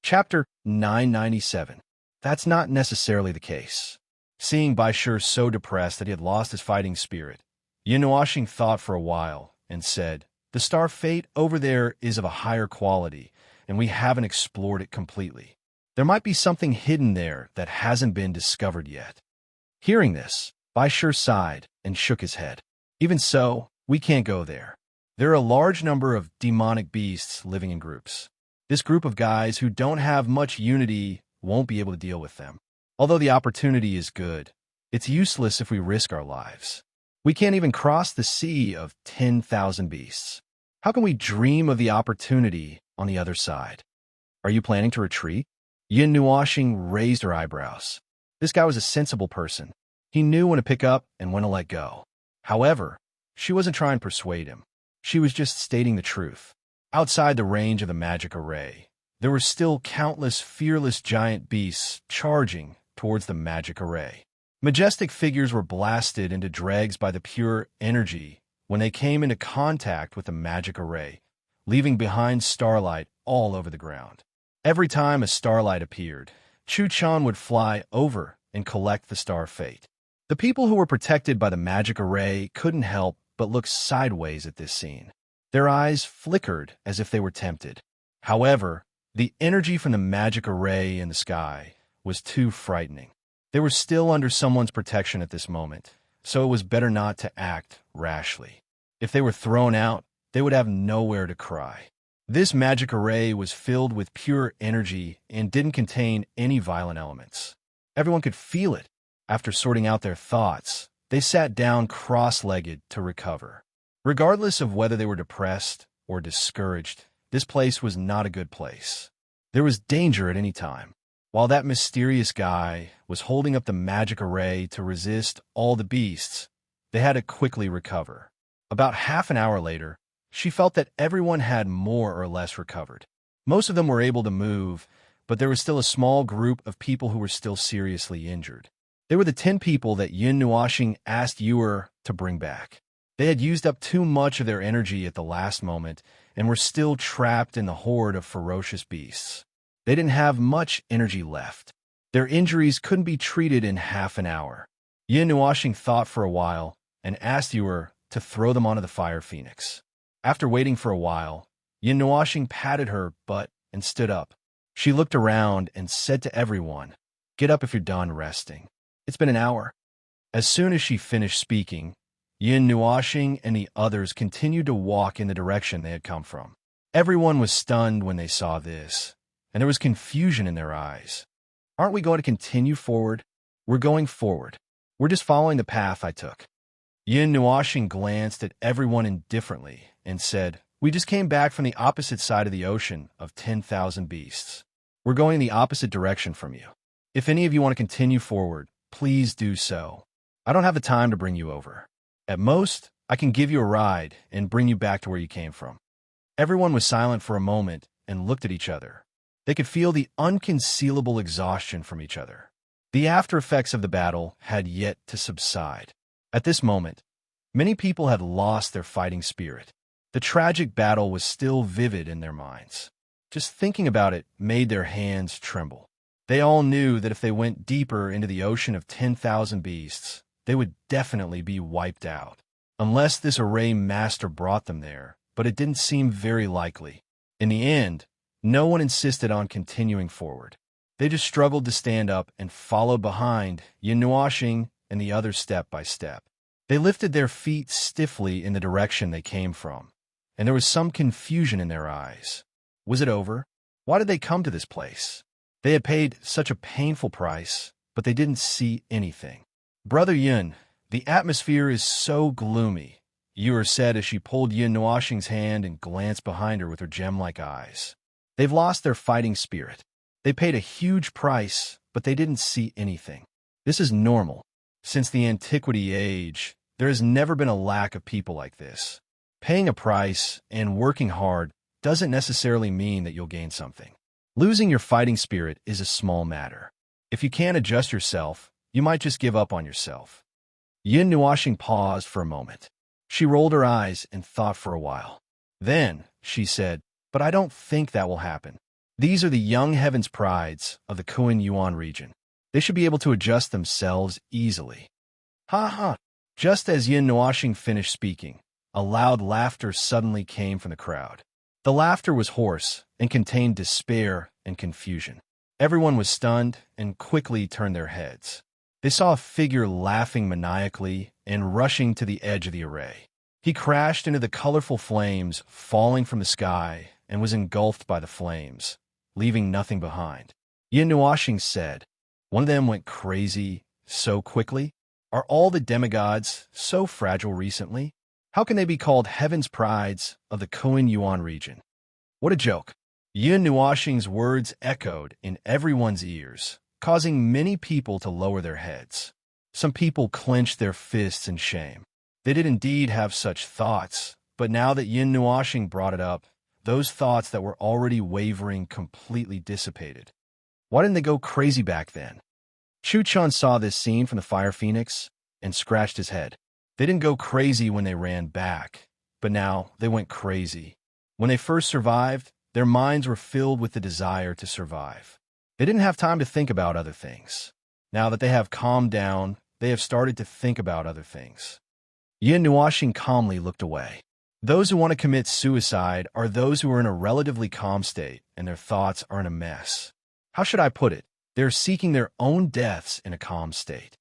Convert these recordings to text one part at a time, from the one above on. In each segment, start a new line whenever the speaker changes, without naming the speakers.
Chapter 997. That's not necessarily the case. Seeing Bai Shi so depressed that he had lost his fighting spirit, Yin Nuoxing thought for a while and said, "The star fate over there is of a higher quality, and we haven't explored it completely. There might be something hidden there that hasn't been discovered yet." Hearing this, Bai Shi sighed and shook his head. "Even so, we can't go there. There are a large number of demonic beasts living in groups. This group of guys who don't have much unity won't be able to deal with them. Although the opportunity is good, it's useless if we risk our lives. We can't even cross the sea of 10,000 beasts. How can we dream of the opportunity on the other side? Are you planning to retreat?" Yin Nuoxing raised her eyebrows. This guy was a sensible person. He knew when to pick up and when to let go. However, she wasn't trying to persuade him. She was just stating the truth. Outside the range of the magic array, there were still countless fearless giant beasts charging towards the magic array. Majestic figures were blasted into dregs by the pure energy when they came into contact with the magic array, leaving behind starlight all over the ground. Every time a starlight appeared, Chu Chan would fly over and collect the star fate. The people who were protected by the magic array couldn't help but look sideways at this scene. Their eyes flickered as if they were tempted. However, the energy from the magic array in the sky was too frightening. They were still under someone's protection at this moment, so it was better not to act rashly. If they were thrown out, they would have nowhere to cry. This magic array was filled with pure energy and didn't contain any violent elements. Everyone could feel it. After sorting out their thoughts, they sat down cross-legged to recover. Regardless of whether they were depressed or discouraged, this place was not a good place. There was danger at any time. While that mysterious guy was holding up the magic array to resist all the beasts, they had to quickly recover. About half an hour later, she felt that everyone had more or less recovered. Most of them were able to move, but there was still a small group of people who were still seriously injured. They were the 10 people that Yin Nuoxing asked Yuer to bring back. They had used up too much of their energy at the last moment and were still trapped in the horde of ferocious beasts. They didn't have much energy left. Their injuries couldn't be treated in half an hour. Yin Nuoxing thought for a while and asked Yuer to throw them onto the fire phoenix. After waiting for a while, Yin Nuoxing patted her butt and stood up. She looked around and said to everyone, "Get up if you're done resting. It's been an hour." As soon as she finished speaking, Yin Nuoxing and the others continued to walk in the direction they had come from. Everyone was stunned when they saw this, and there was confusion in their eyes. "Aren't we going to continue forward?" "We're going forward. We're just following the path I took." Yin Nuoxing glanced at everyone indifferently and said, "We just came back from the opposite side of the ocean of 10,000 beasts. We're going the opposite direction from you. If any of you want to continue forward, please do so. I don't have the time to bring you over. At most, I can give you a ride and bring you back to where you came from." Everyone was silent for a moment and looked at each other. They could feel the unconcealable exhaustion from each other. The after effects of the battle had yet to subside. At this moment, many people had lost their fighting spirit. The tragic battle was still vivid in their minds. Just thinking about it made their hands tremble. They all knew that if they went deeper into the ocean of 10,000 beasts, they would definitely be wiped out. Unless this array master brought them there, but it didn't seem very likely. In the end, no one insisted on continuing forward. They just struggled to stand up and followed behind Yin Nuoxing and the others step by step. They lifted their feet stiffly in the direction they came from, and there was some confusion in their eyes. Was it over? Why did they come to this place? They had paid such a painful price, but they didn't see anything. "Brother Yin, the atmosphere is so gloomy," Yuer said as she pulled Yin Nuoxing's hand and glanced behind her with her gem-like eyes. "They've lost their fighting spirit. They paid a huge price, but they didn't see anything. This is normal. Since the antiquity age, there has never been a lack of people like this. Paying a price and working hard doesn't necessarily mean that you'll gain something. Losing your fighting spirit is a small matter. If you can't adjust yourself, you might just give up on yourself." Yin Nuoxing paused for a moment. She rolled her eyes and thought for a while. Then, she said, "But I don't think that will happen. These are the young heavens prides of the Kuan Yuan region. They should be able to adjust themselves easily. Ha ha! Just as Yin Nuoxing finished speaking, a loud laughter suddenly came from the crowd. The laughter was hoarse and contained despair and confusion. Everyone was stunned and quickly turned their heads. They saw a figure laughing maniacally and rushing to the edge of the array. He crashed into the colorful flames falling from the sky and was engulfed by the flames, leaving nothing behind. Yin Nuoxing said, "One of them went crazy so quickly? Are all the demigods so fragile recently? How can they be called heaven's prides of the Kuan Yuan region?" What a joke! Yin Nuoxing's words echoed in everyone's ears, causing many people to lower their heads. Some people clenched their fists in shame. They did indeed have such thoughts, but now that Yin Nuoxing brought it up, those thoughts that were already wavering completely dissipated. Why didn't they go crazy back then? Chu Chun saw this scene from the Fire Phoenix and scratched his head. They didn't go crazy when they ran back, but now they went crazy. When they first survived, their minds were filled with the desire to survive. They didn't have time to think about other things. Now that they have calmed down, they have started to think about other things. Yin Nuoxing calmly looked away. Those who want to commit suicide are those who are in a relatively calm state and their thoughts are in a mess. How should I put it? They're seeking their own deaths in a calm state.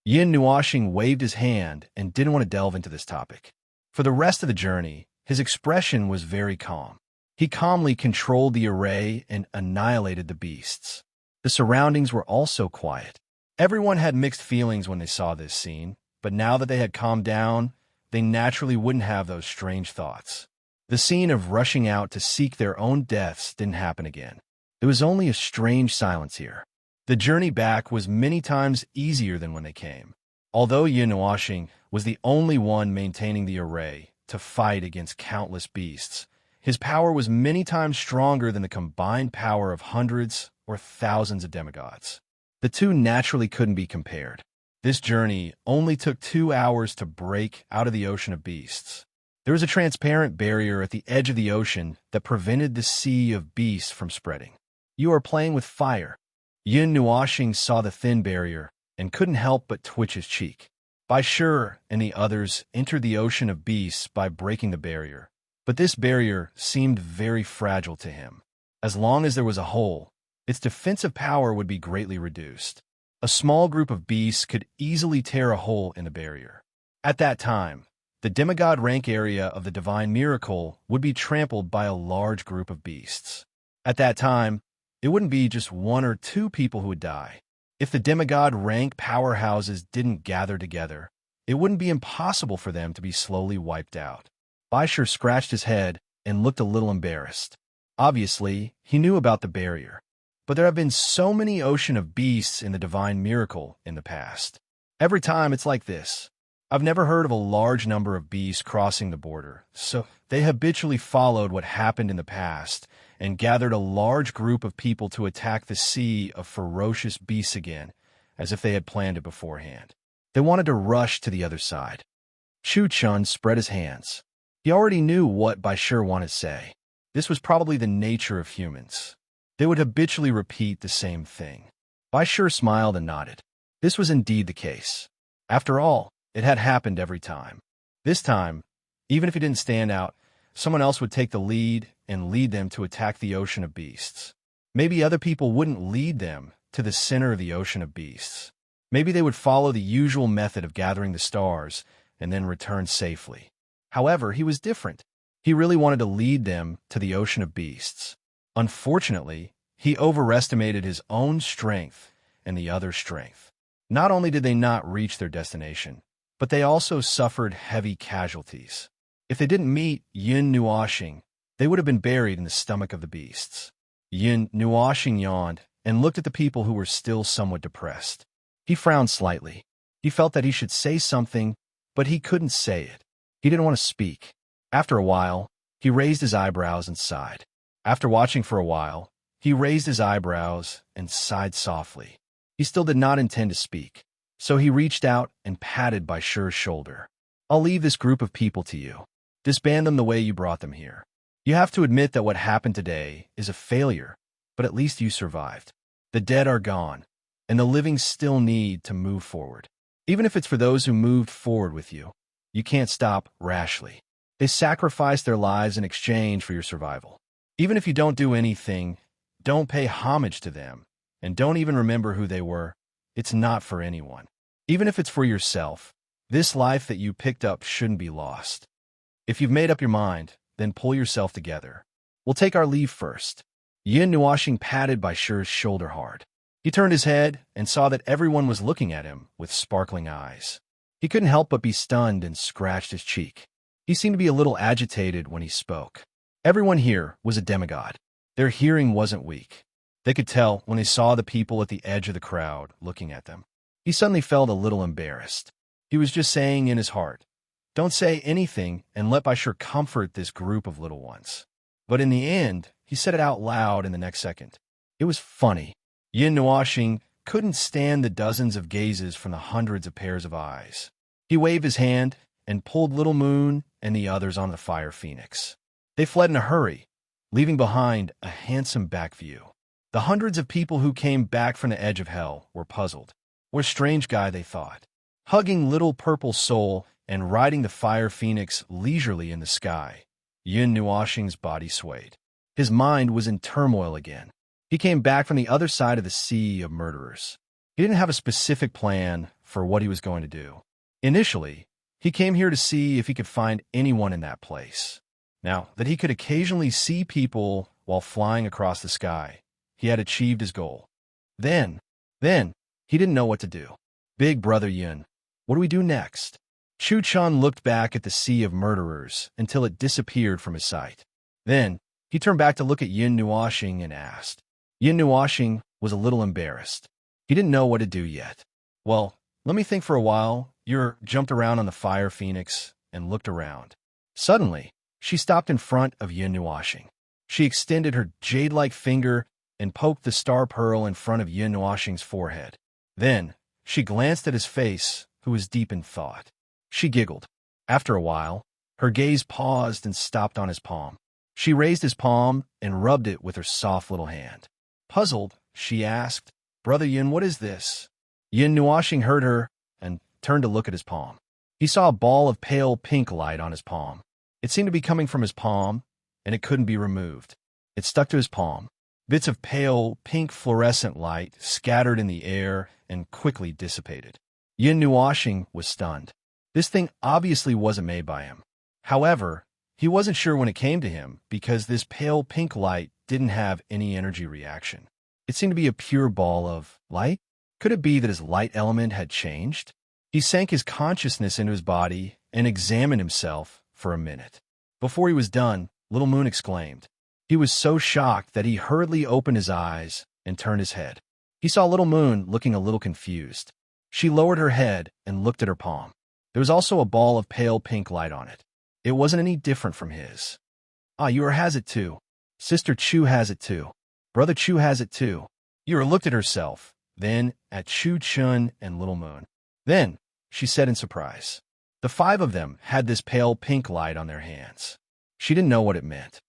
Yin Nuoxing waved his hand and didn't want to delve into this topic. For the rest of the journey, his expression was very calm. He calmly controlled the array and annihilated the beasts. The surroundings were also quiet. Everyone had mixed feelings when they saw this scene, but now that they had calmed down, they naturally wouldn't have those strange thoughts. The scene of rushing out to seek their own deaths didn't happen again. There was only a strange silence here. The journey back was many times easier than when they came. Although Yin Nuoxing was the only one maintaining the array to fight against countless beasts, his power was many times stronger than the combined power of hundreds or thousands of demigods. The two naturally couldn't be compared. This journey only took 2 hours to break out of the ocean of beasts. There was a transparent barrier at the edge of the ocean that prevented the sea of beasts from spreading. You are playing with fire. Yin Nuoxing saw the thin barrier and couldn't help but twitch his cheek. Bai Shi and the others entered the ocean of beasts by breaking the barrier, but this barrier seemed very fragile to him. As long as there was a hole, its defensive power would be greatly reduced. A small group of beasts could easily tear a hole in the barrier. At that time, the demigod rank area of the divine miracle would be trampled by a large group of beasts. At that time, it wouldn't be just 1 or 2 people who would die. If the demigod rank powerhouses didn't gather together, it wouldn't be impossible for them to be slowly wiped out. Bai Shi scratched his head and looked a little embarrassed. Obviously, he knew about the barrier, but there have been so many ocean of beasts in the divine miracle in the past. Every time it's like this. I've never heard of a large number of beasts crossing the border, so they habitually followed what happened in the past and gathered a large group of people to attack the sea of ferocious beasts again, as if they had planned it beforehand. They wanted to rush to the other side. Chu Chun spread his hands. He already knew what Bai Shi wanted to say. This was probably the nature of humans. They would habitually repeat the same thing. Bai Shi smiled and nodded. This was indeed the case. After all, it had happened every time. This time, even if he didn't stand out, someone else would take the lead and lead them to attack the ocean of beasts. Maybe other people wouldn't lead them to the center of the ocean of beasts. Maybe they would follow the usual method of gathering the stars and then return safely. However, he was different. He really wanted to lead them to the ocean of beasts. Unfortunately, he overestimated his own strength and the other's strength. Not only did they not reach their destination, but they also suffered heavy casualties. If they didn't meet Yin Nuoxing, they would have been buried in the stomach of the beasts. Yin Nuoxing yawned and looked at the people who were still somewhat depressed. He frowned slightly. He felt that he should say something, but he couldn't say it. He didn't want to speak. After a while, he raised his eyebrows and sighed. After watching for a while, he raised his eyebrows and sighed softly. He still did not intend to speak, so he reached out and patted Bai Shi's shoulder. I'll leave this group of people to you. Disband them the way you brought them here. You have to admit that what happened today is a failure, but at least you survived. The dead are gone, and the living still need to move forward. Even if it's for those who moved forward with you, you can't stop rashly. They sacrificed their lives in exchange for your survival. Even if you don't do anything, don't pay homage to them, and don't even remember who they were. It's not for anyone. Even if it's for yourself, this life that you picked up shouldn't be lost. If you've made up your mind, then pull yourself together. We'll take our leave first. Yin Nuashing patted Bai Shi's shoulder hard. He turned his head and saw that everyone was looking at him with sparkling eyes. He couldn't help but be stunned and scratched his cheek. He seemed to be a little agitated when he spoke. Everyone here was a demigod. Their hearing wasn't weak. They could tell when they saw the people at the edge of the crowd looking at them. He suddenly felt a little embarrassed. He was just saying in his heart, "Don't say anything and let Bai Shi comfort this group of little ones." But in the end, he said it out loud in the next second. It was funny. Yin Nuashing couldn't stand the dozens of gazes from the hundreds of pairs of eyes. He waved his hand and pulled Little Moon and the others on the fire phoenix. They fled in a hurry, leaving behind a handsome back view. The hundreds of people who came back from the edge of hell were puzzled. What a strange guy, they thought. Hugging little purple soul and riding the fire phoenix leisurely in the sky, Yin Nuashing's body swayed. His mind was in turmoil again. He came back from the other side of the sea of murderers. He didn't have a specific plan for what he was going to do. Initially, he came here to see if he could find anyone in that place. Now that he could occasionally see people while flying across the sky, he had achieved his goal. Then, he didn't know what to do. Big Brother Yin, what do we do next? Chu Chun looked back at the sea of murderers until it disappeared from his sight. Then, he turned back to look at Yin Nuashing and asked. Yin Nuashing was a little embarrassed. He didn't know what to do yet. Well, let me think for a while. Yer jumped around on the fire phoenix and looked around. Suddenly, she stopped in front of Yin Nuashing. She extended her jade-like finger and poked the star pearl in front of Yin Nuashing's forehead. Then, she glanced at his face, who was deep in thought. She giggled. After a while, her gaze paused and stopped on his palm. She raised his palm and rubbed it with her soft little hand. Puzzled, she asked, "Brother Yin, what is this?" Yin Nuashing heard her and turned to look at his palm. He saw a ball of pale pink light on his palm. It seemed to be coming from his palm, and it couldn't be removed. It stuck to his palm. Bits of pale pink fluorescent light scattered in the air and quickly dissipated. Yin Nuashing was stunned. This thing obviously wasn't made by him. However, he wasn't sure when it came to him because this pale pink light didn't have any energy reaction. It seemed to be a pure ball of light. Could it be that his light element had changed? He sank his consciousness into his body and examined himself for a minute. Before he was done, Little Moon exclaimed. He was so shocked that he hurriedly opened his eyes and turned his head. He saw Little Moon looking a little confused. She lowered her head and looked at her palm. There was also a ball of pale pink light on it. It wasn't any different from his. "Ah, Yura has it too. Sister Chu has it too. Brother Chu has it too." Yura looked at herself, then at Chu Chun and Little Moon. Then, she said in surprise. The five of them had this pale pink light on their hands. She didn't know what it meant.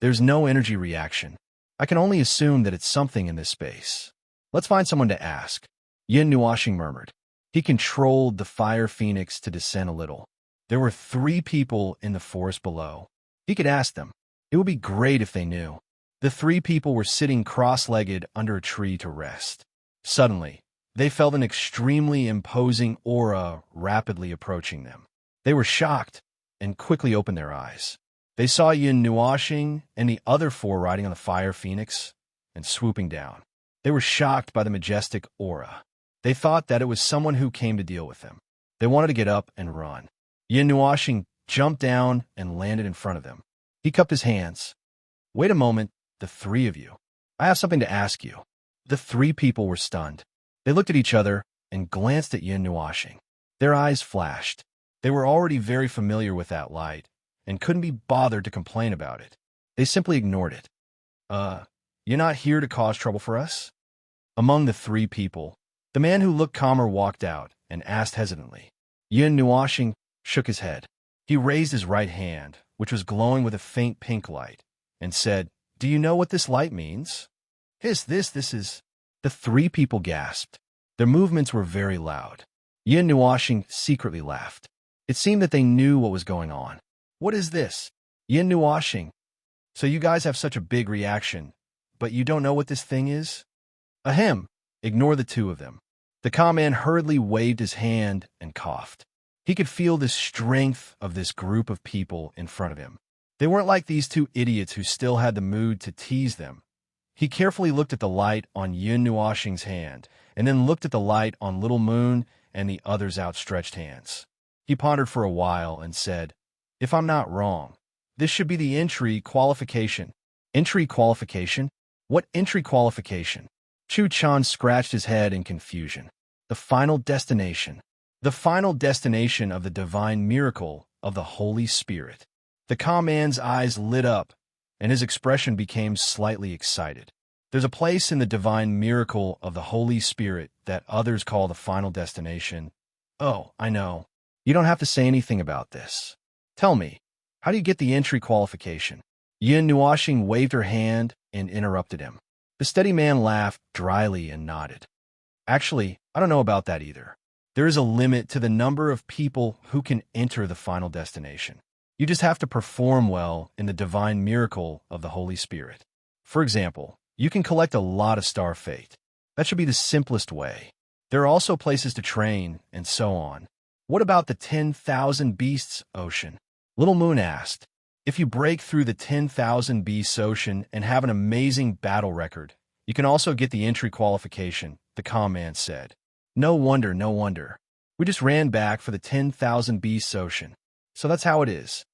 "There's no energy reaction. I can only assume that it's something in this space. Let's find someone to ask," Yin Nuashing murmured. He controlled the fire phoenix to descend a little. There were 3 people in the forest below. He could ask them. It would be great if they knew. The 3 people were sitting cross-legged under a tree to rest. Suddenly, they felt an extremely imposing aura rapidly approaching them. They were shocked and quickly opened their eyes. They saw Yin Nuashing and the other 4 riding on the fire phoenix and swooping down. They were shocked by the majestic aura. They thought that it was someone who came to deal with them. They wanted to get up and run. Yin Nuashing jumped down and landed in front of them. He cupped his hands. "Wait a moment, the 3 of you. I have something to ask you." The 3 people were stunned. They looked at each other and glanced at Yin Nuashing. Their eyes flashed. They were already very familiar with that light and couldn't be bothered to complain about it. They simply ignored it. You're not here to cause trouble for us?" Among the 3 people, the man who looked calmer walked out and asked hesitantly. Yin Nuashing shook his head. He raised his right hand, which was glowing with a faint pink light, and said, "Do you know what this light means?" This is... The three people gasped. Their movements were very loud. Yin Nuoshing secretly laughed. It seemed that they knew what was going on. What is this? Yin Nuoshing. So you guys have such a big reaction, but you don't know what this thing is? Ahem. Ignore the two of them. The calm man hurriedly waved his hand and coughed. He could feel the strength of this group of people in front of him. They weren't like these two idiots who still had the mood to tease them. He carefully looked at the light on Yin Nuoshing's hand, and then looked at the light on Little Moon and the others' outstretched hands. He pondered for a while and said, "If I'm not wrong, this should be the entry qualification." Entry qualification? What entry qualification? Chu Chan scratched his head in confusion. The final destination. The final destination of the divine miracle of the Holy Spirit. The calm man's eyes lit up, and his expression became slightly excited. There's a place in the divine miracle of the Holy Spirit that others call the final destination. Oh, I know. You don't have to say anything about this. Tell me, how do you get the entry qualification? Yin Nuoshing waved her hand and interrupted him. The steady man laughed dryly and nodded. Actually, I don't know about that either. There is a limit to the number of people who can enter the final destination. You just have to perform well in the divine miracle of the Holy Spirit. For example, you can collect a lot of star fate. That should be the simplest way. There are also places to train, and so on. What about the 10,000 Beasts Ocean? Little Moon asked. If you break through the 10,000 Beasts Ocean and have an amazing battle record, you can also get the entry qualification, the calm man said. No wonder, no wonder. We just ran back for the 10,000 Beasts Ocean. So that's how it is.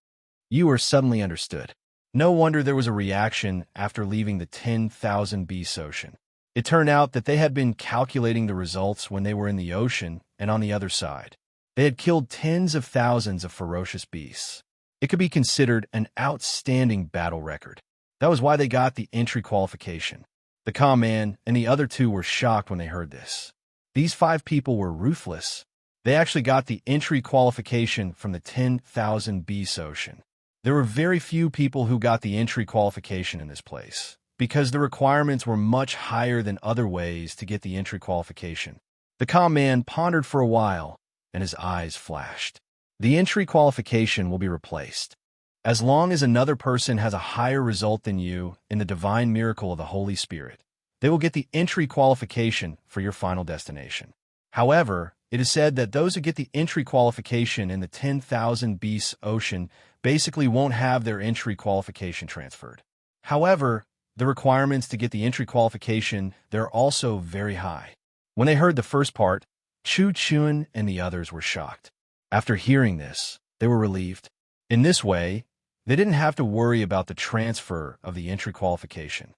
You were suddenly understood. No wonder there was a reaction after leaving the 10,000 Beasts Ocean. It turned out that they had been calculating the results when they were in the ocean and on the other side. They had killed tens of thousands of ferocious beasts. It could be considered an outstanding battle record. That was why they got the entry qualification. The calm man and the other two were shocked when they heard this. These 5 people were ruthless. They actually got the entry qualification from the 10,000 Beasts Ocean. There were very few people who got the entry qualification in this place, because the requirements were much higher than other ways to get the entry qualification. The calm man pondered for a while, and his eyes flashed. The entry qualification will be replaced. As long as another person has a higher result than you in the divine miracle of the Holy Spirit, they will get the entry qualification for your final destination. However, it is said that those who get the entry qualification in the 10,000 Beasts Ocean basically won't have their entry qualification transferred. However, the requirements to get the entry qualification, they're also very high. When they heard the first part, Chu Chun and the others were shocked. After hearing this, they were relieved. In this way, they didn't have to worry about the transfer of the entry qualification.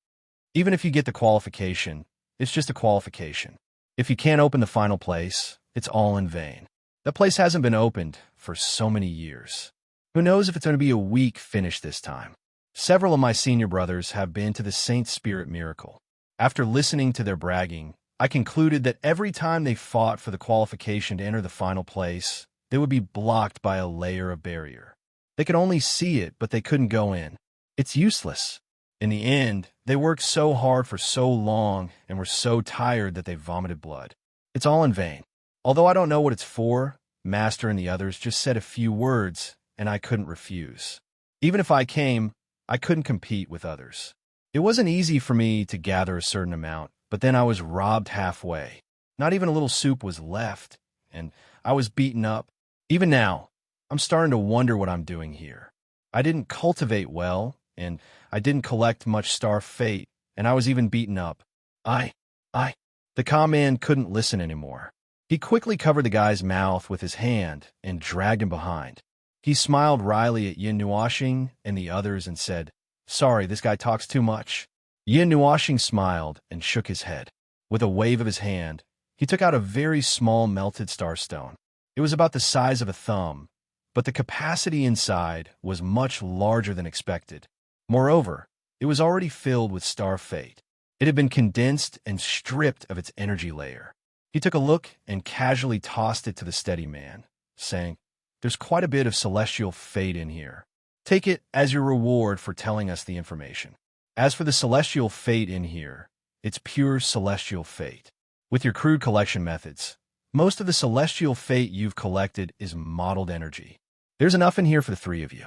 Even if you get the qualification, it's just a qualification. If you can't open the final place, it's all in vain. That place hasn't been opened for so many years. Who knows if it's going to be a weak finish this time? Several of my senior brothers have been to the Saint Spirit miracle. After listening to their bragging, I concluded that every time they fought for the qualification to enter the final place, they would be blocked by a layer of barrier. They could only see it, but they couldn't go in. It's useless. In the end, they worked so hard for so long and were so tired that they vomited blood. It's all in vain. Although I don't know what it's for, Master and the others just said a few words, and I couldn't refuse. Even if I came, I couldn't compete with others. It wasn't easy for me to gather a certain amount, but then I was robbed halfway. Not even a little soup was left, and I was beaten up. Even now, I'm starting to wonder what I'm doing here. I didn't cultivate well, and I didn't collect much star fate, and I was even beaten up. The calm man couldn't listen anymore. He quickly covered the guy's mouth with his hand and dragged him behind. He smiled wryly at Yin Nuoshing and the others and said, "Sorry, this guy talks too much." Yin Nuoshing smiled and shook his head. With a wave of his hand, he took out a very small melted starstone. It was about the size of a thumb, but the capacity inside was much larger than expected. Moreover, it was already filled with star fate. It had been condensed and stripped of its energy layer. He took a look and casually tossed it to the steady man, saying, "There's quite a bit of celestial fate in here. Take it as your reward for telling us the information." As for the celestial fate in here, It's pure celestial fate. With your crude collection methods, most of the celestial fate you've collected is modeled energy. There's enough in here for the three of you.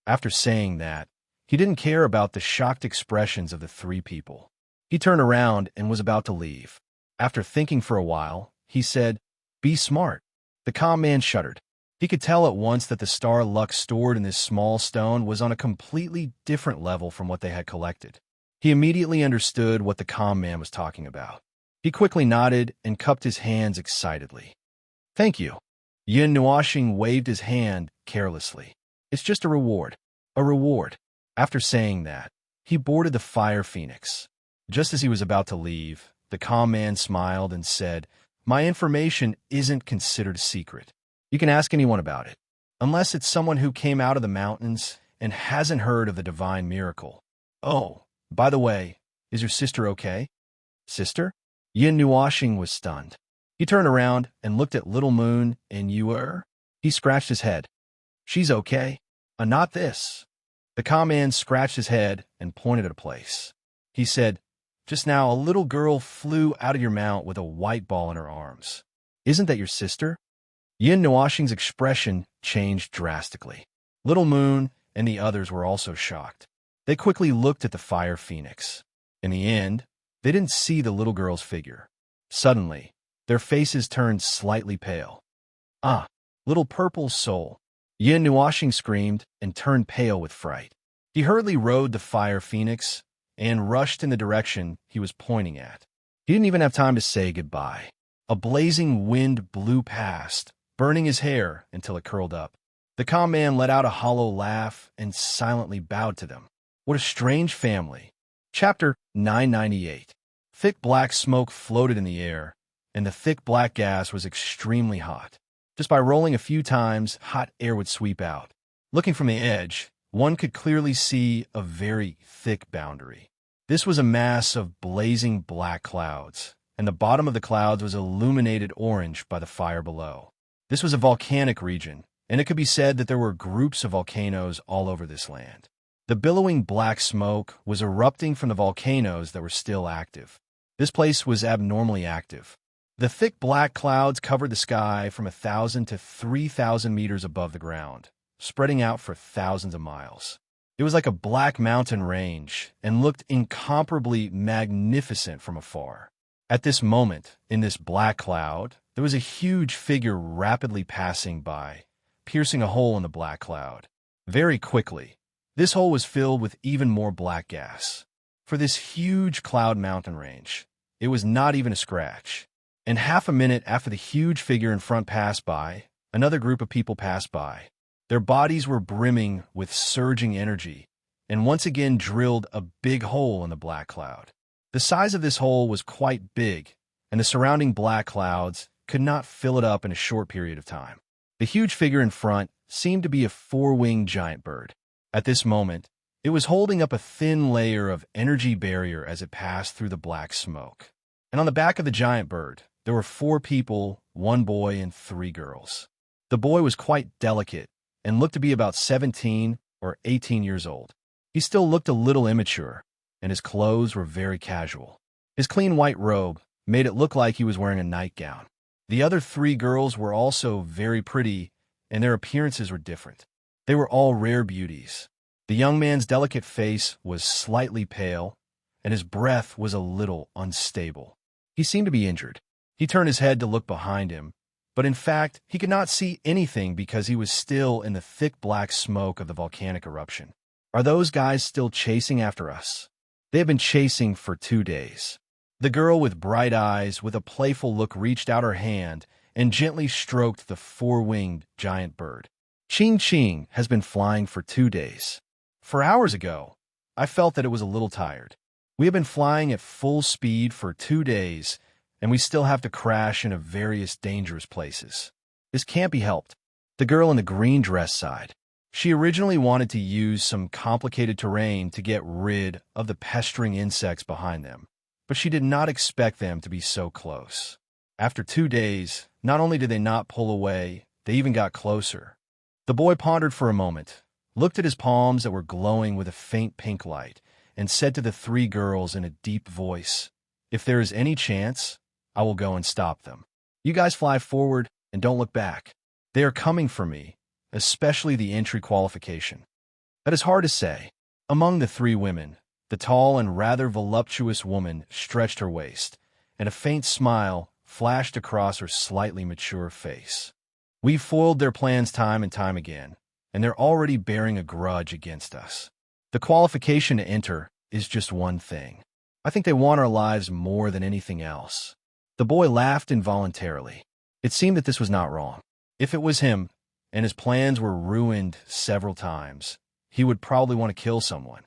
After saying that, he didn't care about the shocked expressions of the three people. He turned around and was about to leave. After thinking for a while, he said, "Be smart." The calm man shuddered. He could tell at once that the star luck stored in this small stone was on a completely different level from what they had collected. He immediately understood what the calm man was talking about. He quickly nodded and cupped his hands excitedly. "Thank you." Yin Nuoxing waved his hand carelessly. "It's just a reward. A reward." After saying that, he boarded the Fire Phoenix. Just as he was about to leave, the calm man smiled and said, "My information isn't considered secret. You can ask anyone about it, unless it's someone who came out of the mountains and hasn't heard of the divine miracle. Oh, by the way, is your sister okay?" "Sister?" Yin Nuoxing was stunned. He turned around and looked at Little Moon and Yuer. He scratched his head. "She's okay. Not this." The calm man scratched his head and pointed at a place. He said, "Just now a little girl flew out of your mount with a white ball in her arms. Isn't that your sister?" Yin Nuoxing's expression changed drastically. Little Moon and the others were also shocked. They quickly looked at the Fire Phoenix. In the end, they didn't see the little girl's figure. Suddenly, their faces turned slightly pale. "Ah, little purple soul!" Yin Nuoxing screamed and turned pale with fright. He hurriedly rode the Fire Phoenix and rushed in the direction he was pointing at. He didn't even have time to say goodbye. A blazing wind blew past, burning his hair until it curled up. The calm man let out a hollow laugh and silently bowed to them. What a strange family. Chapter 998. Thick black smoke floated in the air, and the thick black gas was extremely hot. Just by rolling a few times, hot air would sweep out. Looking from the edge, one could clearly see a very thick boundary. This was a mass of blazing black clouds, and the bottom of the clouds was illuminated orange by the fire below. This was a volcanic region, and it could be said that there were groups of volcanoes all over this land. The billowing black smoke was erupting from the volcanoes that were still active. This place was abnormally active. The thick black clouds covered the sky from 1,000 to 3,000 meters above the ground, spreading out for thousands of miles. It was like a black mountain range and looked incomparably magnificent from afar. At this moment, in this black cloud, there was a huge figure rapidly passing by, piercing a hole in the black cloud. Very quickly, this hole was filled with even more black gas. For this huge cloud mountain range, it was not even a scratch. And half a minute after the huge figure in front passed by, another group of people passed by. Their bodies were brimming with surging energy, and once again drilled a big hole in the black cloud. The size of this hole was quite big, and the surrounding black clouds could not fill it up in a short period of time. The huge figure in front seemed to be a four-winged giant bird. At this moment, it was holding up a thin layer of energy barrier as it passed through the black smoke. And on the back of the giant bird, there were 4 people, 1 boy and 3 girls. The boy was quite delicate and looked to be about 17 or 18 years old. He still looked a little immature, and his clothes were very casual. His clean white robe made it look like he was wearing a nightgown. The other 3 girls were also very pretty, and their appearances were different. They were all rare beauties. The young man's delicate face was slightly pale, and his breath was a little unstable. He seemed to be injured. He turned his head to look behind him, but in fact, he could not see anything because he was still in the thick black smoke of the volcanic eruption. Are those guys still chasing after us? They have been chasing for 2 days. The girl with bright eyes with a playful look reached out her hand and gently stroked the 4-winged giant bird. Ching Ching has been flying for 2 days. For hours ago, I felt that it was a little tired. We have been flying at full speed for 2 days, and we still have to crash into various dangerous places. This can't be helped. The girl in the green dress sighed. She originally wanted to use some complicated terrain to get rid of the pestering insects behind them, but she did not expect them to be so close. After 2 days, not only did they not pull away, they even got closer. The boy pondered for a moment, looked at his palms that were glowing with a faint pink light, and said to the 3 girls in a deep voice, If there is any chance, I will go and stop them. You guys fly forward and don't look back. They are coming for me, especially the entry qualification. That is hard to say. Among the three women, the tall and rather voluptuous woman stretched her waist, and a faint smile flashed across her slightly mature face. We've foiled their plans time and time again, and they're already bearing a grudge against us. The qualification to enter is just one thing. I think they want our lives more than anything else. The boy laughed involuntarily. It seemed that this was not wrong. If it was him, and his plans were ruined several times, he would probably want to kill someone.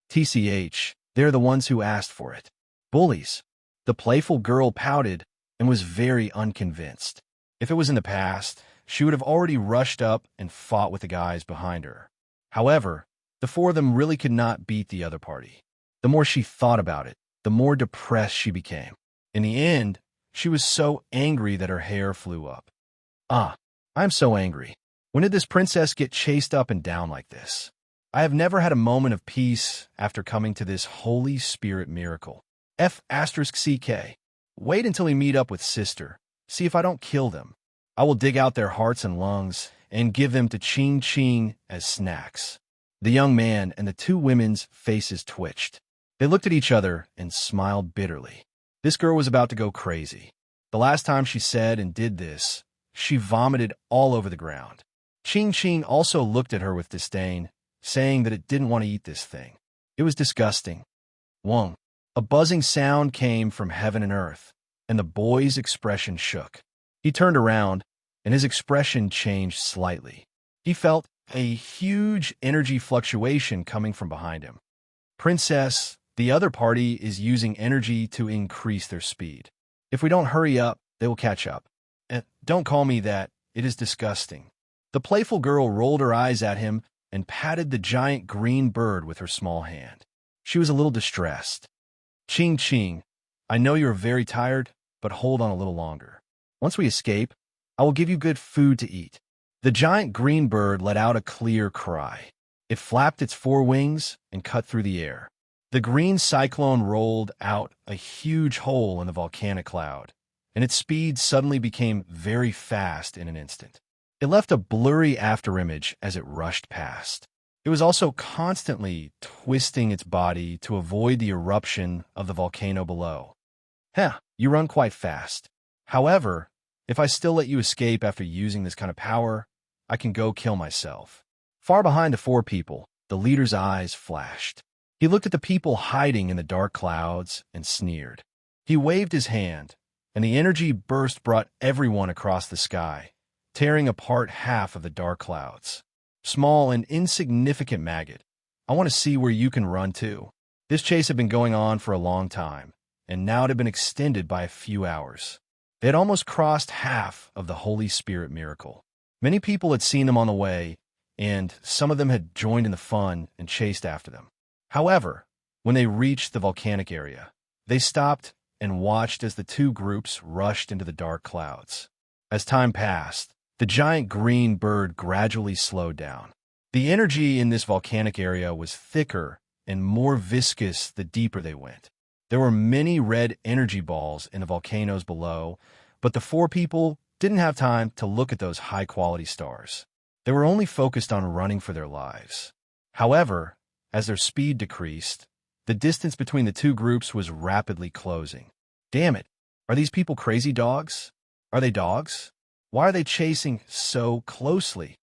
TCH, they're the ones who asked for it. Bullies. The playful girl pouted and was very unconvinced. If it was in the past, she would have already rushed up and fought with the guys behind her. However, the four of them really could not beat the other party. The more she thought about it, the more depressed she became. In the end, she was so angry that her hair flew up. I'm so angry. When did this princess get chased up and down like this? I have never had a moment of peace after coming to this Holy Spirit miracle. F***CK. Wait until we meet up with Sister. See if I don't kill them. I will dig out their hearts and lungs and give them to Ching Ching as snacks. The young man and the two women's faces twitched. They looked at each other and smiled bitterly. This girl was about to go crazy. The last time she said and did this, she vomited all over the ground. Ching Ching also looked at her with disdain, saying that it didn't want to eat this thing. It was disgusting. Wong. A buzzing sound came from heaven and earth, and the boy's expression shook. He turned around, and his expression changed slightly. He felt a huge energy fluctuation coming from behind him. Princess, the other party is using energy to increase their speed. If we don't hurry up, they will catch up. And don't call me that. It is disgusting. The playful girl rolled her eyes at him and patted the giant green bird with her small hand. She was a little distressed. Ching Ching, I know you're very tired, but hold on a little longer. Once we escape, I will give you good food to eat. The giant green bird let out a clear cry. It flapped its four wings and cut through the air. The green cyclone rolled out a huge hole in the volcanic cloud, and its speed suddenly became very fast in an instant. It left a blurry afterimage as it rushed past. It was also constantly twisting its body to avoid the eruption of the volcano below. You run quite fast. However, if I still let you escape after using this kind of power, I can go kill myself. Far behind the four people, the leader's eyes flashed. He looked at the people hiding in the dark clouds and sneered. He waved his hand, and the energy burst brought everyone across the sky, tearing apart half of the dark clouds. Small and insignificant maggot, I want to see where you can run to. This chase had been going on for a long time, and now it had been extended by a few hours. They had almost crossed half of the Holy Spirit miracle. Many people had seen them on the way, and some of them had joined in the fun and chased after them. However, when they reached the volcanic area, they stopped and watched as the two groups rushed into the dark clouds. As time passed, the giant green bird gradually slowed down. The energy in this volcanic area was thicker and more viscous the deeper they went. There were many red energy balls in the volcanoes below, but the four people didn't have time to look at those high-quality stars. They were only focused on running for their lives. However, as their speed decreased, the distance between the two groups was rapidly closing. Damn it! Are these people crazy dogs? Are they dogs? Why are they chasing so closely?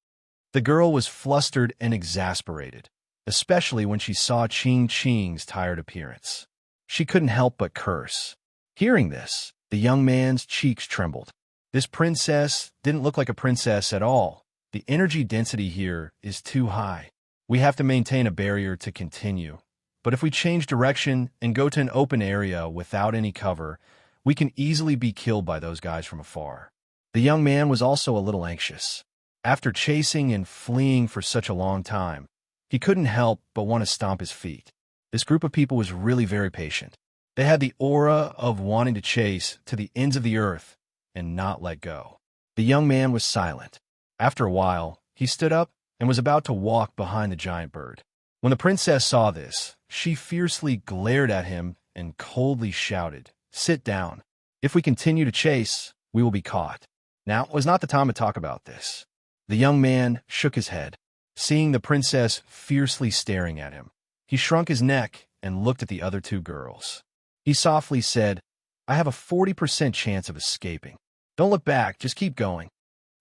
The girl was flustered and exasperated, especially when she saw Ching Ching's tired appearance. She couldn't help but curse. Hearing this, the young man's cheeks trembled. This princess didn't look like a princess at all. The energy density here is too high. We have to maintain a barrier to continue. But if we change direction and go to an open area without any cover, we can easily be killed by those guys from afar. The young man was also a little anxious. After chasing and fleeing for such a long time, he couldn't help but want to stomp his feet. This group of people was really very patient. They had the aura of wanting to chase to the ends of the earth and not let go. The young man was silent. After a while, he stood up and was about to walk behind the giant bird. When the princess saw this, she fiercely glared at him and coldly shouted, Sit down. If we continue to chase, we will be caught. Now was not the time to talk about this. The young man shook his head, seeing the princess fiercely staring at him. He shrunk his neck and looked at the other two girls. He softly said, I have a 40% chance of escaping. Don't look back, just keep going.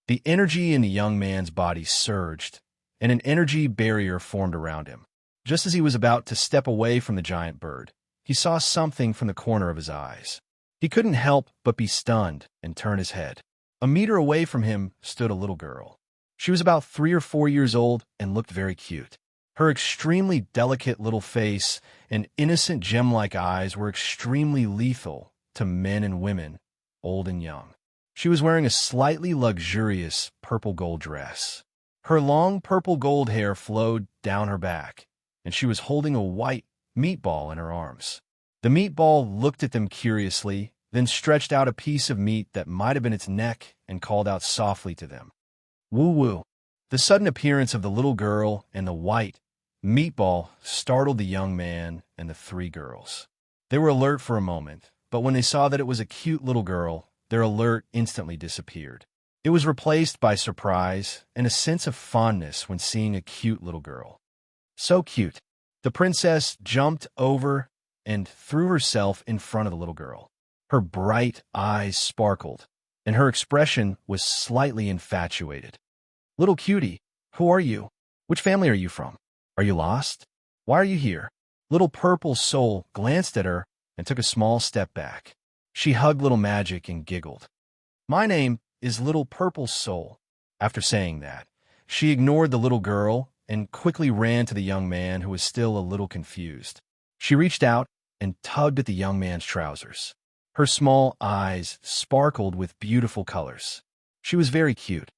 The energy in the young man's body surged, and an energy barrier formed around him. Just as he was about to step away from the giant bird, he saw something from the corner of his eyes. He couldn't help but be stunned and turn his head. A meter away from him stood a little girl. She was about 3 or 4 years old and looked very cute. Her extremely delicate little face and innocent gem-like eyes were extremely lethal to men and women, old and young. She was wearing a slightly luxurious purple gold dress. Her long purple gold hair flowed down her back, and she was holding a white meatball in her arms. The meatball looked at them curiously, then stretched out a piece of meat that might have been its neck and called out softly to them. Woo-woo. The sudden appearance of the little girl and the white meatball startled the young man and the 3 girls. They were alert for a moment, but when they saw that it was a cute little girl, their alert instantly disappeared. It was replaced by surprise and a sense of fondness when seeing a cute little girl. So cute. The princess jumped over and threw herself in front of the little girl. Her bright eyes sparkled, and her expression was slightly infatuated. Little cutie, who are you? Which family are you from? Are you lost? Why are you here? Little Purple Soul glanced at her and took a small step back. She hugged Little Magic and giggled. My name is Little Purple Soul. After saying that, she ignored the little girl and quickly ran to the young man who was still a little confused. She reached out and tugged at the young man's trousers. Her small eyes sparkled with beautiful colors. She was very cute.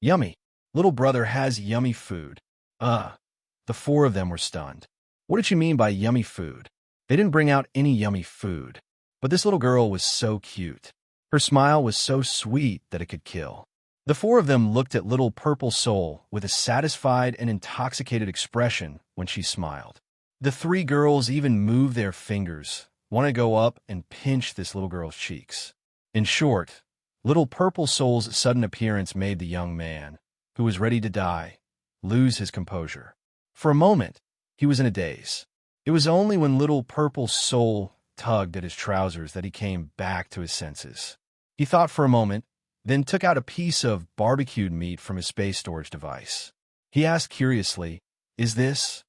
Yummy. Little brother has yummy food. The 4 of them were stunned. What did she mean by yummy food? They didn't bring out any yummy food. But this little girl was so cute. Her smile was so sweet that it could kill. The 4 of them looked at Little Purple Soul with a satisfied and intoxicated expression when she smiled. The 3 girls even moved their fingers, wanted to go up and pinch this little girl's cheeks. In short, Little Purple Soul's sudden appearance made the young man, who was ready to die, lose his composure. For a moment, he was in a daze. It was only when Little Purple Soul tugged at his trousers that he came back to his senses. He thought for a moment, then took out a piece of barbecued meat from his space storage device. He asked curiously, Is this?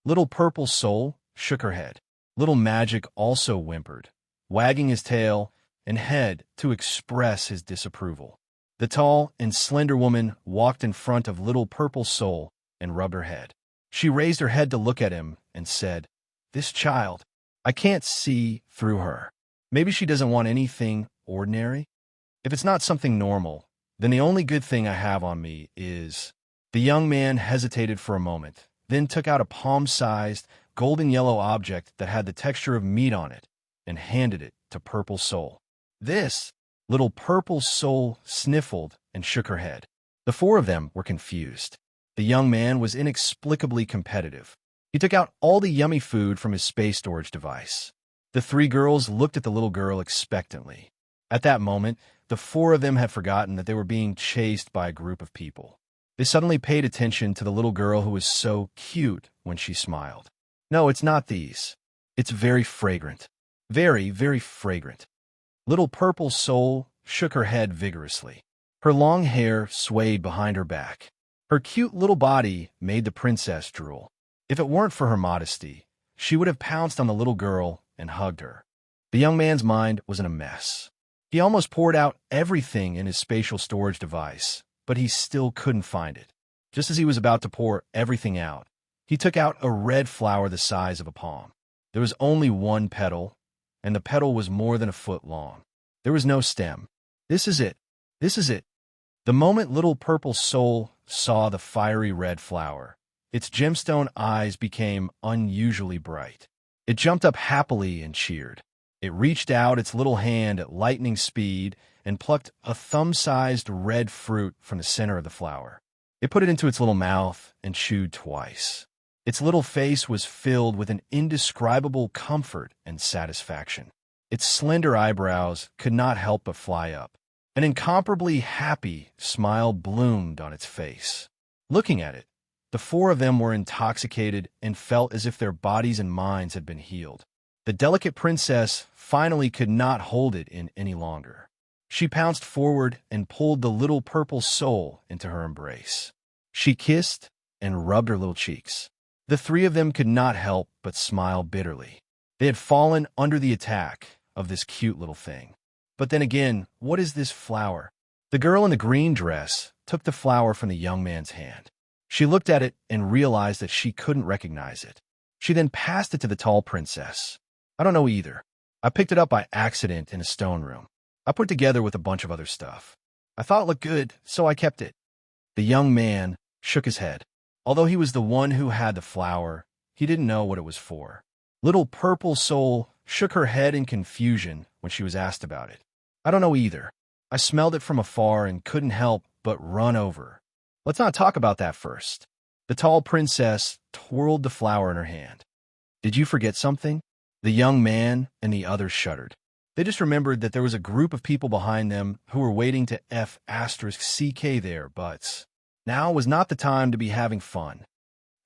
Little Purple Soul shook her head. Little Magic also whimpered, wagging his tail and head to express his disapproval. The tall and slender woman walked in front of Little Purple Soul and rubbed her head. She raised her head to look at him and said, This child, I can't see through her. Maybe she doesn't want anything ordinary? If it's not something normal, then the only good thing I have on me is... The young man hesitated for a moment, then took out a palm-sized, golden yellow object that had the texture of meat on it and handed it to Purple Soul. This, Little Purple Soul sniffled and shook her head. The 4 of them were confused. The young man was inexplicably competitive. He took out all the yummy food from his space storage device. The 3 girls looked at the little girl expectantly. At that moment, the 4 of them had forgotten that they were being chased by a group of people. They suddenly paid attention to the little girl who was so cute when she smiled. No, it's not these. It's very fragrant. Very, very fragrant. Little Purple Soul shook her head vigorously. Her long hair swayed behind her back. Her cute little body made the princess drool. If it weren't for her modesty, she would have pounced on the little girl and hugged her. The young man's mind was in a mess. He almost poured out everything in his spatial storage device, but he still couldn't find it. Just as he was about to pour everything out, he took out a red flower the size of a palm. There was only 1 petal, and the petal was more than a foot long. There was no stem. This is it. This is it. The moment Little Purple Soul saw the fiery red flower, its gemstone eyes became unusually bright. It jumped up happily and cheered. It reached out its little hand at lightning speed and plucked a thumb-sized red fruit from the center of the flower. It put it into its little mouth and chewed twice. Its little face was filled with an indescribable comfort and satisfaction. Its slender eyebrows could not help but fly up. An incomparably happy smile bloomed on its face. Looking at it, the four of them were intoxicated and felt as if their bodies and minds had been healed. The delicate princess finally could not hold it in any longer. She pounced forward and pulled the little purple soul into her embrace. She kissed and rubbed her little cheeks. The three of them could not help but smile bitterly. They had fallen under the attack of this cute little thing. But then again, what is this flower? The girl in the green dress took the flower from the young man's hand. She looked at it and realized that she couldn't recognize it. She then passed it to the tall princess. I don't know either. I picked it up by accident in a stone room. I put it together with a bunch of other stuff. I thought it looked good, so I kept it. The young man shook his head. Although he was the one who had the flower, he didn't know what it was for. Little Purple Soul shook her head in confusion when she was asked about it. I don't know either. I smelled it from afar and couldn't help but run over. Let's not talk about that first. The tall princess twirled the flower in her hand. Did you forget something? The young man and the others shuddered. They just remembered that there was a group of people behind them who were waiting to F***CK their butts. Now was not the time to be having fun.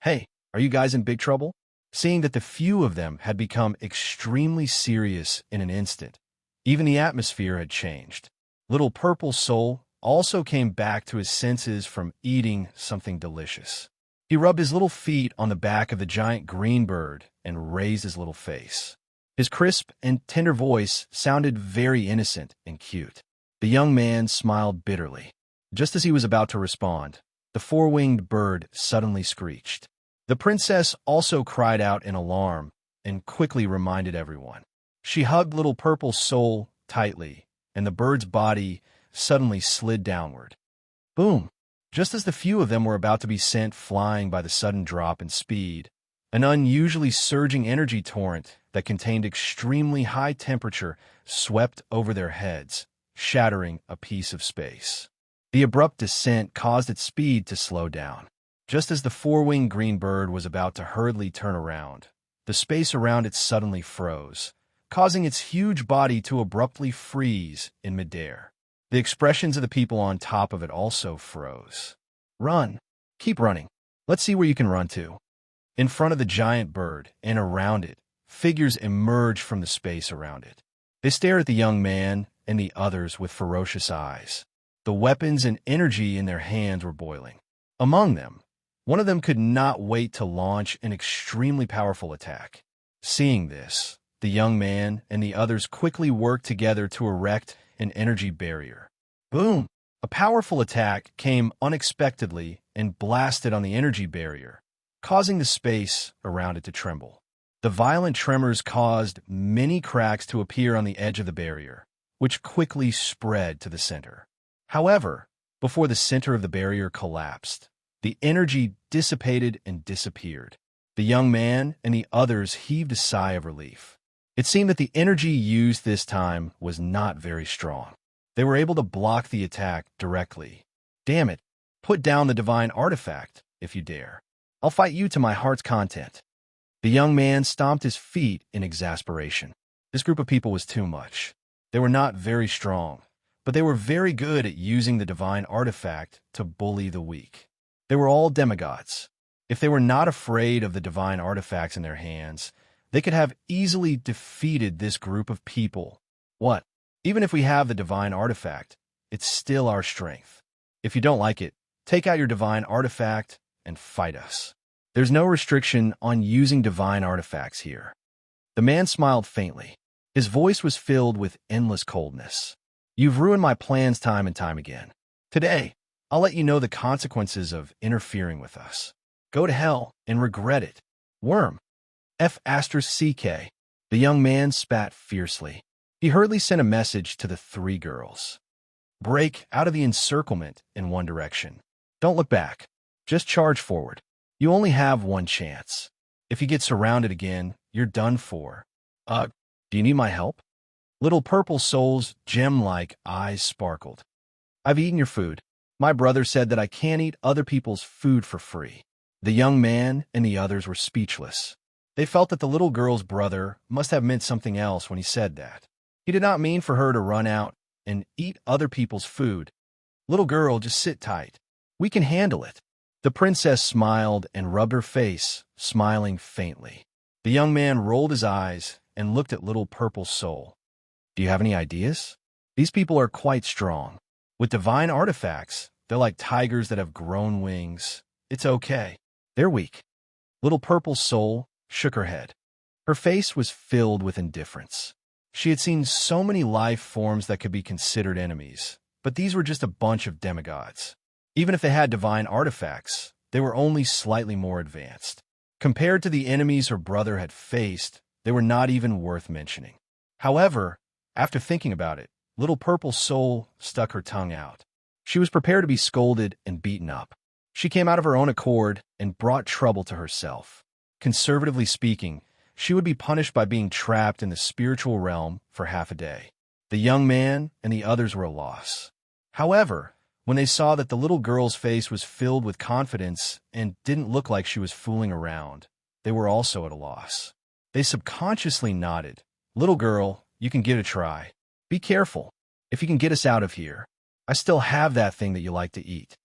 Hey, are you guys in big trouble? Seeing that the few of them had become extremely serious in an instant, even the atmosphere had changed. Little Purple Soul also came back to his senses from eating something delicious. He rubbed his little feet on the back of the giant green bird and raised his little face. His crisp and tender voice sounded very innocent and cute. The young man smiled bitterly. Just as he was about to respond, the four-winged bird suddenly screeched. The princess also cried out in alarm and quickly reminded everyone. She hugged Little Purple Soul tightly, and the bird's body suddenly slid downward. Boom! Just as the few of them were about to be sent flying by the sudden drop in speed, an unusually surging energy torrent that contained extremely high temperature swept over their heads, shattering a piece of space. The abrupt descent caused its speed to slow down. Just as the four-winged green bird was about to hurriedly turn around, the space around it suddenly froze, causing its huge body to abruptly freeze in midair. The expressions of the people on top of it also froze. Run! Keep running. Let's see where you can run to. In front of the giant bird and around it, figures emerged from the space around it. They stared at the young man and the others with ferocious eyes. The weapons and energy in their hands were boiling. Among them, one of them could not wait to launch an extremely powerful attack. Seeing this, the young man and the others quickly worked together to erect an energy barrier. Boom! A powerful attack came unexpectedly and blasted on the energy barrier, causing the space around it to tremble. The violent tremors caused many cracks to appear on the edge of the barrier, which quickly spread to the center. However, before the center of the barrier collapsed, the energy dissipated and disappeared. The young man and the others heaved a sigh of relief. It seemed that the energy used this time was not very strong. They were able to block the attack directly. Damn it, put down the divine artifact, if you dare. I'll fight you to my heart's content. The young man stomped his feet in exasperation. This group of people was too much. They were not very strong, but they were very good at using the divine artifact to bully the weak. They were all demigods. If they were not afraid of the divine artifacts in their hands, they could have easily defeated this group of people. What? Even if we have the divine artifact, it's still our strength. If you don't like it, take out your divine artifact and fight us. There's no restriction on using divine artifacts here. The man smiled faintly. His voice was filled with endless coldness. You've ruined my plans time and time again. Today, I'll let you know the consequences of interfering with us. Go to hell and regret it. Worm. F***CK. The young man spat fiercely. He hurriedly sent a message to the three girls. Break out of the encirclement in one direction. Don't look back. Just charge forward. You only have one chance. If you get surrounded again, you're done for. Do you need my help? Little Purple Soul's gem-like eyes sparkled. I've eaten your food. My brother said that I can't eat other people's food for free. The young man and the others were speechless. They felt that the little girl's brother must have meant something else when he said that. He did not mean for her to run out and eat other people's food. Little girl, just sit tight. We can handle it. The princess smiled and rubbed her face, smiling faintly. The young man rolled his eyes and looked at little purple soul. Do you have any ideas? These people are quite strong. With divine artifacts, they're like tigers that have grown wings. It's okay. They're weak. Little purple soul shook her head. Her face was filled with indifference. She had seen so many life forms that could be considered enemies, but these were just a bunch of demigods. Even if they had divine artifacts, they were only slightly more advanced. Compared to the enemies her brother had faced, they were not even worth mentioning. However, after thinking about it, little purple soul stuck her tongue out. She was prepared to be scolded and beaten up. She came out of her own accord and brought trouble to herself. Conservatively speaking, she would be punished by being trapped in the spiritual realm for half a day. The young man and the others were a loss. However, when they saw that the little girl's face was filled with confidence and didn't look like she was fooling around, they were also at a loss. They subconsciously nodded. Little girl, you can give it a try. Be careful. If you can get us out of here, I still have that thing that you like to eat.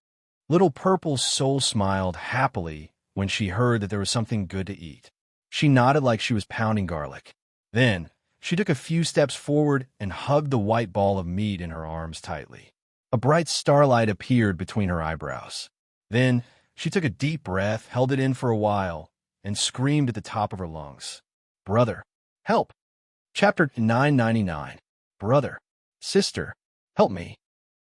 Little purple soul smiled happily when she heard that there was something good to eat. She nodded like she was pounding garlic. Then, she took a few steps forward and hugged the white ball of meat in her arms tightly. A bright starlight appeared between her eyebrows. Then, she took a deep breath, held it in for a while, and screamed at the top of her lungs. Brother, help! Chapter 999. Brother, sister, help me.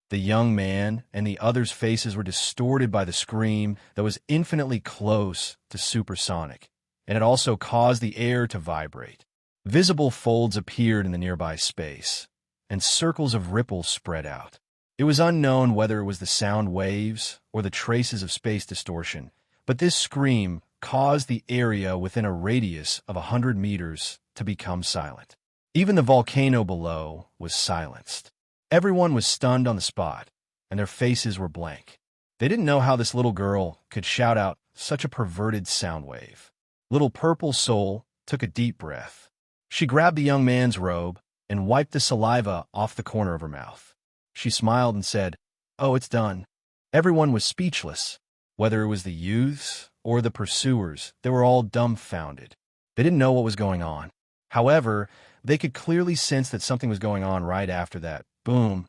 The young man and the others' faces were distorted by the scream that was infinitely close to supersonic, and it also caused the air to vibrate. Visible folds appeared in the nearby space, and circles of ripples spread out. It was unknown whether it was the sound waves or the traces of space distortion, but this scream caused the area within a radius of 100 meters to become silent. Even the volcano below was silenced. Everyone was stunned on the spot, and their faces were blank. They didn't know how this little girl could shout out such a perverted sound wave. Little purple soul took a deep breath. She grabbed the young man's robe and wiped the saliva off the corner of her mouth. She smiled and said, "Oh, it's done." Everyone was speechless. Whether it was the youths or the pursuers, they were all dumbfounded. They didn't know what was going on. However, they could clearly sense that something was going on right after that. Boom.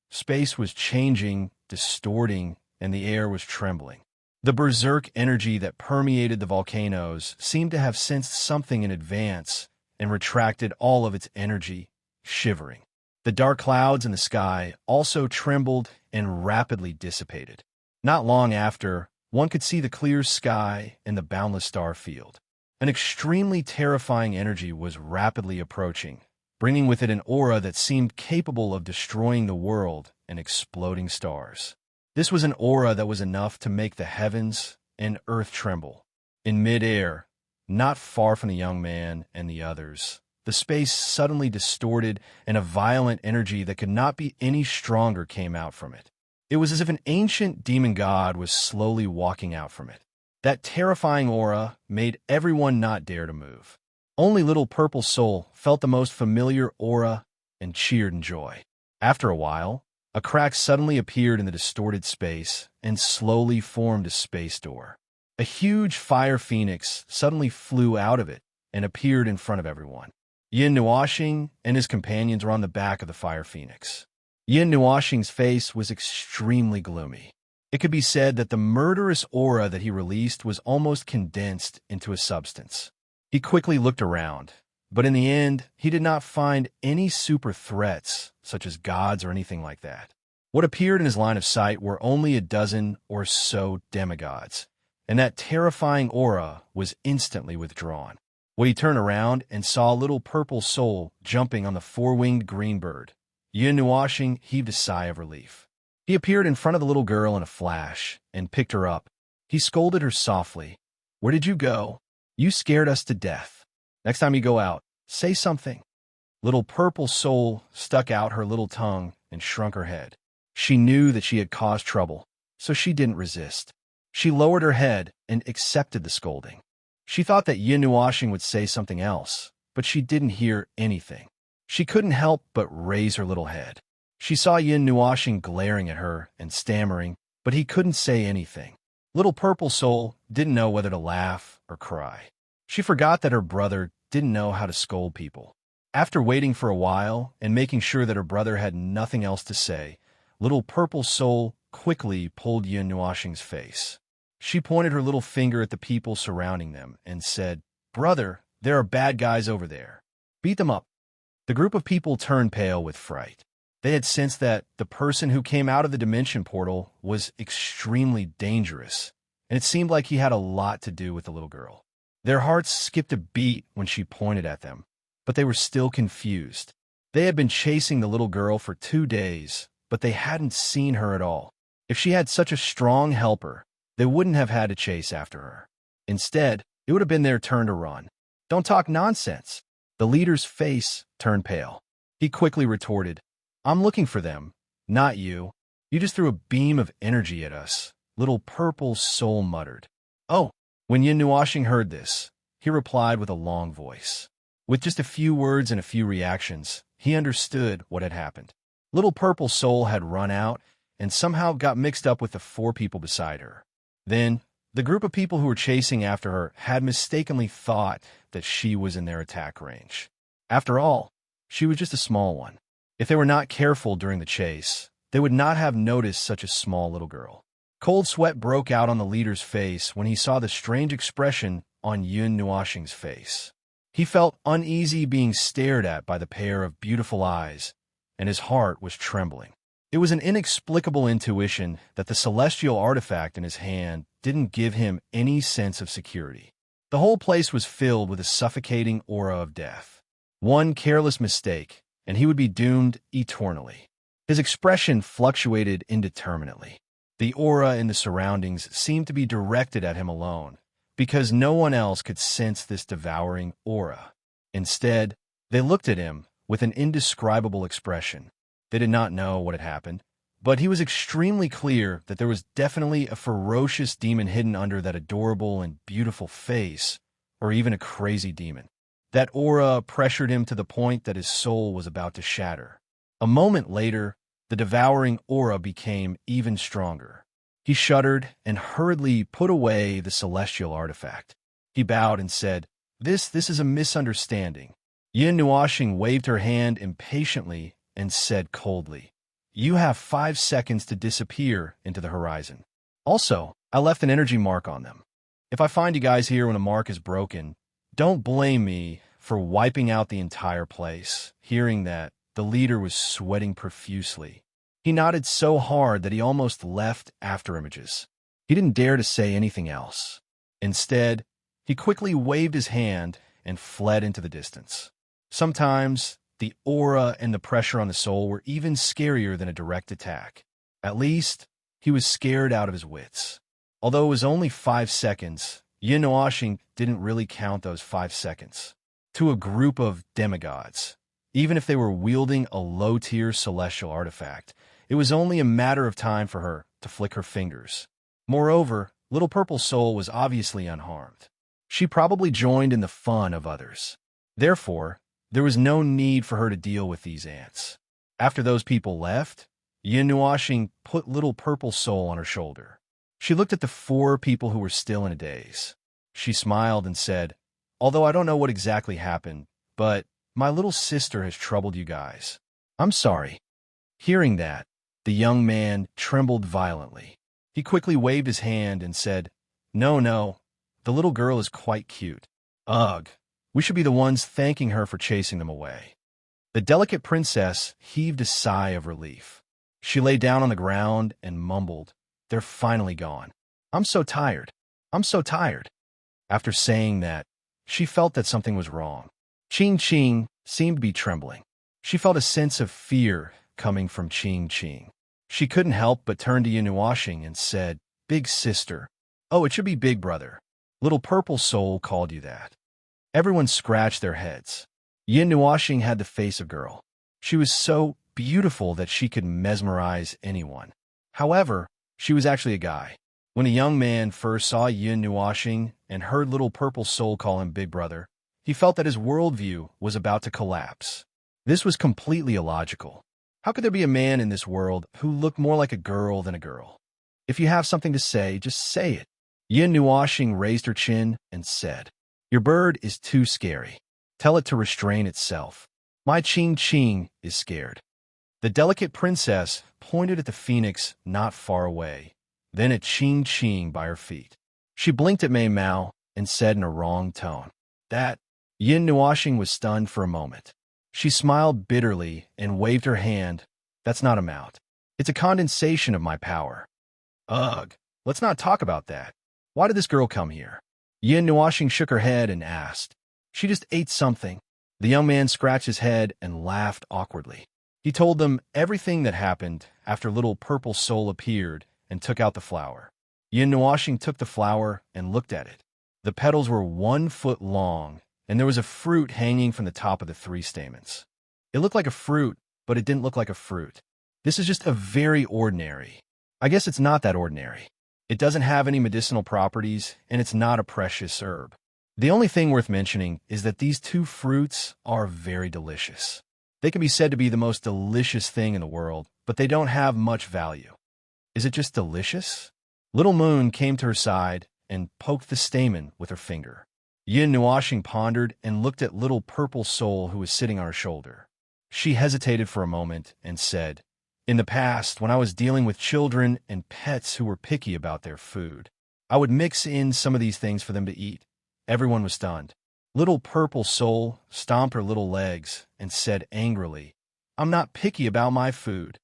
Space was changing, distorting, and the air was trembling. The berserk energy that permeated the volcanoes seemed to have sensed something in advance and retracted all of its energy, shivering. The dark clouds in the sky also trembled and rapidly dissipated. Not long after, one could see the clear sky and the boundless star field. An extremely terrifying energy was rapidly approaching, bringing with it an aura that seemed capable of destroying the world and exploding stars. This was an aura that was enough to make the heavens and earth tremble. In midair, not far from the young man and the others, the space suddenly distorted and a violent energy that could not be any stronger came out from it. It was as if an ancient demon god was slowly walking out from it. That terrifying aura made everyone not dare to move. Only little purple soul felt the most familiar aura and cheered in joy. After a while, a crack suddenly appeared in the distorted space and slowly formed a space door. A huge fire phoenix suddenly flew out of it and appeared in front of everyone. Yin Nuoxing and his companions were on the back of the fire phoenix. Yin Nuoxing's face was extremely gloomy. It could be said that the murderous aura that he released was almost condensed into a substance. He quickly looked around, but in the end, he did not find any super threats, such as gods or anything like that. What appeared in his line of sight were only a dozen or so demigods, and that terrifying aura was instantly withdrawn. When he turned around and saw a little purple soul jumping on the four-winged green bird, Yin Nuoxing heaved a sigh of relief. He appeared in front of the little girl in a flash and picked her up. He scolded her softly. "Where did you go? You scared us to death. Next time you go out, say something." Little purple soul stuck out her little tongue and shrunk her head. She knew that she had caused trouble, so she didn't resist. She lowered her head and accepted the scolding. She thought that Yin Nuoxing would say something else, but she didn't hear anything. She couldn't help but raise her little head. She saw Yin Nuashing glaring at her and stammering, but he couldn't say anything. Little Purple Soul didn't know whether to laugh or cry. She forgot that her brother didn't know how to scold people. After waiting for a while and making sure that her brother had nothing else to say, Little Purple Soul quickly pulled Yin Nuashing's face. She pointed her little finger at the people surrounding them and said, "Brother, there are bad guys over there. Beat them up." The group of people turned pale with fright. They had sensed that the person who came out of the dimension portal was extremely dangerous, and it seemed like he had a lot to do with the little girl. Their hearts skipped a beat when she pointed at them, but they were still confused. They had been chasing the little girl for 2 days, but they hadn't seen her at all. If she had such a strong helper, they wouldn't have had to chase after her. Instead, it would have been their turn to run. "Don't talk nonsense." The leader's face turned pale. He quickly retorted, "I'm looking for them, not you. You just threw a beam of energy at us," Little Purple Soul muttered. "Oh." When Yin Nuashing heard this, he replied with a long voice. With just a few words and a few reactions, he understood what had happened. Little Purple Soul had run out and somehow got mixed up with the 4 people beside her. Then, the group of people who were chasing after her had mistakenly thought that she was in their attack range. After all, she was just a small one. If they were not careful during the chase, they would not have noticed such a small little girl. Cold sweat broke out on the leader's face when he saw the strange expression on Yin Nuashing's face. He felt uneasy being stared at by the pair of beautiful eyes, and his heart was trembling. It was an inexplicable intuition that the celestial artifact in his hand didn't give him any sense of security. The whole place was filled with a suffocating aura of death. One careless mistake, and he would be doomed eternally. His expression fluctuated indeterminately. The aura in the surroundings seemed to be directed at him alone, because no one else could sense this devouring aura. Instead, they looked at him with an indescribable expression. They did not know what had happened, but he was extremely clear that there was definitely a ferocious demon hidden under that adorable and beautiful face, or even a crazy demon. That aura pressured him to the point that his soul was about to shatter. A moment later, the devouring aura became even stronger. He shuddered and hurriedly put away the celestial artifact. He bowed and said, This is a misunderstanding." Yin Nuashing waved her hand impatiently and said coldly, "You have 5 seconds to disappear into the horizon. Also, I left an energy mark on them. If I find you guys here when a mark is broken, don't blame me for wiping out the entire place." Hearing that, the leader was sweating profusely. He nodded so hard that he almost left after images. He didn't dare to say anything else. Instead, he quickly waved his hand and fled into the distance. Sometimes, the aura and the pressure on the soul were even scarier than a direct attack. At least, he was scared out of his wits. Although it was only 5 seconds, Yin Nuashing didn't really count those 5 seconds. To a group of demigods, even if they were wielding a low-tier celestial artifact, it was only a matter of time for her to flick her fingers. Moreover, Little Purple Soul was obviously unharmed. She probably joined in the fun of others. Therefore, there was no need for her to deal with these ants. After those people left, Yin Nuashing put Little Purple Soul on her shoulder. She looked at the 4 people who were still in a daze. She smiled and said, "Although I don't know what exactly happened, but my little sister has troubled you guys. I'm sorry." Hearing that, the young man trembled violently. He quickly waved his hand and said, No, the little girl is quite cute. Ugh, we should be the ones thanking her for chasing them away." The delicate princess heaved a sigh of relief. She lay down on the ground and mumbled, "They're finally gone. I'm so tired. I'm so tired." After saying that, she felt that something was wrong. Ching Ching seemed to be trembling. She felt a sense of fear coming from Ching Ching. She couldn't help but turn to Yin Nuashing and said, "Big sister." "Oh, it should be big brother. Little Purple Soul called you that." Everyone scratched their heads. Yin Nuashing had the face of a girl. She was so beautiful that she could mesmerize anyone. However, she was actually a guy. When a young man first saw Yin Nuashing and heard Little Purple Soul call him Big Brother, he felt that his worldview was about to collapse. This was completely illogical. How could there be a man in this world who looked more like a girl than a girl? If you have something to say, just say it. Yin Nuashing raised her chin and said, "Your bird is too scary. Tell it to restrain itself. My Ching Ching is scared." The delicate princess pointed at the phoenix not far away, then at Ching Ching by her feet. She blinked at Mei Mao and said in a wrong tone, "That." Yin Nuashing was stunned for a moment. She smiled bitterly and waved her hand. "That's not a mount. It's a condensation of my power." "Ugh, let's not talk about that. Why did this girl come here?" Yin Nuashing shook her head and asked. "She just ate something." The young man scratched his head and laughed awkwardly. He told them everything that happened after little purple soul appeared and took out the flower. Yin Nuashing took the flower and looked at it. The petals were 1 foot long, and there was a fruit hanging from the top of the 3 stamens. It looked like a fruit, but it didn't look like a fruit. "This is just a very ordinary." "I guess it's not that ordinary. It doesn't have any medicinal properties, and it's not a precious herb. The only thing worth mentioning is that these 2 fruits are very delicious. They can be said to be the most delicious thing in the world, but they don't have much value." "Is it just delicious?" Little Moon came to her side and poked the stamen with her finger. Yin Nuashing pondered and looked at little purple soul who was sitting on her shoulder. She hesitated for a moment and said, "In the past, when I was dealing with children and pets who were picky about their food, I would mix in some of these things for them to eat." Everyone was stunned. Little purple soul stomped her little legs and said angrily, "I'm not picky about my food."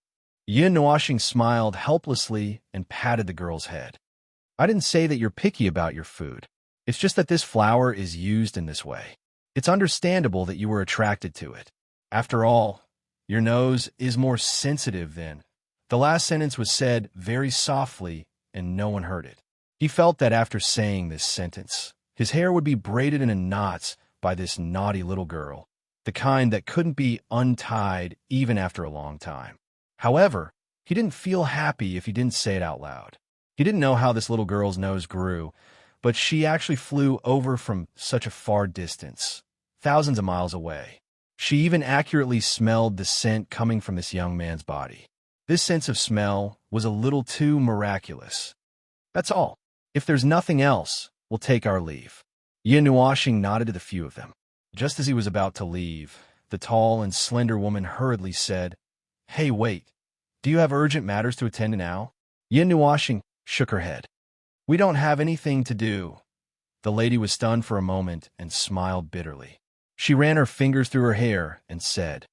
Yin Nuashing smiled helplessly and patted the girl's head. "I didn't say that you're picky about your food. It's just that this flower is used in this way. It's understandable that you were attracted to it. After all, your nose is more sensitive than—" The last sentence was said very softly, and no one heard it. He felt that after saying this sentence, his hair would be braided in knots by this naughty little girl, the kind that couldn't be untied even after a long time. However, he didn't feel happy if he didn't say it out loud. He didn't know how this little girl's nose grew, but she actually flew over from such a far distance, thousands of miles away. She even accurately smelled the scent coming from this young man's body. This sense of smell was a little too miraculous. "That's all. If there's nothing else, we'll take our leave." Yin Nuashing nodded to the few of them. Just as he was about to leave, the tall and slender woman hurriedly said, "Hey, wait. Do you have urgent matters to attend to now?" Yin Nuashing shook her head. "We don't have anything to do." The lady was stunned for a moment and smiled bitterly. She ran her fingers through her hair and said,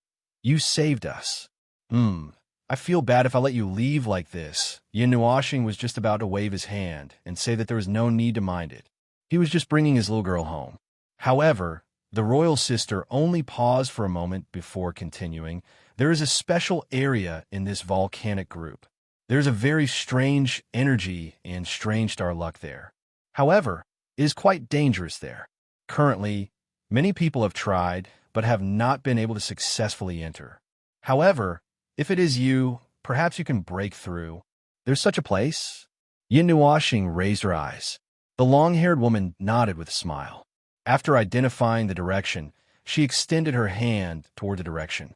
"You saved us." I feel bad if I let you leave like this." Yin Nuashing was just about to wave his hand and say that there was no need to mind it. He was just bringing his little girl home. However, the royal sister only paused for a moment before continuing. "There is a special area in this volcanic group. There's a very strange energy and strange star luck there. However, it is quite dangerous there. Currently, many people have tried, but have not been able to successfully enter. However, if it is you, perhaps you can break through. There's such a place?" Yin Nuashing raised her eyes. The long-haired woman nodded with a smile. After identifying the direction, she extended her hand toward the direction.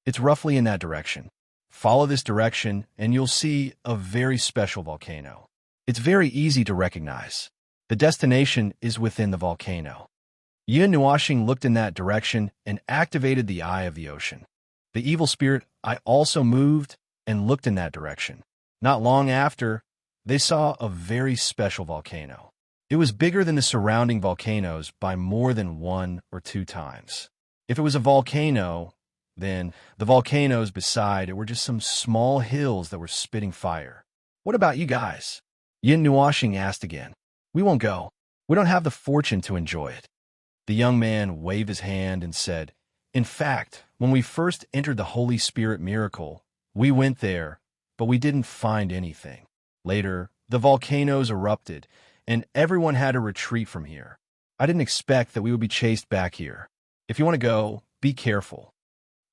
"It's roughly in that direction. Follow this direction, and you'll see a very special volcano. It's very easy to recognize. The destination is within the volcano." Yin Nuashing looked in that direction and activated the Eye of the Ocean. The evil spirit I also moved and looked in that direction. Not long after, they saw a very special volcano. It was bigger than the surrounding volcanoes by more than 1 or 2 times. If it was a volcano, then the volcanoes beside it were just some small hills that were spitting fire. "What about you guys?" Yin Nuashing asked again. "We won't go. We don't have the fortune to enjoy it." The young man waved his hand and said, "In fact, when we first entered the Holy Spirit miracle, we went there, but we didn't find anything. Later, the volcanoes erupted, and everyone had to retreat from here. I didn't expect that we would be chased back here. If you want to go, be careful."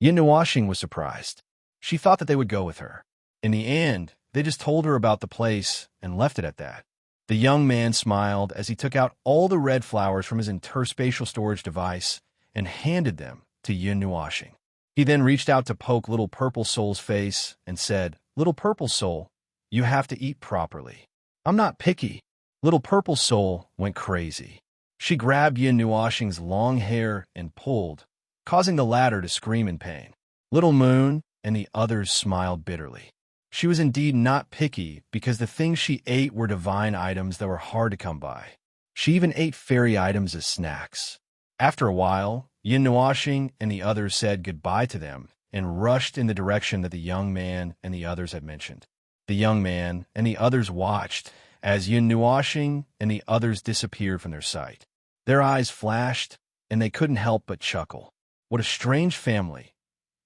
Yin Nuashing was surprised. She thought that they would go with her. In the end, they just told her about the place and left it at that. The young man smiled as he took out all the red flowers from his interspatial storage device and handed them to Yin Nuashing. He then reached out to poke Little Purple Soul's face and said, "Little Purple Soul, you have to eat properly. I'm not picky." Little Purple Soul went crazy. She grabbed Yin Nuoxing's long hair and pulled, causing the latter to scream in pain. Little Moon and the others smiled bitterly. She was indeed not picky because the things she ate were divine items that were hard to come by. She even ate fairy items as snacks. After a while, Yin Nuoxing and the others said goodbye to them and rushed in the direction that the young man and the others had mentioned. The young man and the others watched as Yin Nuoxing and the others disappeared from their sight. Their eyes flashed, and they couldn't help but chuckle. What a strange family.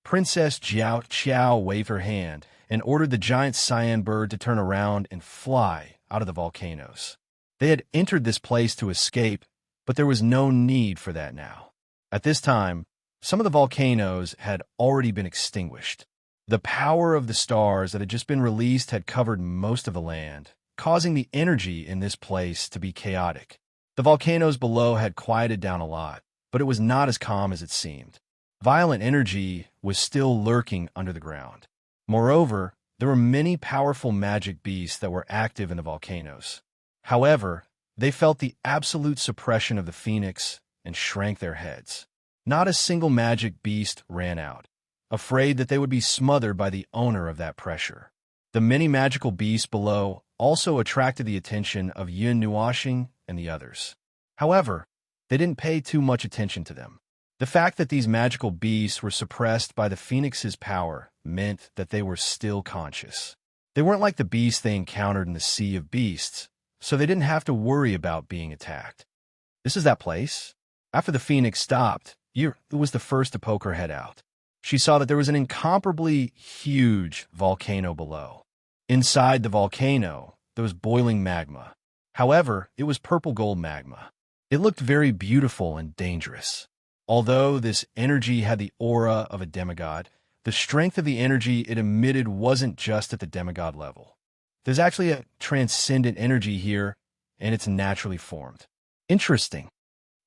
Princess Jiao Qiao waved her hand and ordered the giant cyan bird to turn around and fly out of the volcanoes. They had entered this place to escape, but there was no need for that now. At this time, some of the volcanoes had already been extinguished. The power of the stars that had just been released had covered most of the land, causing the energy in this place to be chaotic. The volcanoes below had quieted down a lot, but it was not as calm as it seemed. Violent energy was still lurking under the ground. Moreover, there were many powerful magic beasts that were active in the volcanoes. However, they felt the absolute suppression of the phoenix and shrank their heads. Not a single magic beast ran out, afraid that they would be smothered by the owner of that pressure. The many magical beasts below also attracted the attention of Yin Nuoxing and the others. However, they didn't pay too much attention to them. The fact that these magical beasts were suppressed by the phoenix's power meant that they were still conscious. They weren't like the beasts they encountered in the Sea of Beasts, so they didn't have to worry about being attacked. This is that place? After the phoenix stopped, Yu was the first to poke her head out. She saw that there was an incomparably huge volcano below. Inside the volcano, there was boiling magma. However, it was purple gold magma. It looked very beautiful and dangerous. Although this energy had the aura of a demigod, the strength of the energy it emitted wasn't just at the demigod level. There's actually a transcendent energy here, and it's naturally formed. Interesting.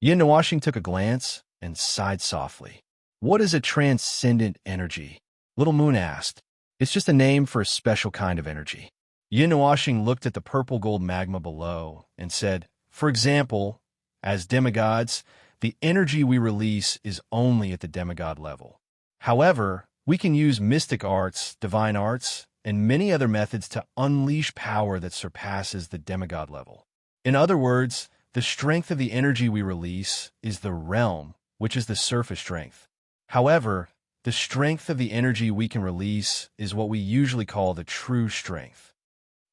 Yin Nuoxing took a glance and sighed softly. What is a transcendent energy? Little Moon asked. It's just a name for a special kind of energy. Yin Nuoxing looked at the purple gold magma below and said, for example, as demigods, the energy we release is only at the demigod level. However, we can use mystic arts, divine arts, and many other methods to unleash power that surpasses the demigod level. In other words, the strength of the energy we release is the realm, which is the surface strength. However, the strength of the energy we can release is what we usually call the true strength.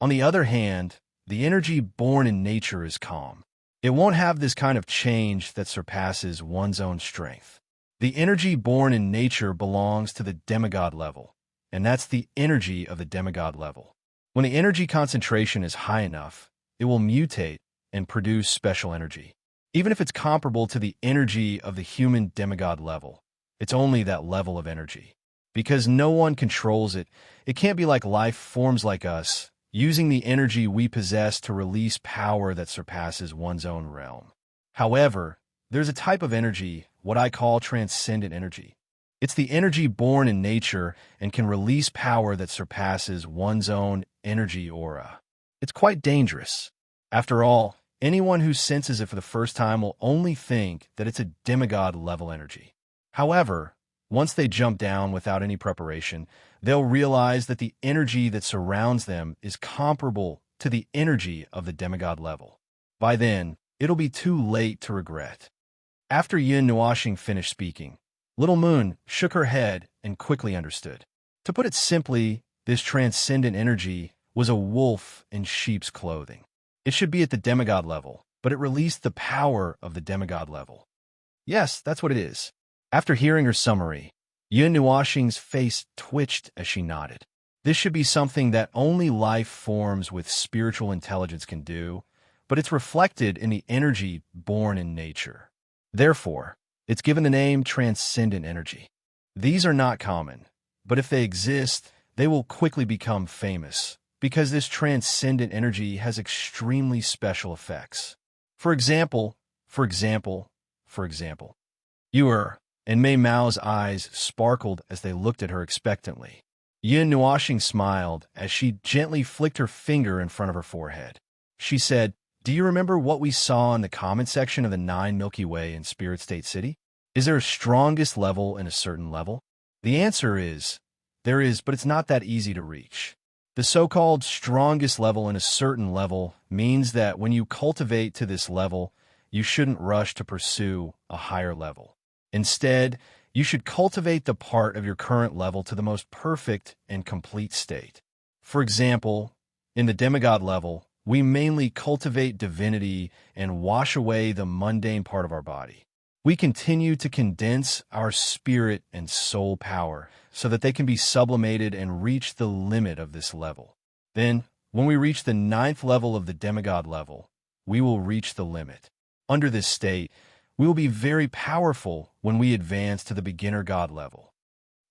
On the other hand, the energy born in nature is calm. It won't have this kind of change that surpasses one's own strength. The energy born in nature belongs to the demigod level, and that's the energy of the demigod level. When the energy concentration is high enough, it will mutate and produce special energy. Even if it's comparable to the energy of the human demigod level, it's only that level of energy. Because no one controls it, it can't be like life forms like us, using the energy we possess to release power that surpasses one's own realm. However, there's a type of energy, what I call transcendent energy. It's the energy born in nature and can release power that surpasses one's own energy aura. It's quite dangerous. After all, anyone who senses it for the first time will only think that it's a demigod-level energy. However, once they jump down without any preparation, they'll realize that the energy that surrounds them is comparable to the energy of the demigod level. By then, it'll be too late to regret. After Yin Nuoxing finished speaking, Little Moon shook her head and quickly understood. To put it simply, this transcendent energy was a wolf in sheep's clothing. It should be at the demigod level, but it released the power of the demigod level. Yes, that's what it is. After hearing her summary, Yin Nuoxing's face twitched as she nodded. This should be something that only life forms with spiritual intelligence can do, but it's reflected in the energy born in nature. Therefore, it's given the name transcendent energy. These are not common, but if they exist, they will quickly become famous, because this transcendent energy has extremely special effects. For example, you are and Mei Mao's eyes sparkled as they looked at her expectantly. Yin Nuoxing smiled as she gently flicked her finger in front of her forehead. She said, "Do you remember what we saw in the comment section of the 9 Milky Way in Spirit State City? Is there a strongest level in a certain level?" The answer is, there is, but it's not that easy to reach. The so-called strongest level in a certain level means that when you cultivate to this level, you shouldn't rush to pursue a higher level. Instead, you should cultivate the part of your current level to the most perfect and complete state. For example, in the demigod level, we mainly cultivate divinity and wash away the mundane part of our body. We continue to condense our spirit and soul power so that they can be sublimated and reach the limit of this level. Then, when we reach the 9th level of the demigod level, we will reach the limit. Under this state, we will be very powerful when we advance to the beginner god level.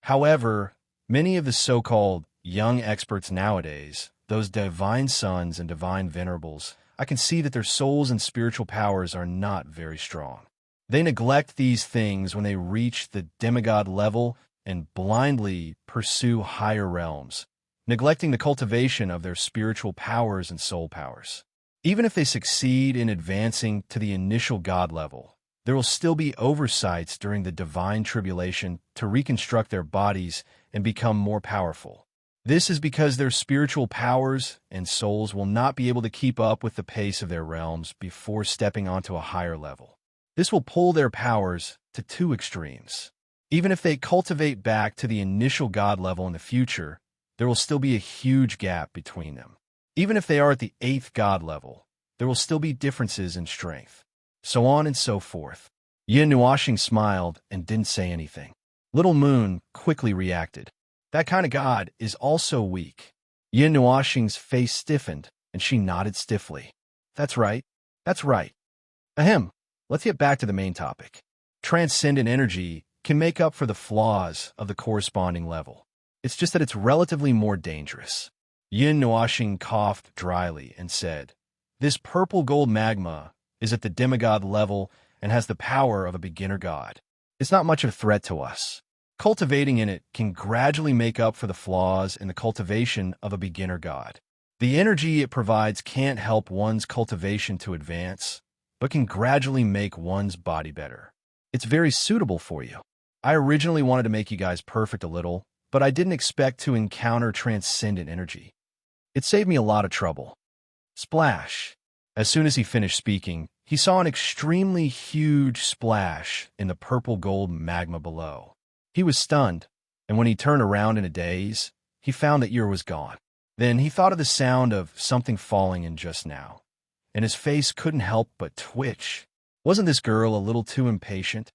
However, many of the so-called young experts nowadays, those divine sons and divine venerables, I can see that their souls and spiritual powers are not very strong. They neglect these things when they reach the demigod level and blindly pursue higher realms, neglecting the cultivation of their spiritual powers and soul powers. Even if they succeed in advancing to the initial god level, there will still be oversights during the divine tribulation to reconstruct their bodies and become more powerful. This is because their spiritual powers and souls will not be able to keep up with the pace of their realms before stepping onto a higher level. This will pull their powers to 2 extremes. Even if they cultivate back to the initial god level in the future, there will still be a huge gap between them. Even if they are at the 8th god level, there will still be differences in strength. So on and so forth. Yin Nuoxing smiled and didn't say anything. Little Moon quickly reacted. "That kind of god is also weak." Yin Nuoxing's face stiffened, and she nodded stiffly. That's right. That's right. Ahem. Let's get back to the main topic. Transcendent energy can make up for the flaws of the corresponding level. It's just that it's relatively more dangerous. Yin Nuoxing coughed dryly and said, "This purple gold magma is at the demigod level and has the power of a beginner god. It's not much of a threat to us. Cultivating in it can gradually make up for the flaws in the cultivation of a beginner god. The energy it provides can't help one's cultivation to advance, but can gradually make one's body better. It's very suitable for you. I originally wanted to make you guys perfect a little, but I didn't expect to encounter transcendent energy. It saved me a lot of trouble." Splash! As soon as he finished speaking, he saw an extremely huge splash in the purple gold magma below. He was stunned, and when he turned around in a daze, he found that Yer was gone. Then he thought of the sound of something falling in just now, and his face couldn't help but twitch. Wasn't this girl a little too impatient?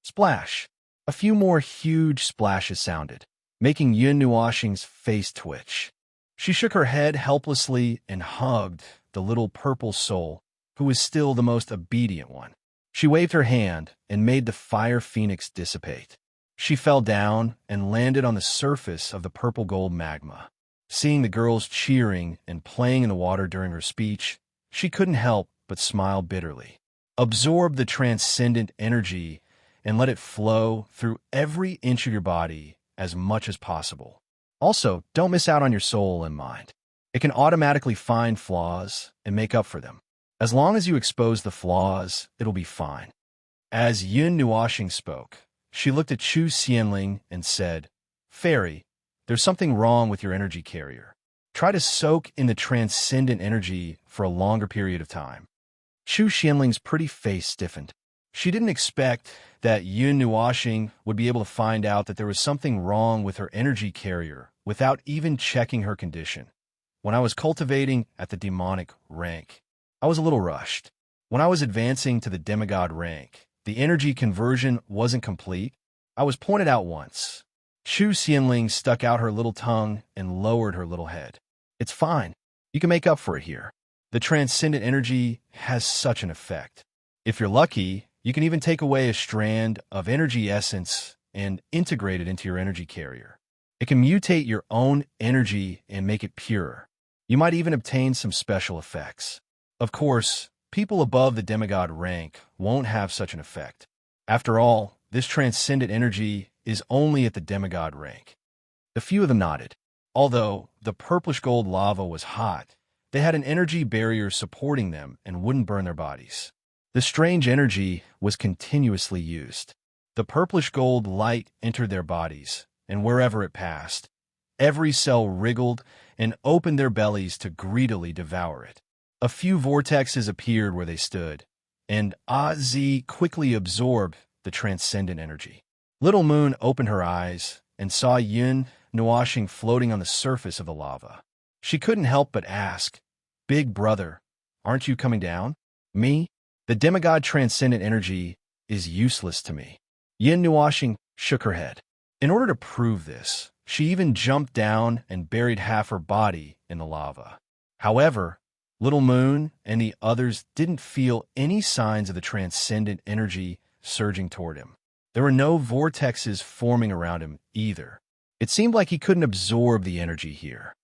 Splash! A few more huge splashes sounded, making Yin Nuoxing's face twitch. She shook her head helplessly and hugged the little purple soul, who was still the most obedient one. She waved her hand and made the fire phoenix dissipate. She fell down and landed on the surface of the purple gold magma. Seeing the girls cheering and playing in the water during her speech, she couldn't help but smile bitterly. Absorb the transcendent energy and let it flow through every inch of your body as much as possible. Also, don't miss out on your soul and mind. It can automatically find flaws and make up for them. As long as you expose the flaws, it'll be fine. As Yin Nuoxing spoke, she looked at Chu Xianling and said, "Fairy, there's something wrong with your energy carrier. Try to soak in the transcendent energy for a longer period of time." Chu Xianling's pretty face stiffened. She didn't expect that Yin Nuoxing would be able to find out that there was something wrong with her energy carrier without even checking her condition. When I was cultivating at the demonic rank, I was a little rushed. When I was advancing to the demigod rank, the energy conversion wasn't complete. I was pointed out once. Chu Xianling stuck out her little tongue and lowered her little head. "It's fine. You can make up for it here. The transcendent energy has such an effect. If you're lucky, you can even take away a strand of energy essence and integrate it into your energy carrier. It can mutate your own energy and make it purer. You might even obtain some special effects. Of course, people above the demigod rank won't have such an effect. After all, this transcendent energy is only at the demigod rank. A few of them nodded. Although the purplish gold lava was hot, they had an energy barrier supporting them and wouldn't burn their bodies. The strange energy was continuously used. The purplish gold light entered their bodies, and wherever it passed, every cell wriggled and opened their bellies to greedily devour it. A few vortexes appeared where they stood, and Ozzy quickly absorbed the transcendent energy. Little Moon opened her eyes and saw Yun Nuashing floating on the surface of the lava. She couldn't help but ask, "Big brother, aren't you coming down?" "Me? The demigod transcendent energy is useless to me." Yin Nuashing shook her head. In order to prove this, she even jumped down and buried half her body in the lava. However, Little Moon and the others didn't feel any signs of the transcendent energy surging toward him. There were no vortexes forming around him either. It seemed like he couldn't absorb the energy here.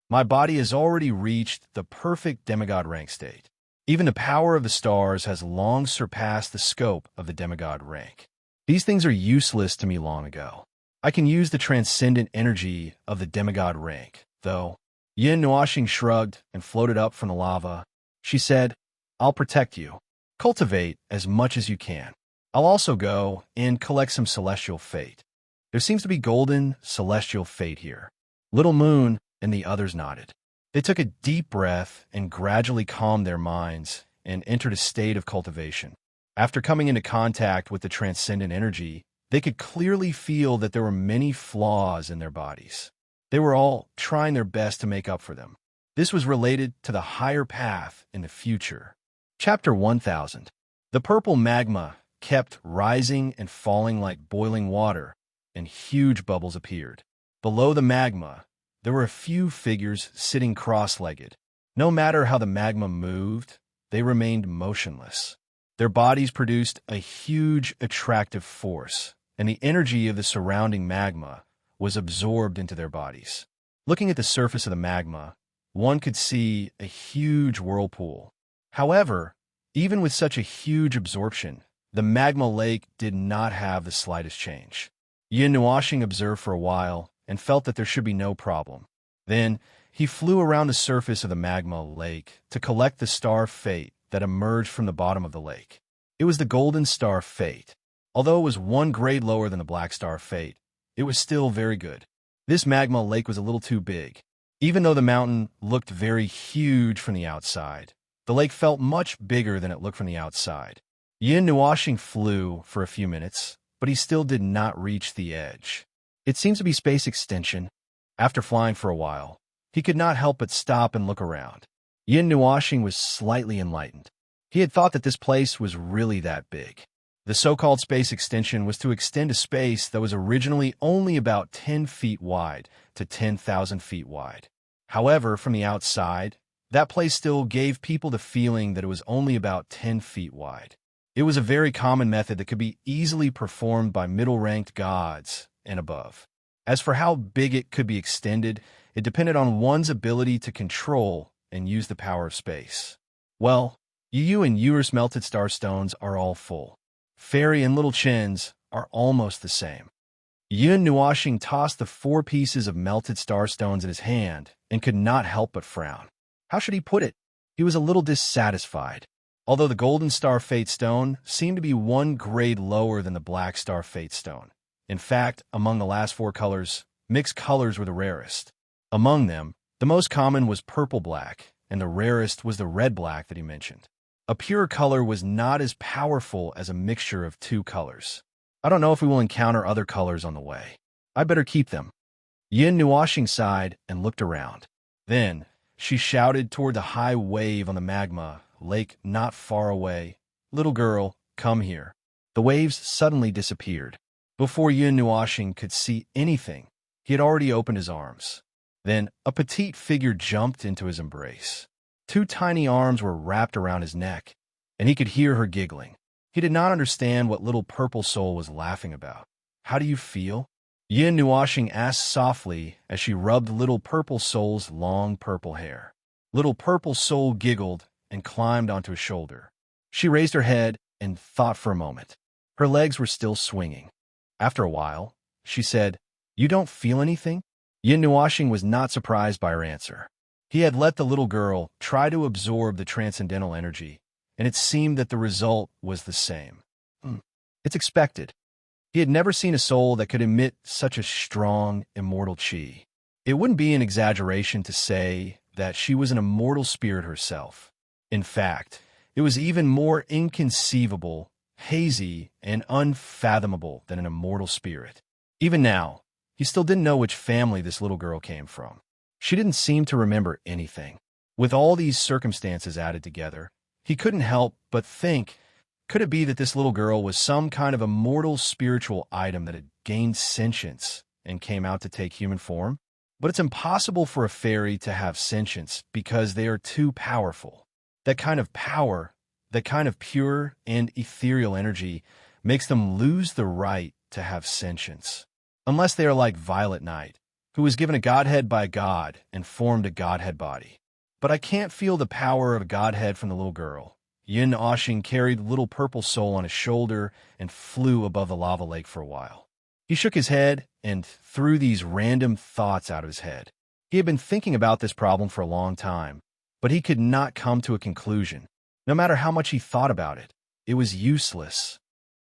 "My body has already reached the perfect demigod rank state. Even the power of the stars has long surpassed the scope of the demigod rank. These things are useless to me long ago. I can use the transcendent energy of the demigod rank, though." Yin Nuashing shrugged and floated up from the lava. She said, "I'll protect you. Cultivate as much as you can. I'll also go and collect some celestial fate. There seems to be golden celestial fate here." Little Moon and the others nodded. They took a deep breath and gradually calmed their minds and entered a state of cultivation. After coming into contact with the transcendent energy, they could clearly feel that there were many flaws in their bodies. They were all trying their best to make up for them. This was related to the higher path in the future. Chapter 1000. The purple magma kept rising and falling like boiling water, and huge bubbles appeared. Below the magma, there were a few figures sitting cross-legged. No matter how the magma moved, they remained motionless. Their bodies produced a huge attractive force, and the energy of the surrounding magma was absorbed into their bodies. Looking at the surface of the magma, one could see a huge whirlpool. However, even with such a huge absorption, the magma lake did not have the slightest change. Yin Nuashing observed for a while and felt that there should be no problem. Then, he flew around the surface of the magma lake to collect the star fate that emerged from the bottom of the lake. It was the golden star fate. Although it was one grade lower than the black star fate, it was still very good. This magma lake was a little too big. Even though the mountain looked very huge from the outside, the lake felt much bigger than it looked from the outside. Yin Nuashing flew for a few minutes, but he still did not reach the edge. It seems to be space extension. After flying for a while, he could not help but stop and look around. Yin Nuashing was slightly enlightened. He had thought that this place was really that big. The so-called space extension was to extend a space that was originally only about 10 feet wide to 10,000 feet wide. However, from the outside, that place still gave people the feeling that it was only about 10 feet wide. It was a very common method that could be easily performed by middle-ranked gods and above. As for how big it could be extended, it depended on one's ability to control and use the power of space. Well, Yu and Yuer's melted star stones are all full. Fairy and Little Chin's are almost the same. Yun Nuashing tossed the 4 pieces of melted star stones in his hand and could not help but frown. How should he put it? He was a little dissatisfied. Although the golden star fate stone seemed to be 1 grade lower than the black star fate stone. In fact, among the last 4 colors, mixed colors were the rarest. Among them, the most common was purple-black, and the rarest was the red-black that he mentioned. A pure color was not as powerful as a mixture of 2 colors. I don't know if we will encounter other colors on the way. I better keep them. Yin Nuashing sighed and looked around. Then, she shouted toward the high wave on the magma lake not far away, "Little girl, come here." The waves suddenly disappeared. Before Yin Nuashing could see anything, he had already opened his arms. Then, a petite figure jumped into his embrace. 2 tiny arms were wrapped around his neck, and he could hear her giggling. He did not understand what little purple soul was laughing about. "How do you feel?" Yin Nuashing asked softly as she rubbed little purple soul's long purple hair. Little purple soul giggled and climbed onto his shoulder. She raised her head and thought for a moment. Her legs were still swinging. After a while, she said, "You don't feel anything?" Yin Nuashing was not surprised by her answer. He had let the little girl try to absorb the transcendental energy, and it seemed that the result was the same. It's expected. He had never seen a soul that could emit such a strong, immortal chi. It wouldn't be an exaggeration to say that she was an immortal spirit herself. In fact, it was even more inconceivable, hazy, and unfathomable than an immortal spirit. Even now, he still didn't know which family this little girl came from. She didn't seem to remember anything. With all these circumstances added together, he couldn't help but think, could it be that this little girl was some kind of immortal spiritual item that had gained sentience and came out to take human form? But it's impossible for a fairy to have sentience because they are too powerful. That kind of power, that kind of pure and ethereal energy makes them lose the right to have sentience. Unless they are like Violet Knight, who was given a godhead by a god and formed a godhead body. But I can't feel the power of a godhead from the little girl. Yin Nuashing carried the little purple soul on his shoulder and flew above the lava lake for a while. He shook his head and threw these random thoughts out of his head. He had been thinking about this problem for a long time, but he could not come to a conclusion. No matter how much he thought about it, it was useless.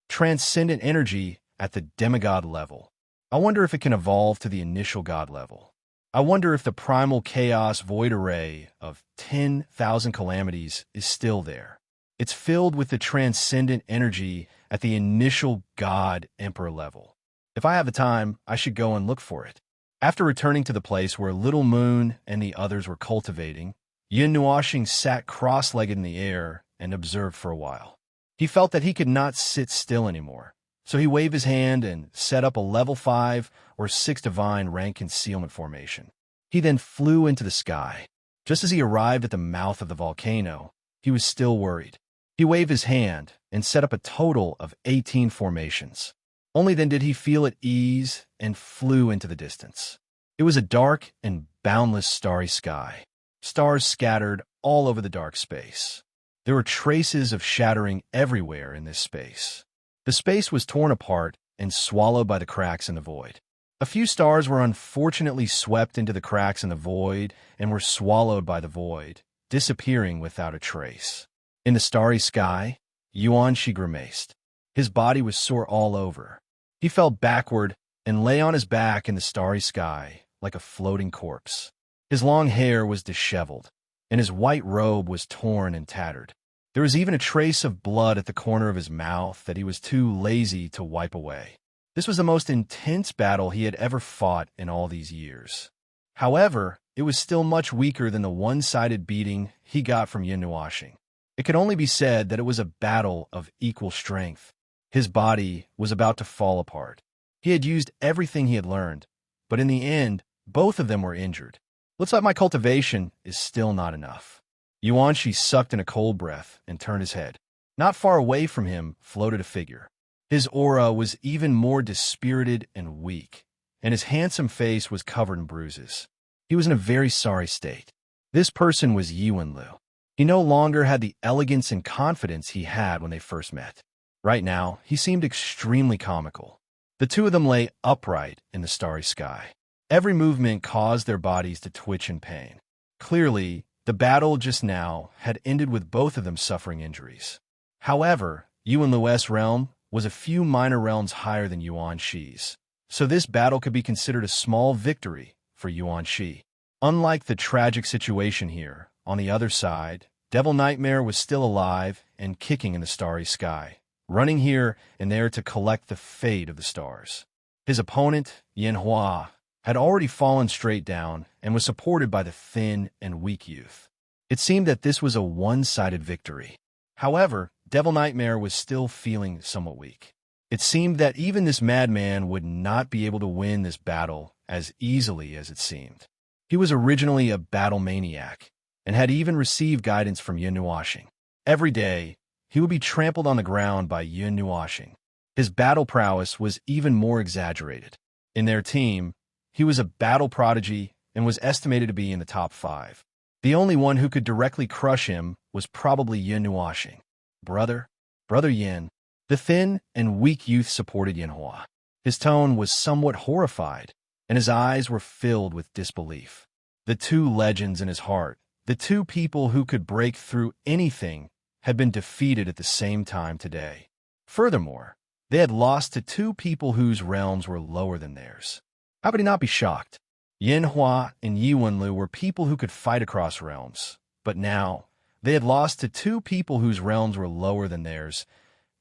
Transcendent energy at the demigod level. I wonder if it can evolve to the initial god level. I wonder if the primal chaos void array of 10,000 calamities is still there. It's filled with the transcendent energy at the initial god emperor level. If I have the time, I should go and look for it. After returning to the place where Little Moon and the others were cultivating, Yin Nuashing sat cross-legged in the air and observed for a while. He felt that he could not sit still anymore, so he waved his hand and set up a level 5 or 6 divine rank concealment formation. He then flew into the sky. Just as he arrived at the mouth of the volcano, he was still worried. He waved his hand and set up a total of 18 formations. Only then did he feel at ease and flew into the distance. It was a dark and boundless starry sky. Stars scattered all over the dark space. There were traces of shattering everywhere in this space. The space was torn apart and swallowed by the cracks in the void. A few stars were unfortunately swept into the cracks in the void and were swallowed by the void, disappearing without a trace. In the starry sky, Yuanshi grimaced. His body was sore all over. He fell backward and lay on his back in the starry sky like a floating corpse. His long hair was disheveled, and his white robe was torn and tattered. There was even a trace of blood at the corner of his mouth that he was too lazy to wipe away. This was the most intense battle he had ever fought in all these years. However, it was still much weaker than the one-sided beating he got from Yin Nuashing. It could only be said that it was a battle of equal strength. His body was about to fall apart. He had used everything he had learned, but in the end, both of them were injured. Looks like my cultivation is still not enough. Yuanshi sucked in a cold breath and turned his head. Not far away from him floated a figure. His aura was even more dispirited and weak, and his handsome face was covered in bruises. He was in a very sorry state. This person was Yuanlu. He no longer had the elegance and confidence he had when they first met. Right now, he seemed extremely comical. The two of them lay upright in the starry sky. Every movement caused their bodies to twitch in pain. Clearly, the battle just now had ended with both of them suffering injuries. However, Yuanlu's realm was a few minor realms higher than Yuanshi's, so this battle could be considered a small victory for Yuanshi. Unlike the tragic situation here, on the other side, Devil Nightmare was still alive and kicking in the starry sky, running here and there to collect the fate of the stars. His opponent, Yin Hua, had already fallen straight down and was supported by the thin and weak youth. It seemed that this was a one-sided victory. However, Devil Nightmare was still feeling somewhat weak. It seemed that even this madman would not be able to win this battle as easily as it seemed. He was originally a battle maniac and had even received guidance from Yin Nuashing. Every day, he would be trampled on the ground by Yin Nuashing. His battle prowess was even more exaggerated. In their team, he was a battle prodigy and was estimated to be in the top 5. The only one who could directly crush him was probably Yin Nuashing. Brother Yin, The thin and weak youth supported Yanhua. His tone was somewhat horrified, and his eyes were filled with disbelief. The two legends in his heart, the two people who could break through anything, had been defeated at the same time today. Furthermore, they had lost to two people whose realms were lower than theirs. How could he not be shocked? Yanhua and Yi Wenlu were people who could fight across realms, but now they had lost to two people whose realms were lower than theirs.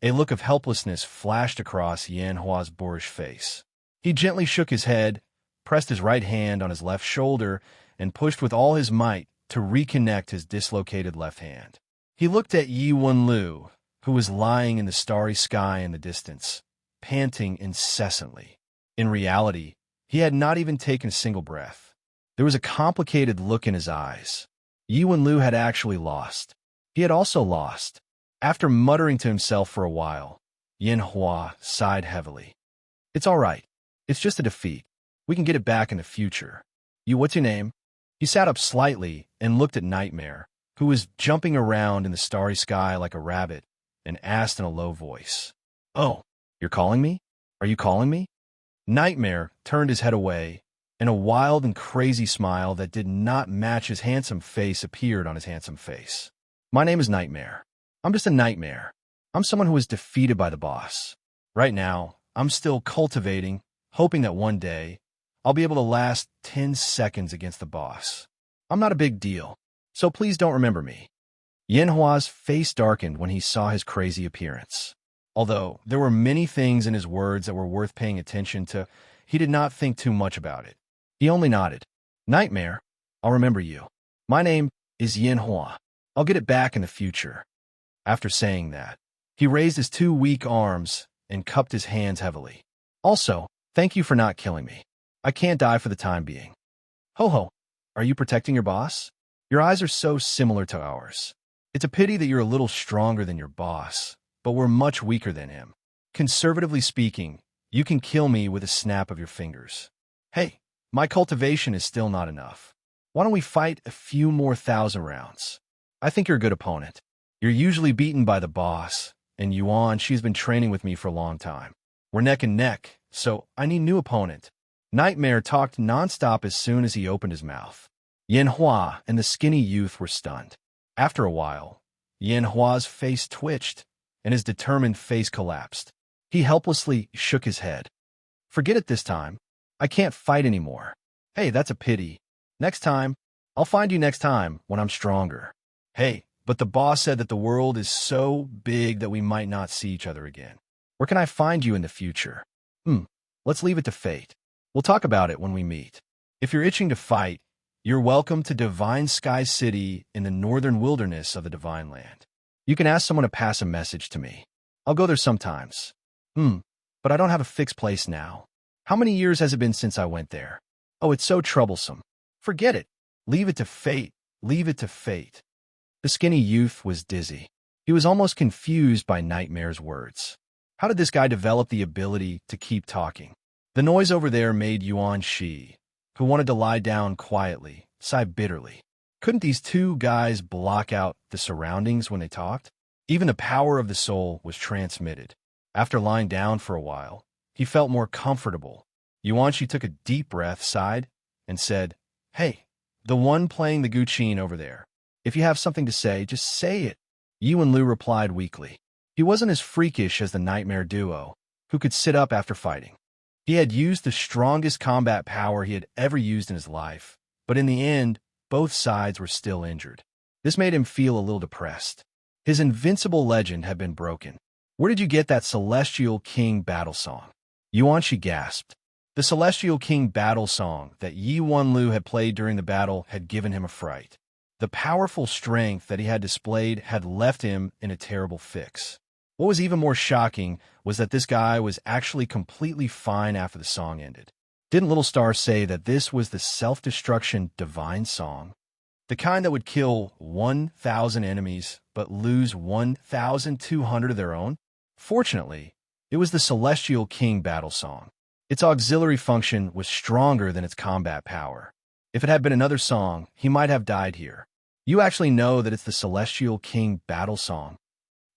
A look of helplessness flashed across Yanhua's boorish face. He gently shook his head, pressed his right hand on his left shoulder, and pushed with all his might to reconnect his dislocated left hand. He looked at Yi Wenlu, who was lying in the starry sky in the distance, panting incessantly. In reality, he had not even taken a single breath. There was a complicated look in his eyes. Yi Wenlu had actually lost. He had also lost. After muttering to himself for a while, Yanhua sighed heavily. "It's all right. It's just a defeat. We can get it back in the future. What's your name?" He sat up slightly and looked at Nightmare, who was jumping around in the starry sky like a rabbit, and asked in a low voice, "Oh, you're calling me? Are you calling me?" Nightmare turned his head away, and a wild and crazy smile that did not match his handsome face appeared on his handsome face. "My name is Nightmare. I'm just a nightmare. I'm someone who was defeated by the boss. Right now, I'm still cultivating, hoping that one day, I'll be able to last 10 seconds against the boss. I'm not a big deal, so please don't remember me." Yanhua's face darkened when he saw his crazy appearance. Although there were many things in his words that were worth paying attention to, he did not think too much about it. He only nodded. "Nightmare, I'll remember you. My name is Yanhua. I'll get it back in the future." After saying that, he raised his two weak arms and cupped his hands heavily. "Also, thank you for not killing me. I can't die for the time being." "Ho-ho, are you protecting your boss? Your eyes are so similar to ours. It's a pity that you're a little stronger than your boss, but we're much weaker than him. Conservatively speaking, you can kill me with a snap of your fingers. Hey, my cultivation is still not enough. Why don't we fight a few more 1,000 rounds? I think you're a good opponent. You're usually beaten by the boss, and Yuan, she's been training with me for a long time. We're neck and neck, so I need a new opponent." Nightmare talked nonstop as soon as he opened his mouth. Yanhua and the skinny youth were stunned. After a while, Yanhua's face twitched, and his determined face collapsed. He helplessly shook his head. "Forget it this time. I can't fight anymore. Hey, that's a pity. Next time, I'll find you next time when I'm stronger. Hey, but the boss said that the world is so big that we might not see each other again. Where can I find you in the future? Let's leave it to fate. We'll talk about it when we meet. If you're itching to fight, you're welcome to Divine Sky City in the northern wilderness of the Divine Land. You can ask someone to pass a message to me. I'll go there sometimes. But I don't have a fixed place now. How many years has it been since I went there? Oh, it's so troublesome. Forget it. Leave it to fate. Leave it to fate." The skinny youth was dizzy. He was almost confused by Nightmare's words. How did this guy develop the ability to keep talking? The noise over there made Yuan Shi, who wanted to lie down quietly, sigh bitterly. Couldn't these two guys block out the surroundings when they talked? Even the power of the soul was transmitted. After lying down for a while, he felt more comfortable. Yuan Shi took a deep breath, sighed, and said, "Hey, the one playing the guqin over there. If you have something to say, just say it." Yi Wenlu replied weakly. He wasn't as freakish as the Nightmare duo, who could sit up after fighting. He had used the strongest combat power he had ever used in his life, but in the end, both sides were still injured. This made him feel a little depressed. His invincible legend had been broken. "Where did you get that Celestial King battle song?" Yuan Shi gasped. The Celestial King battle song that Yi Wenlu had played during the battle had given him a fright. The powerful strength that he had displayed had left him in a terrible fix. What was even more shocking was that this guy was actually completely fine after the song ended. Didn't Little Star say that this was the self-destruction divine song? The kind that would kill 1,000 enemies but lose 1,200 of their own? Fortunately, it was the Celestial King battle song. Its auxiliary function was stronger than its combat power. If it had been another song, he might have died here. "You actually know that it's the Celestial King battle song?"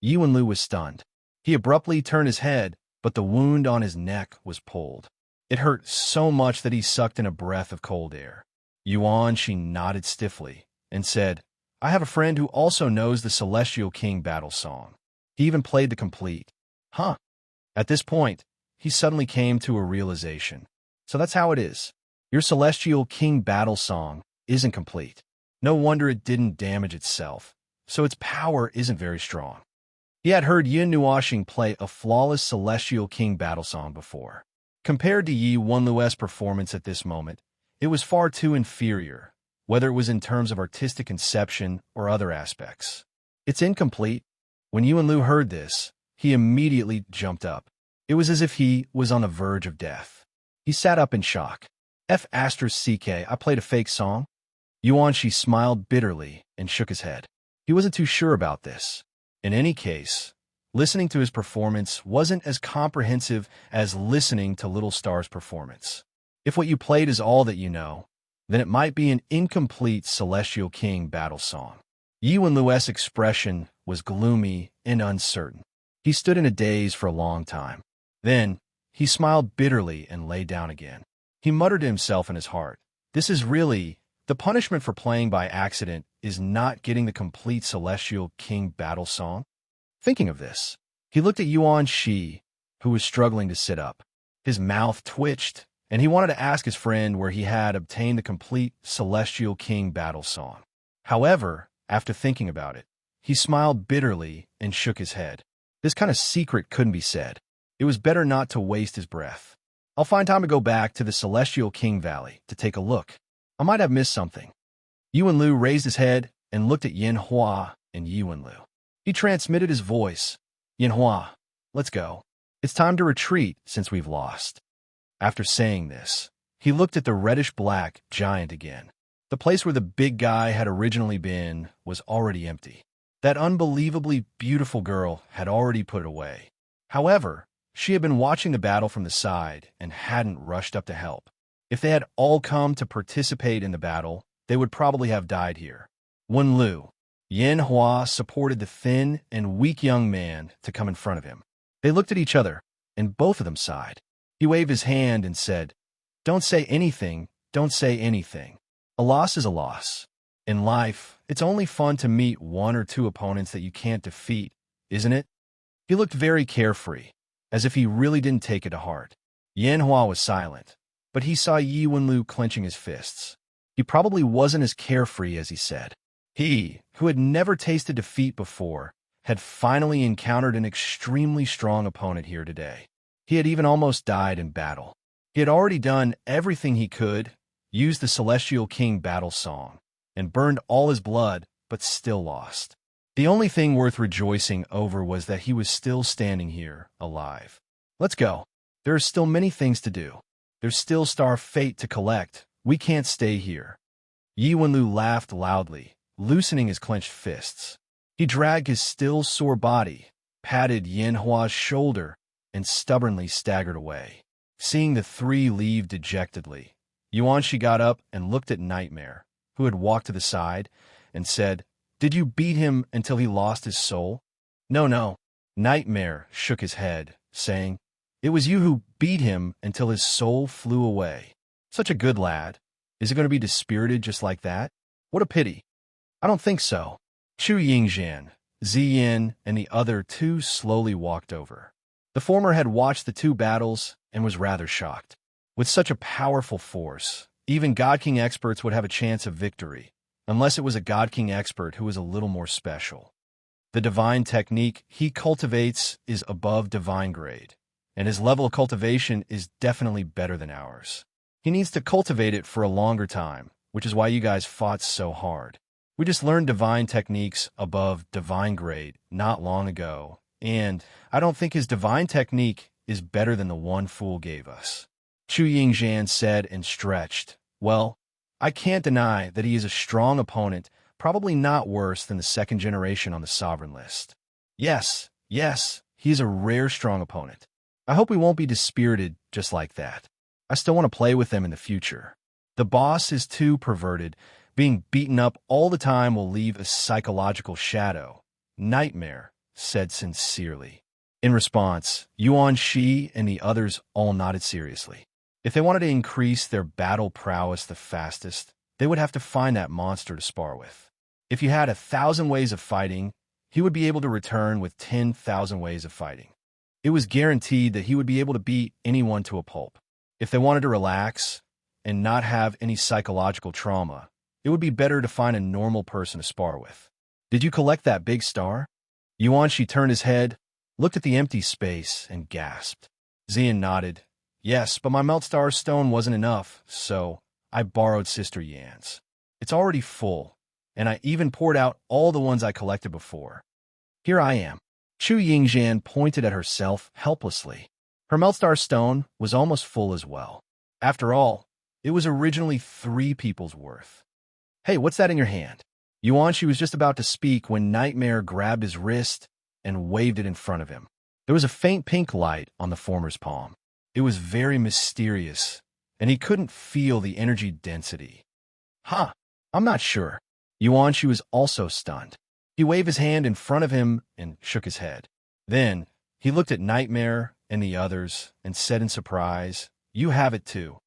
Yi Wenlu was stunned. He abruptly turned his head, but the wound on his neck was pulled. It hurt so much that he sucked in a breath of cold air. She nodded stiffly and said, I have a friend who also knows the Celestial King battle song. He even played the complete. Huh. At this point, he suddenly came to a realization. So that's how it is. Your Celestial King battle song isn't complete. No wonder it didn't damage itself, so its power isn't very strong. He had heard Yin Nuoxing play a flawless Celestial King battle song before. Compared to Yi Wenlu's performance at this moment, it was far too inferior, whether it was in terms of artistic conception or other aspects. It's incomplete. When Yi Wenlu heard this, he immediately jumped up. It was as if he was on the verge of death. He sat up in shock. F***ck, I played a fake song? Yuanshi smiled bitterly and shook his head. He wasn't too sure about this. In any case, listening to his performance wasn't as comprehensive as listening to Little Star's performance. If what you played is all that you know, then it might be an incomplete Celestial King battle song. Yi Wenlu's expression was gloomy and uncertain. He stood in a daze for a long time. Then, he smiled bitterly and lay down again. He muttered to himself in his heart, this is really, the punishment for playing by accident is not getting the complete Celestial King battle song. Thinking of this, he looked at Yuanshi, who was struggling to sit up. His mouth twitched, and he wanted to ask his friend where he had obtained the complete Celestial King battle song. However, after thinking about it, he smiled bitterly and shook his head. This kind of secret couldn't be said. It was better not to waste his breath. I'll find time to go back to the Celestial King Valley to take a look. I might have missed something. Yi Wenlu raised his head and looked at Yin Hua and Yi Wenlu. He transmitted his voice. Yin Hua, let's go. It's time to retreat since we've lost. After saying this, he looked at the reddish-black giant again. The place where the big guy had originally been was already empty. That unbelievably beautiful girl had already put it away. However, she had been watching the battle from the side and hadn't rushed up to help. If they had all come to participate in the battle, they would probably have died here. Wenlu, Yin Hua supported the thin and weak young man to come in front of him. They looked at each other, and both of them sighed. He waved his hand and said, Don't say anything, don't say anything. A loss is a loss. In life, it's only fun to meet one or two opponents that you can't defeat, isn't it? He looked very carefree, as if he really didn't take it to heart. Yin Hua was silent, but he saw Yi Wenlu clenching his fists. He probably wasn't as carefree as he said. He, who had never tasted defeat before, had finally encountered an extremely strong opponent here today. He had even almost died in battle. He had already done everything he could, used the Celestial King battle song, and burned all his blood, but still lost. The only thing worth rejoicing over was that he was still standing here, alive. Let's go. There are still many things to do. There's still Star Fate to collect. We can't stay here. Yi Wenlu laughed loudly, loosening his clenched fists. He dragged his still sore body, patted Yin Hua's shoulder, and stubbornly staggered away. Seeing the three leave dejectedly, Yuanshi got up and looked at Nightmare, who had walked to the side, and said, Did you beat him until he lost his soul? No. Nightmare shook his head, saying, It was you who beat him until his soul flew away. Such a good lad. Is it going to be dispirited just like that? What a pity. I don't think so. Chu Yingzhan, Ziyin, and the other two slowly walked over. The former had watched the two battles and was rather shocked. With such a powerful force, even God King experts would have a chance of victory, unless it was a God King expert who was a little more special. The divine technique he cultivates is above divine grade, and his level of cultivation is definitely better than ours. He needs to cultivate it for a longer time, which is why you guys fought so hard. We just learned divine techniques above divine grade not long ago, and I don't think his divine technique is better than the one fool gave us. Chu Yingzhan said and stretched. Well, I can't deny that he is a strong opponent, probably not worse than the second generation on the sovereign list. Yes, he is a rare strong opponent. I hope we won't be dispirited just like that. I still want to play with them in the future. The boss is too perverted. Being beaten up all the time will leave a psychological shadow. Nightmare said sincerely. In response, Yuan Shi and the others all nodded seriously. If they wanted to increase their battle prowess the fastest, they would have to find that monster to spar with. If you had 1,000 ways of fighting, he would be able to return with 10,000 ways of fighting. It was guaranteed that he would be able to beat anyone to a pulp. If they wanted to relax and not have any psychological trauma, it would be better to find a normal person to spar with. Did you collect that big star? Yuan Shi turned his head, looked at the empty space, and gasped. Xian nodded. Yes, but my Meltstar stone wasn't enough, so I borrowed Sister Yan's. It's already full, and I even poured out all the ones I collected before. Here I am. Chu Yingxian pointed at herself helplessly. Her Meltstar stone was almost full as well. After all, it was originally 3 people's worth. Hey, what's that in your hand? Yuan Shi was just about to speak when Nightmare grabbed his wrist and waved it in front of him. There was a faint pink light on the former's palm. It was very mysterious, and he couldn't feel the energy density. I'm not sure. Yuan Shi was also stunned. He waved his hand in front of him and shook his head. Then, he looked at Nightmare and the others and said in surprise, You have it too.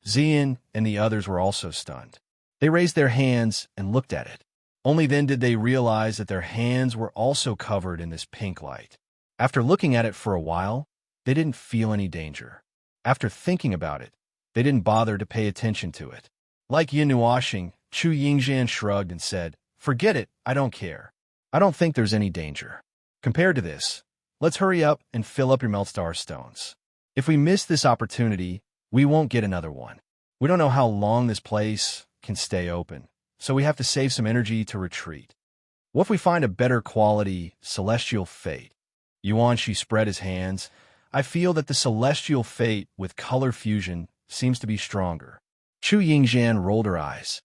Xian and the others were also stunned. They raised their hands and looked at it. Only then did they realize that their hands were also covered in this pink light. After looking at it for a while, they didn't feel any danger. After thinking about it, they didn't bother to pay attention to it. Like Yin Nuoxing, Chu Yingxian shrugged and said, Forget it, I don't care. I don't think there's any danger. Compared to this, let's hurry up and fill up your Meltstar stones. If we miss this opportunity, we won't get another one. We don't know how long this place can stay open, so we have to save some energy to retreat. What if we find a better quality celestial fate? Yuan Shi spread his hands. I feel that the celestial fate with color fusion seems to be stronger. Chu Yingxian rolled her eyes.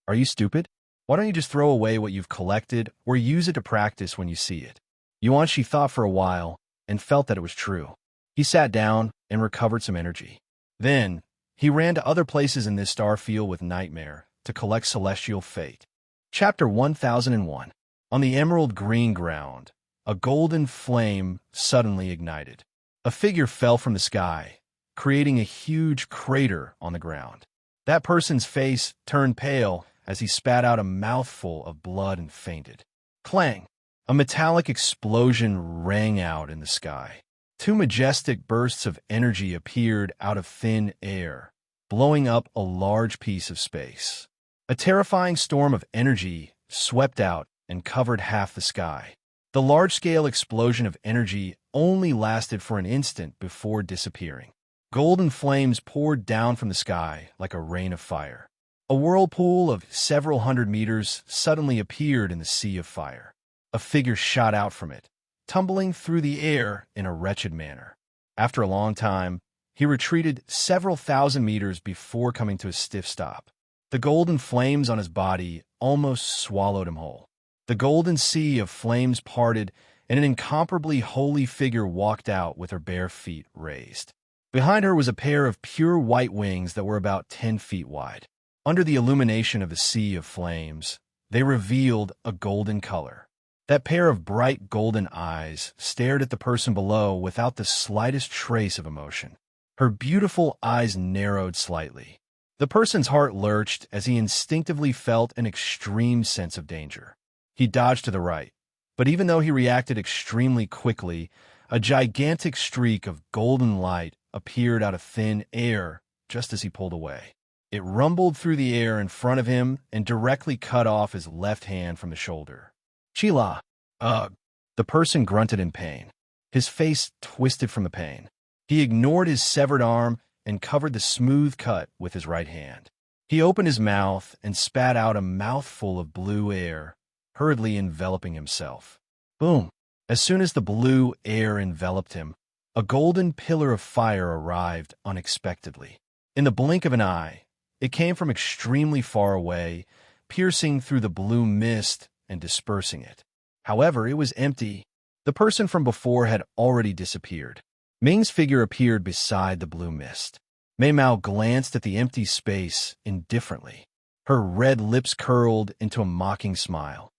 Are you stupid? Why don't you just throw away what you've collected or use it to practice when you see it? Yuan Shi thought for a while and felt that it was true. He sat down and recovered some energy. Then, he ran to other places in this star field with Nightmare to collect celestial fate. Chapter 1001. On the emerald green ground, a golden flame suddenly ignited. A figure fell from the sky, creating a huge crater on the ground. That person's face turned pale as he spat out a mouthful of blood and fainted. Clang! A metallic explosion rang out in the sky. 2 majestic bursts of energy appeared out of thin air, blowing up a large piece of space. A terrifying storm of energy swept out and covered half the sky. The large-scale explosion of energy only lasted for an instant before disappearing. Golden flames poured down from the sky like a rain of fire. A whirlpool of several hundred meters suddenly appeared in the sea of fire. A figure shot out from it, tumbling through the air in a wretched manner. After a long time, he retreated several thousand meters before coming to a stiff stop. The golden flames on his body almost swallowed him whole. The golden sea of flames parted, and an incomparably holy figure walked out with her bare feet raised. Behind her was a pair of pure white wings that were about 10 feet wide. Under the illumination of the sea of flames, they revealed a golden color. That pair of bright golden eyes stared at the person below without the slightest trace of emotion. Her beautiful eyes narrowed slightly. The person's heart lurched as he instinctively felt an extreme sense of danger. He dodged to the right, but even though he reacted extremely quickly, a gigantic streak of golden light appeared out of thin air just as he pulled away. It rumbled through the air in front of him and directly cut off his left hand from the shoulder. Chila! Ugh! The person grunted in pain. His face twisted from the pain. He ignored his severed arm and covered the smooth cut with his right hand. He opened his mouth and spat out a mouthful of blue air, hurriedly enveloping himself. Boom! As soon as the blue air enveloped him, a golden pillar of fire arrived unexpectedly. In the blink of an eye, it came from extremely far away, piercing through the blue mist and dispersing it. However, it was empty. The person from before had already disappeared. Ming's figure appeared beside the blue mist. Mei Mao glanced at the empty space indifferently. Her red lips curled into a mocking smile.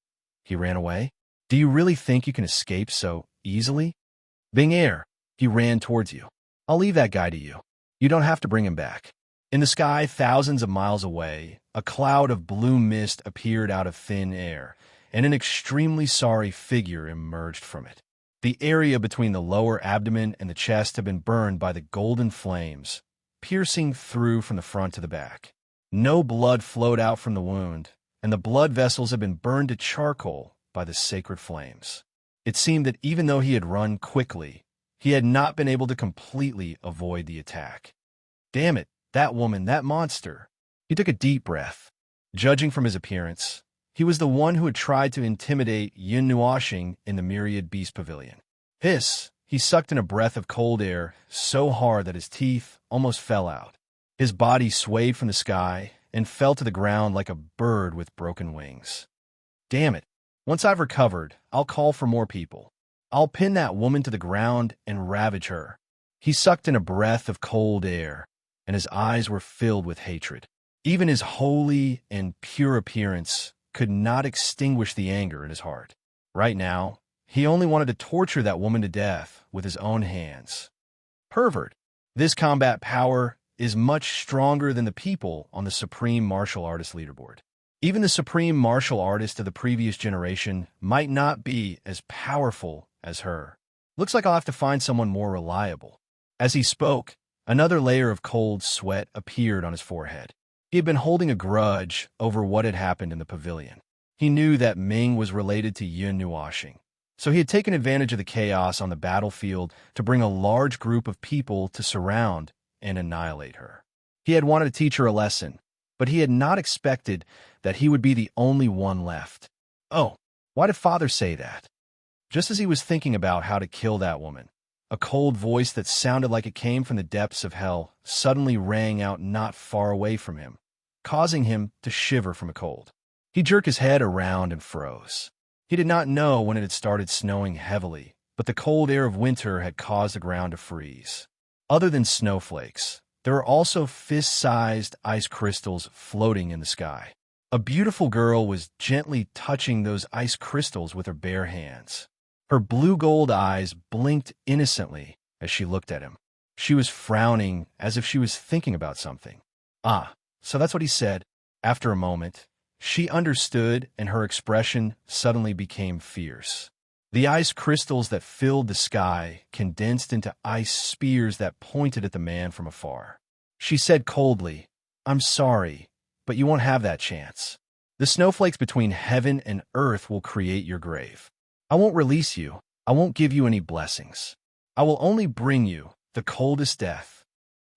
He ran away? Do you really think you can escape so easily? Bing Air, he ran towards you. I'll leave that guy to you. You don't have to bring him back. In the sky, thousands of miles away, a cloud of blue mist appeared out of thin air, and an extremely sorry figure emerged from it. The area between the lower abdomen and the chest had been burned by the golden flames, piercing through from the front to the back. No blood flowed out from the wound, and the blood vessels had been burned to charcoal by the sacred flames. It seemed that even though he had run quickly, he had not been able to completely avoid the attack. Damn it, that woman, that monster. He took a deep breath. Judging from his appearance, he was the one who had tried to intimidate Yun Nuoxing in the Myriad Beast Pavilion. Hiss! He sucked in a breath of cold air so hard that his teeth almost fell out. His body swayed from the sky and fell to the ground like a bird with broken wings. Damn it. Once I've recovered, I'll call for more people. I'll pin that woman to the ground and ravage her. He sucked in a breath of cold air, and his eyes were filled with hatred. Even his holy and pure appearance could not extinguish the anger in his heart. Right now, he only wanted to torture that woman to death with his own hands. Pervert. This combat power is much stronger than the people on the Supreme Martial Artist leaderboard. Even the Supreme Martial Artist of the previous generation might not be as powerful as her. Looks like I'll have to find someone more reliable. As he spoke, another layer of cold sweat appeared on his forehead. He had been holding a grudge over what had happened in the pavilion. He knew that Ming was related to Yun Nuoxing, so he had taken advantage of the chaos on the battlefield to bring a large group of people to surround and annihilate her. He had wanted to teach her a lesson, but he had not expected that he would be the only one left. Oh, why did Father say that? Just as he was thinking about how to kill that woman, a cold voice that sounded like it came from the depths of hell suddenly rang out not far away from him, causing him to shiver from a cold. He jerked his head around and froze. He did not know when it had started snowing heavily, but the cold air of winter had caused the ground to freeze. Other than snowflakes, there were also fist-sized ice crystals floating in the sky. A beautiful girl was gently touching those ice crystals with her bare hands. Her blue-gold eyes blinked innocently as she looked at him. She was frowning as if she was thinking about something. Ah, so that's what he said. After a moment, she understood, and her expression suddenly became fierce. The ice crystals that filled the sky condensed into ice spears that pointed at the man from afar. She said coldly, "I'm sorry, but you won't have that chance. The snowflakes between heaven and earth will create your grave. I won't release you. I won't give you any blessings. I will only bring you the coldest death."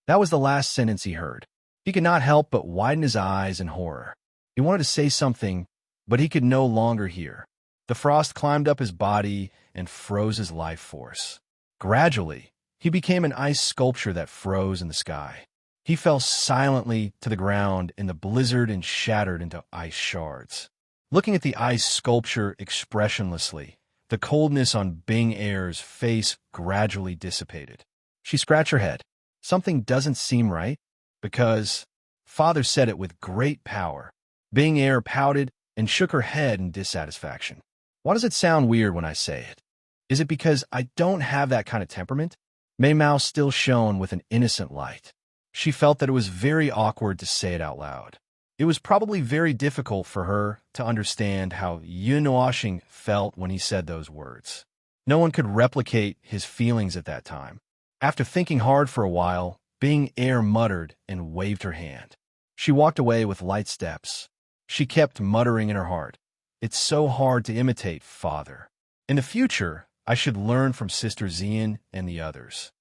That was the last sentence he heard. He could not help but widen his eyes in horror. He wanted to say something, but he could no longer hear. The frost climbed up his body and froze his life force. Gradually, he became an ice sculpture that froze in the sky. He fell silently to the ground in the blizzard and shattered into ice shards. Looking at the ice sculpture expressionlessly, the coldness on Bing Air's face gradually dissipated. She scratched her head. Something doesn't seem right, because Father said it with great power. Bing Air pouted and shook her head in dissatisfaction. Why does it sound weird when I say it? Is it because I don't have that kind of temperament? Mei Mao still shone with an innocent light. She felt that it was very awkward to say it out loud. It was probably very difficult for her to understand how Yun Nuoxing felt when he said those words. No one could replicate his feelings at that time. After thinking hard for a while, Bing Air muttered and waved her hand. She walked away with light steps. She kept muttering in her heart, "It's so hard to imitate Father. In the future, I should learn from Sister Xian and the others."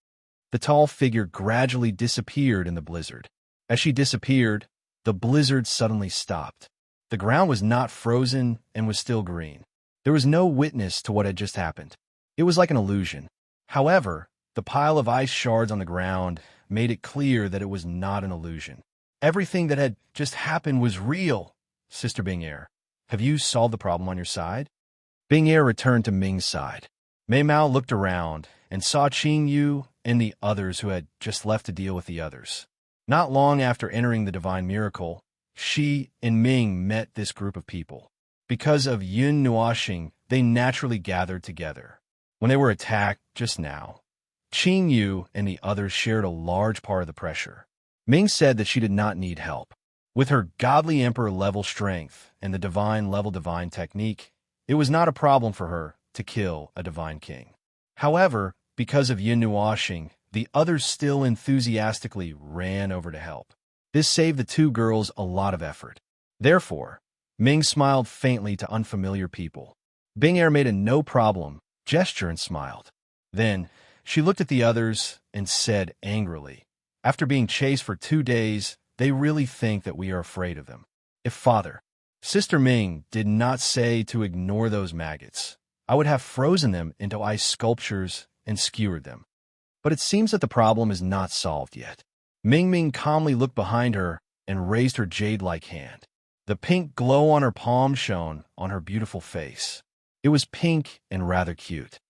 The tall figure gradually disappeared in the blizzard. As she disappeared, the blizzard suddenly stopped. The ground was not frozen and was still green. There was no witness to what had just happened. It was like an illusion. However, the pile of ice shards on the ground made it clear that it was not an illusion. Everything that had just happened was real. Sister Bing Air, have you solved the problem on your side? Bing Air returned to Ming's side. Mei Mao looked around and saw Qing Yu and the others who had just left to deal with the others. Not long after entering the Divine Miracle, she and Ming met this group of people. Because of Yun Nuoxing, they naturally gathered together. when they were attacked just now. Qing Yu and the others shared a large part of the pressure. Ming said that she did not need help. With her godly emperor-level strength and the divine-level divine technique, it was not a problem for her to kill a divine king. However, because of Yin Nuoxing, the others still enthusiastically ran over to help. This saved the two girls a lot of effort. Therefore, Ming smiled faintly to unfamiliar people. Bing Er made a no-problem gesture and smiled. Then, she looked at the others and said angrily, "After being chased for 2 days, they really think that we are afraid of them. If Father, Sister Ming did not say to ignore those maggots, I would have frozen them into ice sculptures and skewered them. But it seems that the problem is not solved yet." Ming Ming calmly looked behind her and raised her jade-like hand. The pink glow on her palm shone on her beautiful face. It was pink and rather cute.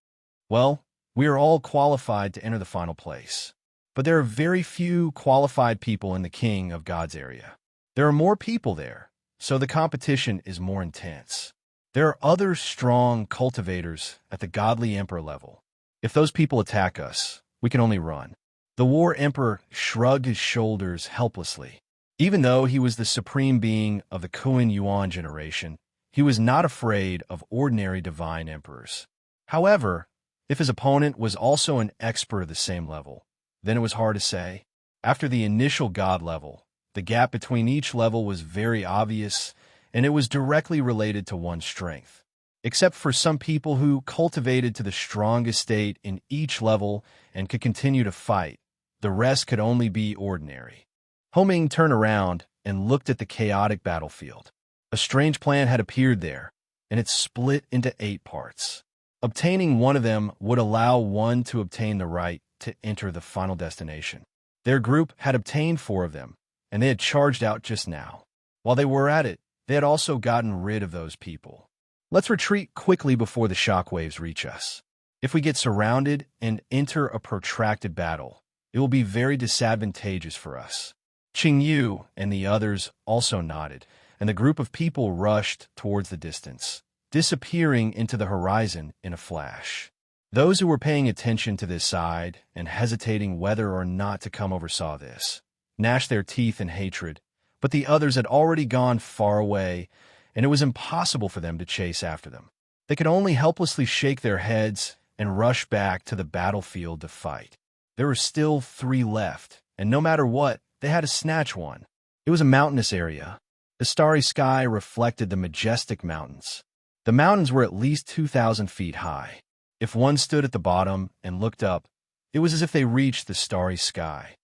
"Well, we are all qualified to enter the final place. But there are very few qualified people in the King of Gods area. There are more people there, so the competition is more intense. There are other strong cultivators at the godly emperor level. If those people attack us, we can only run." The war emperor shrugged his shoulders helplessly. Even though he was the supreme being of the Kuan Yuan generation, he was not afraid of ordinary divine emperors. However, if his opponent was also an expert of the same level, then it was hard to say. After the initial god level, the gap between each level was very obvious, and it was directly related to one's strength. Except for some people who cultivated to the strongest state in each level and could continue to fight, the rest could only be ordinary. Ho Ming turned around and looked at the chaotic battlefield. A strange plan had appeared there, and it split into 8 parts. Obtaining one of them would allow one to obtain the right to enter the final destination. Their group had obtained 4 of them, and they had charged out just now. While they were at it, they had also gotten rid of those people. Let's retreat quickly before the shockwaves reach us. If we get surrounded and enter a protracted battle, it will be very disadvantageous for us. Qing Yu and the others also nodded, and the group of people rushed towards the distance, disappearing into the horizon in a flash. Those who were paying attention to this side and hesitating whether or not to come over saw this, gnashed their teeth in hatred, but the others had already gone far away, and it was impossible for them to chase after them. They could only helplessly shake their heads and rush back to the battlefield to fight. There were still 3 left, and no matter what, they had to snatch one. It was a mountainous area. The starry sky reflected the majestic mountains. The mountains were at least 2,000 feet high. If one stood at the bottom and looked up, it was as if they reached the starry sky.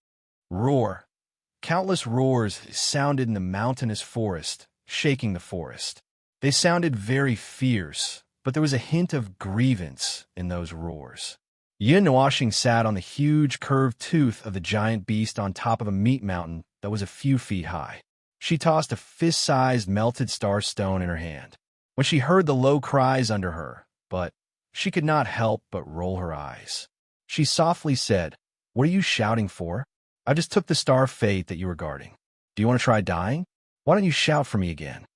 Roar. Countless roars sounded in the mountainous forest, shaking the forest. They sounded very fierce, but there was a hint of grievance in those roars. Yin Nuoxing sat on the huge curved tooth of the giant beast on top of a meat mountain that was a few feet high. She tossed a fist-sized melted star stone in her hand. When she heard the low cries under her, but she could not help but roll her eyes. She softly said, "What are you shouting for? I just took the star of fate that you were guarding. Do you want to try dying? Why don't you shout for me again?"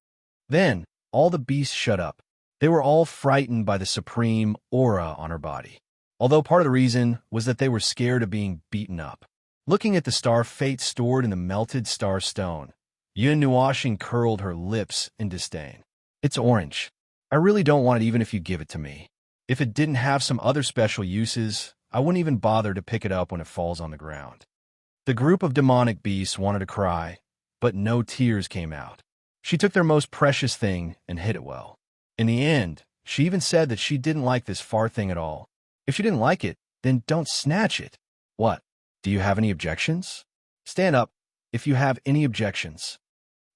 Then, all the beasts shut up. They were all frightened by the supreme aura on her body. Although part of the reason was that they were scared of being beaten up. Looking at the star of fate stored in the melted star stone, Yun Nuoxing curled her lips in disdain. "It's orange. I really don't want it even if you give it to me. If it didn't have some other special uses, I wouldn't even bother to pick it up when it falls on the ground." The group of demonic beasts wanted to cry, but no tears came out. She took their most precious thing and hid it well. In the end, she even said that she didn't like this far thing at all. If you didn't like it, then don't snatch it. What? Do you have any objections? Stand up if you have any objections.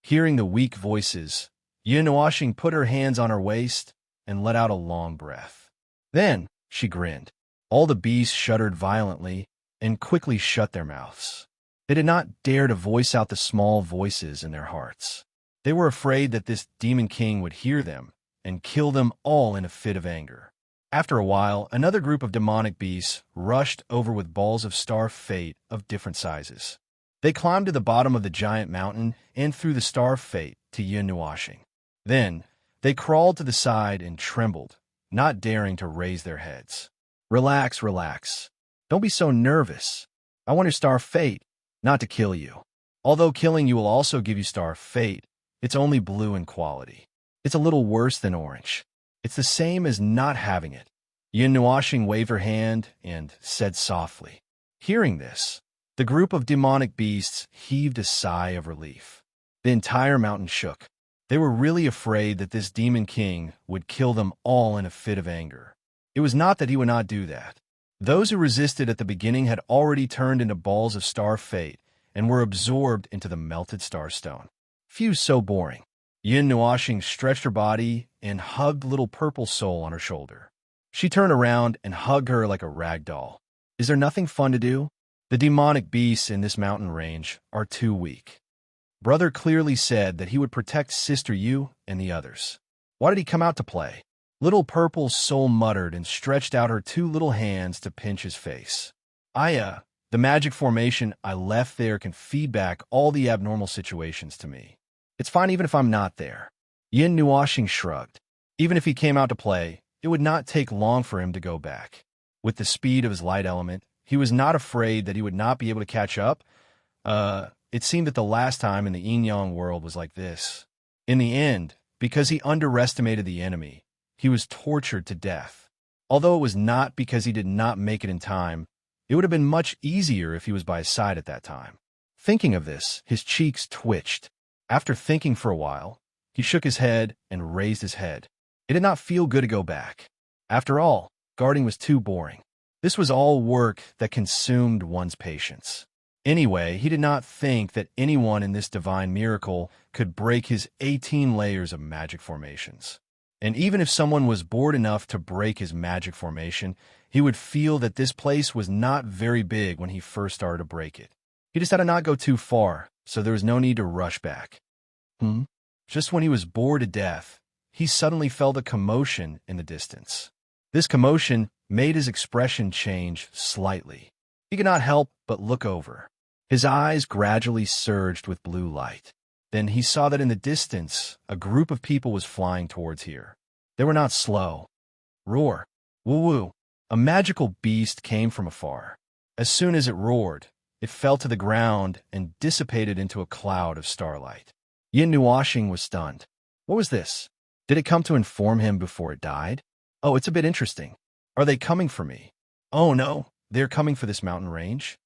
Hearing the weak voices, Yin Nuoxing put her hands on her waist and let out a long breath. Then she grinned. All the beasts shuddered violently and quickly shut their mouths. They did not dare to voice out the small voices in their hearts. They were afraid that this demon king would hear them and kill them all in a fit of anger. After a while, another group of demonic beasts rushed over with balls of star fate of different sizes. They climbed to the bottom of the giant mountain and threw the star of fate to Yin Nuoxing. Then, they crawled to the side and trembled, not daring to raise their heads. Relax, relax. Don't be so nervous. I want your star fate, not to kill you. Although killing you will also give you star fate, it's only blue in quality. It's a little worse than orange. It's the same as not having it. Yin Nuashing waved her hand and said softly. Hearing this, the group of demonic beasts heaved a sigh of relief. The entire mountain shook. They were really afraid that this demon king would kill them all in a fit of anger. It was not that he would not do that. Those who resisted at the beginning had already turned into balls of star fate and were absorbed into the melted starstone. Phew, so boring. Yin Nuashing stretched her body and hugged little purple soul on her shoulder. She turned around and hugged her like a rag doll. Is there nothing fun to do? The demonic beasts in this mountain range are too weak. Brother clearly said that he would protect Sister Yu and the others. Why did he come out to play? Little purple soul muttered and stretched out her two little hands to pinch his face. The magic formation I left there can feed back all the abnormal situations to me. It's fine even if I'm not there. Yin Nuashing shrugged. Even if he came out to play, it would not take long for him to go back. With the speed of his light element, he was not afraid that he would not be able to catch up. It seemed that the last time in the yin-yang world was like this. In the end, because he underestimated the enemy, he was tortured to death. Although it was not because he did not make it in time, it would have been much easier if he was by his side at that time. Thinking of this, his cheeks twitched. After thinking for a while, he shook his head and raised his head. It did not feel good to go back. After all, guarding was too boring. This was all work that consumed one's patience. Anyway, he did not think that anyone in this divine miracle could break his 18 layers of magic formations. And even if someone was bored enough to break his magic formation, he would feel that this place was not very big when he first started to break it. He just had to not go too far, so there was no need to rush back. Just when he was bored to death, he suddenly felt a commotion in the distance. This commotion made his expression change slightly. He could not help but look over. His eyes gradually surged with blue light. Then he saw that in the distance, a group of people was flying towards here. They were not slow. Roar. Woo-woo. A magical beast came from afar. As soon as it roared, it fell to the ground and dissipated into a cloud of starlight. Yin Nuashing was stunned. What was this? Did it come to inform him before it died? Oh, it's a bit interesting. Are they coming for me? Oh no, they're coming for this mountain range.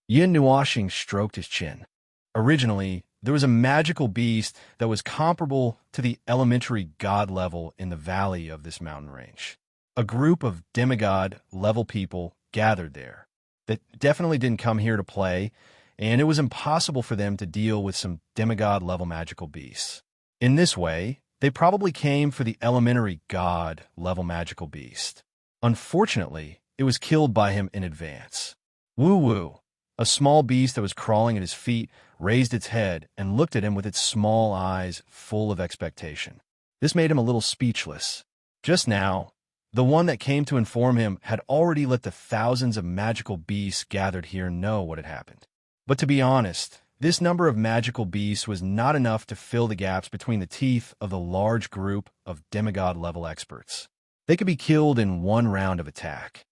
Yin Nuashing stroked his chin. Originally, there was a magical beast that was comparable to the elementary god level in the valley of this mountain range. A group of demigod-level people gathered there that definitely didn't come here to play, and it was impossible for them to deal with some demigod-level magical beasts. In this way, they probably came for the elementary god-level magical beast. Unfortunately, it was killed by him in advance. Woo-woo. A small beast that was crawling at his feet raised its head and looked at him with its small eyes full of expectation. This made him a little speechless. Just now, the one that came to inform him had already let the thousands of magical beasts gathered here know what had happened. But to be honest, this number of magical beasts was not enough to fill the gaps between the teeth of the large group of demigod-level experts. They could be killed in one round of attack.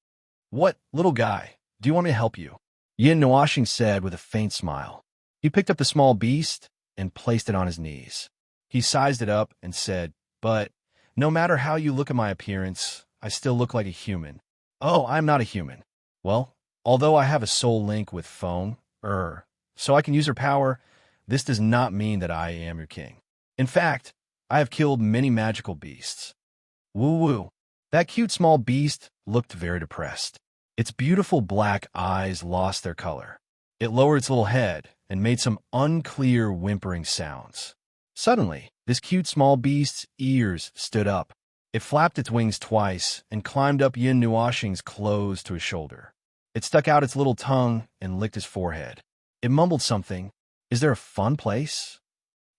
What, little guy, do you want me to help you? Yin Nuashing said with a faint smile. He picked up the small beast and placed it on his knees. He sized it up and said, but no matter how you look at my appearance, I still look like a human. Oh, I'm not a human. Well, although I have a soul link with phone, so I can use her power, this does not mean that I am your king. In fact, I have killed many magical beasts. Woo-woo. That cute small beast looked very depressed. Its beautiful black eyes lost their color. It lowered its little head and made some unclear whimpering sounds. Suddenly, this cute small beast's ears stood up. It flapped its wings twice and climbed up Yin Nuashing's clothes to his shoulder. It stuck out its little tongue and licked his forehead. It mumbled something. Is there a fun place?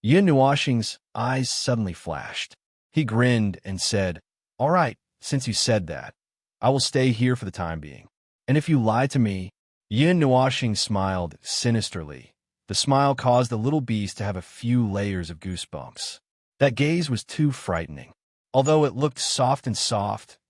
Yin Nuashing's eyes suddenly flashed. He grinned and said, all right, since you said that, I will stay here for the time being. And if you lie to me, Yin Nuashing smiled sinisterly. The smile caused the little beast to have a few layers of goosebumps. That gaze was too frightening. Although it looked soft,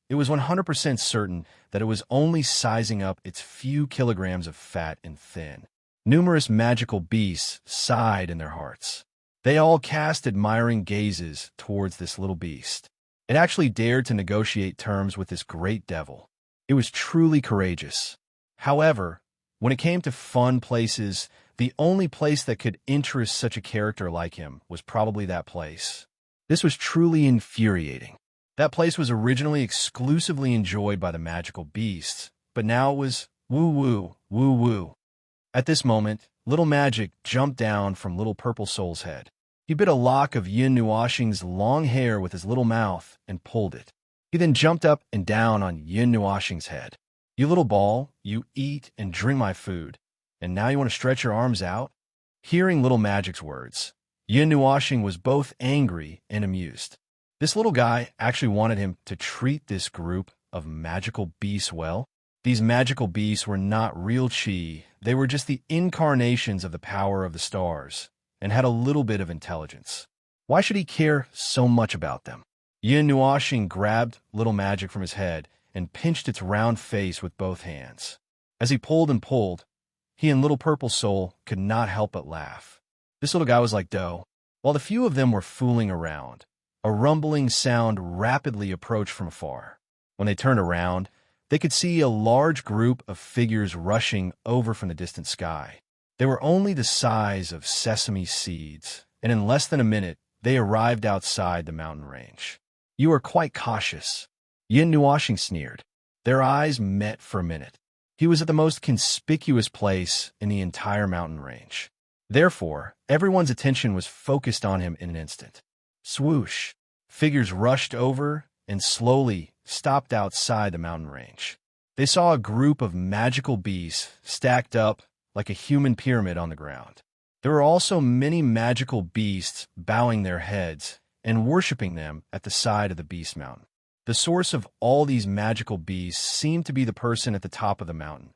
It was 100% certain that it was only sizing up its few kilograms of fat and thin. Numerous magical beasts sighed in their hearts. They all cast admiring gazes towards this little beast. It actually dared to negotiate terms with this great devil. It was truly courageous. However, when it came to fun places, the only place that could interest such a character like him was probably that place. This was truly infuriating. That place was originally exclusively enjoyed by the magical beasts, but now it was woo-woo, woo-woo. At this moment, Little Magic jumped down from Little Purple Soul's head. He bit a lock of Yin Nuashing's long hair with his little mouth and pulled it. He then jumped up and down on Yin Nuashing's head. "You little ball, you eat and drink my food, and now you want to stretch your arms out?" Hearing Little Magic's words, Yin Nuashing was both angry and amused. This little guy actually wanted him to treat this group of magical beasts well. These magical beasts were not real chi, they were just the incarnations of the power of the stars, and had a little bit of intelligence. Why should he care so much about them? Yin Nuashing grabbed Little Magic from his head and pinched its round face with both hands. As he pulled and pulled, he and Little Purple Soul could not help but laugh. This little guy was like dough. While the few of them were fooling around, a rumbling sound rapidly approached from afar. When they turned around, they could see a large group of figures rushing over from the distant sky. They were only the size of sesame seeds, and in less than a minute, they arrived outside the mountain range. "You are quite cautious," Yin Nuashing sneered. Their eyes met for a minute. He was at the most conspicuous place in the entire mountain range. Therefore, everyone's attention was focused on him in an instant. Swoosh! Figures rushed over and slowly stopped outside the mountain range. They saw a group of magical beasts stacked up like a human pyramid on the ground. There were also many magical beasts bowing their heads and worshipping them at the side of the beast mountain. The source of all these magical beasts seemed to be the person at the top of the mountain.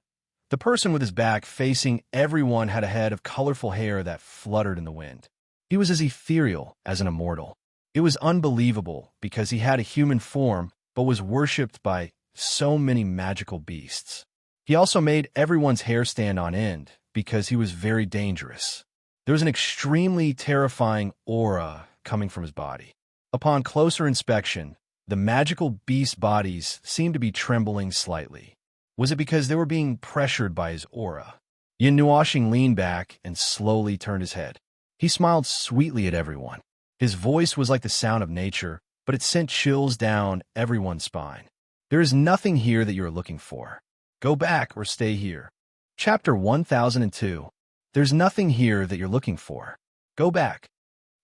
The person with his back facing everyone had a head of colorful hair that fluttered in the wind. He was as ethereal as an immortal. It was unbelievable because he had a human form but was worshipped by so many magical beasts. He also made everyone's hair stand on end because he was very dangerous. There was an extremely terrifying aura coming from his body. Upon closer inspection, the magical beast bodies seemed to be trembling slightly. Was it because they were being pressured by his aura? Yin Nuashing leaned back and slowly turned his head. He smiled sweetly at everyone. His voice was like the sound of nature, but it sent chills down everyone's spine. "There is nothing here that you are looking for. Go back or stay here." Chapter 1002. There's nothing here that you're looking for. Go back.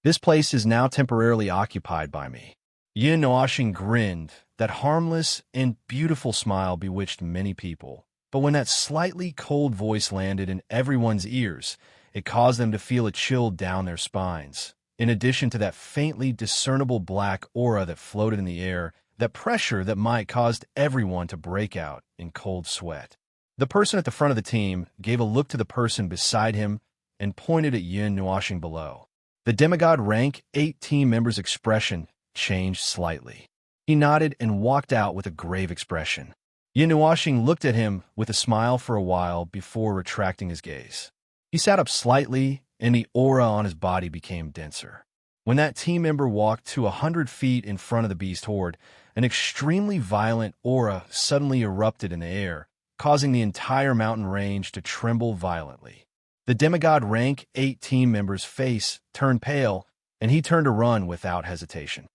This place is now temporarily occupied by me. Yin Nuashing grinned. That harmless and beautiful smile bewitched many people. But when that slightly cold voice landed in everyone's ears, it caused them to feel a chill down their spines. In addition to that faintly discernible black aura that floated in the air, that pressure that might caused everyone to break out in cold sweat. The person at the front of the team gave a look to the person beside him and pointed at Yin Nuashing below. The demigod rank 8 team member's expression changed slightly. He nodded and walked out with a grave expression. Yin Nuashing looked at him with a smile for a while before retracting his gaze. He sat up slightly, and the aura on his body became denser. When that team member walked to 100 feet in front of the beast horde, an extremely violent aura suddenly erupted in the air, causing the entire mountain range to tremble violently. The demigod rank 8 team member's face turned pale, and he turned to run without hesitation.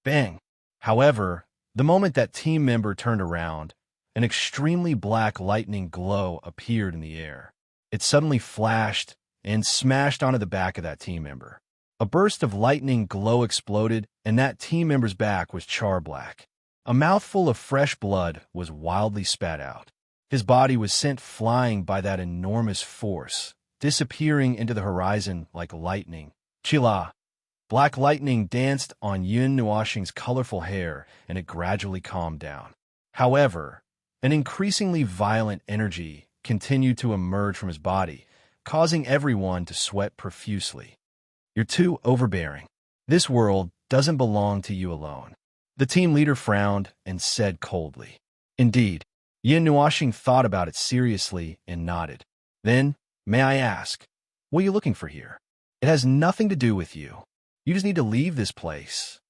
Bang! However, the moment that team member turned around, an extremely black lightning glow appeared in the air. It suddenly flashed and smashed onto the back of that team member. A burst of lightning glow exploded, and that team member's back was char black. A mouthful of fresh blood was wildly spat out. His body was sent flying by that enormous force, disappearing into the horizon like lightning. Chila! Black lightning danced on Yin Nuashing's colorful hair, and it gradually calmed down. However, an increasingly violent energy continued to emerge from his body, causing everyone to sweat profusely. You're too overbearing. This world doesn't belong to you alone. The team leader frowned and said coldly, "Indeed." Yin Nuashing thought about it seriously and nodded. "Then, may I ask, what are you looking for here? It has nothing to do with you. You just need to leave this place."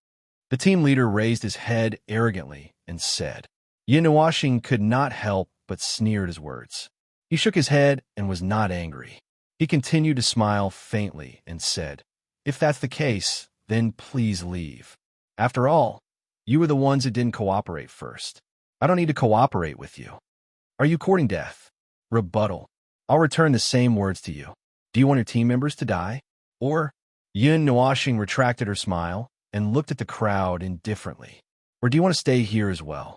The team leader raised his head arrogantly and said. Yin Nuashing could not help but sneer at his words. He shook his head and was not angry. He continued to smile faintly and said, "If that's the case, then please leave. After all, you were the ones who didn't cooperate first. I don't need to cooperate with you. Are you courting death?" Rebuttal. "I'll return the same words to you. Do you want your team members to die? Or?" Yin Nuashing retracted her smile and looked at the crowd indifferently. "Or do you want to stay here as well?"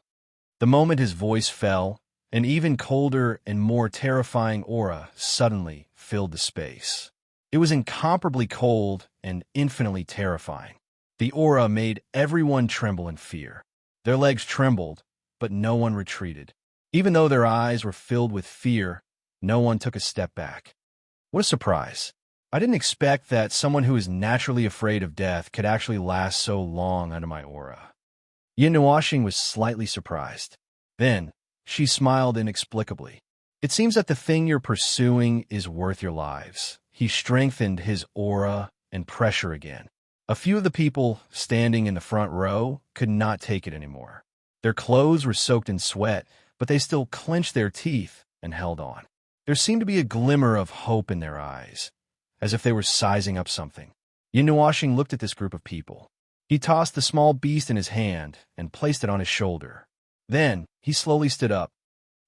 The moment his voice fell, an even colder and more terrifying aura suddenly filled the space. It was incomparably cold and infinitely terrifying. The aura made everyone tremble in fear. Their legs trembled, but no one retreated. Even though their eyes were filled with fear, no one took a step back. What a surprise. I didn't expect that someone who is naturally afraid of death could actually last so long under my aura. Yin Nuashing was slightly surprised. Then, she smiled inexplicably. "It seems that the thing you're pursuing is worth your lives." He strengthened his aura and pressure again. A few of the people standing in the front row could not take it anymore. Their clothes were soaked in sweat, but they still clenched their teeth and held on. There seemed to be a glimmer of hope in their eyes, as if they were sizing up something. Yin Nuashing looked at this group of people. He tossed the small beast in his hand and placed it on his shoulder. Then, he slowly stood up.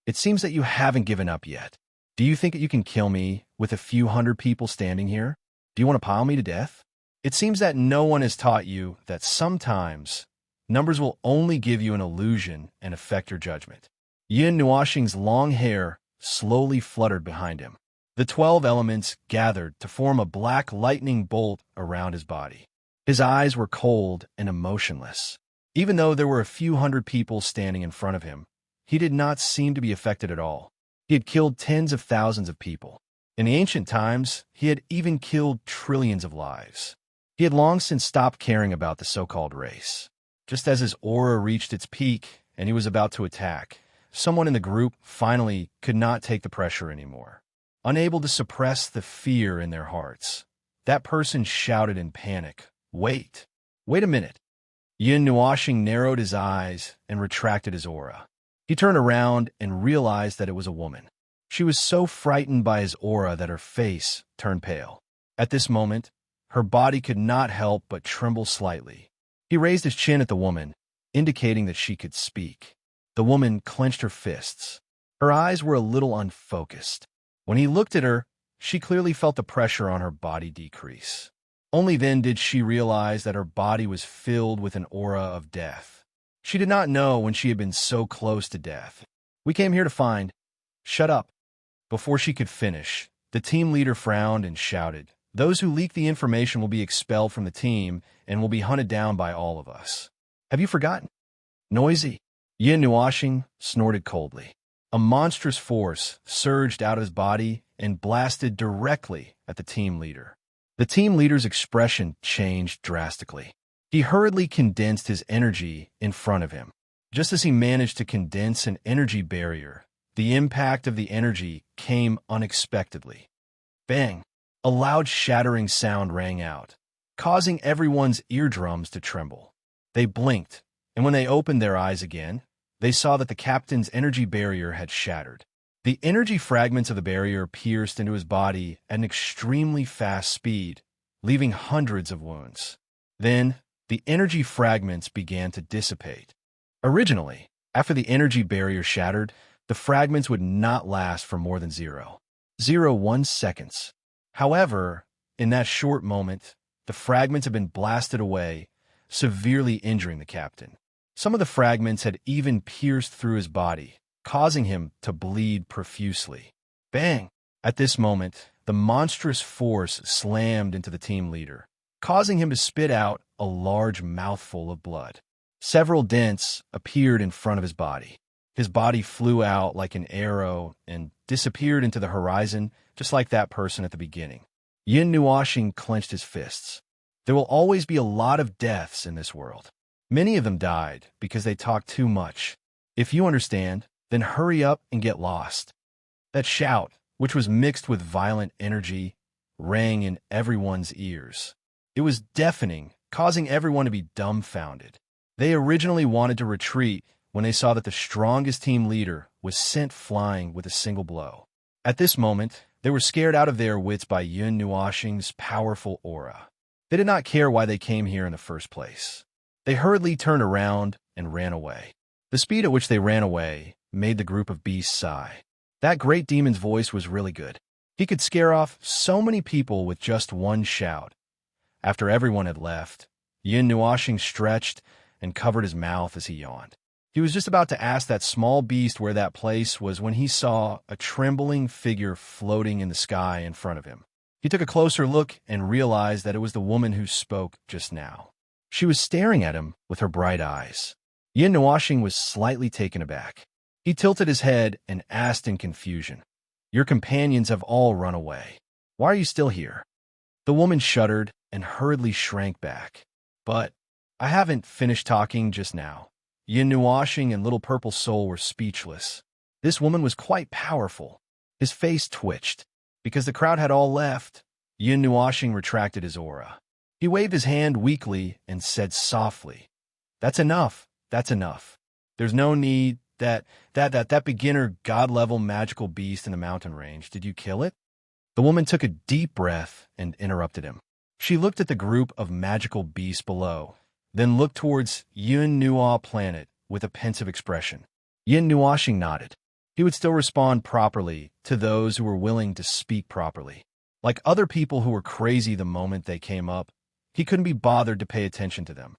"It seems that you haven't given up yet. Do you think that you can kill me with a few hundred people standing here? Do you want to pile me to death? It seems that no one has taught you that sometimes numbers will only give you an illusion and affect your judgment." Yin Nuashing's long hair slowly fluttered behind him. The 12 elements gathered to form a black lightning bolt around his body. His eyes were cold and emotionless. Even though there were a few hundred people standing in front of him, he did not seem to be affected at all. He had killed tens of thousands of people. In the ancient times, he had even killed trillions of lives. He had long since stopped caring about the so-called race. Just as his aura reached its peak and he was about to attack, someone in the group finally could not take the pressure anymore. Unable to suppress the fear in their hearts, that person shouted in panic, "Wait! Wait a minute!" Yin Nuashing narrowed his eyes and retracted his aura. He turned around and realized that it was a woman. She was so frightened by his aura that her face turned pale. At this moment, her body could not help but tremble slightly. He raised his chin at the woman, indicating that she could speak. The woman clenched her fists. Her eyes were a little unfocused. When he looked at her, she clearly felt the pressure on her body decrease. Only then did she realize that her body was filled with an aura of death. She did not know when she had been so close to death. "We came here to find—" "Shut up." Before she could finish, the team leader frowned and shouted, "Those who leak the information will be expelled from the team and will be hunted down by all of us. Have you forgotten?" "Noisy." Yin Nuashing snorted coldly. A monstrous force surged out of his body and blasted directly at the team leader. The team leader's expression changed drastically. He hurriedly condensed his energy in front of him. Just as he managed to condense an energy barrier, the impact of the energy came unexpectedly. Bang! A loud shattering sound rang out, causing everyone's eardrums to tremble. They blinked, and when they opened their eyes again, they saw that the captain's energy barrier had shattered. The energy fragments of the barrier pierced into his body at an extremely fast speed, leaving hundreds of wounds. Then, the energy fragments began to dissipate. Originally, after the energy barrier shattered, the fragments would not last for more than 0.01 seconds. However, in that short moment, the fragments had been blasted away, severely injuring the captain. Some of the fragments had even pierced through his body, causing him to bleed profusely. Bang! At this moment, the monstrous force slammed into the team leader, causing him to spit out a large mouthful of blood. Several dents appeared in front of his body. His body flew out like an arrow and disappeared into the horizon, just like that person at the beginning. Yin Nuashing clenched his fists. There will always be a lot of deaths in this world. Many of them died because they talked too much. If you understand, then hurry up and get lost. That shout, which was mixed with violent energy, rang in everyone's ears. It was deafening, causing everyone to be dumbfounded. They originally wanted to retreat when they saw that the strongest team leader was sent flying with a single blow. At this moment, they were scared out of their wits by Yun Nuoxing's powerful aura. They did not care why they came here in the first place. They hurriedly turned around and ran away. The speed at which they ran away made the group of beasts sigh. That great demon's voice was really good. He could scare off so many people with just one shout. After everyone had left, Yun Nuoxing stretched and covered his mouth as he yawned. He was just about to ask that small beast where that place was when he saw a trembling figure floating in the sky in front of him. He took a closer look and realized that it was the woman who spoke just now. She was staring at him with her bright eyes. Yun Nuoxing was slightly taken aback. He tilted his head and asked in confusion, "Your companions have all run away. Why are you still here?" The woman shuddered and hurriedly shrank back. "But I haven't finished talking just now." Yun Nuoxing and Little Purple Soul were speechless. This woman was quite powerful. His face twitched. Because the crowd had all left, Yun Nuoxing retracted his aura. He waved his hand weakly and said softly, "That's enough. That's enough. There's no need that beginner god-level magical beast in the mountain range. Did you kill it?" The woman took a deep breath and interrupted him. She looked at the group of magical beasts below, then looked towards Yun Nuo planet with a pensive expression. Yun Nuoxing nodded. He would still respond properly to those who were willing to speak properly. Like other people who were crazy the moment they came up, he couldn't be bothered to pay attention to them.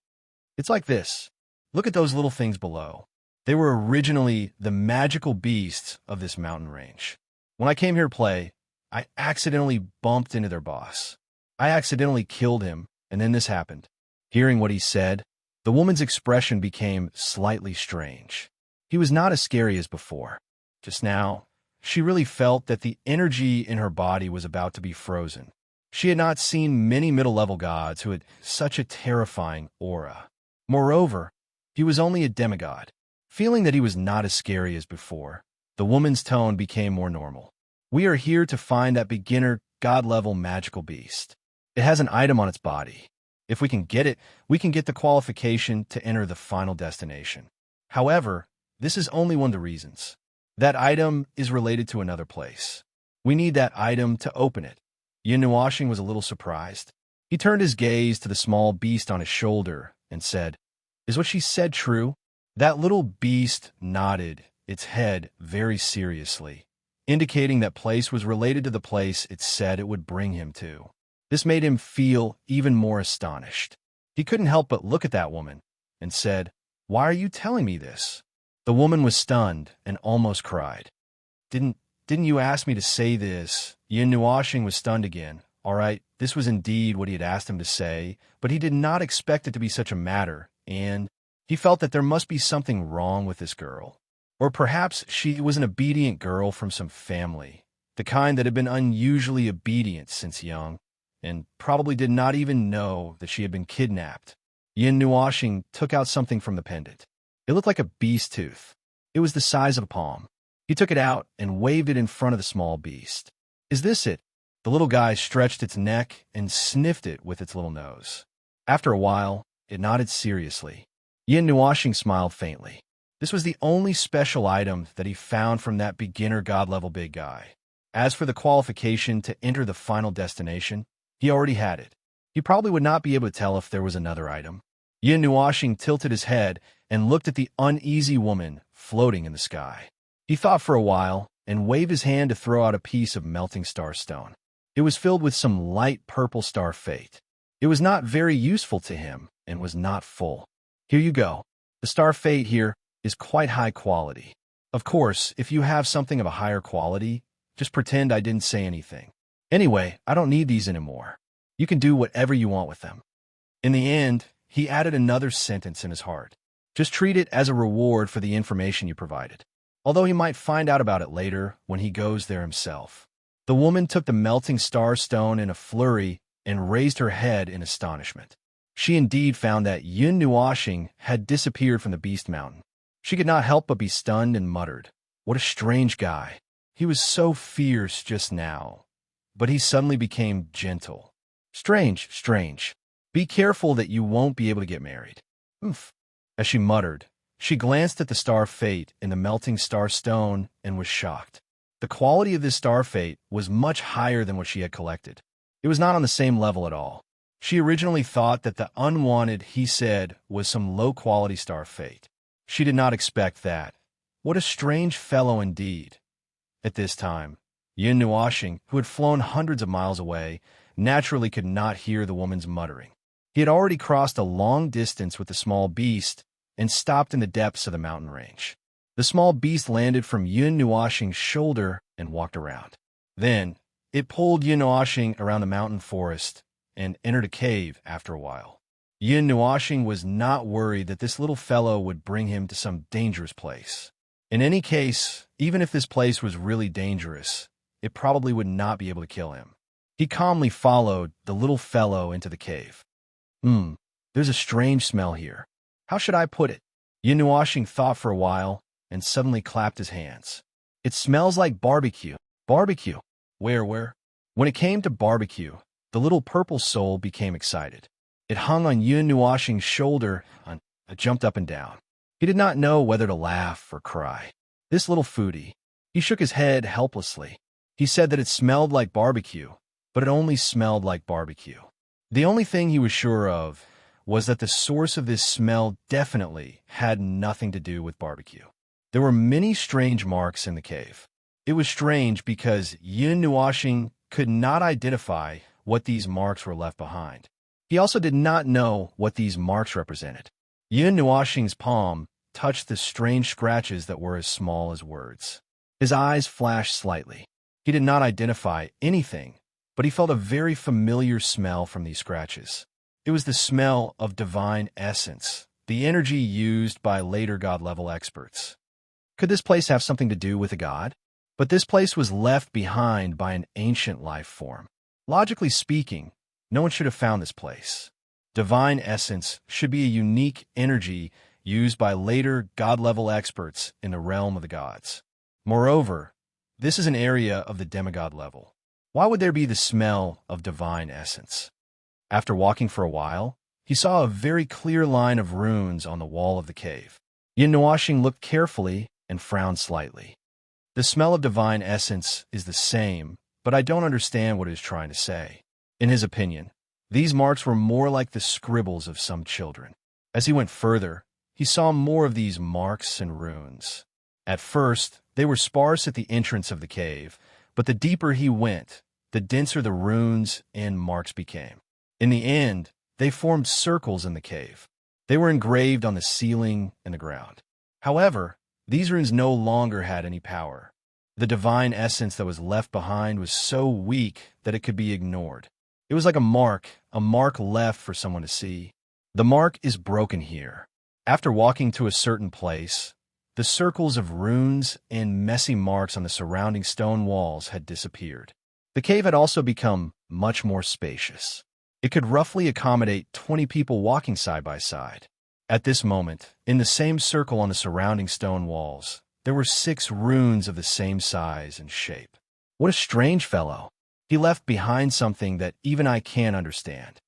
It's like this. Look at those little things below. They were originally the magical beasts of this mountain range. When I came here to play, I accidentally bumped into their boss. I accidentally killed him, and then this happened. Hearing what he said, the woman's expression became slightly strange. He was not as scary as before. Just now, she really felt that the energy in her body was about to be frozen. She had not seen many middle-level gods who had such a terrifying aura. Moreover, he was only a demigod. Feeling that he was not as scary as before, the woman's tone became more normal. "We are here to find that beginner god-level magical beast. It has an item on its body. If we can get it, we can get the qualification to enter the final destination. However, this is only one of the reasons. That item is related to another place. We need that item to open it." Yun Nuoxing was a little surprised. He turned his gaze to the small beast on his shoulder and said, "Is what she said true?" That little beast nodded its head very seriously, indicating that place was related to the place it said it would bring him to. This made him feel even more astonished. He couldn't help but look at that woman and said, "Why are you telling me this?" The woman was stunned and almost cried. Didn't you ask me to say this?" Yun Nuoxing was stunned again. All right, this was indeed what he had asked him to say, but he did not expect it to be such a matter, and he felt that there must be something wrong with this girl. Or perhaps she was an obedient girl from some family, the kind that had been unusually obedient since young, and probably did not even know that she had been kidnapped. Yun Nuoxing took out something from the pendant. It looked like a beast tooth. It was the size of a palm. He took it out and waved it in front of the small beast. "Is this it?" The little guy stretched its neck and sniffed it with its little nose. After a while, it nodded seriously. Yun Nuoxing smiled faintly. This was the only special item that he found from that beginner god-level big guy. As for the qualification to enter the final destination, he already had it. He probably would not be able to tell if there was another item. Yun Nuoxing tilted his head and looked at the uneasy woman floating in the sky. He thought for a while and waved his hand to throw out a piece of melting star stone. It was filled with some light purple star fate. It was not very useful to him and was not full. "Here you go. The star fate here is quite high quality. Of course, if you have something of a higher quality, just pretend I didn't say anything. Anyway, I don't need these anymore. You can do whatever you want with them." In the end, he added another sentence in his heart. "Just treat it as a reward for the information you provided," although he might find out about it later when he goes there himself. The woman took the melting star stone in a flurry and raised her head in astonishment. She indeed found that Yun Nuashing had disappeared from the Beast Mountain. She could not help but be stunned and muttered, "What a strange guy. He was so fierce just now, but he suddenly became gentle. Strange, strange. Be careful that you won't be able to get married." Oof. As she muttered, she glanced at the star fate in the melting star stone and was shocked. The quality of this star fate was much higher than what she had collected. It was not on the same level at all. She originally thought that the unwanted, he said, was some low-quality star fate. She did not expect that. What a strange fellow indeed. At this time, Yun Nuashing, who had flown hundreds of miles away, naturally could not hear the woman's muttering. He had already crossed a long distance with the small beast and stopped in the depths of the mountain range. The small beast landed from Yun Nuashing's shoulder and walked around. Then, it pulled Yun Nuashing around the mountain forest and entered a cave after a while. Yun Nuashing was not worried that this little fellow would bring him to some dangerous place. In any case, even if this place was really dangerous, it probably would not be able to kill him. He calmly followed the little fellow into the cave. There's a strange smell here. How should I put it? Yun Nuashing thought for a while and suddenly clapped his hands. It smells like barbecue. Barbecue. Where? When it came to barbecue, the little purple soul became excited. It hung on Yun Nuashing's shoulder and jumped up and down. He did not know whether to laugh or cry. This little foodie. He shook his head helplessly. He said that it smelled like barbecue, but it only smelled like barbecue. The only thing he was sure of was that the source of this smell definitely had nothing to do with barbecue. There were many strange marks in the cave. It was strange because Yun Nuashing could not identify what these marks were left behind. He also did not know what these marks represented. Yun Nuashing's palm touched the strange scratches that were as small as words. His eyes flashed slightly. He did not identify anything, but he felt a very familiar smell from these scratches. It was the smell of divine essence, the energy used by later God-level experts. Could this place have something to do with a god? But this place was left behind by an ancient life form. Logically speaking, no one should have found this place. Divine essence should be a unique energy used by later God-level experts in the realm of the gods. Moreover, this is an area of the demigod level. Why would there be the smell of divine essence? After walking for a while, he saw a very clear line of runes on the wall of the cave. Yun Nuashing looked carefully and frowned slightly. The smell of divine essence is the same, but I don't understand what it is trying to say. In his opinion, these marks were more like the scribbles of some children. As he went further, he saw more of these marks and runes. At first, they were sparse at the entrance of the cave, but the deeper he went, the denser the runes and marks became. In the end, they formed circles in the cave. They were engraved on the ceiling and the ground. However, these runes no longer had any power. The divine essence that was left behind was so weak that it could be ignored. It was like a mark left for someone to see. The mark is broken here. After walking to a certain place, the circles of runes and messy marks on the surrounding stone walls had disappeared. The cave had also become much more spacious. It could roughly accommodate 20 people walking side by side. At this moment, in the same circle on the surrounding stone walls, there were 6 runes of the same size and shape. What a strange fellow. He left behind something that even I can't understand.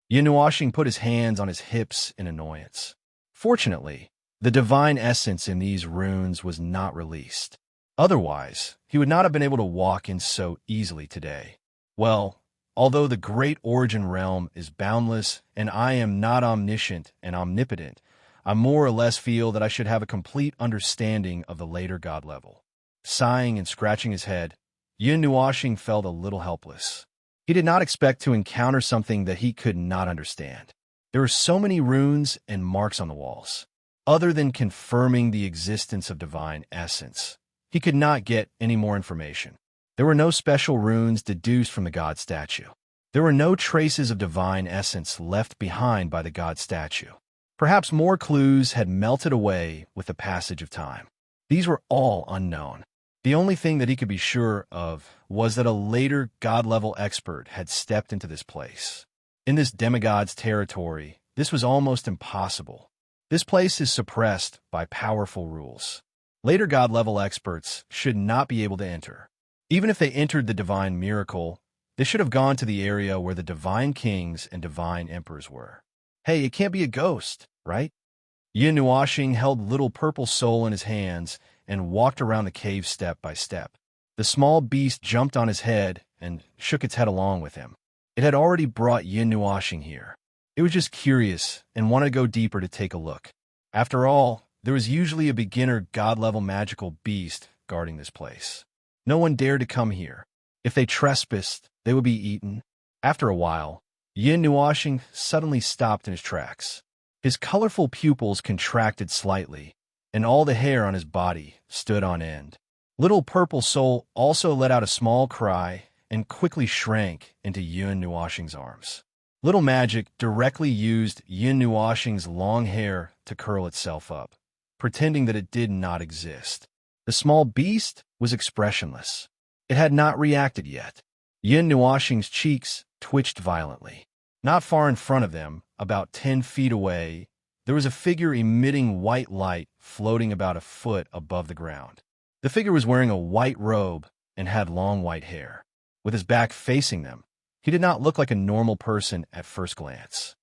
Yun Nuashing put his hands on his hips in annoyance. Fortunately, the divine essence in these runes was not released. Otherwise, he would not have been able to walk in so easily today. Well, although the great origin realm is boundless and I am not omniscient and omnipotent, I more or less feel that I should have a complete understanding of the later god level. Sighing and scratching his head, Yun Nuashing felt a little helpless. He did not expect to encounter something that he could not understand. There were so many runes and marks on the walls. Other than confirming the existence of divine essence, he could not get any more information. There were no special runes deduced from the god statue. There were no traces of divine essence left behind by the god statue. Perhaps more clues had melted away with the passage of time. These were all unknown. The only thing that he could be sure of was that a later god-level expert had stepped into this place. In this demigod's territory, this was almost impossible. This place is suppressed by powerful rules. Later god-level experts should not be able to enter. Even if they entered the divine miracle, they should have gone to the area where the divine kings and divine emperors were. Hey, it can't be a ghost, right? Yin Nuoxing held little purple soul in his hands and walked around the cave step by step. The small beast jumped on his head and shook its head along with him. It had already brought Yin Nuoxing here. It was just curious and wanted to go deeper to take a look. After all, there was usually a beginner god-level magical beast guarding this place. No one dared to come here. If they trespassed, they would be eaten. After a while, Yin Nuoxing suddenly stopped in his tracks. His colorful pupils contracted slightly, and all the hair on his body stood on end. Little Purple Soul also let out a small cry and quickly shrank into Yin Nuoxing's arms. Little Magic directly used Yin Nuoxing's long hair to curl itself up, pretending that it did not exist. The small beast was expressionless. It had not reacted yet. Yin Nuoxing's cheeks twitched violently. Not far in front of them, about 10 feet away, there was a figure emitting white light floating about a foot above the ground. The figure was wearing a white robe and had long white hair. With his back facing them, he did not look like a normal person at first glance.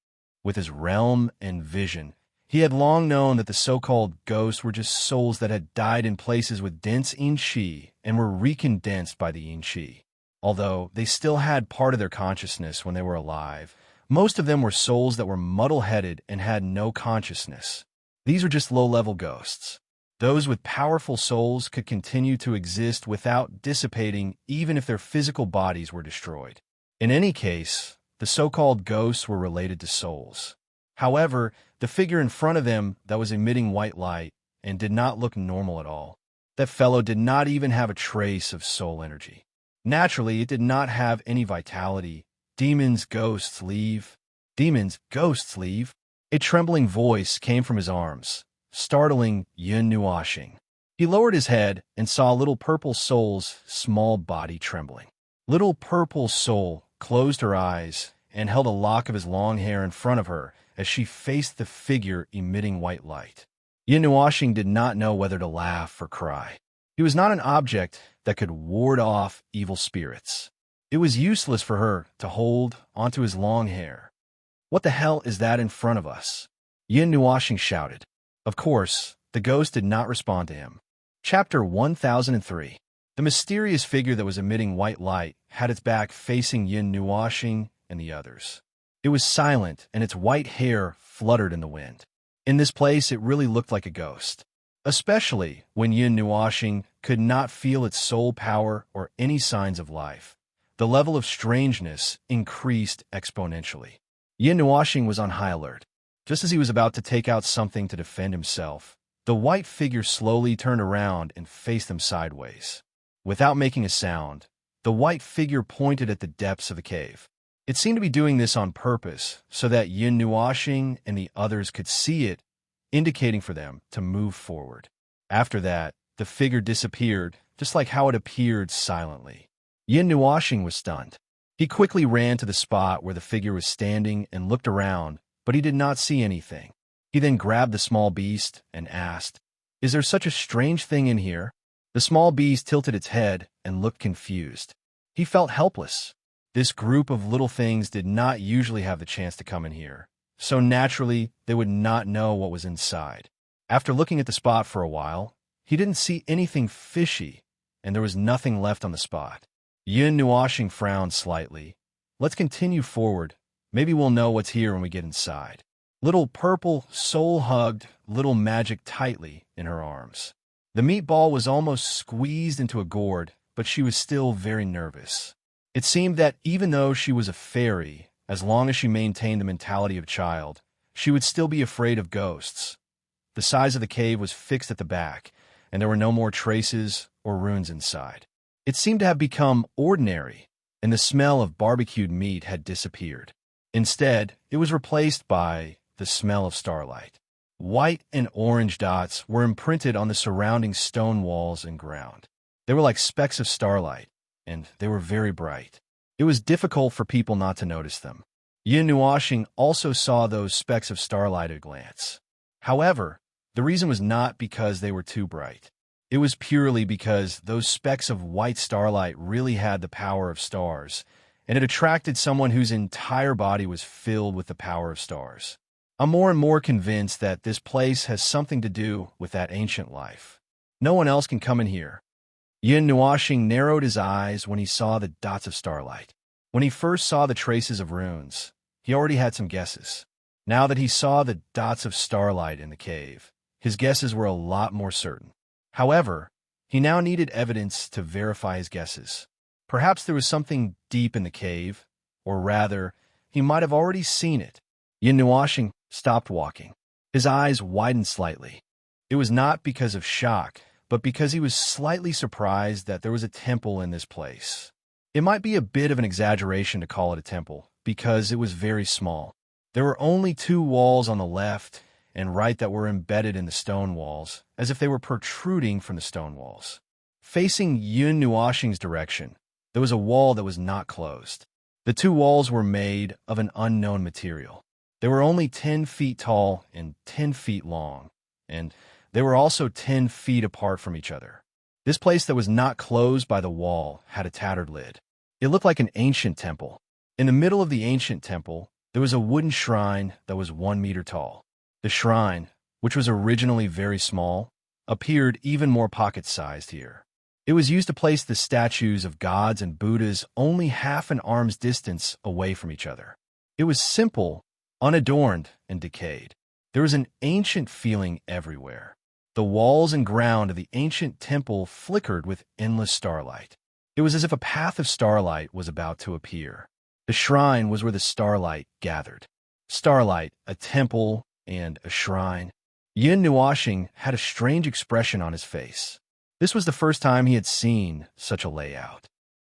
With his realm and vision, he had long known that the so-called ghosts were just souls that had died in places with dense yin qi and were recondensed by the yin qi. Although they still had part of their consciousness when they were alive, most of them were souls that were muddle-headed and had no consciousness. These were just low-level ghosts. Those with powerful souls could continue to exist without dissipating even if their physical bodies were destroyed. In any case, the so-called ghosts were related to souls. However, the figure in front of them that was emitting white light and did not look normal at all. That fellow did not even have a trace of soul energy. Naturally, it did not have any vitality. Demons, ghosts, leave. Demons, ghosts, leave. A trembling voice came from his arms, startling Yin Nuoxing. He lowered his head and saw Little Purple Soul's small body trembling. Little Purple Soul closed her eyes and held a lock of his long hair in front of her as she faced the figure emitting white light. Yin Nuoxing did not know whether to laugh or cry. He was not an object that could ward off evil spirits. It was useless for her to hold onto his long hair. What the hell is that in front of us? Yin Nuoxing shouted. Of course, the ghost did not respond to him. Chapter 1003. The mysterious figure that was emitting white light had its back facing Yin Nuoxing and the others. It was silent, and its white hair fluttered in the wind. In this place, it really looked like a ghost, especially when Yin Nuoxing could not feel its soul power or any signs of life. The level of strangeness increased exponentially. Yin Nuoxing was on high alert. Just as he was about to take out something to defend himself, the white figure slowly turned around and faced them sideways. Without making a sound, the white figure pointed at the depths of the cave. It seemed to be doing this on purpose so that Yin Nuoxing and the others could see it, indicating for them to move forward. After that, the figure disappeared, just like how it appeared silently. Yin Nuoxing was stunned. He quickly ran to the spot where the figure was standing and looked around, but he did not see anything. He then grabbed the small beast and asked, "Is there such a strange thing in here?" The small beast tilted its head and looked confused. He felt helpless. This group of little things did not usually have the chance to come in here, so naturally they would not know what was inside. After looking at the spot for a while, he didn't see anything fishy, and there was nothing left on the spot. Yin Nuoxing frowned slightly. "Let's continue forward. Maybe we'll know what's here when we get inside." Little Purple Soul hugged Little Magic tightly in her arms. The meatball was almost squeezed into a gourd, but she was still very nervous. It seemed that even though she was a fairy, as long as she maintained the mentality of a child, she would still be afraid of ghosts. The size of the cave was fixed at the back, and there were no more traces or runes inside. It seemed to have become ordinary, and the smell of barbecued meat had disappeared. Instead, it was replaced by the smell of starlight. White and orange dots were imprinted on the surrounding stone walls and ground. They were like specks of starlight, and they were very bright. It was difficult for people not to notice them. Yin Nuoxing also saw those specks of starlight at a glance. However, the reason was not because they were too bright. It was purely because those specks of white starlight really had the power of stars, and it attracted someone whose entire body was filled with the power of stars. I'm more and more convinced that this place has something to do with that ancient life. No one else can come in here. Yin Nuoxing narrowed his eyes when he saw the dots of starlight. When he first saw the traces of runes, he already had some guesses. Now that he saw the dots of starlight in the cave, his guesses were a lot more certain. However, he now needed evidence to verify his guesses. Perhaps there was something deep in the cave, or rather, he might have already seen it. Yin Nuoxing stopped walking. His eyes widened slightly. It was not because of shock, but because he was slightly surprised that there was a temple in this place. It might be a bit of an exaggeration to call it a temple, because it was very small. There were only 2 walls on the left and right that were embedded in the stone walls, as if they were protruding from the stone walls. Facing Yin Nuoxing's direction, there was a wall that was not closed. The 2 walls were made of an unknown material. They were only 10 feet tall and 10 feet long, and they were also 10 feet apart from each other. This place that was not closed by the wall had a tattered lid. It looked like an ancient temple. In the middle of the ancient temple, there was a wooden shrine that was 1 meter tall. The shrine, which was originally very small, appeared even more pocket-sized here. It was used to place the statues of gods and Buddhas only half an arm's distance away from each other. It was simple, unadorned, and decayed. There was an ancient feeling everywhere. The walls and ground of the ancient temple flickered with endless starlight. It was as if a path of starlight was about to appear. The shrine was where the starlight gathered. Starlight, a temple, and a shrine. Yin Nuoxing had a strange expression on his face. This was the first time he had seen such a layout.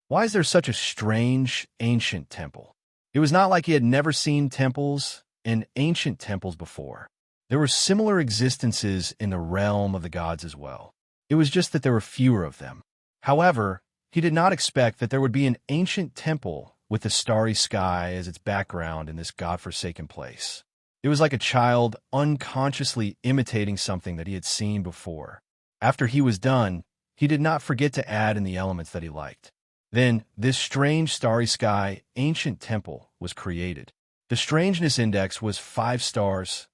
Why is there such a strange, ancient temple? It was not like he had never seen temples and ancient temples before. There were similar existences in the realm of the gods as well. It was just that there were fewer of them. However, he did not expect that there would be an ancient temple with the starry sky as its background in this godforsaken place. It was like a child unconsciously imitating something that he had seen before. After he was done, he did not forget to add in the elements that he liked. Then, this strange starry sky ancient temple was created. The strangeness index was 5 stars.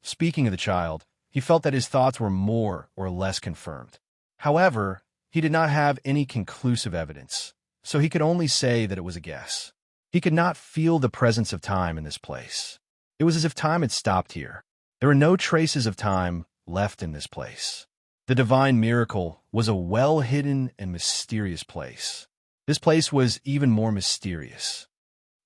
Speaking of the child, he felt that his thoughts were more or less confirmed. However, he did not have any conclusive evidence, so he could only say that it was a guess. He could not feel the presence of time in this place. It was as if time had stopped here. There were no traces of time left in this place. The divine miracle was a well-hidden and mysterious place. This place was even more mysterious.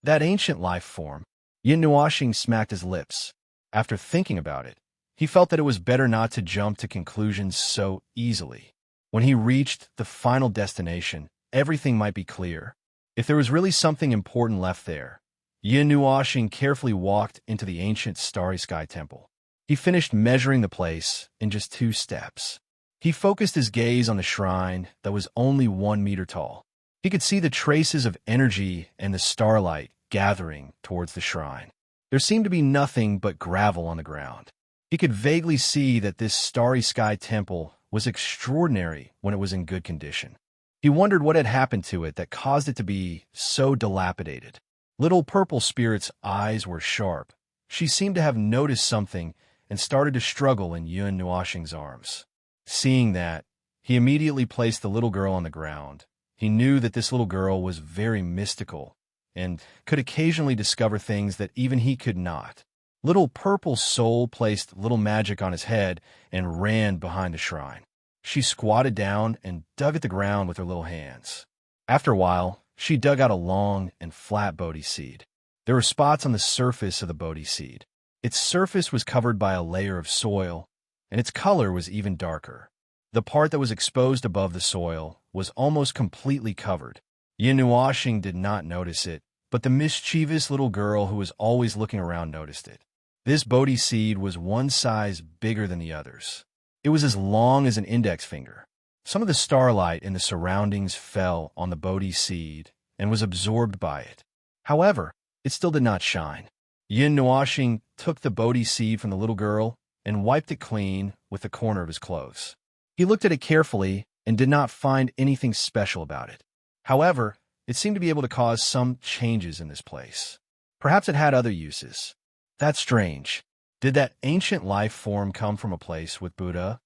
That ancient life form. Yin Nuoxing smacked his lips. After thinking about it, he felt that it was better not to jump to conclusions so easily. When he reached the final destination, everything might be clear. If there was really something important left there, Yin Nuoxing carefully walked into the ancient starry sky temple. He finished measuring the place in just 2 steps. He focused his gaze on the shrine that was only 1 meter tall. He could see the traces of energy and the starlight gathering towards the shrine. There seemed to be nothing but gravel on the ground. He could vaguely see that this starry sky temple was extraordinary when it was in good condition. He wondered what had happened to it that caused it to be so dilapidated. Little Purple Spirit's eyes were sharp. She seemed to have noticed something and started to struggle in Yin Nuoxing's arms. Seeing that, he immediately placed the little girl on the ground. He knew that this little girl was very mystical and could occasionally discover things that even he could not. Little Purple Soul placed little magic on his head and ran behind the shrine. She squatted down and dug at the ground with her little hands. After a while, she dug out a long and flat Bodhi seed. There were spots on the surface of the Bodhi seed. Its surface was covered by a layer of soil, and its color was even darker. The part that was exposed above the soil was almost completely covered. Yin Nuoxing did not notice it, but the mischievous little girl who was always looking around noticed it. This Bodhi seed was 1 size bigger than the others. It was as long as an index finger. Some of the starlight in the surroundings fell on the Bodhi seed and was absorbed by it. However, it still did not shine. Yin Nuashing took the Bodhi seed from the little girl and wiped it clean with the corner of his clothes. He looked at it carefully and did not find anything special about it. However, it seemed to be able to cause some changes in this place. Perhaps it had other uses. That's strange. Did that ancient life form come from a place with Buddha?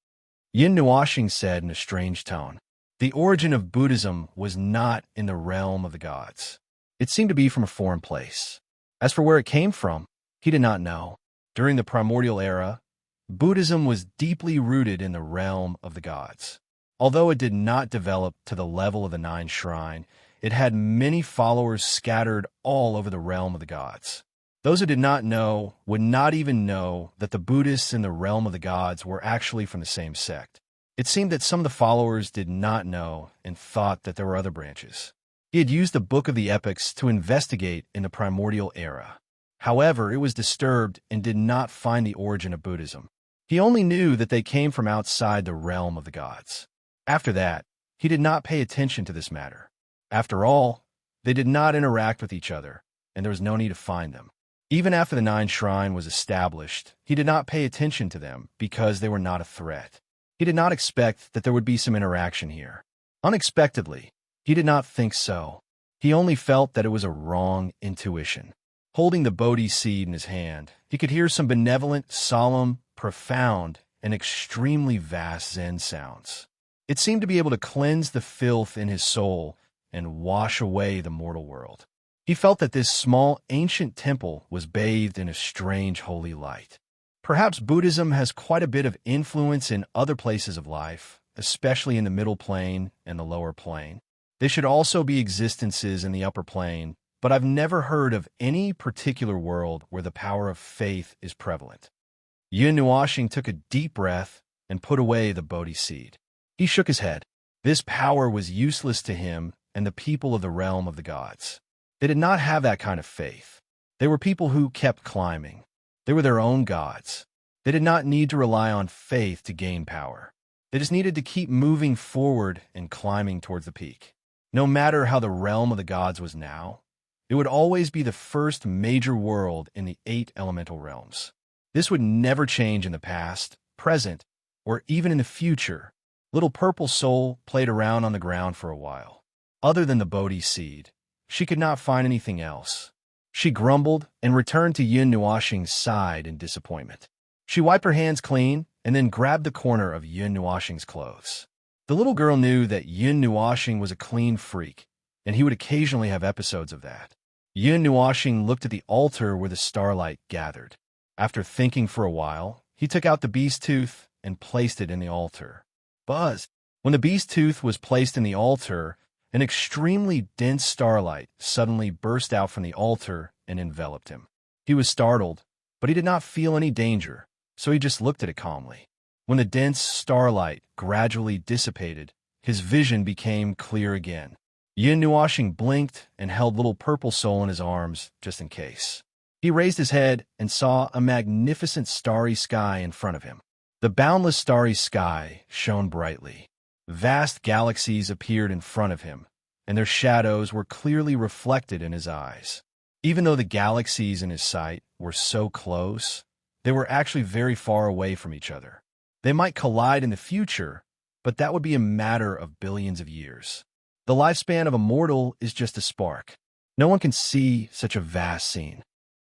Yin Nuashing said in a strange tone. The origin of Buddhism was not in the realm of the gods. It seemed to be from a foreign place. As for where it came from, he did not know. During the primordial era, Buddhism was deeply rooted in the realm of the gods. Although it did not develop to the level of the Nine Shrine, it had many followers scattered all over the realm of the gods. Those who did not know would not even know that the Buddhists in the realm of the gods were actually from the same sect. It seemed that some of the followers did not know and thought that there were other branches. He had used the Book of the Epics to investigate in the primordial era. However, it was disturbed and did not find the origin of Buddhism. He only knew that they came from outside the realm of the gods. After that, he did not pay attention to this matter. After all, they did not interact with each other, and there was no need to find them. Even after the Nine Shrine was established, he did not pay attention to them because they were not a threat. He did not expect that there would be some interaction here. Unexpectedly, he did not think so. He only felt that it was a wrong intuition. Holding the Bodhi seed in his hand, he could hear some benevolent, solemn, profound, and extremely vast Zen sounds. It seemed to be able to cleanse the filth in his soul and wash away the mortal world. He felt that this small, ancient temple was bathed in a strange holy light. Perhaps Buddhism has quite a bit of influence in other places of life, especially in the middle plane and the lower plane. There should also be existences in the upper plane, but I've never heard of any particular world where the power of faith is prevalent. Yin Nuashing took a deep breath and put away the Bodhi seed. He shook his head. This power was useless to him and the people of the realm of the gods. They did not have that kind of faith. They were people who kept climbing. They were their own gods. They did not need to rely on faith to gain power. They just needed to keep moving forward and climbing towards the peak. No matter how the realm of the gods was now, it would always be the first major world in the 8 elemental realms. This would never change in the past, present, or even in the future. Little Purple Soul played around on the ground for a while. Other than the Bodhi seed, she could not find anything else. She grumbled and returned to Yin Nuashing's side in disappointment. She wiped her hands clean and then grabbed the corner of Yin Nuashing's clothes. The little girl knew that Yin Nuashing was a clean freak, and he would occasionally have episodes of that. Yin Nuashing looked at the altar where the starlight gathered. After thinking for a while, he took out the beast tooth and placed it in the altar. Buzz! When the beast tooth was placed in the altar, an extremely dense starlight suddenly burst out from the altar and enveloped him. He was startled, but he did not feel any danger, so he just looked at it calmly. When the dense starlight gradually dissipated, his vision became clear again. Yin Nuashing blinked and held Little Purple Soul in his arms just in case. He raised his head and saw a magnificent starry sky in front of him. The boundless starry sky shone brightly. Vast galaxies appeared in front of him, and their shadows were clearly reflected in his eyes. Even though the galaxies in his sight were so close, they were actually very far away from each other. They might collide in the future, but that would be a matter of billions of years. The lifespan of a mortal is just a spark. No one can see such a vast scene.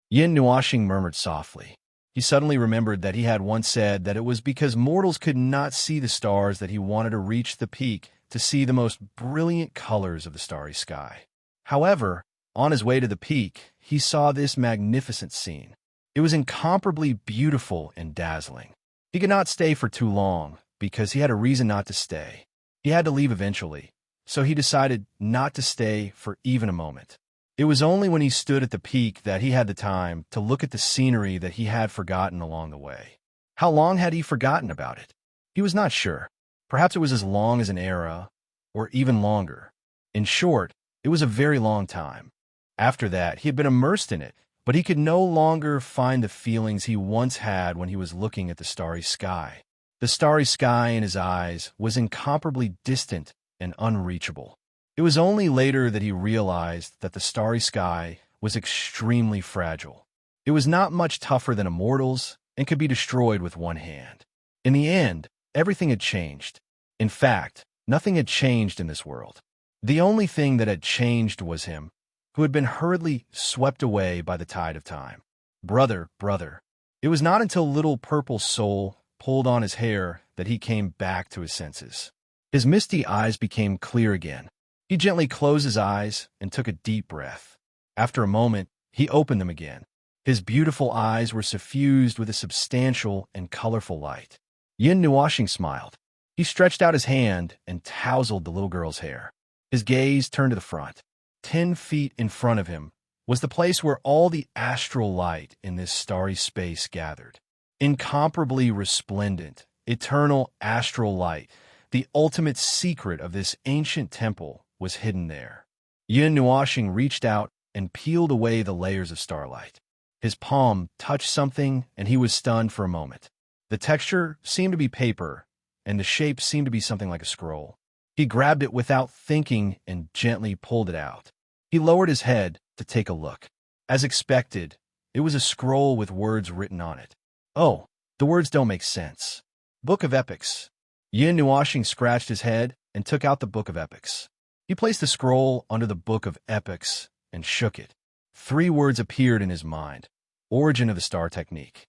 Yin Nuashing murmured softly. He suddenly remembered that he had once said that it was because mortals could not see the stars that he wanted to reach the peak to see the most brilliant colors of the starry sky. However, on his way to the peak, he saw this magnificent scene. It was incomparably beautiful and dazzling. He could not stay for too long because he had a reason not to stay. He had to leave eventually, so he decided not to stay for even a moment. It was only when he stood at the peak that he had the time to look at the scenery that he had forgotten along the way. How long had he forgotten about it? He was not sure. Perhaps it was as long as an era, or even longer. In short, it was a very long time. After that, he had been immersed in it, but he could no longer find the feelings he once had when he was looking at the starry sky. The starry sky in his eyes was incomparably distant and unreachable. It was only later that he realized that the starry sky was extremely fragile. It was not much tougher than a mortal's and could be destroyed with one hand. In the end, everything had changed. In fact, nothing had changed in this world. The only thing that had changed was him, who had been hurriedly swept away by the tide of time. Brother, brother. It was not until little purple soul pulled on his hair that he came back to his senses. His misty eyes became clear again. He gently closed his eyes and took a deep breath. After a moment, he opened them again. His beautiful eyes were suffused with a substantial and colorful light. Yin Nuoxing smiled. He stretched out his hand and tousled the little girl's hair. His gaze turned to the front. 10 feet in front of him was the place where all the astral light in this starry space gathered. Incomparably resplendent, eternal astral light, the ultimate secret of this ancient temple, was hidden there. Yin Nuoxing reached out and peeled away the layers of starlight. His palm touched something, and he was stunned for a moment. The texture seemed to be paper, and the shape seemed to be something like a scroll. He grabbed it without thinking and gently pulled it out. He lowered his head to take a look. As expected, it was a scroll with words written on it. Oh, the words don't make sense. Book of Epics. Yin Nuoxing scratched his head and took out the Book of Epics. He placed the scroll under the Book of Epics and shook it. 3 words appeared in his mind. Origin of the Star Technique.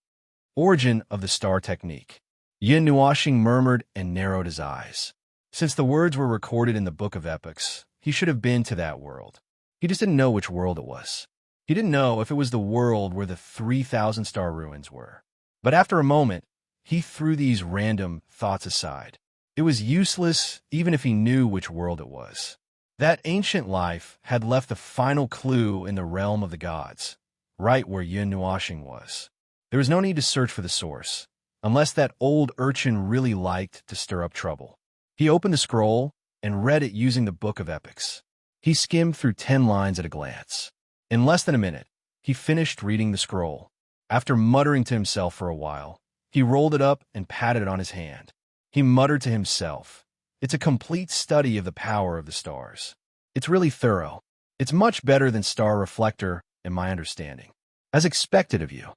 Origin of the Star Technique. Yin Nuoxing murmured and narrowed his eyes. Since the words were recorded in the Book of Epics, he should have been to that world. He just didn't know which world it was. He didn't know if it was the world where the 3,000 star ruins were. But after a moment, he threw these random thoughts aside. It was useless even if he knew which world it was. That ancient life had left the final clue in the realm of the gods, right where Yin Nuoxing was. There was no need to search for the source, unless that old urchin really liked to stir up trouble. He opened the scroll and read it using the Book of Epics. He skimmed through 10 lines at a glance. In less than a minute, he finished reading the scroll. After muttering to himself for a while, he rolled it up and patted it on his hand. He muttered to himself, "It's a complete study of the power of the stars. It's really thorough. It's much better than Star Reflector, in my understanding. As expected of you."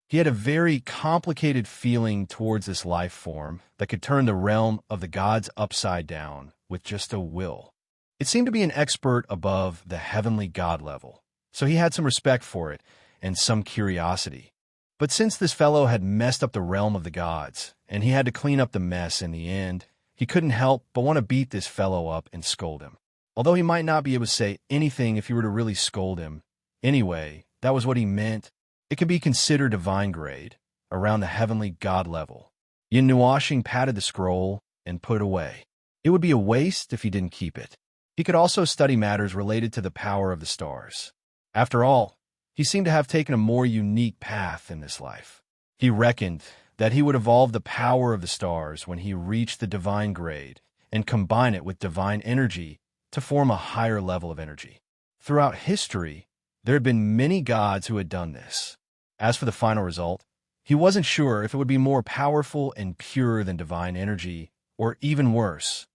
He had a very complicated feeling towards this life form that could turn the realm of the gods upside down with just a will. It seemed to be an expert above the heavenly god level, so he had some respect for it and some curiosity. But since this fellow had messed up the realm of the gods, and he had to clean up the mess in the end, he couldn't help but want to beat this fellow up and scold him. Although he might not be able to say anything if he were to really scold him. Anyway, that was what he meant. It could be considered divine grade, around the heavenly god level. Yin Nuoxing patted the scroll and put it away. It would be a waste if he didn't keep it. He could also study matters related to the power of the stars. After all, he seemed to have taken a more unique path in this life. He reckoned that he would evolve the power of the stars when he reached the divine grade and combine it with divine energy to form a higher level of energy. Throughout history, there had been many gods who had done this. As for the final result, he wasn't sure if it would be more powerful and pure than divine energy, or even worse.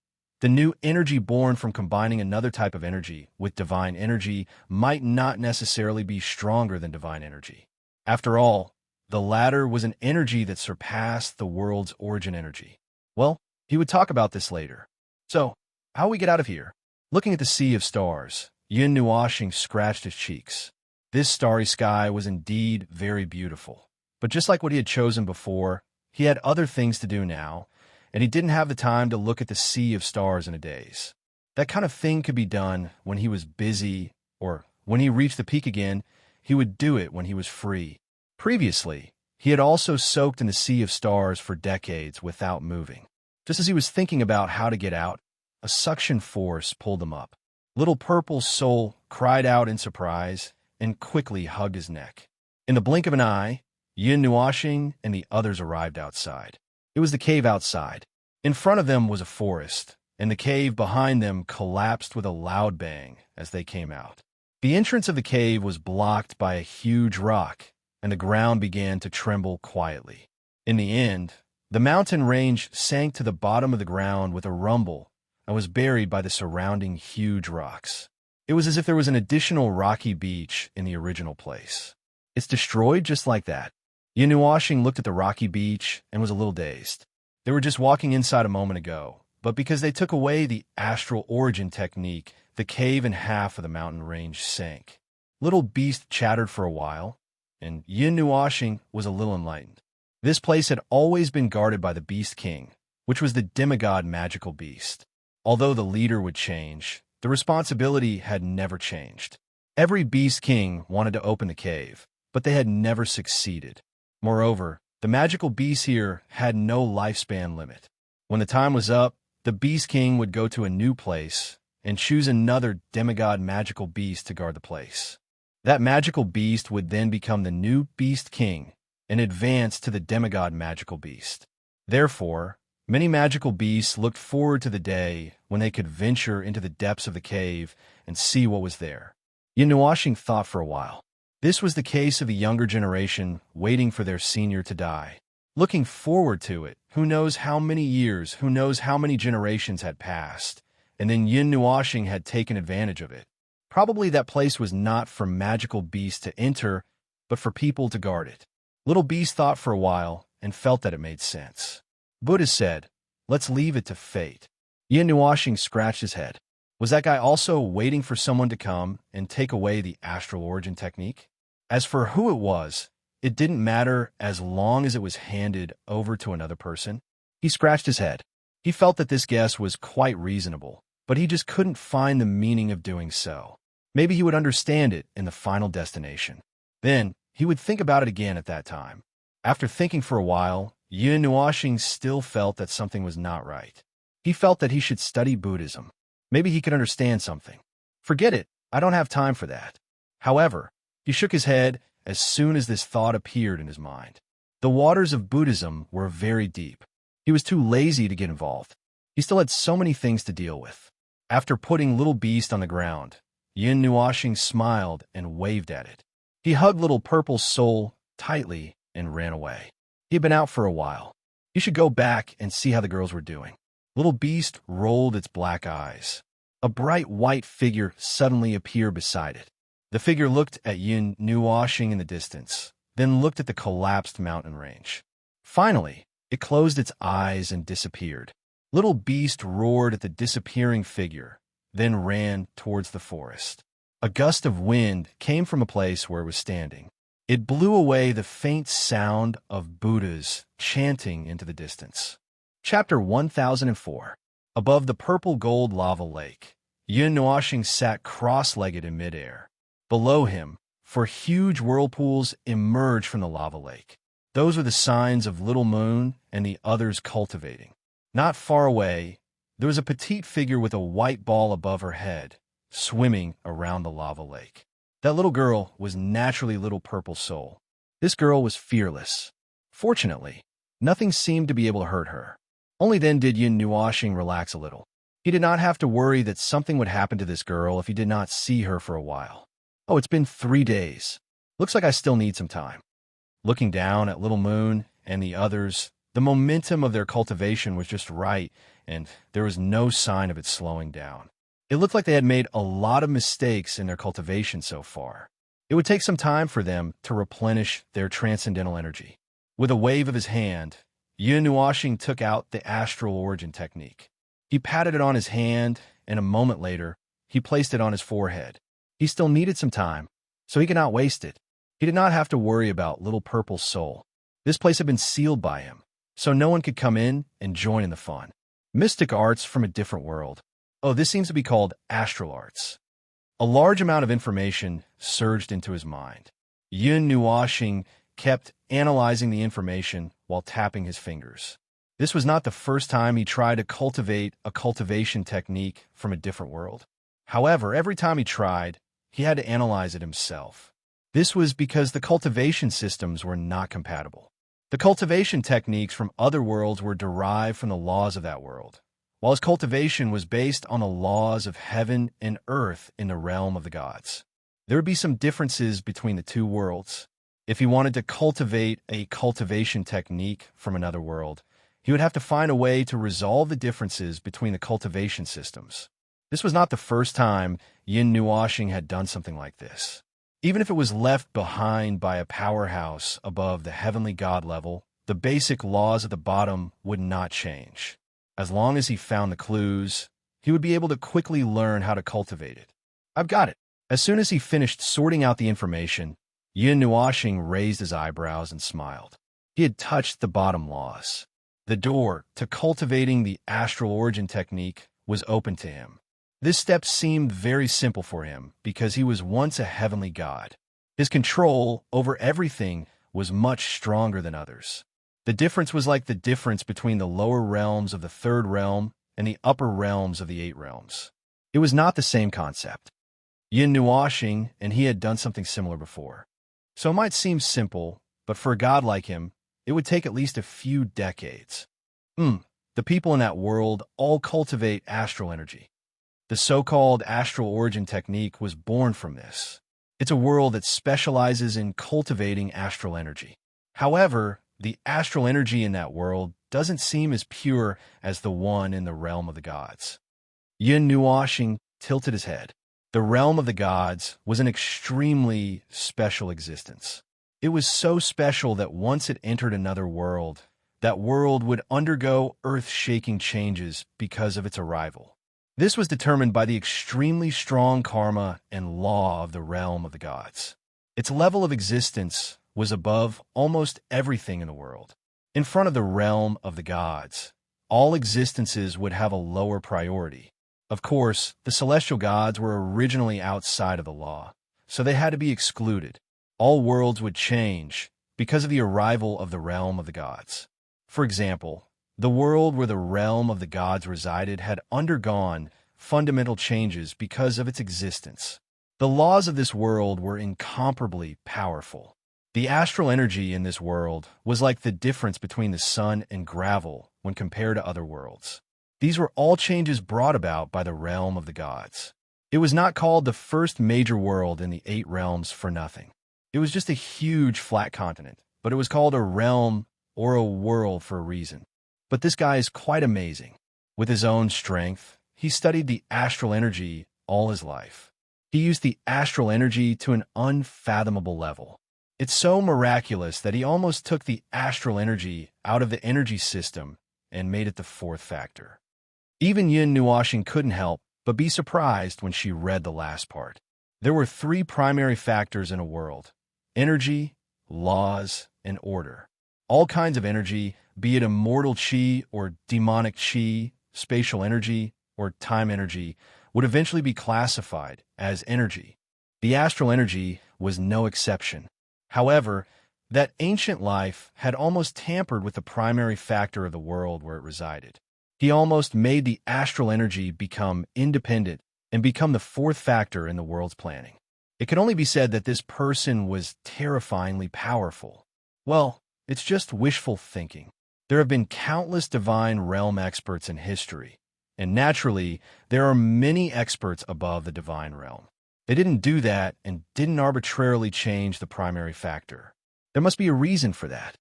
The new energy born from combining another type of energy with divine energy might not necessarily be stronger than divine energy. After all, the latter was an energy that surpassed the world's origin energy. Well, he would talk about this later. So, how we get out of here? Looking at the sea of stars, Yin Nuoxing scratched his cheeks. This starry sky was indeed very beautiful. But just like what he had chosen before, he had other things to do now, and he didn't have the time to look at the sea of stars in a daze. That kind of thing could be done when he was busy, or when he reached the peak again, he would do it when he was free. Previously, he had also soaked in the sea of stars for decades without moving. Just as he was thinking about how to get out, a suction force pulled him up. Little Purple Soul cried out in surprise and quickly hugged his neck. In the blink of an eye, Yin Nuoxing and the others arrived outside. It was the cave outside. In front of them was a forest, and the cave behind them collapsed with a loud bang as they came out. The entrance of the cave was blocked by a huge rock, and the ground began to tremble quietly. In the end, the mountain range sank to the bottom of the ground with a rumble and was buried by the surrounding huge rocks. It was as if there was an additional rocky beach in the original place. It's destroyed just like that. Yinuoxing looked at the rocky beach and was a little dazed. They were just walking inside a moment ago, but because they took away the astral origin technique, the cave and half of the mountain range sank. Little Beast chattered for a while, and Yinuoxing was a little enlightened. This place had always been guarded by the Beast King, which was the demigod magical beast. Although the leader would change, the responsibility had never changed. Every Beast King wanted to open the cave, but they had never succeeded. Moreover, the magical beasts here had no lifespan limit. When the time was up, the Beast King would go to a new place and choose another demigod magical beast to guard the place. That magical beast would then become the new Beast King and advance to the demigod magical beast. Therefore, many magical beasts looked forward to the day when they could venture into the depths of the cave and see what was there. Yinuoxing thought for a while. This was the case of a younger generation waiting for their senior to die. Looking forward to it, who knows how many years, who knows how many generations had passed, and then Yinuoxing had taken advantage of it. Probably that place was not for magical beasts to enter, but for people to guard it. Little Beast thought for a while and felt that it made sense. Buddha said, "Let's leave it to fate." Yinuoxing scratched his head. Was that guy also waiting for someone to come and take away the astral origin technique? As for who it was, it didn't matter as long as it was handed over to another person. He scratched his head. He felt that this guess was quite reasonable, but he just couldn't find the meaning of doing so. Maybe he would understand it in the final destination. Then, he would think about it again at that time. After thinking for a while, Yinuoxing still felt that something was not right. He felt that he should study Buddhism. Maybe he could understand something. Forget it, I don't have time for that. However, he shook his head as soon as this thought appeared in his mind. The waters of Buddhism were very deep. He was too lazy to get involved. He still had so many things to deal with. After putting Little Beast on the ground, Yinuoxing smiled and waved at it. He hugged Little Purple Soul tightly and ran away. He had been out for a while. He should go back and see how the girls were doing. Little Beast rolled its black eyes. A bright white figure suddenly appeared beside it. The figure looked at Yinuoxing in the distance, then looked at the collapsed mountain range. Finally, it closed its eyes and disappeared. Little Beast roared at the disappearing figure, then ran towards the forest. A gust of wind came from a place where it was standing. It blew away the faint sound of Buddhas chanting into the distance. Chapter 1004. Above the purple gold lava lake, Yinuoxing sat cross-legged in midair. Below him, 4 huge whirlpools emerged from the lava lake. Those were the signs of Little Moon and the others cultivating. Not far away, there was a petite figure with a white ball above her head, swimming around the lava lake. That little girl was naturally Little Purple Soul. This girl was fearless. Fortunately, nothing seemed to be able to hurt her. Only then did Yinuoxing relax a little. He did not have to worry that something would happen to this girl if he did not see her for a while. Oh, it's been 3 days. Looks like I still need some time. Looking down at Little Moon and the others, the momentum of their cultivation was just right, and there was no sign of it slowing down. It looked like they had made a lot of mistakes in their cultivation so far. It would take some time for them to replenish their transcendental energy. With a wave of his hand, Yinuoxing took out the astral origin technique. He patted it on his hand, and a moment later, he placed it on his forehead. He still needed some time, so he could not waste it. He did not have to worry about Little Purple Soul. This place had been sealed by him, so no one could come in and join in the fun. Mystic arts from a different world. Oh, this seems to be called astral arts. A large amount of information surged into his mind. Yinuoxing kept analyzing the information while tapping his fingers. This was not the first time he tried to cultivate a cultivation technique from a different world. However, every time he tried, he had to analyze it himself. This was because the cultivation systems were not compatible. The cultivation techniques from other worlds were derived from the laws of that world, while his cultivation was based on the laws of heaven and earth in the realm of the gods. There would be some differences between the 2 worlds. If he wanted to cultivate a cultivation technique from another world, he would have to find a way to resolve the differences between the cultivation systems. This was not the first time Yin Nuoxing had done something like this. Even if it was left behind by a powerhouse above the heavenly god level, the basic laws at the bottom would not change. As long as he found the clues, he would be able to quickly learn how to cultivate it. I've got it. As soon as he finished sorting out the information, Yin Nuoxing raised his eyebrows and smiled. He had touched the bottom laws. The door to cultivating the astral origin technique was open to him. This step seemed very simple for him because he was once a heavenly god. His control over everything was much stronger than others. The difference was like the difference between the lower realms of the third realm and the upper realms of the eight realms. It was not the same concept. Yin Nuoxing and he had done something similar before. So it might seem simple, but for a god like him, it would take at least a few decades. The people in that world all cultivate astral energy. The so-called astral origin technique was born from this. It's a world that specializes in cultivating astral energy. However, the astral energy in that world doesn't seem as pure as the one in the realm of the gods. Yin Nuoxing tilted his head. The realm of the gods was an extremely special existence. It was so special that once it entered another world, that world would undergo earth-shaking changes because of its arrival. This was determined by the extremely strong karma and law of the realm of the gods. Its level of existence was above almost everything in the world. In front of the realm of the gods, all existences would have a lower priority. Of course, the celestial gods were originally outside of the law, so they had to be excluded. All worlds would change because of the arrival of the realm of the gods. For example, the world where the realm of the gods resided had undergone fundamental changes because of its existence. The laws of this world were incomparably powerful. The astral energy in this world was like the difference between the sun and gravel when compared to other worlds. These were all changes brought about by the realm of the gods. It was not called the first major world in the eight realms for nothing. It was just a huge flat continent, but it was called a realm or a world for a reason. But this guy is quite amazing. With his own strength, he studied the astral energy all his life. He used the astral energy to an unfathomable level. It's so miraculous that he almost took the astral energy out of the energy system and made it the fourth factor. Even Yin Nuoxing couldn't help but be surprised when she read the last part. There were three primary factors in a world: energy, laws, and order. All kinds of energy, be it immortal chi or demonic chi, spatial energy, or time energy, would eventually be classified as energy. The astral energy was no exception. However, that ancient life had almost tampered with the primary factor of the world where it resided. He almost made the astral energy become independent and become the fourth factor in the world's planning. It could only be said that this person was terrifyingly powerful. Well, it's just wishful thinking. There have been countless divine realm experts in history, and naturally, there are many experts above the divine realm. They didn't do that and didn't arbitrarily change the primary factor. There must be a reason for that.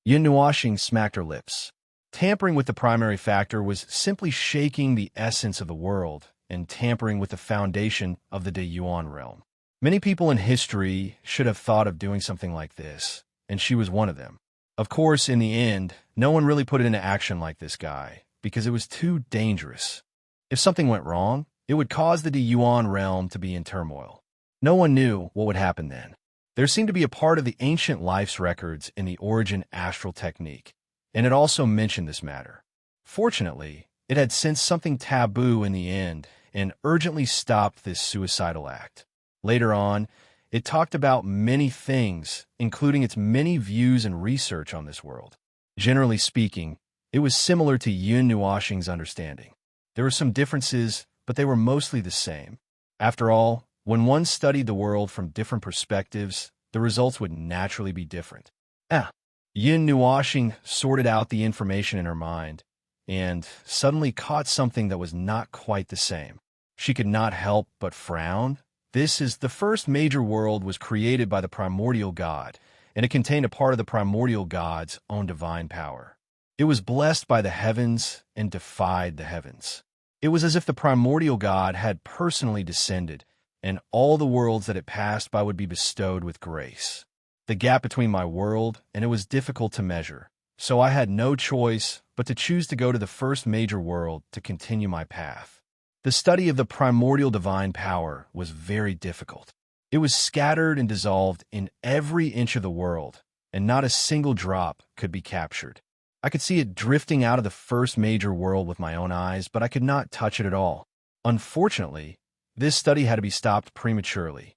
Yin Nuoxing smacked her lips. Tampering with the primary factor was simply shaking the essence of the world and tampering with the foundation of the De Yuan realm. Many people in history should have thought of doing something like this, and she was one of them. Of course, in the end, no one really put it into action like this guy, because it was too dangerous. If something went wrong, it would cause the De Yuan realm to be in turmoil. No one knew what would happen then. There seemed to be a part of the ancient life's records in the origin astral technique, and it also mentioned this matter. Fortunately, it had sensed something taboo in the end and urgently stopped this suicidal act. Later on, it talked about many things, including its many views and research on this world. Generally speaking, it was similar to Yin Nuoxing's understanding. There were some differences, but they were mostly the same. After all, when one studied the world from different perspectives, the results would naturally be different. Yin Nuoxing sorted out the information in her mind and suddenly caught something that was not quite the same. She could not help but frown. This is the first major world was created by the primordial god, and it contained a part of the primordial god's own divine power. It was blessed by the heavens and defied the heavens. It was as if the primordial God had personally descended, and all the worlds that it passed by would be bestowed with grace. The gap between my world and it was difficult to measure, so I had no choice but to choose to go to the first major world to continue my path. The study of the primordial divine power was very difficult. It was scattered and dissolved in every inch of the world, and not a single drop could be captured. I could see it drifting out of the first major world with my own eyes, but I could not touch it at all. Unfortunately, this study had to be stopped prematurely.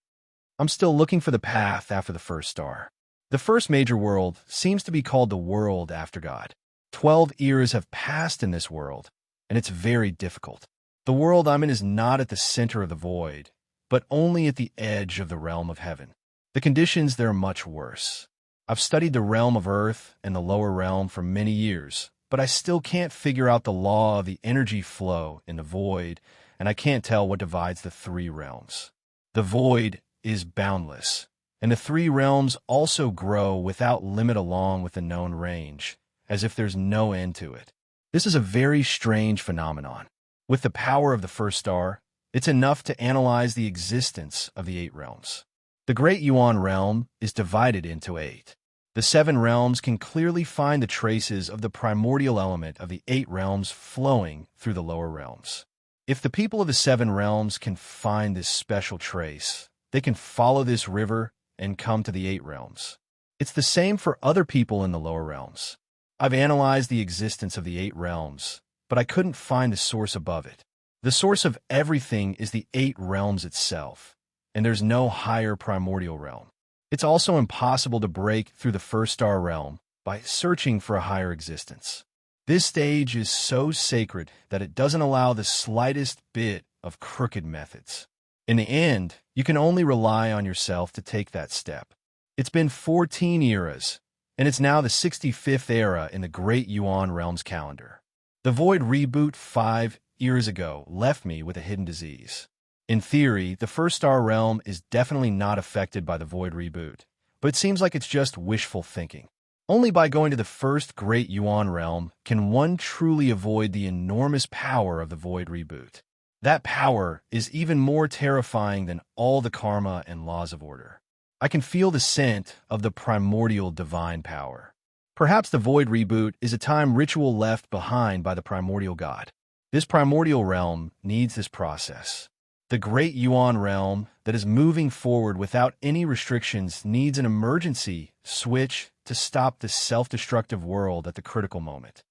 I'm still looking for the path after the first star. The first major world seems to be called the world after God. 12 eras have passed in this world, and it's very difficult. The world I'm in is not at the center of the void, but only at the edge of the realm of heaven. The conditions there are much worse. I've studied the realm of earth and the lower realm for many years, but I still can't figure out the law of the energy flow in the void, and I can't tell what divides the three realms. The void is boundless, and the three realms also grow without limit along with the known range, as if there's no end to it. This is a very strange phenomenon. With the power of the first star, it's enough to analyze the existence of the 8 realms. The Great Yuan realm is divided into 8. The 7 realms can clearly find the traces of the primordial element of the 8 realms flowing through the lower realms. If the people of the 7 realms can find this special trace, they can follow this river and come to the 8 realms. It's the same for other people in the lower realms. I've analyzed the existence of the 8 realms, but I couldn't find the source above it. The source of everything is the 8 realms itself, and there's no higher primordial realm. It's also impossible to break through the first star realm by searching for a higher existence. This stage is so sacred that it doesn't allow the slightest bit of crooked methods. In the end, you can only rely on yourself to take that step. It's been 14 eras, and it's now the 65th era in the Great Yuan Realms calendar. The Void reboot 5 years ago left me with a hidden disease. In theory, the first star realm is definitely not affected by the Void reboot, but it seems like it's just wishful thinking. Only by going to the first Great Yuan realm can one truly avoid the enormous power of the Void reboot. That power is even more terrifying than all the karma and laws of order. I can feel the scent of the primordial divine power. Perhaps the Void reboot is a time ritual left behind by the primordial God. This primordial realm needs this process. The Great Yuan realm that is moving forward without any restrictions needs an emergency switch to stop this self-destructive world at the critical moment.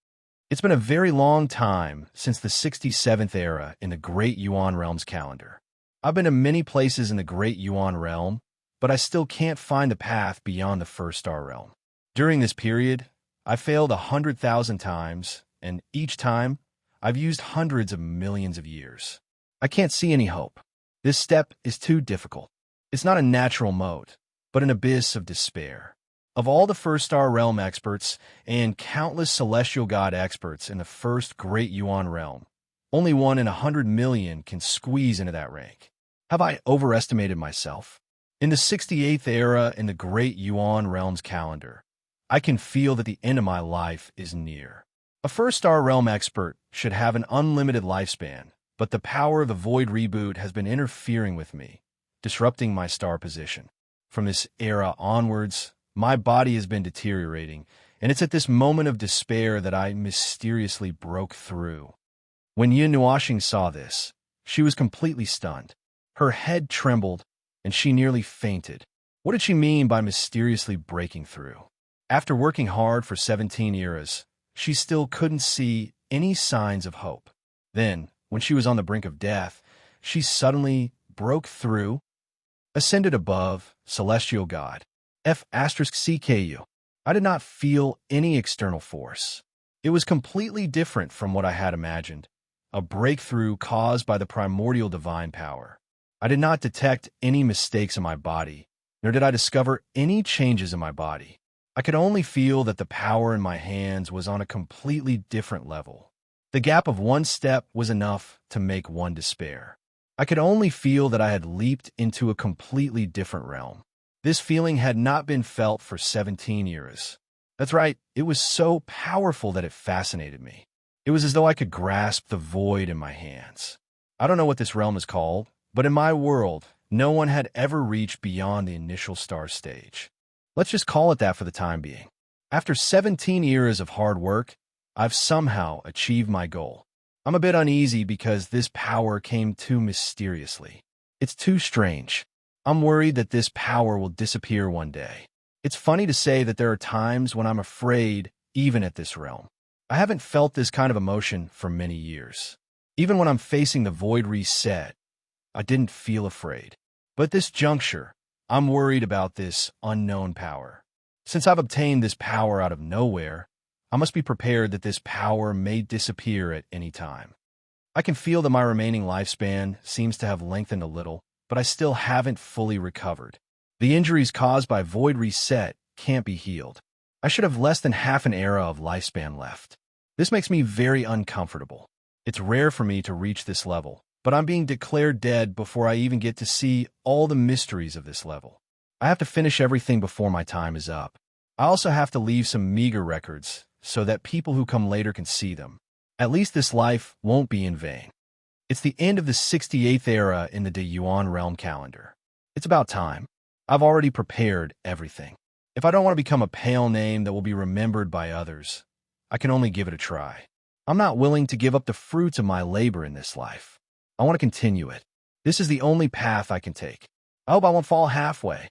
It's been a very long time since the 67th era in the Great Yuan Realms calendar. I've been to many places in the Great Yuan realm, but I still can't find the path beyond the first star realm. During this period, I failed 100,000 times, and each time, I've used hundreds of millions of years. I can't see any hope. This step is too difficult. It's not a natural mode, but an abyss of despair. Of all the first star realm experts and countless celestial god experts in the first Great Yuan realm, only 1 in 100 million can squeeze into that rank. Have I overestimated myself? In the 68th era in the Great Yuan realms calendar, I can feel that the end of my life is near. A first star realm expert should have an unlimited lifespan, but the power of the Void reboot has been interfering with me, disrupting my star position. From this era onwards, my body has been deteriorating, and it's at this moment of despair that I mysteriously broke through. When Yin Nuoxing saw this, she was completely stunned. Her head trembled, and she nearly fainted. What did she mean by mysteriously breaking through? After working hard for 17 eras, she still couldn't see any signs of hope. Then, when she was on the brink of death, she suddenly broke through, ascended above, celestial God. F*CKU. I did not feel any external force. It was completely different from what I had imagined, a breakthrough caused by the primordial divine power. I did not detect any mistakes in my body, nor did I discover any changes in my body. I could only feel that the power in my hands was on a completely different level. The gap of one step was enough to make one despair. I could only feel that I had leaped into a completely different realm. This feeling had not been felt for 17 years. That's right, it was so powerful that it fascinated me. It was as though I could grasp the void in my hands. I don't know what this realm is called, but in my world, no one had ever reached beyond the initial star stage. Let's just call it that for the time being. After 17 years of hard work, I've somehow achieved my goal. I'm a bit uneasy because this power came too mysteriously. It's too strange. I'm worried that this power will disappear one day. It's funny to say that there are times when I'm afraid, even at this realm. I haven't felt this kind of emotion for many years. Even when I'm facing the void reset, I didn't feel afraid. But at this juncture, I'm worried about this unknown power. Since I've obtained this power out of nowhere, I must be prepared that this power may disappear at any time. I can feel that my remaining lifespan seems to have lengthened a little, but I still haven't fully recovered. The injuries caused by void reset can't be healed. I should have less than half an era of lifespan left. This makes me very uncomfortable. It's rare for me to reach this level, but I'm being declared dead before I even get to see all the mysteries of this level. I have to finish everything before my time is up. I also have to leave some meager records so that people who come later can see them. At least this life won't be in vain. It's the end of the 68th era in the De Yuan realm calendar. It's about time. I've already prepared everything. If I don't want to become a pale name that will be remembered by others, I can only give it a try. I'm not willing to give up the fruits of my labor in this life. I want to continue it. This is the only path I can take. I hope I won't fall halfway.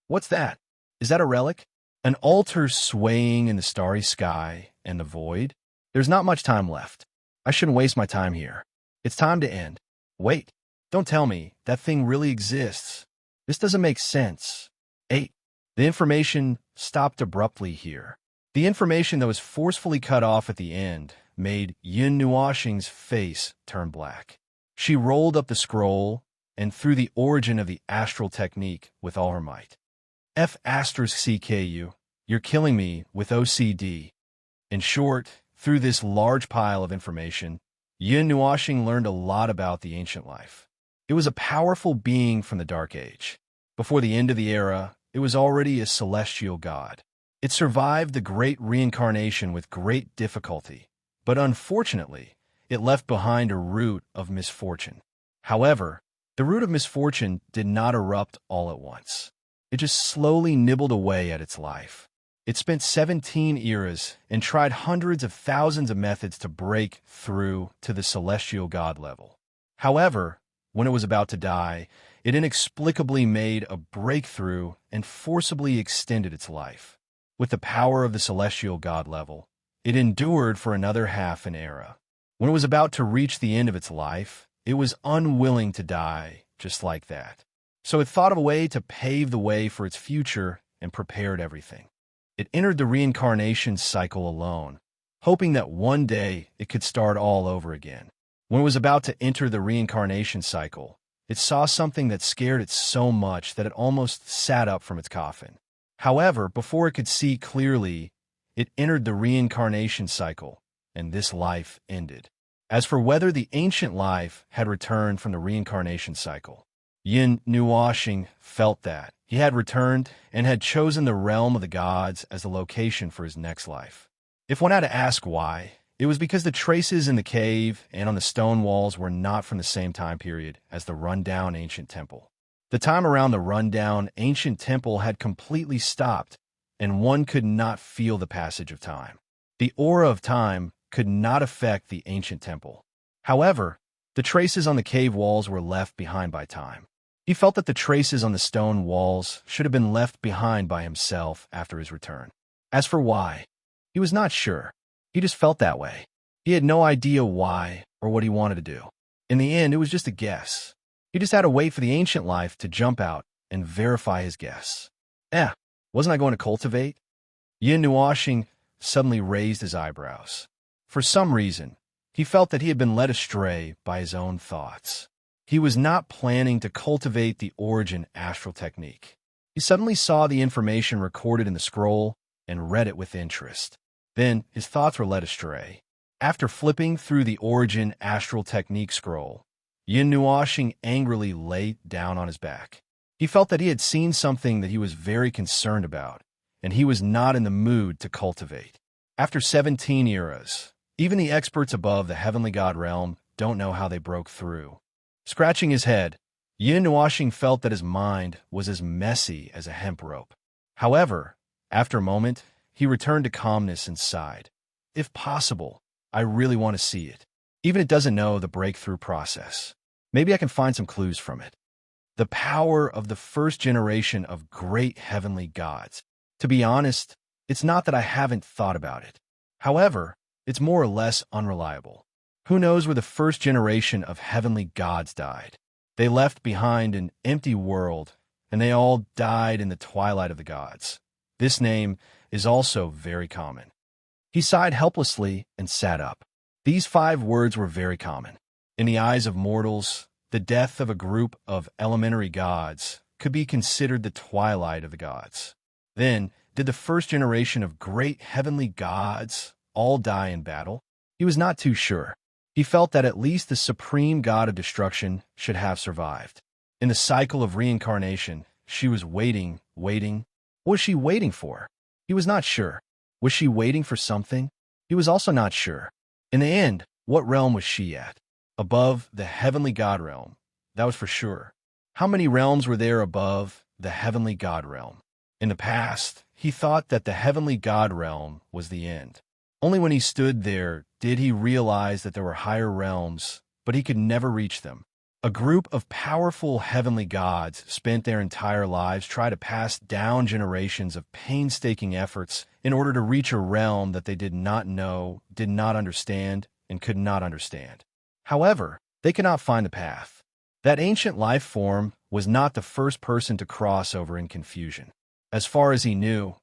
What's that? Is that a relic? An altar swaying in the starry sky and the void? There's not much time left. I shouldn't waste my time here. It's time to end. Wait, don't tell me that thing really exists. This doesn't make sense. 8. The information stopped abruptly here. The information that was forcefully cut off at the end made Yin Nuoxing's face turn black. She rolled up the scroll and threw the origin of the astral technique with all her might. CKU, you're killing me with OCD. In short, through this large pile of information, Yin Nuoxing learned a lot about the ancient life. It was a powerful being from the Dark Age. Before the end of the era, it was already a celestial god. It survived the great reincarnation with great difficulty, but unfortunately, it left behind a root of misfortune. However, the root of misfortune did not erupt all at once. It just slowly nibbled away at its life. It spent 17 eras and tried hundreds of thousands of methods to break through to the celestial god level. However, when it was about to die, it inexplicably made a breakthrough and forcibly extended its life. With the power of the celestial god level, it endured for another half an era. When it was about to reach the end of its life, it was unwilling to die just like that. So it thought of a way to pave the way for its future and prepared everything. It entered the reincarnation cycle alone, hoping that one day it could start all over again. When it was about to enter the reincarnation cycle, it saw something that scared it so much that it almost sat up from its coffin. However, before it could see clearly, it entered the reincarnation cycle, and this life ended. As for whether the ancient life had returned from the reincarnation cycle, Yin Nuoxing felt that he had returned and had chosen the realm of the gods as the location for his next life. If one had to ask why, it was because the traces in the cave and on the stone walls were not from the same time period as the rundown ancient temple. The time around the rundown ancient temple had completely stopped, and one could not feel the passage of time. The aura of time could not affect the ancient temple. However, the traces on the cave walls were left behind by time. He felt that the traces on the stone walls should have been left behind by himself after his return. As for why, he was not sure. He just felt that way. He had no idea why or what he wanted to do. In the end, it was just a guess. He just had to wait for the ancient life to jump out and verify his guess. Wasn't I going to cultivate? Yin Nuoxing suddenly raised his eyebrows. For some reason, he felt that he had been led astray by his own thoughts. He was not planning to cultivate the origin astral technique. He suddenly saw the information recorded in the scroll and read it with interest. Then his thoughts were led astray. After flipping through the origin astral technique scroll, Yin Nuoxing angrily lay down on his back. He felt that he had seen something that he was very concerned about, and he was not in the mood to cultivate. After 17 eras, Even the experts above the heavenly god realm don't know how they broke through. Scratching his head, Yin Nuashing felt that his mind was as messy as a hemp rope. However, after a moment, he returned to calmness and sighed. If possible, I really want to see it. Even it doesn't know the breakthrough process. Maybe I can find some clues from it. The power of the first generation of great heavenly gods. To be honest, it's not that I haven't thought about it. However, it's more or less unreliable. Who knows where the first generation of heavenly gods died? They left behind an empty world, and they all died in the twilight of the gods. This name is also very common. He sighed helplessly and sat up. These 5 words were very common. In the eyes of mortals, the death of a group of elementary gods could be considered the twilight of the gods. Then, did the first generation of great heavenly gods all die in battle? He was not too sure. He felt that at least the supreme god of destruction should have survived. In the cycle of reincarnation, she was waiting. What was she waiting for? He was not sure. Was she waiting for something? He was also not sure. In the end, what realm was she at? Above the heavenly god realm. That was for sure. How many realms were there above the heavenly god realm? In the past, he thought that the heavenly god realm was the end. Only when he stood there did he realize that there were higher realms, but he could never reach them. A group of powerful heavenly gods spent their entire lives trying to pass down generations of painstaking efforts in order to reach a realm that they did not know, did not understand, and could not understand. However, they could not find the path. That ancient life form was not the first person to cross over in confusion. As far as he knew,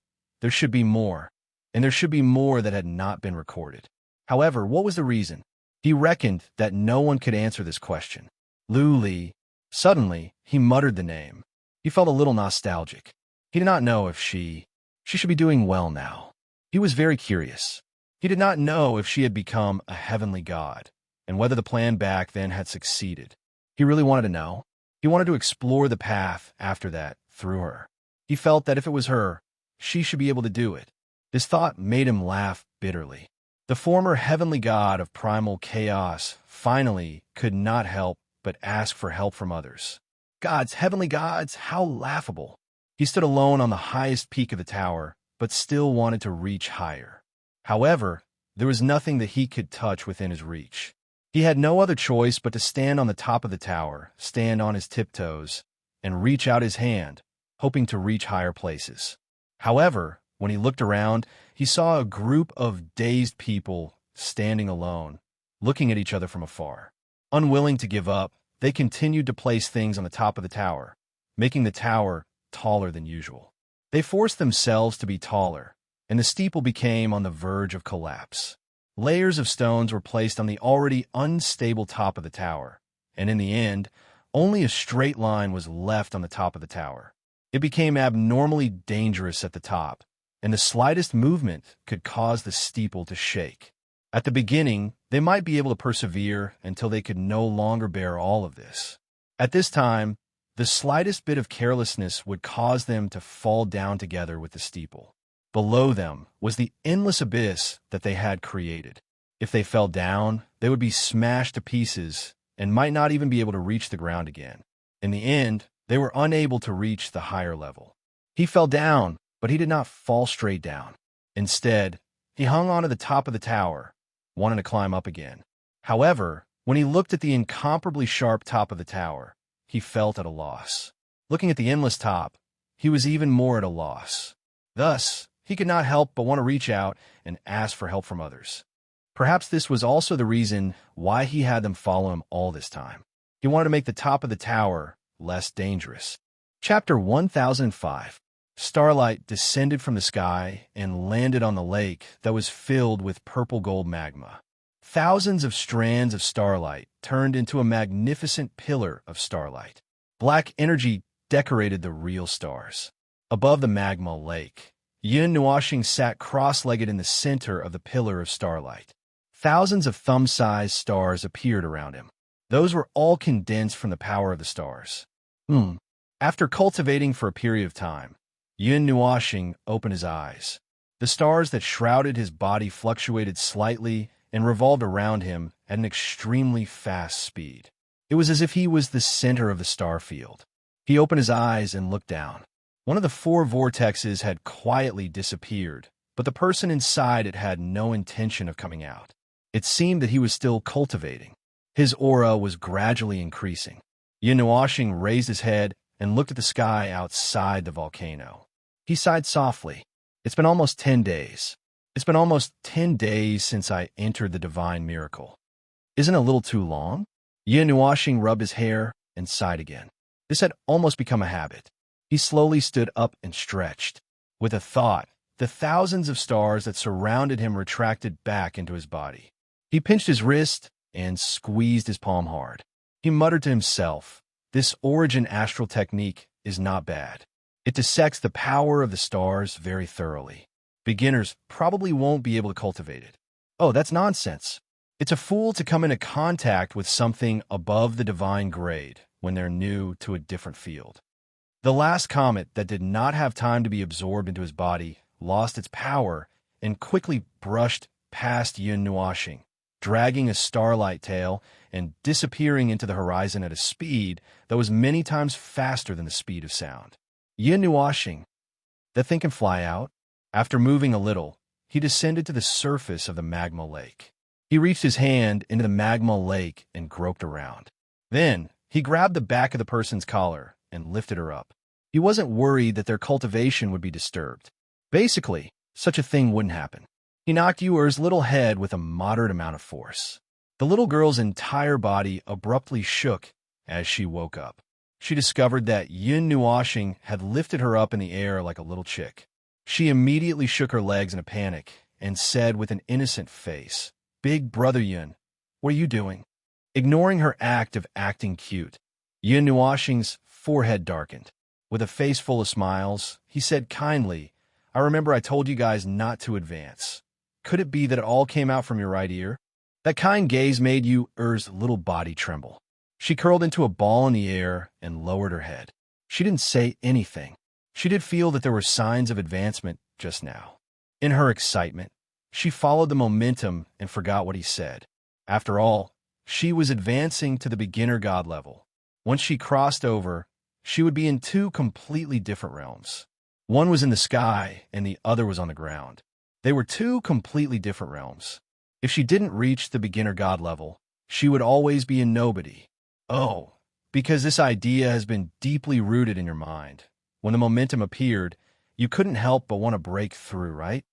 there should be more, and there should be more that had not been recorded. However, what was the reason? He reckoned that no one could answer this question. Lu Li. Suddenly, he muttered the name. He felt a little nostalgic. He did not know if she should be doing well now. He was very curious. He did not know if she had become a heavenly god, and whether the plan back then had succeeded. He really wanted to know. He wanted to explore the path after that, through her. He felt that if it was her, she should be able to do it. This thought made him laugh bitterly. The former heavenly god of primal chaos finally could not help but ask for help from others. Gods, heavenly gods, how laughable. He stood alone on the highest peak of the tower, but still wanted to reach higher. However, there was nothing that he could touch within his reach. He had no other choice but to stand on the top of the tower, stand on his tiptoes, and reach out his hand, hoping to reach higher places. However, when he looked around, he saw a group of dazed people standing alone, looking at each other from afar. Unwilling to give up, they continued to place things on the top of the tower, making the tower taller than usual. They forced themselves to be taller, and the steeple became on the verge of collapse. Layers of stones were placed on the already unstable top of the tower, and in the end, only a straight line was left on the top of the tower. It became abnormally dangerous at the top, and the slightest movement could cause the steeple to shake. At the beginning, they might be able to persevere until they could no longer bear all of this. At this time, the slightest bit of carelessness would cause them to fall down together with the steeple. Below them was the endless abyss that they had created. If they fell down, they would be smashed to pieces and might not even be able to reach the ground again. In the end, they were unable to reach the higher level. He fell down, but he did not fall straight down. Instead, he hung onto the top of the tower, wanting to climb up again. However, when he looked at the incomparably sharp top of the tower, he felt at a loss. Looking at the endless top, he was even more at a loss. Thus, he could not help but want to reach out and ask for help from others. Perhaps this was also the reason why he had them follow him all this time. He wanted to make the top of the tower less dangerous. Chapter 1005. Starlight descended from the sky and landed on the lake that was filled with purple-gold magma. Thousands of strands of starlight turned into a magnificent pillar of starlight. Black energy decorated the real stars. Above the magma lake, Yin Nuashing sat cross-legged in the center of the pillar of starlight. Thousands of thumb-sized stars appeared around him. Those were all condensed from the power of the stars. After cultivating for a period of time, Yin Nuashing opened his eyes. The stars that shrouded his body fluctuated slightly and revolved around him at an extremely fast speed. It was as if he was the center of the star field. He opened his eyes and looked down. One of the 4 vortexes had quietly disappeared, but the person inside it had no intention of coming out. It seemed that he was still cultivating. His aura was gradually increasing. Yinuoshing raised his head and looked at the sky outside the volcano. He sighed softly. It's been almost 10 days. It's been almost 10 days since I entered the divine miracle. Isn't it a little too long? Yinuoshing rubbed his hair and sighed again. This had almost become a habit. He slowly stood up and stretched. With a thought, the thousands of stars that surrounded him retracted back into his body. He pinched his wrist and squeezed his palm hard. He muttered to himself, "This origin astral technique is not bad. It dissects the power of the stars very thoroughly. Beginners probably won't be able to cultivate it." Oh, that's nonsense. It's a fool to come into contact with something above the divine grade when they're new to a different field. The last comet that did not have time to be absorbed into his body lost its power and quickly brushed past Yinuoshing, dragging a starlight tail and disappearing into the horizon at a speed that was many times faster than the speed of sound. Yinuoshing, that thing can fly out? After moving a little, he descended to the surface of the magma lake. He reached his hand into the magma lake and groped around. Then, he grabbed the back of the person's collar and lifted her up. He wasn't worried that their cultivation would be disturbed. Basically, such a thing wouldn't happen. He knocked Yuer's little head with a moderate amount of force. The little girl's entire body abruptly shook as she woke up. She discovered that Yinuoshing had lifted her up in the air like a little chick. She immediately shook her legs in a panic and said with an innocent face, "Big brother Yun, what are you doing?" Ignoring her act of acting cute, Yinuoshing's forehead darkened. With a face full of smiles, he said kindly, "I remember I told you guys not to advance. Could it be that it all came out from your right ear?" That kind gaze made Yuer's little body tremble. She curled into a ball in the air and lowered her head. She didn't say anything. She did feel that there were signs of advancement just now. In her excitement, she followed the momentum and forgot what he said. After all, she was advancing to the beginner god level. Once she crossed over, she would be in 2 completely different realms. One was in the sky and the other was on the ground. They were 2 completely different realms. If she didn't reach the beginner god level, she would always be a nobody. Oh, because this idea has been deeply rooted in your mind. When the momentum appeared, you couldn't help but want to break through, right?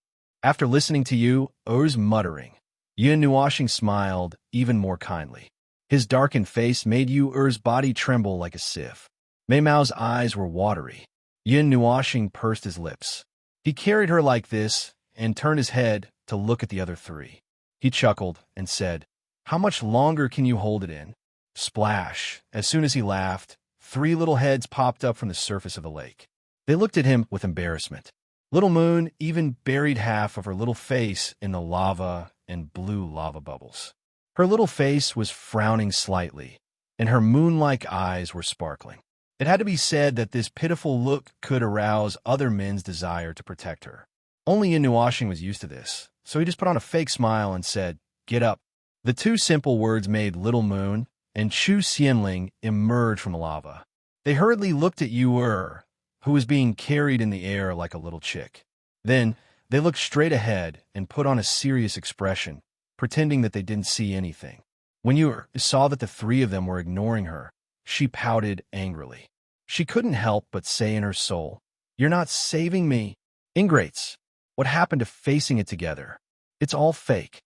After listening to Yuer's muttering, Yinuoshing smiled even more kindly. His darkened face made Yuer's body tremble like a sieve. Mei Mao's eyes were watery. Yinuoshing pursed his lips. He carried her like this and turned his head to look at the other 3. He chuckled and said, "How much longer can you hold it in?" Splash! As soon as he laughed, 3 little heads popped up from the surface of the lake. They looked at him with embarrassment. Little Moon even buried half of her little face in the lava and blue lava bubbles. Her little face was frowning slightly, and her moon-like eyes were sparkling. It had to be said that this pitiful look could arouse other men's desire to protect her. Only Yinuoshing was used to this, so he just put on a fake smile and said, "Get up." The 2 simple words made Little Moon and Chu Xianling emerge from the lava. They hurriedly looked at Yuer, who was being carried in the air like a little chick. Then they looked straight ahead and put on a serious expression, pretending that they didn't see anything. When Yuer saw that the 3 of them were ignoring her, she pouted angrily. She couldn't help but say in her soul, "You're not saving me. Ingrates. What happened to facing it together? It's all fake."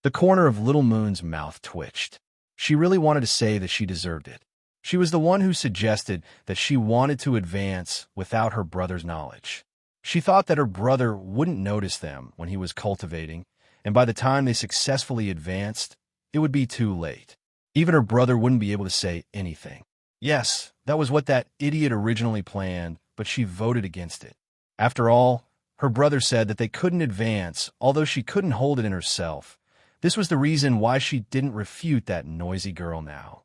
The corner of Little Moon's mouth twitched. She really wanted to say that she deserved it. She was the one who suggested that she wanted to advance without her brother's knowledge. She thought that her brother wouldn't notice them when he was cultivating, and by the time they successfully advanced, it would be too late. Even her brother wouldn't be able to say anything. Yes, that was what that idiot originally planned, but she voted against it. After all, her brother said that they couldn't advance, although she couldn't hold it in herself. This was the reason why she didn't refute that noisy girl now.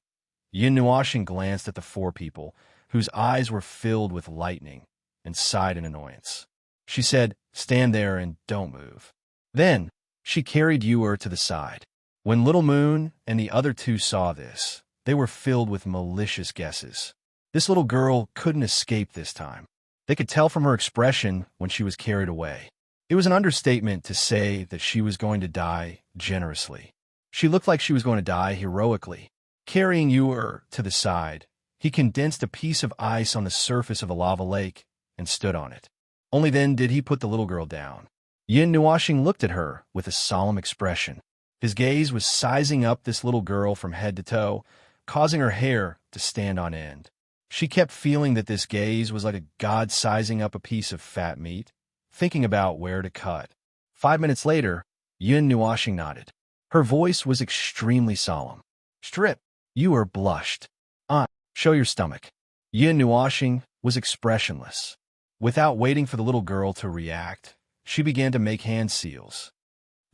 Yinuoshing glanced at the 4 people, whose eyes were filled with lightning, and sighed in annoyance. She said, "Stand there and don't move." Then, She carried Ewer to the side. When Little Moon and the other two saw this, they were filled with malicious guesses. This little girl couldn't escape this time. They could tell from her expression when she was carried away. It was an understatement to say that she was going to die generously. She looked like she was going to die heroically. Carrying Ewer to the side, he condensed a piece of ice on the surface of a lava lake and stood on it. Only then did he put the little girl down. Yin Nuashing looked at her with a solemn expression. His gaze was sizing up this little girl from head to toe, causing her hair to stand on end. She kept feeling that this gaze was like a god sizing up a piece of fat meat, thinking about where to cut. 5 minutes later, Yin Nuashing nodded. Her voice was extremely solemn. Strip, Ewer blushed. Show your stomach. Yin Nuashing was expressionless. Without waiting for the little girl to react, she began to make hand seals.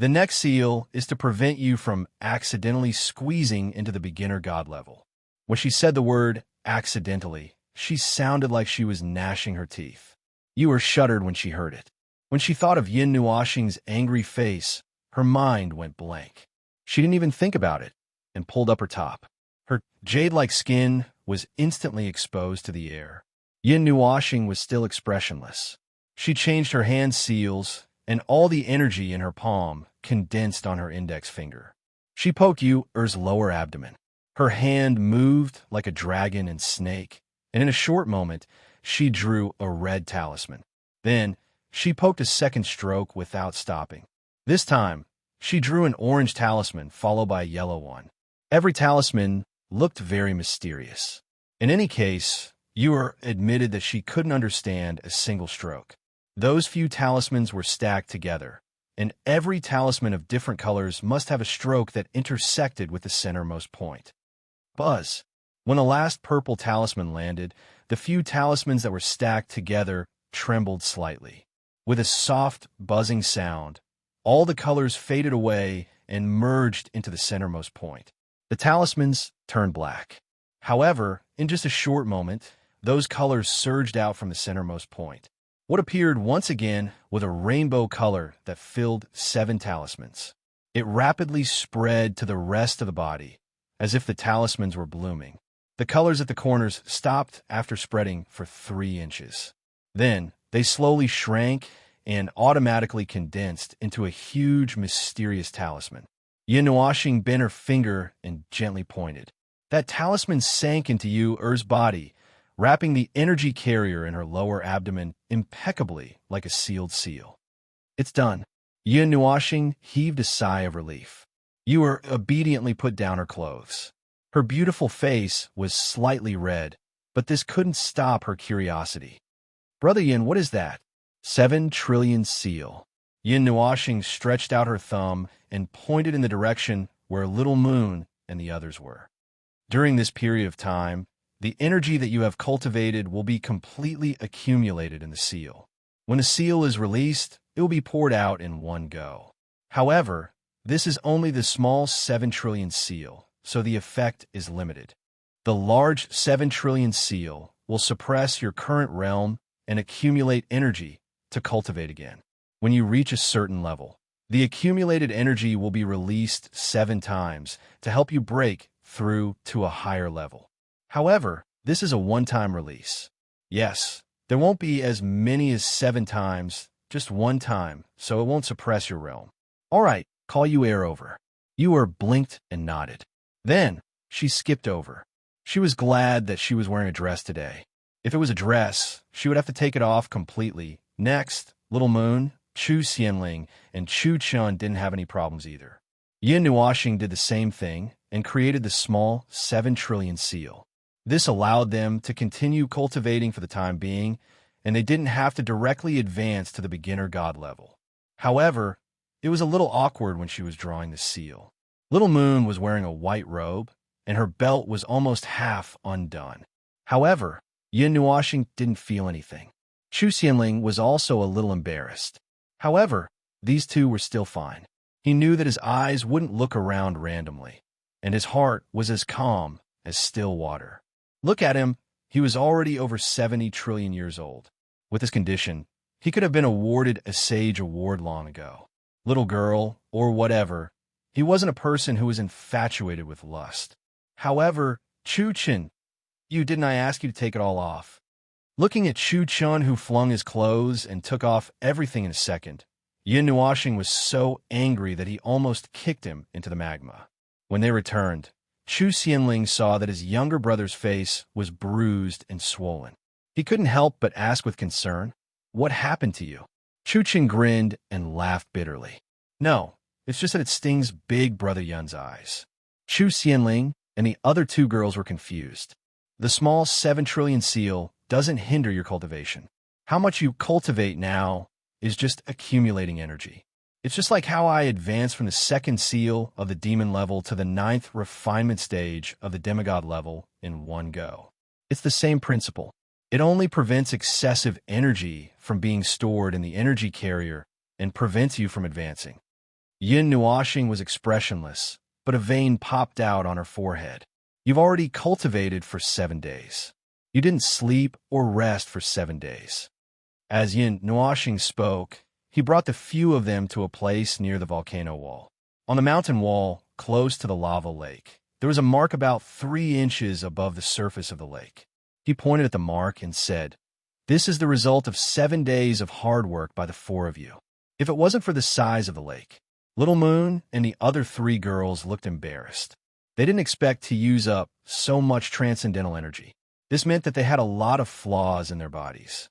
The next seal is to prevent you from accidentally squeezing into the beginner god level. When she said the word accidentally, she sounded like she was gnashing her teeth. Ewer shuddered when she heard it. When she thought of Yin Nuashing's angry face, her mind went blank. She didn't even think about it and pulled up her top. Her jade-like skin was instantly exposed to the air. Yin Nuashing was still expressionless. She changed her hand seals, and all the energy in her palm condensed on her index finger. She poked Ewer's lower abdomen. Her hand moved like a dragon and snake, and in a short moment, she drew a red talisman. Then, she poked a second stroke without stopping. This time, she drew an orange talisman followed by a yellow one. Every talisman looked very mysterious. In any case, Ewer admitted that she couldn't understand a single stroke. Those few talismans were stacked together, and every talisman of different colors must have a stroke that intersected with the centermost point. Buzz. When the last purple talisman landed, the few talismans that were stacked together trembled slightly. With a soft, buzzing sound, all the colors faded away and merged into the centermost point. The talismans turned black. However, in just a short moment, those colors surged out from the centermost point. What appeared once again was a rainbow color that filled 7 talismans. It rapidly spread to the rest of the body, as if the talismans were blooming. The colors at the corners stopped after spreading for 3 inches. Then, they slowly shrank and automatically condensed into a huge, mysterious talisman. Yin Nuashing bent her finger and gently pointed. That talisman sank into Ewer's body, wrapping the energy carrier in her lower abdomen impeccably like a sealed seal. It's done. Yin Nuashing heaved a sigh of relief. Ewer obediently put down her clothes. Her beautiful face was slightly red, but this couldn't stop her curiosity. Brother Yin, what is that? 7 trillion seal. Yin Nuashing stretched out her thumb and pointed in the direction where Little Moon and the others were. During this period of time, the energy that you have cultivated will be completely accumulated in the seal. When the seal is released, it will be poured out in one go. However, this is only the small 7 trillion seal, so the effect is limited. The large 7 trillion seal will suppress your current realm and accumulate energy to cultivate again. When you reach a certain level, the accumulated energy will be released 7 times to help you break through to a higher level. However, this is a one-time release. Yes, there won't be as many as 7 times, just one time, so it won't suppress your realm. All right, call Ewer over. Ewer blinked and nodded. Then, she skipped over. She was glad that she was wearing a dress today. If it was a dress, she would have to take it off completely. Next, Little Moon, Chu Xianling, and Chu Chun didn't have any problems either. Yin Nuashing did the same thing and created the small 7 trillion seal. This allowed them to continue cultivating for the time being, and they didn't have to directly advance to the beginner god level. However, it was a little awkward when she was drawing the seal. Little Moon was wearing a white robe, and her belt was almost half undone. However, Yin Nuashing didn't feel anything. Chu Xianling was also a little embarrassed. However, these two were still fine. He knew that his eyes wouldn't look around randomly, and his heart was as calm as still water. Look at him, he was already over 70 trillion years old. With this condition, he could have been awarded a Sage Award long ago. little girl, or whatever. He wasn't a person who was infatuated with lust. However, Chu-Chun, didn't I ask you to take it all off? Looking at Chu-Chun, who flung his clothes and took off everything in a second, Yin Nuoxing was so angry that he almost kicked him into the magma. When they returned, Chu Xianling saw that his younger brother's face was bruised and swollen. He couldn't help but ask with concern, "What happened to you?" Chu-Chun grinned and laughed bitterly. "No, it's just that it stings big brother Yun's eyes." Chu Xianling and the other two girls were confused. The small 7 trillion seal doesn't hinder your cultivation. How much you cultivate now is just accumulating energy. It's just like how I advanced from the 2nd seal of the demon level to the 9th refinement stage of the demigod level in one go. It's the same principle. It only prevents excessive energy from being stored in the energy carrier and prevents you from advancing. Yin Nuoxing was expressionless, but a vein popped out on her forehead. You've already cultivated for 7 days. You didn't sleep or rest for 7 days. As Yin Nuoxing spoke, he brought the few of them to a place near the volcano wall. On the mountain wall, close to the lava lake, there was a mark about 3 inches above the surface of the lake. He pointed at the mark and said, "This is the result of 7 days of hard work by the 4 of you." If it wasn't for the size of the lake, Little Moon and the other 3 girls looked embarrassed. They didn't expect to use up so much transcendental energy. This meant that they had a lot of flaws in their bodies.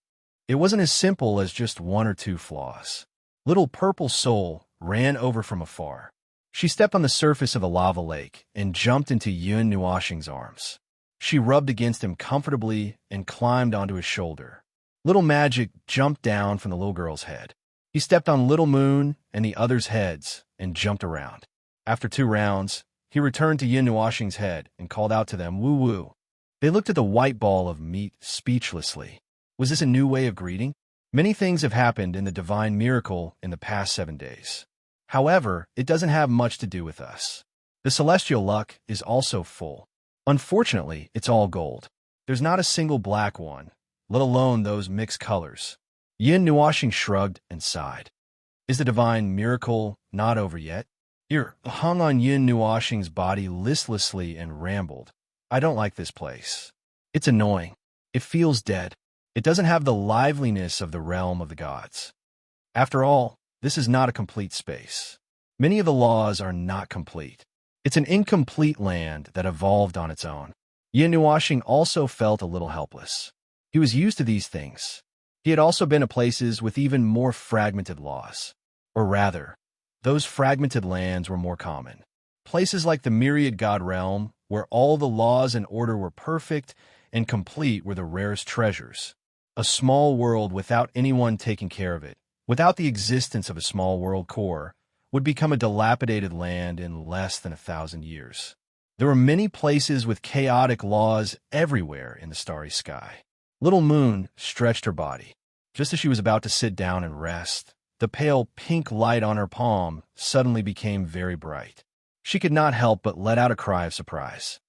It wasn't as simple as just 1 or 2 flaws. Little Purple Soul ran over from afar. She stepped on the surface of the lava lake and jumped into Yin Nuoxing's arms. She rubbed against him comfortably and climbed onto his shoulder. Little Magic jumped down from the little girl's head. He stepped on Little Moon and the others' heads and jumped around. After 2 rounds, he returned to Yin Nuoxing's head and called out to them, "Woo woo." They looked at the white ball of meat speechlessly. Was this a new way of greeting? Many things have happened in the divine miracle in the past 7 days. However, it doesn't have much to do with us. The celestial luck is also full. Unfortunately, it's all gold. There's not a single black one, let alone those mixed colors. Yin Nuoxing shrugged and sighed. Is the divine miracle not over yet? You're hung on Yin Nuoxing's body listlessly and rambled. "I don't like this place. It's annoying. It feels dead. It doesn't have the liveliness of the realm of the gods. After all, this is not a complete space. Many of the laws are not complete. It's an incomplete land that evolved on its own." Yin Nuoxing also felt a little helpless. He was used to these things. He had also been to places with even more fragmented laws. Or rather, those fragmented lands were more common. Places like the myriad god realm, where all the laws and order were perfect and complete, were the rarest treasures. A small world without anyone taking care of it, without the existence of a small world core, would become a dilapidated land in less than 1,000 years. There were many places with chaotic laws everywhere in the starry sky. Little Moon stretched her body. Just as she was about to sit down and rest, the pale pink light on her palm suddenly became very bright. She could not help but let out a cry of surprise.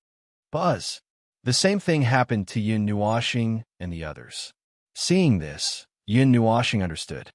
Buzz! The same thing happened to Yin Nuoxing and the others. Seeing this, Yin Nuoxing understood.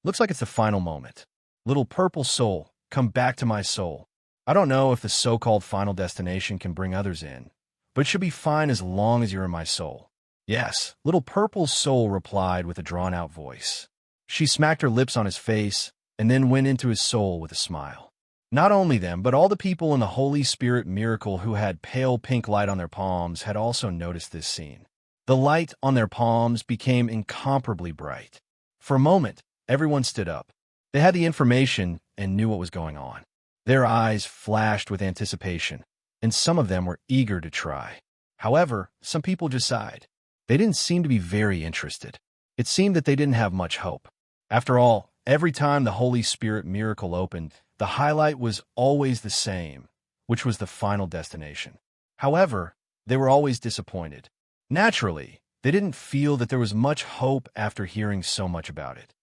Looks like it's the final moment. Little Purple Soul, come back to my soul. I don't know if the so-called final destination can bring others in, but it should be fine as long as you're in my soul. Yes, Little Purple Soul replied with a drawn-out voice. She smacked her lips on his face and then went into his soul with a smile. Not only them, but all the people in the Holy Spirit miracle who had pale pink light on their palms had also noticed this scene. The light on their palms became incomparably bright. For a moment, everyone stood up. They had the information and knew what was going on. Their eyes flashed with anticipation, and some of them were eager to try. However, some people just sighed. They didn't seem to be very interested. It seemed that they didn't have much hope. After all, every time the Holy Spirit miracle opened, the highlight was always the same, which was the final destination. However, they were always disappointed. Naturally, they didn't feel that there was much hope after hearing so much about it.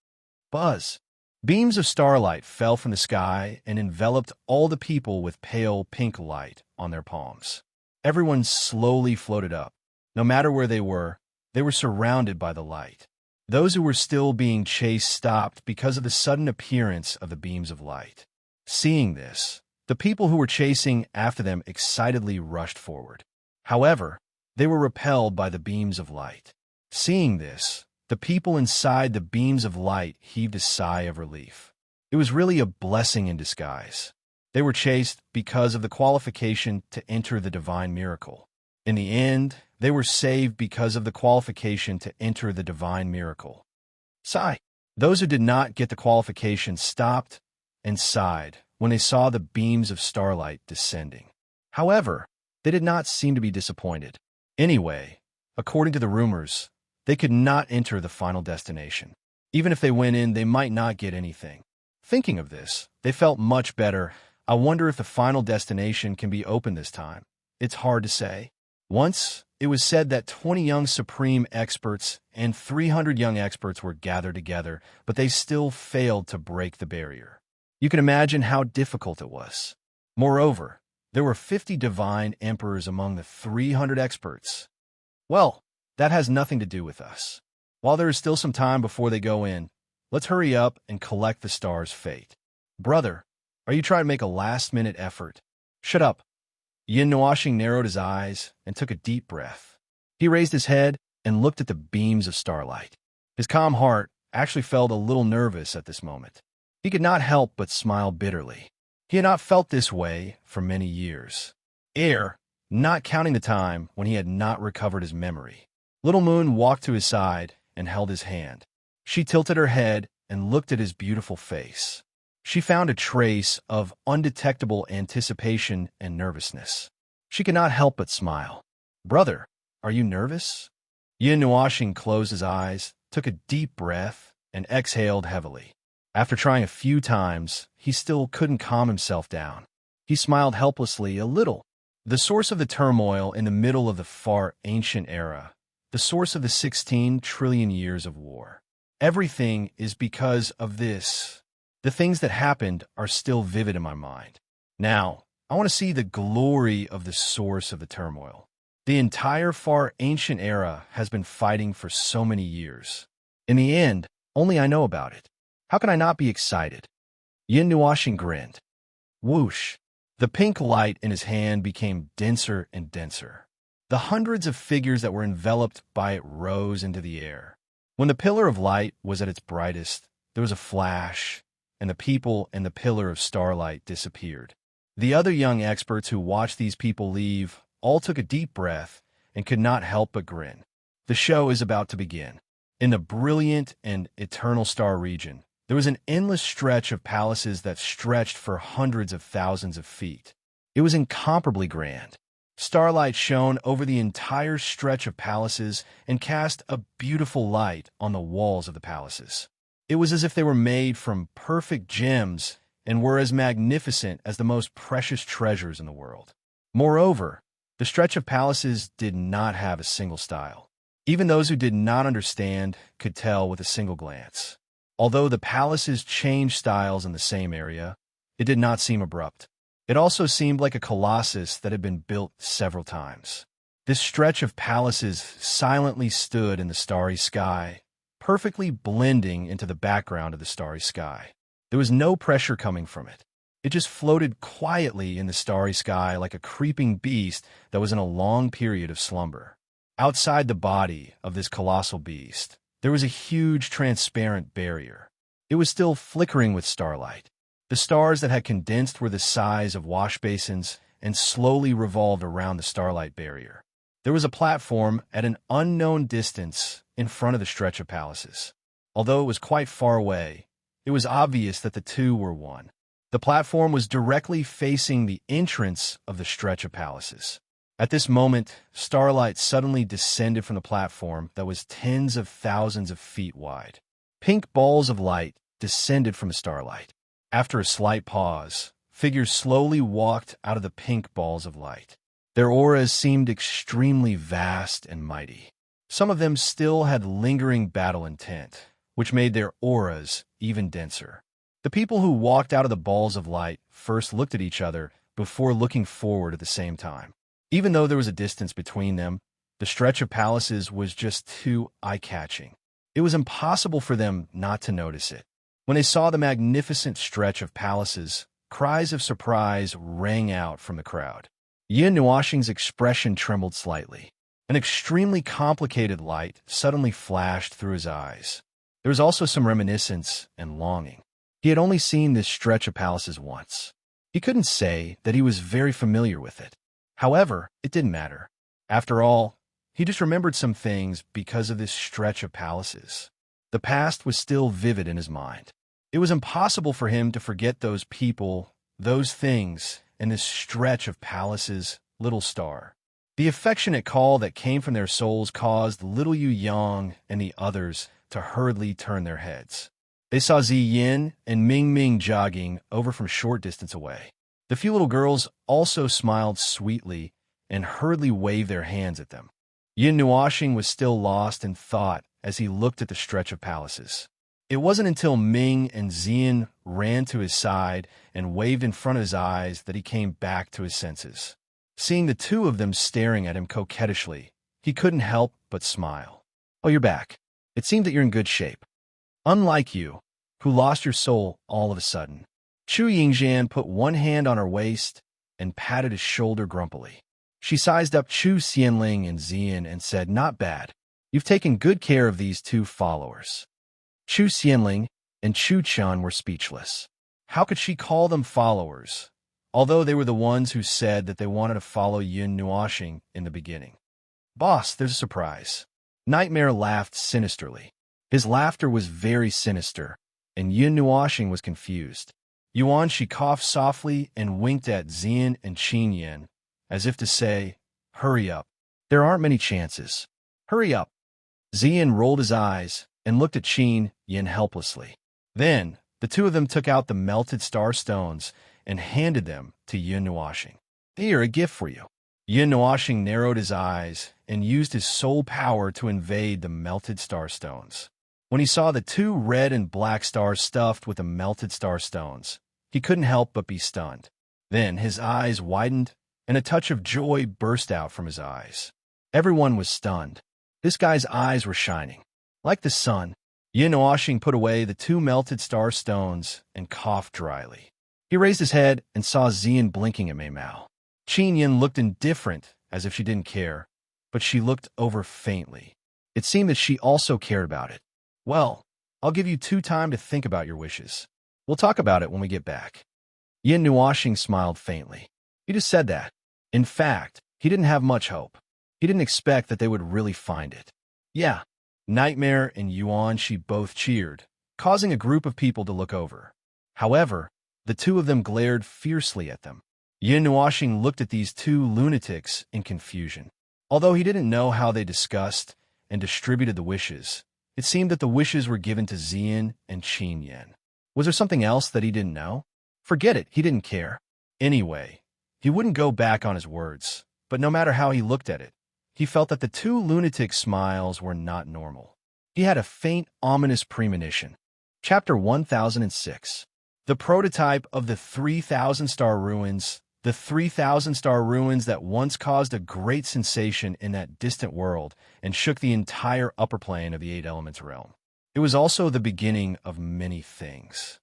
Buzz! Beams of starlight fell from the sky and enveloped all the people with pale pink light on their palms. Everyone slowly floated up. No matter where they were surrounded by the light. Those who were still being chased stopped because of the sudden appearance of the beams of light. Seeing this, the people who were chasing after them excitedly rushed forward. However, they were repelled by the beams of light. Seeing this, the people inside the beams of light heaved a sigh of relief. It was really a blessing in disguise. They were chased because of the qualification to enter the divine miracle. In the end, they were saved because of the qualification to enter the divine miracle. Sigh. Those who did not get the qualification stopped and sighed when they saw the beams of starlight descending. However, they did not seem to be disappointed. Anyway, according to the rumors, they could not enter the final destination. Even if they went in, they might not get anything. Thinking of this, they felt much better. I wonder if the final destination can be open this time. It's hard to say. Once, it was said that 20 young supreme experts and 300 young experts were gathered together, but they still failed to break the barrier. You can imagine how difficult it was. Moreover, there were 50 divine emperors among the 300 experts. Well, that has nothing to do with us. While there is still some time before they go in, let's hurry up and collect the star's fate. Brother, are you trying to make a last-minute effort? Shut up. Yin Nuashing narrowed his eyes and took a deep breath. He raised his head and looked at the beams of starlight. His calm heart actually felt a little nervous at this moment. He could not help but smile bitterly. He had not felt this way for many years. Not counting the time when he had not recovered his memory. Little Moon walked to his side and held his hand. She tilted her head and looked at his beautiful face. She found a trace of undetectable anticipation and nervousness. She could not help but smile. Brother, are you nervous? Yin Nuashing closed his eyes, took a deep breath, and exhaled heavily. After trying a few times, he still couldn't calm himself down. He smiled helplessly a little. The source of the turmoil in the middle of the far ancient era, the source of the 16 trillion years of war. Everything is because of this. The things that happened are still vivid in my mind. Now, I want to see the glory of the source of the turmoil. The entire far ancient era has been fighting for so many years. In the end, only I know about it. How can I not be excited? Yin Nuashing grinned. Whoosh! The pink light in his hand became denser and denser. The hundreds of figures that were enveloped by it rose into the air. When the pillar of light was at its brightest, there was a flash, and the people and the pillar of starlight disappeared. The other young experts who watched these people leave all took a deep breath and could not help but grin. The show is about to begin. In the brilliant and eternal star region, there was an endless stretch of palaces that stretched for hundreds of thousands of feet. It was incomparably grand. Starlight shone over the entire stretch of palaces and cast a beautiful light on the walls of the palaces. It was as if they were made from perfect gems and were as magnificent as the most precious treasures in the world. Moreover, the stretch of palaces did not have a single style. Even those who did not understand could tell with a single glance. Although the palaces changed styles in the same area, it did not seem abrupt. It also seemed like a colossus that had been built several times. This stretch of palaces silently stood in the starry sky, perfectly blending into the background of the starry sky. There was no pressure coming from it. It just floated quietly in the starry sky like a creeping beast that was in a long period of slumber. Outside the body of this colossal beast, there was a huge transparent barrier. It was still flickering with starlight. The stars that had condensed were the size of wash basins and slowly revolved around the starlight barrier. There was a platform at an unknown distance in front of the stretch of palaces. Although it was quite far away, it was obvious that the two were one. The platform was directly facing the entrance of the stretch of palaces. At this moment, starlight suddenly descended from the platform that was tens of thousands of feet wide. Pink balls of light descended from the starlight. After a slight pause, figures slowly walked out of the pink balls of light. Their auras seemed extremely vast and mighty. Some of them still had lingering battle intent, which made their auras even denser. The people who walked out of the balls of light first looked at each other before looking forward at the same time. Even though there was a distance between them, the stretch of palaces was just too eye-catching. It It was impossible for them not to notice it. When they saw the magnificent stretch of palaces, cries of surprise rang out from the crowd. Yin Nuoxing's expression trembled slightly. An extremely complicated light suddenly flashed through his eyes. There was also some reminiscence and longing. He had only seen this stretch of palaces once. He couldn't say that he was very familiar with it. However, it didn't matter. After all, he just remembered some things because of this stretch of palaces. The past was still vivid in his mind. It was impossible for him to forget those people, those things, and this stretch of palaces, little star. The affectionate call that came from their souls caused little Yu Yang and the others to hurriedly turn their heads. They saw Ziyin and Ming Ming jogging over from short distance away. The few little girls also smiled sweetly and hurriedly waved their hands at them. Yin Nuoxing was still lost in thought as he looked at the stretch of palaces. It wasn't until Ming and Ziyin ran to his side and waved in front of his eyes that he came back to his senses. Seeing the two of them staring at him coquettishly, he couldn't help but smile. "Oh, you're back. It seems that you're in good shape. Unlike you, who lost your soul all of a sudden." Chu Yingxian put one hand on her waist and patted his shoulder grumpily. She sized up Chu Xianling and Ziyin and said, "Not bad. You've taken good care of these two followers." Chu Xianling and Chu Chun were speechless. How could she call them followers, although they were the ones who said that they wanted to follow Yin Nuoxing in the beginning? "Boss, there's a surprise." Nightmare laughed sinisterly. His laughter was very sinister, and Yin Nuoxing was confused. Yuan, she coughed softly and winked at Ziyin and Qin Yin, as if to say, "Hurry up. There aren't many chances. Hurry up." Ziyin rolled his eyes and looked at Qin Yin helplessly. Then, the two of them took out the melted star stones and handed them to Yin Nuoxing. "Here, a gift for you." Yin Nuoxing narrowed his eyes and used his soul power to invade the melted star stones. When he saw the two red and black stars stuffed with the melted star stones, he couldn't help but be stunned. Then his eyes widened, and a touch of joy burst out from his eyes. Everyone was stunned. This guy's eyes were shining. Like the sun, Yin Nuoxing put away the two melted star stones and coughed dryly. He raised his head and saw Ziyin blinking at Mei Mao. Qin Yin looked indifferent, as if she didn't care, but she looked over faintly. It seemed that she also cared about it. "Well, I'll give you time to think about your wishes. We'll talk about it when we get back." Yin Nuoxing smiled faintly. He just said that. In fact, he didn't have much hope. He didn't expect that they would really find it. "Yeah." Nightmare and Yuan, she both cheered, causing a group of people to look over. However, the two of them glared fiercely at them. Yin Nuoxing looked at these two lunatics in confusion. Although he didn't know how they discussed and distributed the wishes, it seemed that the wishes were given to Ziyin and Qin Yin. Was there something else that he didn't know? Forget it, he didn't care. Anyway, he wouldn't go back on his words, but no matter how he looked at it, he felt that the two lunatic smiles were not normal. He had a faint, ominous premonition. Chapter 1006. The prototype of the 3,000-star ruins. The 3,000-star ruins that once caused a great sensation in that distant world and shook the entire upper plane of the Eight Elements realm. It was also the beginning of many things.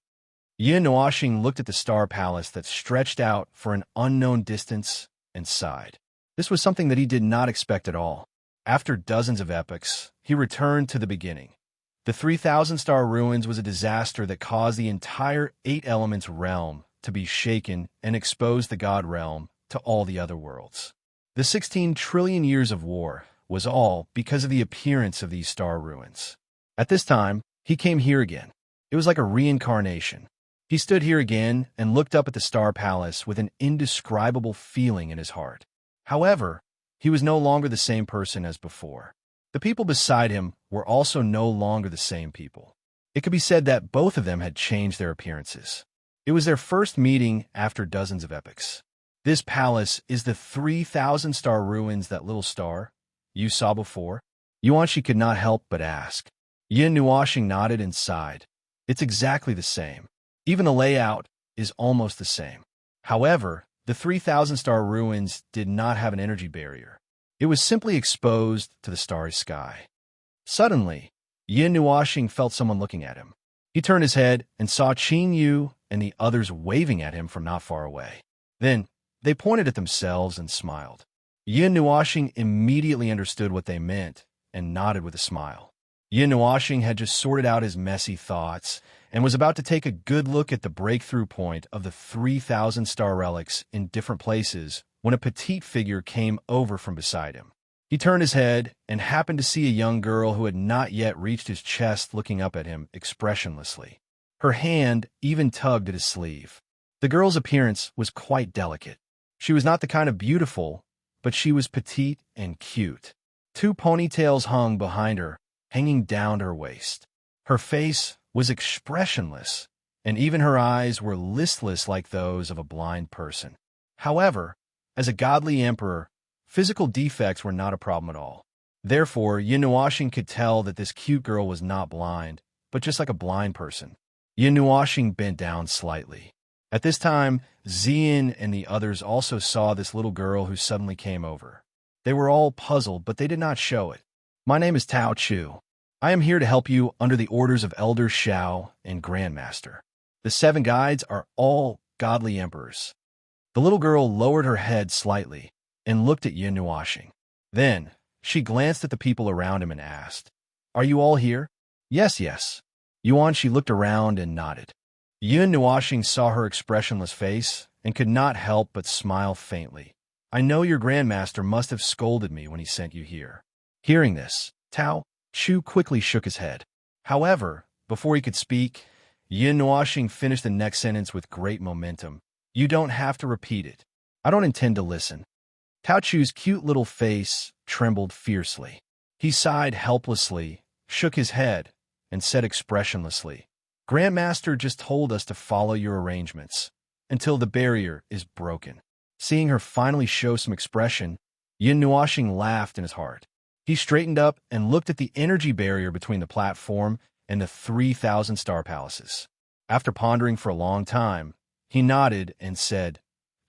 Yin Nuoxing looked at the star palace that stretched out for an unknown distance and sighed. This was something that he did not expect at all. After dozens of epochs, he returned to the beginning. The 3,000-star ruins was a disaster that caused the entire Eight Elements realm to be shaken and exposed the God realm to all the other worlds. The 16 trillion years of war was all because of the appearance of these star ruins. At this time, he came here again. It was like a reincarnation. He stood here again and looked up at the star palace with an indescribable feeling in his heart. However, he was no longer the same person as before. The people beside him were also no longer the same people. It could be said that both of them had changed their appearances. It was their first meeting after dozens of epochs. "This palace is the 3,000-star ruins that little star you saw before?" Yuanshi could not help but ask. Yin Nuoxing nodded and sighed. "It's exactly the same. Even the layout is almost the same. However, the 3,000-star ruins did not have an energy barrier. It was simply exposed to the starry sky." Suddenly, Yin Nuoxing felt someone looking at him. He turned his head and saw Qing Yu and the others waving at him from not far away. Then, they pointed at themselves and smiled. Yin Nuoxing immediately understood what they meant and nodded with a smile. Yin Nuoxing had just sorted out his messy thoughts and was about to take a good look at the breakthrough point of the 3,000 star relics in different places when a petite figure came over from beside him. He turned his head and happened to see a young girl who had not yet reached his chest looking up at him expressionlessly. Her hand even tugged at his sleeve. The girl's appearance was quite delicate. She was not the kind of beautiful, but she was petite and cute. 2 ponytails hung behind her, hanging down to her waist. Her face was expressionless, and even her eyes were listless like those of a blind person. However, as a godly emperor, physical defects were not a problem at all. Therefore, Yin Nuoxing could tell that this cute girl was not blind, but just like a blind person. Yin Nuoxing bent down slightly. At this time, Zian and the others also saw this little girl who suddenly came over. They were all puzzled, but they did not show it. My name is Tao Chu. I am here to help you under the orders of Elder Shao and Grandmaster. The 7 guides are all godly emperors. The little girl lowered her head slightly and looked at Yin Nuoxing. Then, she glanced at the people around him and asked, "Are you all here?" "Yes, yes." Yuanshi looked around and nodded. Yin Nuoxing saw her expressionless face and could not help but smile faintly. "I know your grandmaster must have scolded me when he sent you here." Hearing this, Tao Chu quickly shook his head. However, before he could speak, Yin Nuoxing finished the next sentence with great momentum. "You don't have to repeat it. I don't intend to listen." Tao Chu's cute little face trembled fiercely. He sighed helplessly, shook his head, and said expressionlessly, "Grandmaster just told us to follow your arrangements until the barrier is broken." Seeing her finally show some expression, Yin Nuoxing laughed in his heart. He straightened up and looked at the energy barrier between the platform and the 3,000 star palaces. After pondering for a long time, he nodded and said,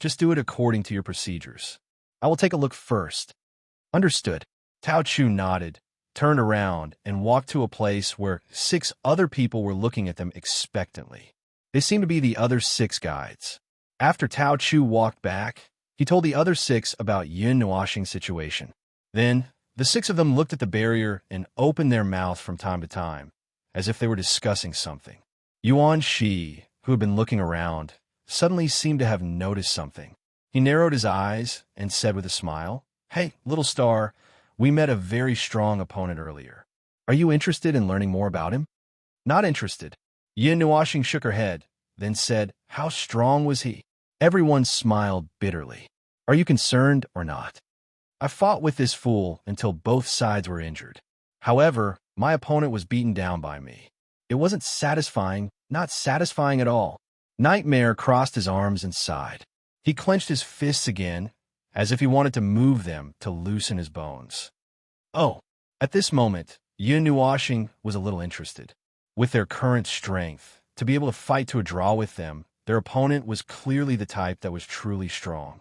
"Just do it according to your procedures. I will take a look first." "Understood." Tao Chu nodded, turned around, and walked to a place where 6 other people were looking at them expectantly. They seemed to be the other 6 guides. After Tao Chu walked back, he told the other 6 about Yin Nuoxing's situation. Then, the 6 of them looked at the barrier and opened their mouth from time to time, as if they were discussing something. Yuan Shi, who had been looking around, suddenly seemed to have noticed something. He narrowed his eyes and said with a smile, "Hey, little star, we met a very strong opponent earlier. Are you interested in learning more about him?" "Not interested." Yin Nuoxing shook her head, then said, "How strong was he?" Everyone smiled bitterly. "Are you concerned or not?" "I fought with this fool until both sides were injured. However, my opponent was beaten down by me. It wasn't satisfying, not satisfying at all." Nightmare crossed his arms and sighed. He clenched his fists again, as if he wanted to move them to loosen his bones. Oh, at this moment, Yin Nuoxing was a little interested. With their current strength, to be able to fight to a draw with them, their opponent was clearly the type that was truly strong.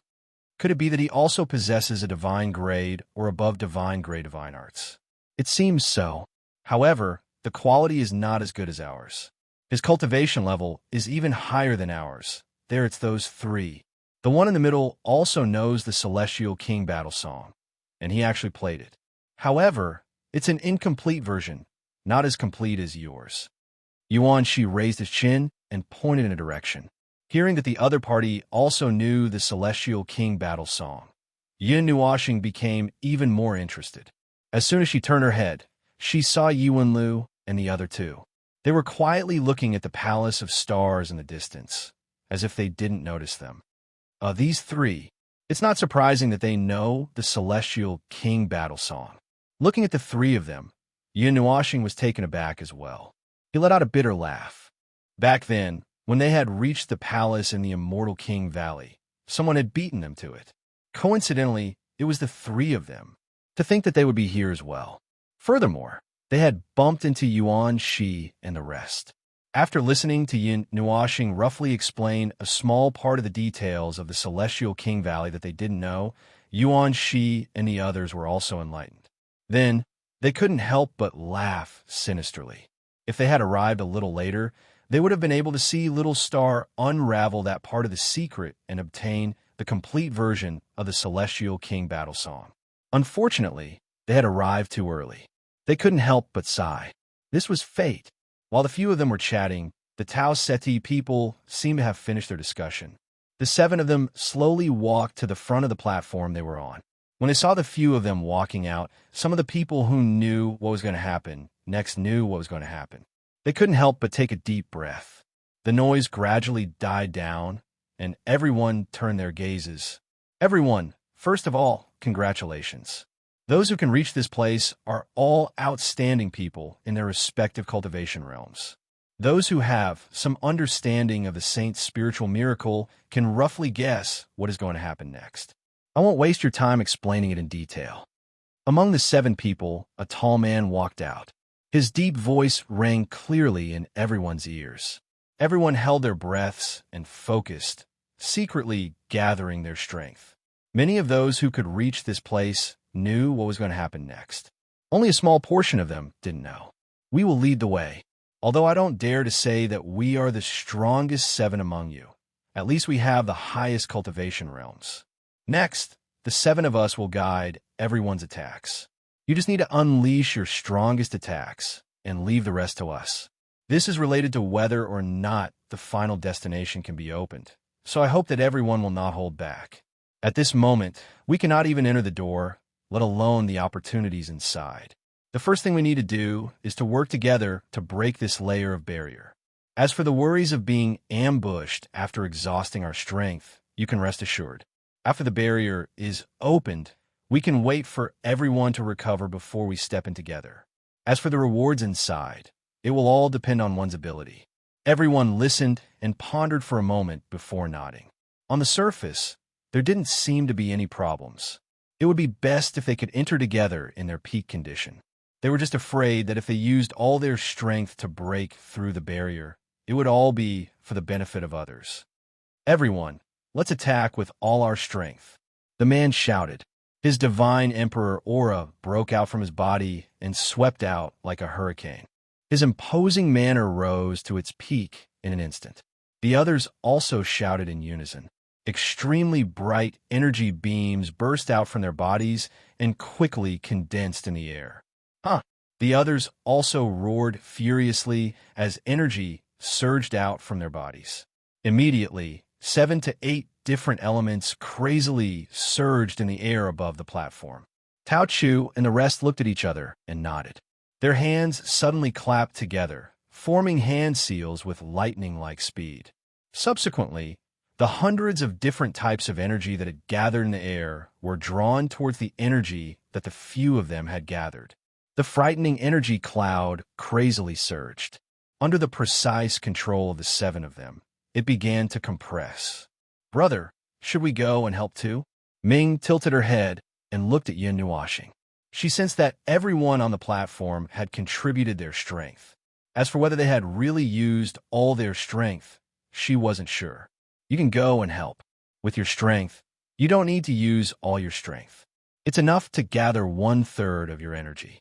Could it be that he also possesses a divine grade or above divine grade divine arts? It seems so. However, the quality is not as good as ours. His cultivation level is even higher than ours. There it's those 3. The one in the middle also knows the Celestial King battle song, and he actually played it. However, it's an incomplete version, not as complete as yours. Yuan Shi raised his chin and pointed in a direction. Hearing that the other party also knew the Celestial King battle song, Yin Nuoxing became even more interested. As soon as she turned her head, she saw Yuan Lu and the other 2. They were quietly looking at the palace of stars in the distance, as if they didn't notice them. These 3, it's not surprising that they know the Celestial King battle song. Looking at the 3 of them, Yin Nuoxing was taken aback as well. He let out a bitter laugh. Back then, when they had reached the palace in the Immortal King Valley, someone had beaten them to it. Coincidentally, it was the 3 of them. To think that they would be here as well. Furthermore, they had bumped into Yuan Shi and the rest. After listening to Yin Nuoxing roughly explain a small part of the details of the Celestial King Valley that they didn't know, Yuan Shi and the others were also enlightened. Then, They couldn't help but laugh sinisterly. If they had arrived a little later, they would have been able to see Little Star unravel that part of the secret and obtain the complete version of the Celestial King battle song. Unfortunately, they had arrived too early. They couldn't help but sigh. This was fate. While the few of them were chatting, the Tau Ceti people seemed to have finished their discussion. The 7 of them slowly walked to the front of the platform they were on. When they saw the few of them walking out, some of the people who knew what was going to happen next knew what was going to happen. They couldn't help but take a deep breath. The noise gradually died down, and everyone turned their gazes. Everyone, first of all, congratulations. Those who can reach this place are all outstanding people in their respective cultivation realms. Those who have some understanding of the saint's spiritual miracle can roughly guess what is going to happen next. I won't waste your time explaining it in detail. Among the 7 people, a tall man walked out. His deep voice rang clearly in everyone's ears. Everyone held their breaths and focused, secretly gathering their strength. Many of those who could reach this place knew what was going to happen next. Only a small portion of them didn't know. We will lead the way. Although I don't dare to say that we are the strongest 7 among you, at least we have the highest cultivation realms. Next, the 7 of us will guide everyone's attacks. You just need to unleash your strongest attacks and leave the rest to us. This is related to whether or not the final destination can be opened, so I hope that everyone will not hold back. At this moment, we cannot even enter the door, let alone the opportunities inside. The first thing we need to do is to work together to break this layer of barrier. As for the worries of being ambushed after exhausting our strength, you can rest assured. After the barrier is opened, we can wait for everyone to recover before we step in together. As for the rewards inside, it will all depend on one's ability. Everyone listened and pondered for a moment before nodding. On the surface, there didn't seem to be any problems. It would be best if they could enter together in their peak condition. They were just afraid that if they used all their strength to break through the barrier, it would all be for the benefit of others. Everyone, let's attack with all our strength. The man shouted. His divine emperor aura broke out from his body and swept out like a hurricane. His imposing manner rose to its peak in an instant. The others also shouted in unison. Extremely bright energy beams burst out from their bodies and quickly condensed in the air. The others also roared furiously as energy surged out from their bodies. Immediately, 7 to 8 different elements crazily surged in the air above the platform. Tao Chu and the rest looked at each other and nodded. Their hands suddenly clapped together, forming hand seals with lightning-like speed. Subsequently, the hundreds of different types of energy that had gathered in the air were drawn towards the energy that the few of them had gathered. The frightening energy cloud crazily surged. Under the precise control of the 7 of them, it began to compress. Brother, should we go and help too? Ming tilted her head and looked at Yin Nuashing. She sensed that everyone on the platform had contributed their strength. As for whether they had really used all their strength, she wasn't sure. You can go and help. With your strength, you don't need to use all your strength. It's enough to gather 1/3 of your energy.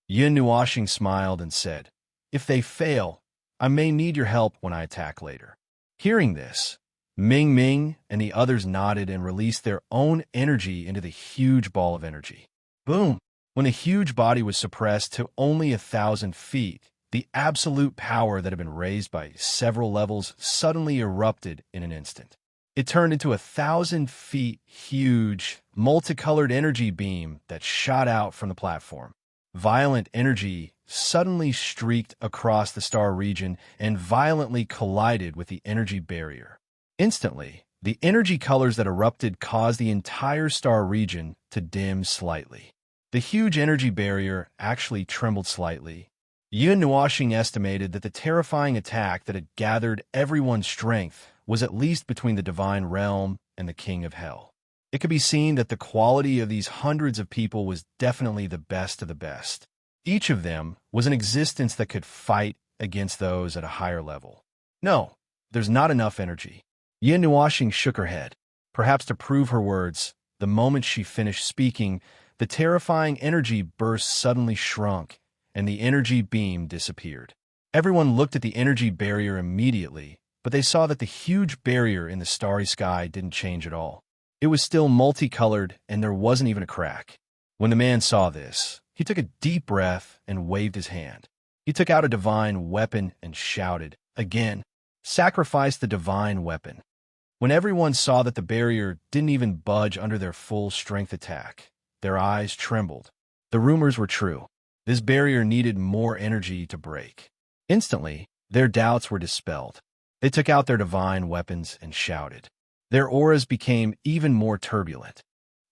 Yin Nuashing smiled and said, If they fail, I may need your help when I attack later. Hearing this, Ming and the others nodded and released their own energy into the huge ball of energy. Boom! When the huge body was suppressed to only 1,000 feet, the absolute power that had been raised by several levels suddenly erupted in an instant. It turned into 1,000 feet huge, multicolored energy beam that shot out from the platform. Violent energy suddenly streaked across the star region and violently collided with the energy barrier. Instantly, the energy colors that erupted caused the entire star region to dim slightly. The huge energy barrier actually trembled slightly. Yin Nuashing estimated that the terrifying attack that had gathered everyone's strength was at least between the divine realm and the king of hell. It could be seen that the quality of these hundreds of people was definitely the best of the best. Each of them was an existence that could fight against those at a higher level. No, there's not enough energy. Yin Nuashing shook her head. Perhaps to prove her words, the moment she finished speaking, The terrifying energy burst suddenly shrunk, and the energy beam disappeared. Everyone looked at the energy barrier immediately, but they saw that the huge barrier in the starry sky didn't change at all. It was still multicolored, and there wasn't even a crack. When the man saw this, he took a deep breath and waved his hand. He took out a divine weapon and shouted, "Again, sacrifice the divine weapon." When everyone saw that the barrier didn't even budge under their full strength attack, their eyes trembled. The rumors were true. This barrier needed more energy to break. Instantly, their doubts were dispelled. They took out their divine weapons and shouted. Their auras became even more turbulent.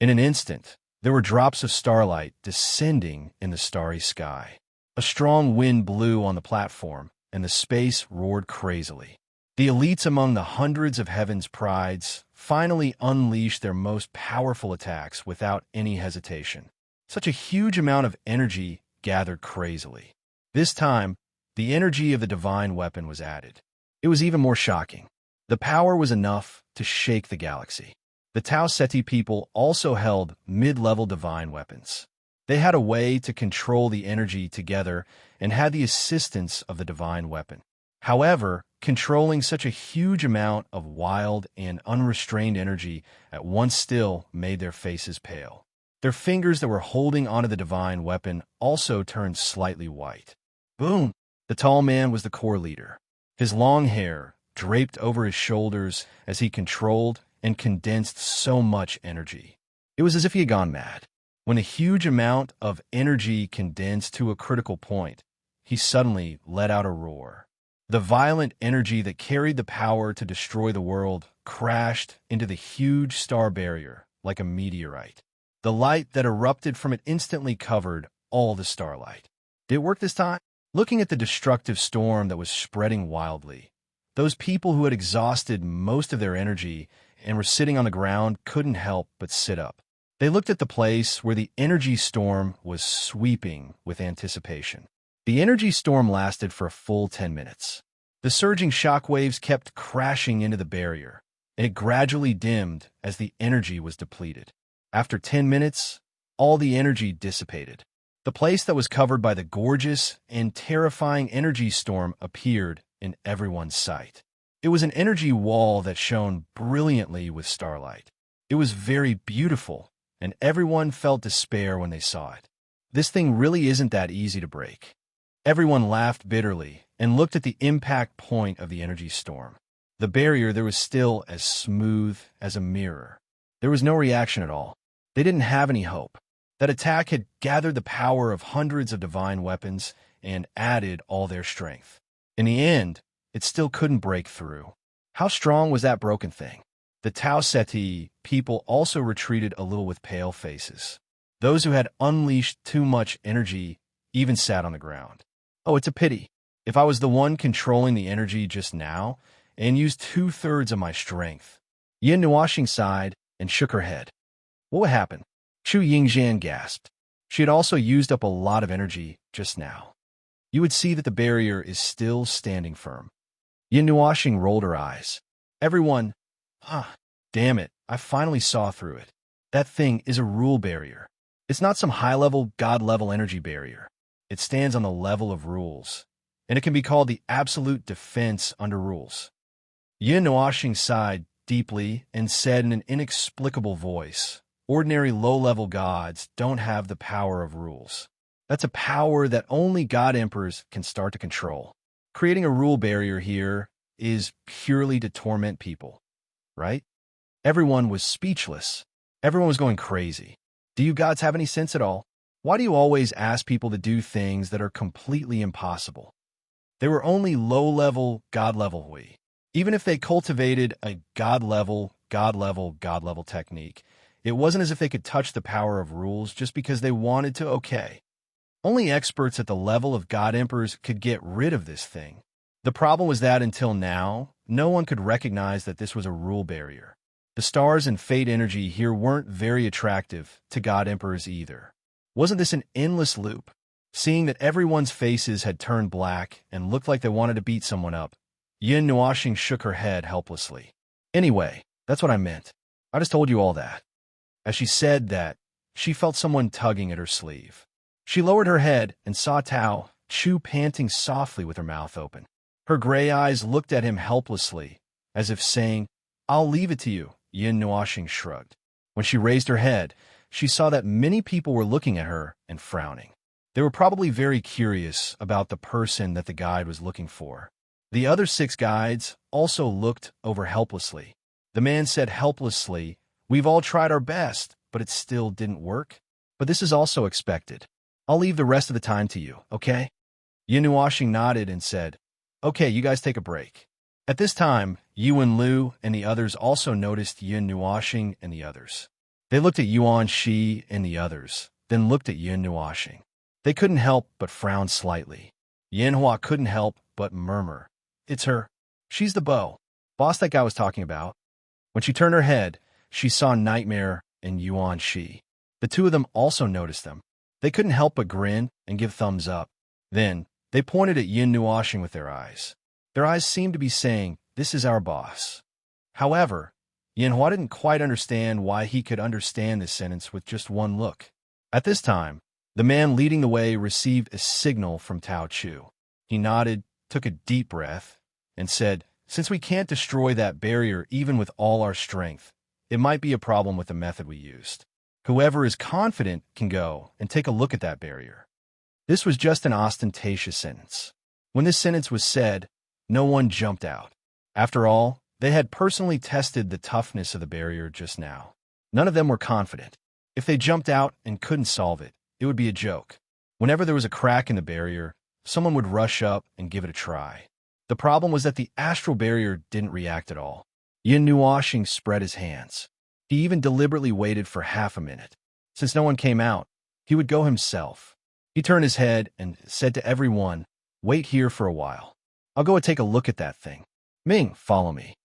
In an instant, there were drops of starlight descending in the starry sky. A strong wind blew on the platform, and the space roared crazily. The elites among the hundreds of heaven's prides finally unleashed their most powerful attacks without any hesitation. Such a huge amount of energy gathered crazily. This time, the energy of the divine weapon was added. It was even more shocking. The power was enough to shake the galaxy. The Tau Ceti people also held mid-level divine weapons. They had a way to control the energy together and had the assistance of the divine weapon. However, controlling such a huge amount of wild and unrestrained energy at once still made their faces pale. Their fingers that were holding onto the divine weapon also turned slightly white. Boom! The tall man was the core leader. His long hair draped over his shoulders as he controlled and condensed so much energy. It was as if he had gone mad. When a huge amount of energy condensed to a critical point, he suddenly let out a roar. The violent energy that carried the power to destroy the world crashed into the huge star barrier like a meteorite. The light that erupted from it instantly covered all the starlight. Did it work this time? Looking at the destructive storm that was spreading wildly, those people who had exhausted most of their energy and were sitting on the ground couldn't help but sit up. They looked at the place where the energy storm was sweeping with anticipation. The energy storm lasted for a full 10 minutes. The surging shockwaves kept crashing into the barrier, and it gradually dimmed as the energy was depleted. After 10 minutes, all the energy dissipated. The place that was covered by the gorgeous and terrifying energy storm appeared in everyone's sight. It was an energy wall that shone brilliantly with starlight. It was very beautiful, and everyone felt despair when they saw it. This thing really isn't that easy to break. Everyone laughed bitterly and looked at the impact point of the energy storm. The barrier there was still as smooth as a mirror. There was no reaction at all. They didn't have any hope. That attack had gathered the power of hundreds of divine weapons and added all their strength. In the end, it still couldn't break through. How strong was that broken thing? The Tau Ceti people also retreated a little with pale faces. Those who had unleashed too much energy even sat on the ground. Oh, it's a pity. If I was the one controlling the energy just now and used 2/3 of my strength. Yin Nuoxing sighed and shook her head. What would happen? Chu Yingzhan gasped. She had also used up a lot of energy just now. You would see that the barrier is still standing firm. Yin Nuoxing rolled her eyes. Everyone, damn it, I finally saw through it. That thing is a rule barrier. It's not some high-level, God-level energy barrier. It stands on the level of rules, and it can be called the absolute defense under rules. Yin Nuoxing sighed deeply and said in an inexplicable voice, ordinary low-level gods don't have the power of rules. That's a power that only God Emperors can start to control. Creating a rule barrier here is purely to torment people, right? Everyone was speechless. Everyone was going crazy. Do you gods have any sense at all? Why do you always ask people to do things that are completely impossible? They were only low-level, God-level we. Even if they cultivated a God-level technique, it wasn't as if they could touch the power of rules just because they wanted to, okay. Only experts at the level of God Emperors could get rid of this thing. The problem was that until now, no one could recognize that this was a rule barrier. The stars and fate energy here weren't very attractive to God Emperors either. Wasn't this an endless loop? Seeing that everyone's faces had turned black and looked like they wanted to beat someone up, Yin Nuoxing shook her head helplessly. Anyway, that's what I meant. I just told you all that. As she said that, she felt someone tugging at her sleeve. She lowered her head and saw Tao Chu panting softly with her mouth open. Her gray eyes looked at him helplessly, as if saying, "I'll leave it to you." Yin Nuoxing shrugged. When she raised her head, she saw that many people were looking at her and frowning. They were probably very curious about the person that the guide was looking for. The other 6 guides also looked over helplessly. The man said helplessly, "We've all tried our best, but it still didn't work. But this is also expected. I'll leave the rest of the time to you, okay?" Yin Nuoxing nodded and said, "Okay, you guys take a break." At this time, Yuan Lu and the others also noticed Yin Nuoxing and the others. They looked at Yuan Shi and the others, then looked at Yin Nuoxing. They couldn't help but frown slightly. Yin Hua couldn't help but murmur, "It's her. She's the boss that guy was talking about." When she turned her head, she saw Nightmare and Yuan Shi. The 2 of them also noticed them. They couldn't help but grin and give thumbs up. Then, they pointed at Yin Nuoxing with their eyes. Their eyes seemed to be saying, "This is our boss." However, Yin Hua didn't quite understand why he could understand this sentence with just one look. At this time, the man leading the way received a signal from Tao Chu. He nodded, took a deep breath, and said, "Since we can't destroy that barrier even with all our strength, it might be a problem with the method we used. Whoever is confident can go and take a look at that barrier." This was just an ostentatious sentence. When this sentence was said, no one jumped out. After all, they had personally tested the toughness of the barrier just now. None of them were confident. If they jumped out and couldn't solve it, it would be a joke. Whenever there was a crack in the barrier, someone would rush up and give it a try. The problem was that the astral barrier didn't react at all. Yin Nuoxing spread his hands. He even deliberately waited for half a minute. Since no one came out, he would go himself. He turned his head and said to everyone, "Wait here for a while. I'll go and take a look at that thing. Ming, follow me."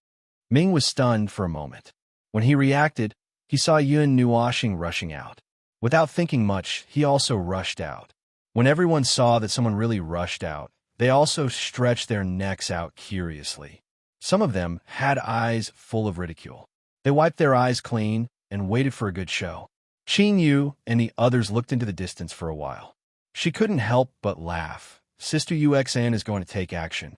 Ming was stunned for a moment. When he reacted, he saw Yin Nuoxing rushing out. Without thinking much, he also rushed out. When everyone saw that someone really rushed out, they also stretched their necks out curiously. Some of them had eyes full of ridicule. They wiped their eyes clean and waited for a good show. Qin Yu and the others looked into the distance for a while. She couldn't help but laugh. Sister Uxan is going to take action.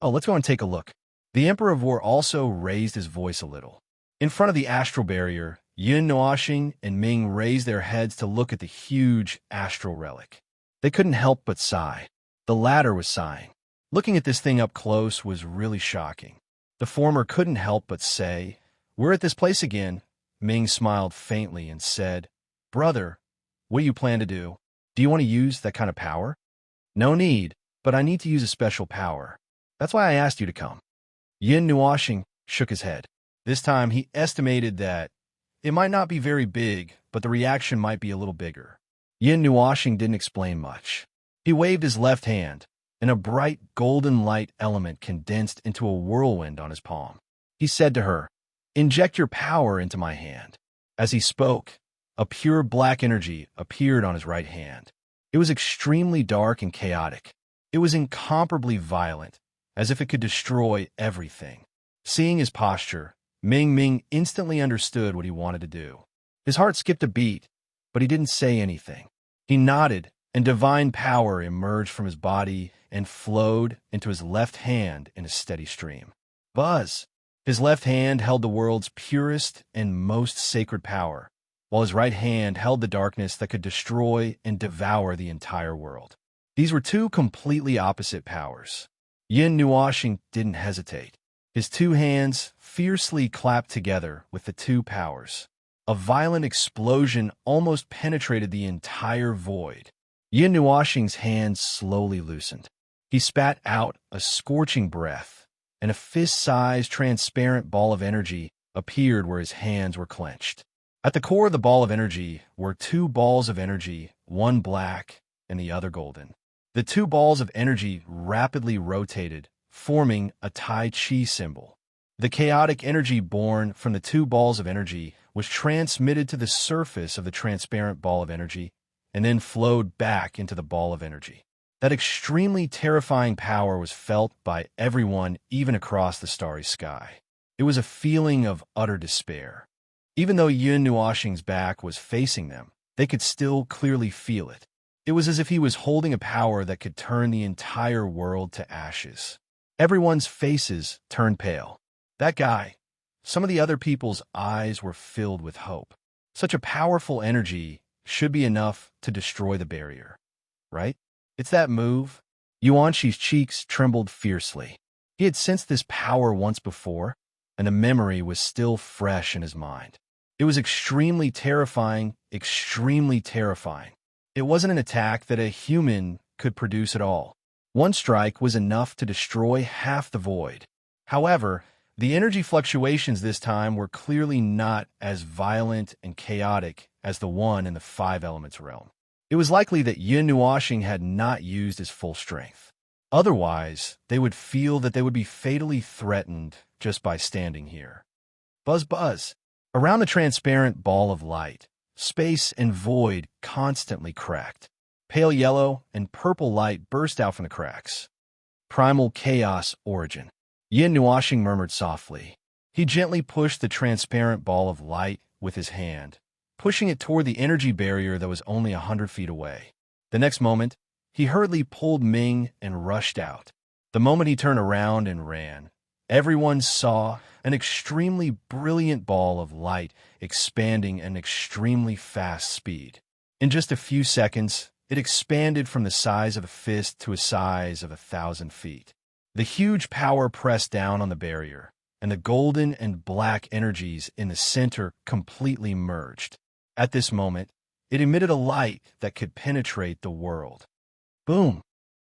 Oh, let's go and take a look. The Emperor of War also raised his voice a little. In front of the astral barrier, Yin Nuoxing and Ming raised their heads to look at the huge astral relic. They couldn't help but sigh. The latter was sighing. Looking at this thing up close was really shocking. The former couldn't help but say, "We're at this place again." Ming smiled faintly and said, "Brother, what do you plan to do? Do you want to use that kind of power?" "No need, but I need to use a special power. That's why I asked you to come." Yin Nuoxing shook his head. This time he estimated that it might not be very big, but the reaction might be a little bigger. Yin Nuoxing didn't explain much. He waved his left hand, and a bright golden light element condensed into a whirlwind on his palm. He said to her, "Inject your power into my hand." As he spoke, a pure black energy appeared on his right hand. It was extremely dark and chaotic. It was incomparably violent, as if it could destroy everything. Seeing his posture, Ming instantly understood what he wanted to do. His heart skipped a beat, but he didn't say anything. He nodded, and divine power emerged from his body and flowed into his left hand in a steady stream. Buzz! His left hand held the world's purest and most sacred power, while his right hand held the darkness that could destroy and devour the entire world. These were 2 completely opposite powers. Yin Nuoxing didn't hesitate. His 2 hands fiercely clapped together with the 2 powers. A violent explosion almost penetrated the entire void. Yin Nuoxing's hands slowly loosened. He spat out a scorching breath, and a fist-sized transparent ball of energy appeared where his hands were clenched. At the core of the ball of energy were 2 balls of energy, one black and the other golden. The 2 balls of energy rapidly rotated, forming a Tai Chi symbol. The chaotic energy born from the 2 balls of energy was transmitted to the surface of the transparent ball of energy and then flowed back into the ball of energy. That extremely terrifying power was felt by everyone, even across the starry sky. It was a feeling of utter despair. Even though Yin Nuoxing's back was facing them, they could still clearly feel it. It was as if he was holding a power that could turn the entire world to ashes. Everyone's faces turned pale. That guy, some of the other people's eyes were filled with hope. Such a powerful energy should be enough to destroy the barrier, right? It's that move. Yuanshi's cheeks trembled fiercely. He had sensed this power once before, and the memory was still fresh in his mind. It was extremely terrifying, extremely terrifying. It wasn't an attack that a human could produce at all. One strike was enough to destroy half the void. However, the energy fluctuations this time were clearly not as violent and chaotic as the one in the Five Elements realm. It was likely that Yin Nuashing had not used his full strength. Otherwise, they would feel that they would be fatally threatened just by standing here. Buzz buzz. Around the transparent ball of light, space and void constantly cracked. Pale yellow and purple light burst out from the cracks. Primal chaos origin. Yin Nuashing murmured softly. He gently pushed the transparent ball of light with his hand, pushing it toward the energy barrier that was only 100 feet away. The next moment, he hurriedly pulled Ming and rushed out. The moment he turned around and ran, everyone saw an extremely brilliant ball of light expanding at an extremely fast speed. In just a few seconds, it expanded from the size of a fist to a size of 1,000 feet. The huge power pressed down on the barrier, and the golden and black energies in the center completely merged. At this moment, it emitted a light that could penetrate the world. Boom!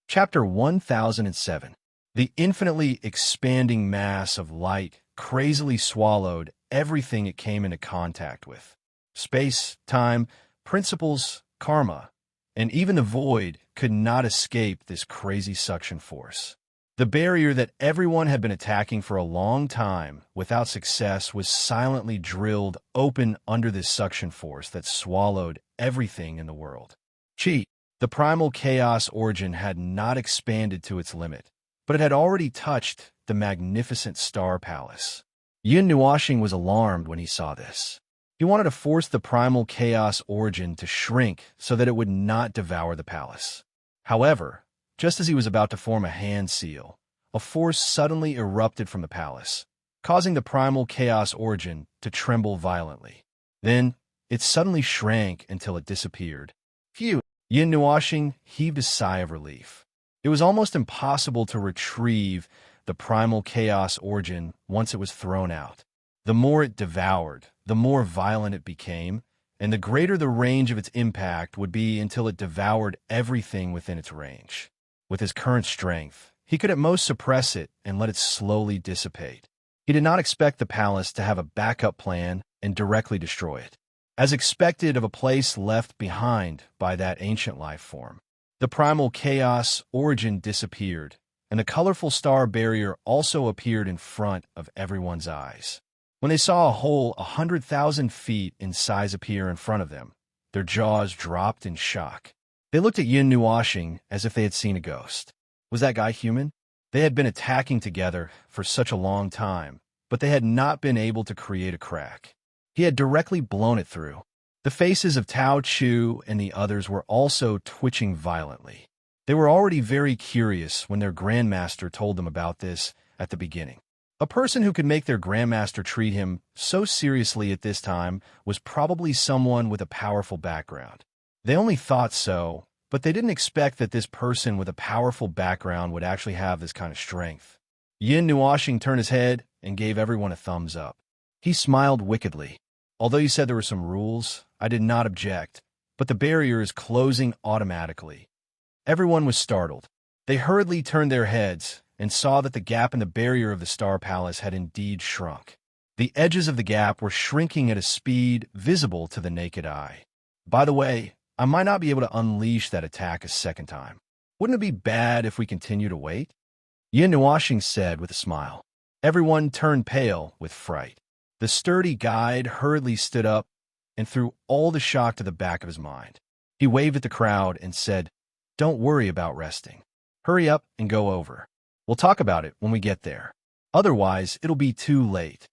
Chapter 1007. The infinitely expanding mass of light crazily swallowed everything it came into contact with. Space, time, principles, karma, and even the void could not escape this crazy suction force. The barrier that everyone had been attacking for a long time without success was silently drilled open under this suction force that swallowed everything in the world. Chi, the primal chaos origin, had not expanded to its limit, but it had already touched the magnificent star palace. Yin Nuashing was alarmed when he saw this. He wanted to force the primal chaos origin to shrink so that it would not devour the palace. However, just as he was about to form a hand seal, a force suddenly erupted from the palace, causing the primal chaos origin to tremble violently. Then, it suddenly shrank until it disappeared. Phew! Yin Nuashing heaved a sigh of relief. It was almost impossible to retrieve the primal chaos origin once it was thrown out. The more it devoured, the more violent it became, and the greater the range of its impact would be until it devoured everything within its range. With his current strength, he could at most suppress it and let it slowly dissipate. He did not expect the palace to have a backup plan and directly destroy it, as expected of a place left behind by that ancient life form. The primal chaos origin disappeared, and the colorful star barrier also appeared in front of everyone's eyes. When they saw a hole 100,000 feet in size appear in front of them, their jaws dropped in shock. They looked at Yin Nuashing as if they had seen a ghost. Was that guy human? They had been attacking together for such a long time, but they had not been able to create a crack. He had directly blown it through. The faces of Tao Chu and the others were also twitching violently. They were already very curious when their grandmaster told them about this at the beginning. A person who could make their grandmaster treat him so seriously at this time was probably someone with a powerful background. They only thought so, but they didn't expect that this person with a powerful background would actually have this kind of strength. Yin Nuashing turned his head and gave everyone a thumbs up. He smiled wickedly. Although you said there were some rules, I did not object, but the barrier is closing automatically. Everyone was startled. They hurriedly turned their heads and saw that the gap in the barrier of the Star Palace had indeed shrunk. The edges of the gap were shrinking at a speed visible to the naked eye. By the way, I might not be able to unleash that attack a second time. Wouldn't it be bad if we continue to wait? Yin Nuashing said with a smile. Everyone turned pale with fright. The sturdy guide hurriedly stood up and threw all the shock to the back of his mind. He waved at the crowd and said, "Don't worry about resting. Hurry up and go over. We'll talk about it when we get there. Otherwise, it'll be too late."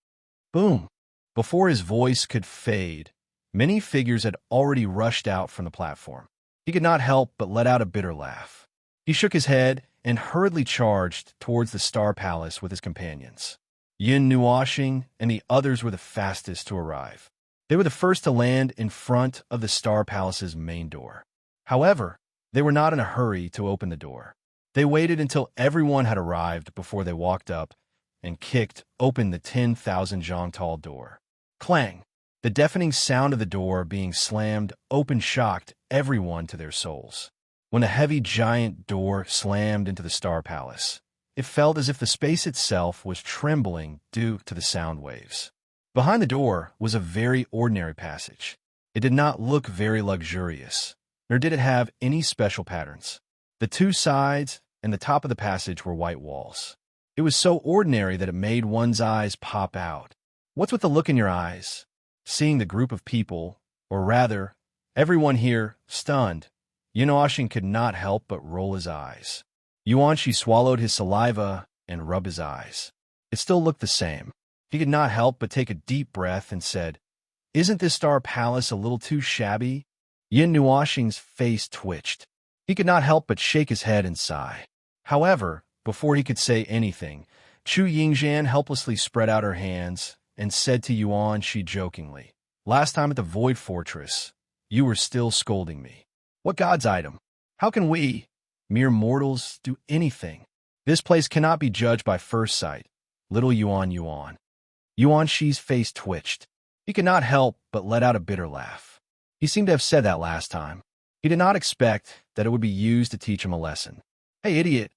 Boom! Before his voice could fade, Many figures had already rushed out from the platform. He could not help but let out a bitter laugh. He shook his head and hurriedly charged towards the Star Palace with his companions. Yin Nuoshing and the others were the fastest to arrive. They were the first to land in front of the Star Palace's main door. However, they were not in a hurry to open the door. They waited until everyone had arrived before they walked up and kicked open the 10,000 zhang tall door. Clang! The deafening sound of the door being slammed open shocked everyone to their souls. When a heavy giant door slammed into the Star Palace, it felt as if the space itself was trembling due to the sound waves. Behind the door was a very ordinary passage. It did not look very luxurious, nor did it have any special patterns. The two sides and the top of the passage were white walls. It was so ordinary that it made one's eyes pop out. What's with the look in your eyes? Seeing the group of people, or rather, everyone here, stunned, Yunoashin could not help but roll his eyes. Yuanshi swallowed his saliva and rubbed his eyes. It still looked the same. He could not help but take a deep breath and said, "Isn't this Star Palace a little too shabby?" Yin Nuoshing's face twitched. He could not help but shake his head and sigh. However, before he could say anything, Chu Yingzhan helplessly spread out her hands and said to Yuanshi jokingly, "Last time at the Void Fortress, you were still scolding me. What God's item? How can we, mere mortals, do anything? This place cannot be judged by first sight. Little Yuan. Yuanshi's face twitched. He could not help but let out a bitter laugh. He seemed to have said that last time. He did not expect that it would be used to teach him a lesson. "Hey, idiot,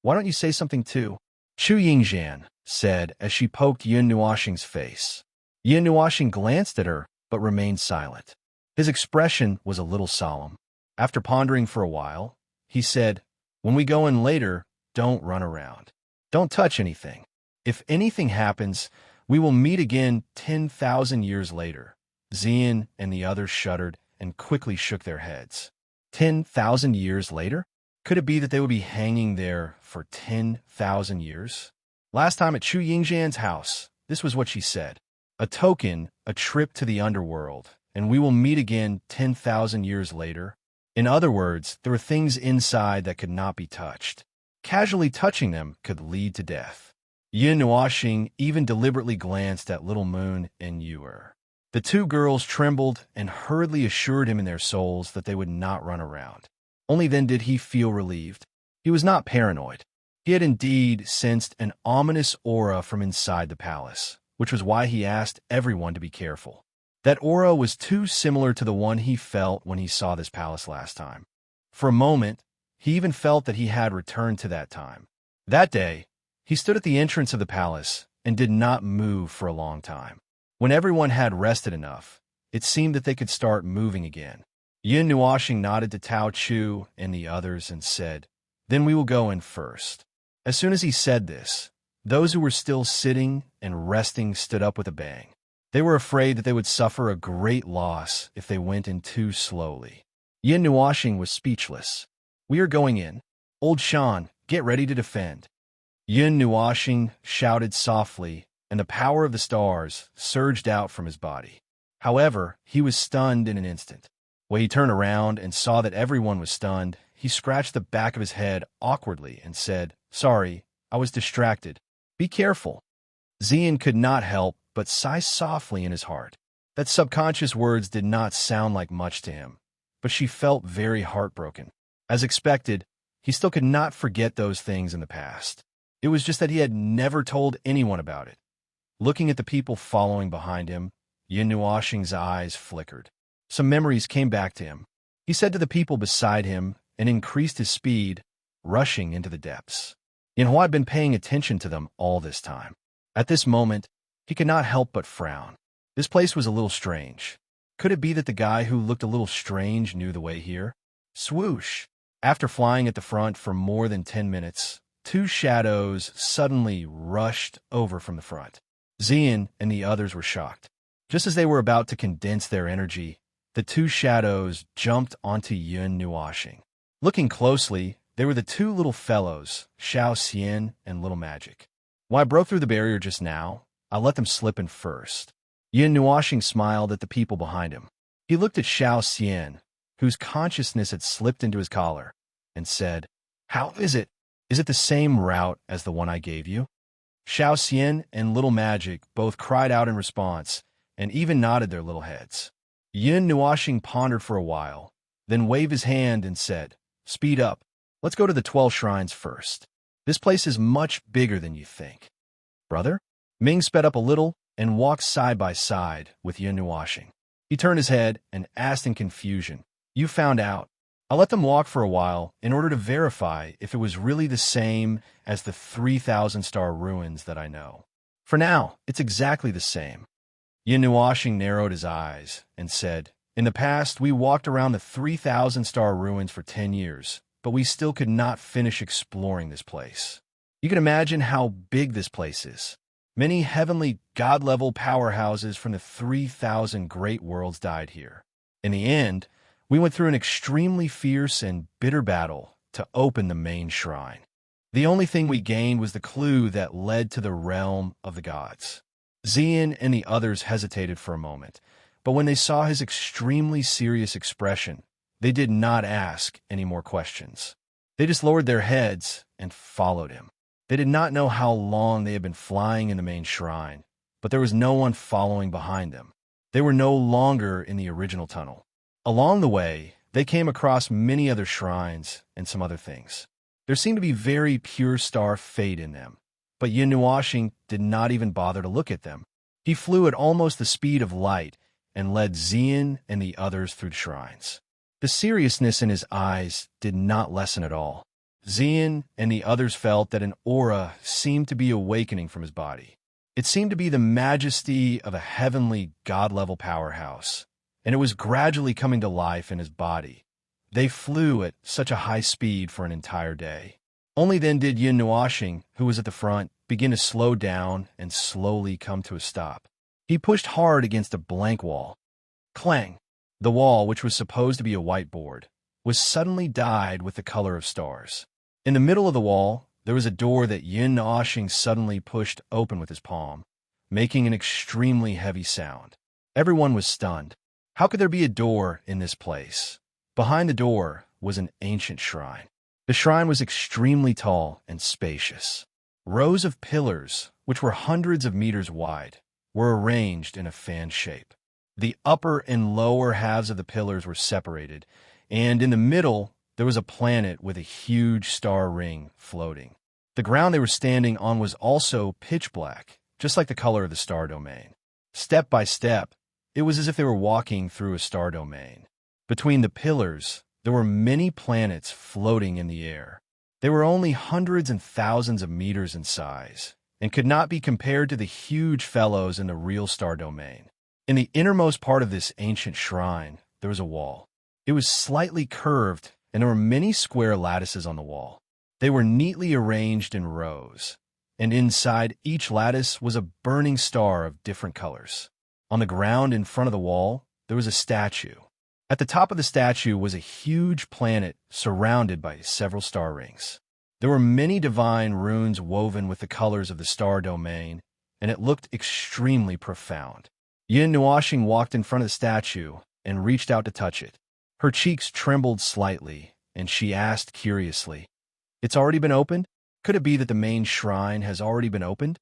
why don't you say something too?" Chu Yingzhan said as she poked Yin Nuoshing's face. Yin Nuoshing glanced at her but remained silent. His expression was a little solemn. After pondering for a while, he said, "When we go in later, don't run around. Don't touch anything. If anything happens, we will meet again 10,000 years later." Xian and the others shuddered and quickly shook their heads. 10,000 years later? Could it be that they would be hanging there for 10,000 years? Last time at Chu Yingzhan's house, this was what she said. "A token, a trip to the underworld, and we will meet again 10,000 years later." In other words, there were things inside that could not be touched. Casually touching them could lead to death. Yin Nuoshing even deliberately glanced at Little Moon and Yuer. The two girls trembled and hurriedly assured him in their souls that they would not run around. Only then did he feel relieved. He was not paranoid. He had indeed sensed an ominous aura from inside the palace, which was why he asked everyone to be careful. That aura was too similar to the one he felt when he saw this palace last time. For a moment, he even felt that he had returned to that time. That day, he stood at the entrance of the palace and did not move for a long time. When everyone had rested enough, it seemed that they could start moving again. Yin Nuoshing nodded to Tao Chu and the others and said, "Then we will go in first." As soon as he said this, those who were still sitting and resting stood up with a bang. They were afraid that they would suffer a great loss if they went in too slowly. Yin Nuoshing was speechless. "We are going in. Old Shan, get ready to defend." Yin Nuoshing shouted softly, and the power of the stars surged out from his body. However, he was stunned in an instant. When he turned around and saw that everyone was stunned, he scratched the back of his head awkwardly and said, "Sorry, I was distracted. Be careful." Xian could not help but sigh softly in his heart. That subconscious words did not sound like much to him, but she felt very heartbroken. As expected, he still could not forget those things in the past. It was just that he had never told anyone about it. Looking at the people following behind him, Yin Nuoshing's eyes flickered. Some memories came back to him. He said to the people beside him and increased his speed, rushing into the depths. Yanhua had been paying attention to them all this time. At this moment, he could not help but frown. This place was a little strange. Could it be that the guy who looked a little strange knew the way here? Swoosh! After flying at the front for more than 10 minutes, two shadows suddenly rushed over from the front. Xian and the others were shocked. Just as they were about to condense their energy, the two shadows jumped onto Yin Nuoshing. Looking closely, they were the two little fellows, Xiao Xian and Little Magic. When I broke through the barrier just now, I let them slip in first. Yin Nuoshing smiled at the people behind him. He looked at Xiao Xian, whose consciousness had slipped into his collar, and said, "How is it? Is it the same route as the one I gave you?" Xiao Xian and Little Magic both cried out in response, and even nodded their little heads. Yin Nuoxing pondered for a while, then waved his hand and said, "Speed up. Let's go to the 12 shrines first. This place is much bigger than you think." "Brother?" Ming sped up a little and walked side by side with Yin Nuoxing. He turned his head and asked in confusion, "You found out?" I let them walk for a while in order to verify if it was really the same as the 3,000-star ruins that I know. For now, it's exactly the same. Yin Nuoxing narrowed his eyes and said, "In the past, we walked around the 3,000-star ruins for 10 years, but we still could not finish exploring this place. You can imagine how big this place is. Many heavenly god-level powerhouses from the 3,000 great worlds died here. In the end, we went through an extremely fierce and bitter battle to open the main shrine. The only thing we gained was the clue that led to the realm of the gods." Xian and the others hesitated for a moment, but when they saw his extremely serious expression, they did not ask any more questions. They just lowered their heads and followed him. They did not know how long they had been flying in the main shrine, but there was no one following behind them. They were no longer in the original tunnel. Along the way, they came across many other shrines and some other things. There seemed to be very pure star fate in them, but Yin Nuoxing did not even bother to look at them. He flew at almost the speed of light and led Xian and the others through the shrines. The seriousness in his eyes did not lessen at all. Xian and the others felt that an aura seemed to be awakening from his body. It seemed to be the majesty of a heavenly god-level powerhouse, and it was gradually coming to life in his body. They flew at such a high speed for an entire day. Only then did Yin Nuoxing, who was at the front, begin to slow down and slowly come to a stop. He pushed hard against a blank wall. Clang! The wall, which was supposed to be a whiteboard, was suddenly dyed with the color of stars. In the middle of the wall, there was a door that Yin Nuoxing suddenly pushed open with his palm, making an extremely heavy sound. Everyone was stunned. How could there be a door in this place? Behind the door was an ancient shrine. The shrine was extremely tall and spacious. Rows of pillars, which were hundreds of meters wide, were arranged in a fan shape. The upper and lower halves of the pillars were separated, and in the middle there was a planet with a huge star ring floating. The ground they were standing on was also pitch black, just like the color of the star domain. Step by step, it was as if they were walking through a star domain. Between the pillars, there were many planets floating in the air. They were only hundreds and thousands of meters in size, and could not be compared to the huge fellows in the real star domain. In the innermost part of this ancient shrine, there was a wall. It was slightly curved, and there were many square lattices on the wall. They were neatly arranged in rows, and inside each lattice was a burning star of different colors. On the ground in front of the wall, there was a statue. At the top of the statue was a huge planet surrounded by several star rings. There were many divine runes woven with the colors of the star domain, and it looked extremely profound. Yin Nuoxing walked in front of the statue and reached out to touch it. Her cheeks trembled slightly, and she asked curiously, "It's already been opened? Could it be that the main shrine has already been opened?"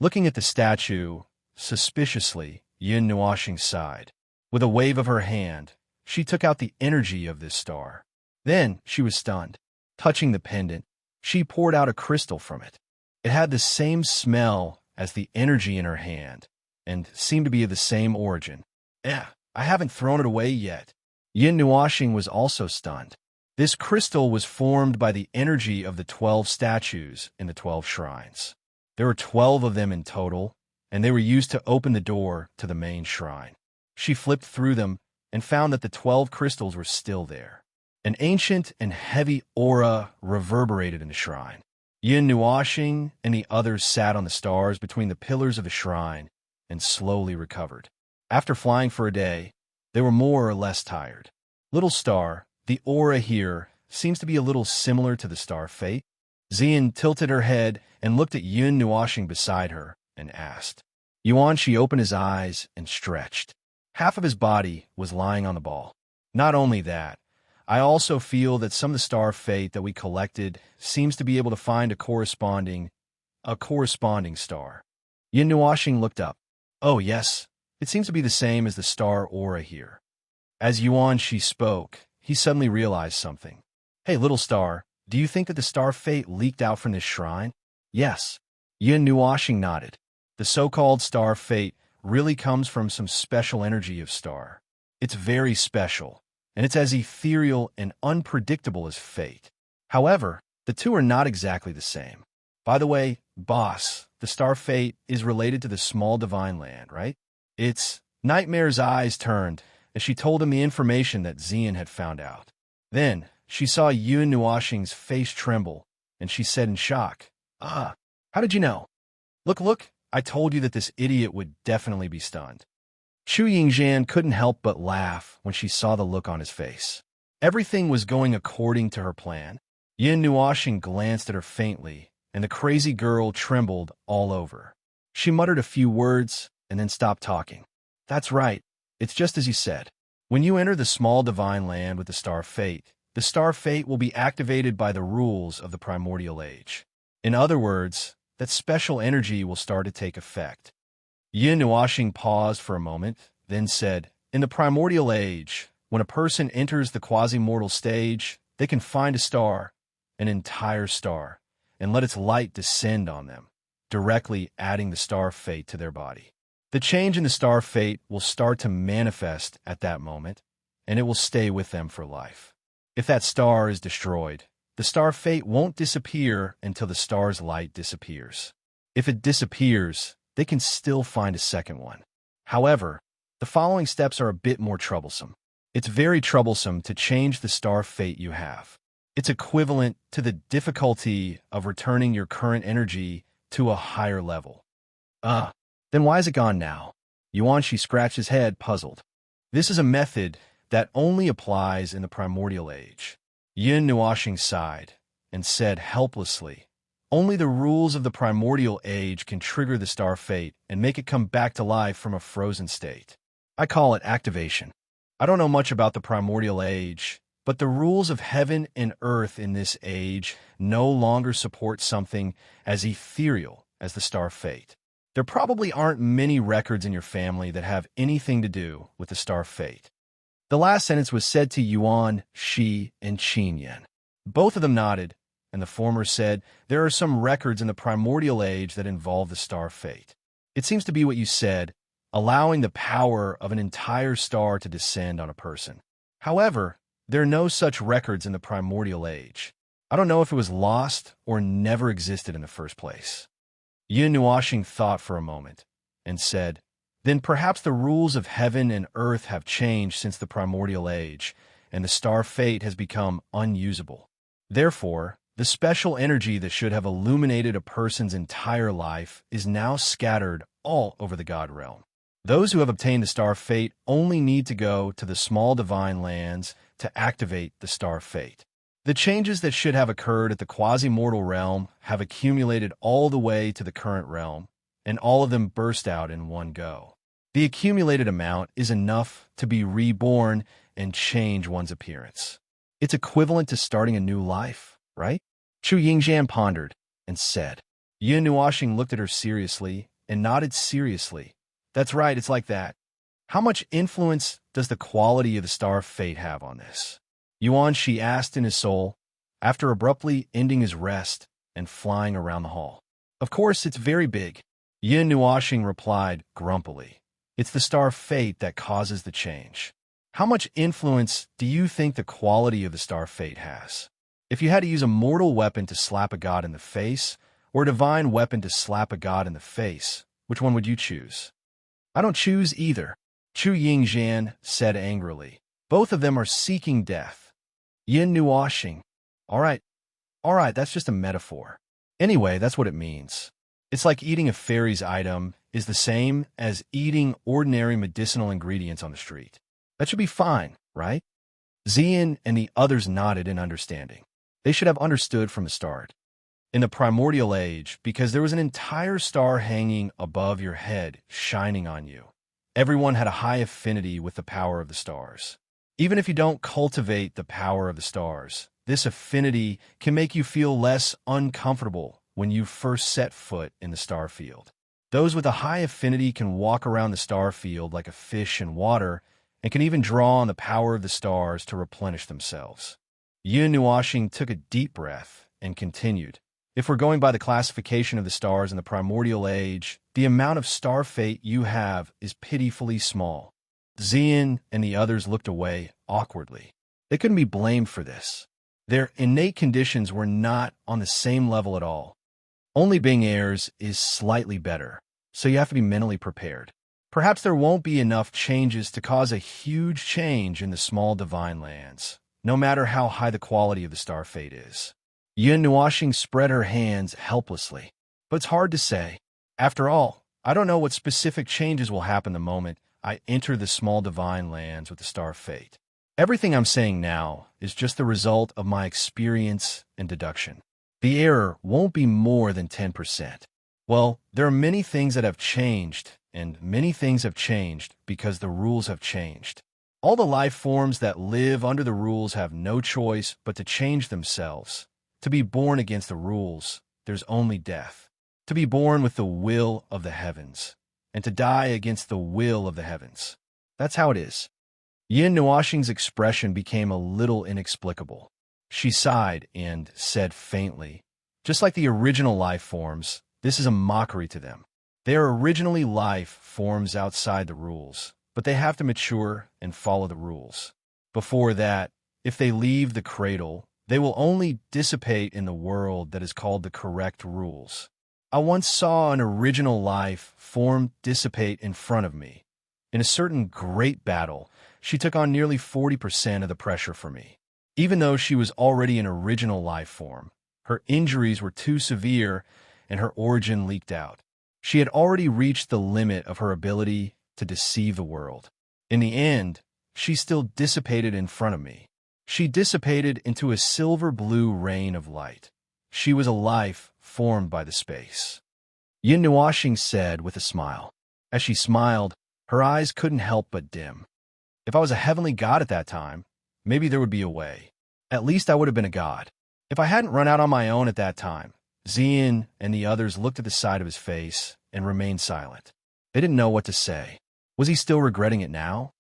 Looking at the statue, suspiciously, Yin Nuoxing sighed. With a wave of her hand, she took out the energy of this star. Then she was stunned. Touching the pendant, she poured out a crystal from it. It had the same smell as the energy in her hand, and seemed to be of the same origin. I haven't thrown it away yet." Yin Nuoxing was also stunned. This crystal was formed by the energy of the 12 statues in the 12 shrines. There were 12 of them in total, and they were used to open the door to the main shrine. She flipped through them and found that the 12 crystals were still there. An ancient and heavy aura reverberated in the shrine. Yin Nuoxing and the others sat on the stars between the pillars of the shrine and slowly recovered. After flying for a day, they were more or less tired. "Little star, the aura here seems to be a little similar to the star Fate." Xian tilted her head and looked at Yin Nuoxing beside her and asked. Yuan Shi opened his eyes and stretched. Half of his body was lying on the ball. Not only that, I also feel that some of the star fate that we collected seems to be able to find a corresponding star. Yin Nuashing looked up. Oh, yes, it seems to be the same as the star aura here. As Yuan Shi spoke, he suddenly realized something. Hey, little star, do you think that the star fate leaked out from this shrine? Yes. Yin Nuashing nodded. The so-called star fate really comes from some special energy of star. It's very special, and it's as ethereal and unpredictable as fate. However, the two are not exactly the same. By the way, boss, the star fate is related to the small divine land, right? It's Nightmare's eyes turned as she told him the information that Xian had found out. Then, she saw Yun Nuashing's face tremble, and she said in shock, "Ah, how did you know?" Look, I told you that this idiot would definitely be stunned." Chu Yingxian couldn't help but laugh when she saw the look on his face. Everything was going according to her plan. Yin Nuashing glanced at her faintly, and the crazy girl trembled all over. She muttered a few words and then stopped talking. "That's right. It's just as you said. When you enter the small divine land with the star fate will be activated by the rules of the primordial age. In other words, that special energy will start to take effect." Yin Nuashing paused for a moment, then said, "In the primordial age, when a person enters the quasi-mortal stage, they can find a star, an entire star, and let its light descend on them, directly adding the star fate to their body. The change in the star fate will start to manifest at that moment, and it will stay with them for life. If that star is destroyed, the star fate won't disappear until the star's light disappears. If it disappears, they can still find a second one. However, the following steps are a bit more troublesome. It's very troublesome to change the star fate you have. It's equivalent to the difficulty of returning your current energy to a higher level." Then why is it gone now?" Yuan Shi scratched his head, puzzled. "This is a method that only applies in the primordial age." Yin Nuashing sighed and said helplessly, "Only the rules of the primordial age can trigger the star fate and make it come back to life from a frozen state. I call it activation. I don't know much about the primordial age, but the rules of heaven and earth in this age no longer support something as ethereal as the star fate. There probably aren't many records in your family that have anything to do with the star fate." The last sentence was said to Yuan Shi and Qin Yan. Both of them nodded, and the former said, "There are some records in the primordial age that involve the star fate. It seems to be what you said, allowing the power of an entire star to descend on a person. However, there are no such records in the primordial age. I don't know if it was lost or never existed in the first place." Yin Nuashing thought for a moment and said, "Then perhaps the rules of heaven and earth have changed since the primordial age, and the star fate has become unusable. Therefore, the special energy that should have illuminated a person's entire life is now scattered all over the God realm. Those who have obtained the star fate only need to go to the small divine lands to activate the star fate. The changes that should have occurred at the quasi-mortal realm have accumulated all the way to the current realm, and all of them burst out in one go. The accumulated amount is enough to be reborn and change one's appearance. It's equivalent to starting a new life, right?" Chu Yingxian pondered and said. Yin Nuashing looked at her seriously and nodded seriously. "That's right, it's like that. How much influence does the quality of the star fate have on this?" Yuan Shi asked in his soul, after abruptly ending his rest and flying around the hall. "Of course, it's very big," Yin Nuashing replied grumpily. "It's the star fate that causes the change. How much influence do you think the quality of the star fate has? If you had to use a mortal weapon to slap a god in the face, or a divine weapon to slap a god in the face, which one would you choose?" "I don't choose either," Chu Yingxian said angrily. "Both of them are seeking death." Yin Nuashing. All right, that's just a metaphor. Anyway, that's what it means. It's like eating a fairy's item is the same as eating ordinary medicinal ingredients on the street. That should be fine, right?" Xian and the others nodded in understanding. They should have understood from the start. In the primordial age, because there was an entire star hanging above your head, shining on you, Everyone had a high affinity with the power of the stars. Even if you don't cultivate the power of the stars, this affinity can make you feel less uncomfortable when you first set foot in the star field. Those with a high affinity can walk around the star field like a fish in water and can even draw on the power of the stars to replenish themselves. Yin Nuashing took a deep breath and continued. If we're going by the classification of the stars in the primordial age, the amount of star fate you have is pitifully small. Xian and the others looked away awkwardly. They couldn't be blamed for this. Their innate conditions were not on the same level at all. Only being heirs is slightly better, so you have to be mentally prepared. Perhaps there won't be enough changes to cause a huge change in the small divine lands, no matter how high the quality of the star fate is. Yin Nuashing spread her hands helplessly. But it's hard to say. After all, I don't know what specific changes will happen the moment I enter the small divine lands with the star fate. Everything I'm saying now is just the result of my experience and deduction. The error won't be more than 10%. Well, there are many things that have changed, and many things have changed because the rules have changed. All the life forms that live under the rules have no choice but to change themselves. To be born against the rules, there's only death. To be born with the will of the heavens, and to die against the will of the heavens. That's how it is. Yin Nuashing's expression became a little inexplicable. She sighed and said faintly, just like the original life forms, this is a mockery to them. They are originally life forms outside the rules, but they have to mature and follow the rules. Before that, if they leave the cradle, they will only dissipate in the world that is called the correct rules. I once saw an original life form dissipate in front of me. In a certain great battle, she took on nearly 40% of the pressure for me. Even though she was already an original life form, her injuries were too severe and her origin leaked out. She had already reached the limit of her ability to deceive the world. In the end, she still dissipated in front of me. She dissipated into a silver-blue rain of light. She was a life formed by the space. Yin Nuashing said with a smile. As she smiled, her eyes couldn't help but dim. If I was a heavenly god at that time, maybe there would be a way. At least I would have been a god. If I hadn't run out on my own at that time, Xian and the others looked at the side of his face and remained silent. They didn't know what to say. Was he still regretting it now?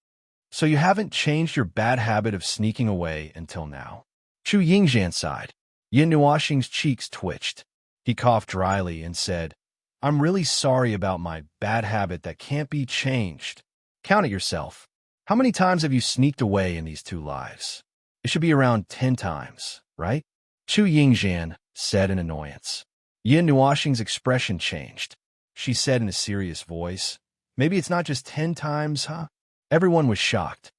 So you haven't changed your bad habit of sneaking away until now. Chu Yingxian sighed. Yin Nuashing's cheeks twitched. He coughed dryly and said, I'm really sorry about my bad habit that can't be changed. Count it yourself. How many times have you sneaked away in these 2 lives? It should be around 10 times, right? Chu Yingxian said in annoyance. Yin Nuashing's expression changed. She said in a serious voice, maybe it's not just 10 times, huh? Everyone was shocked.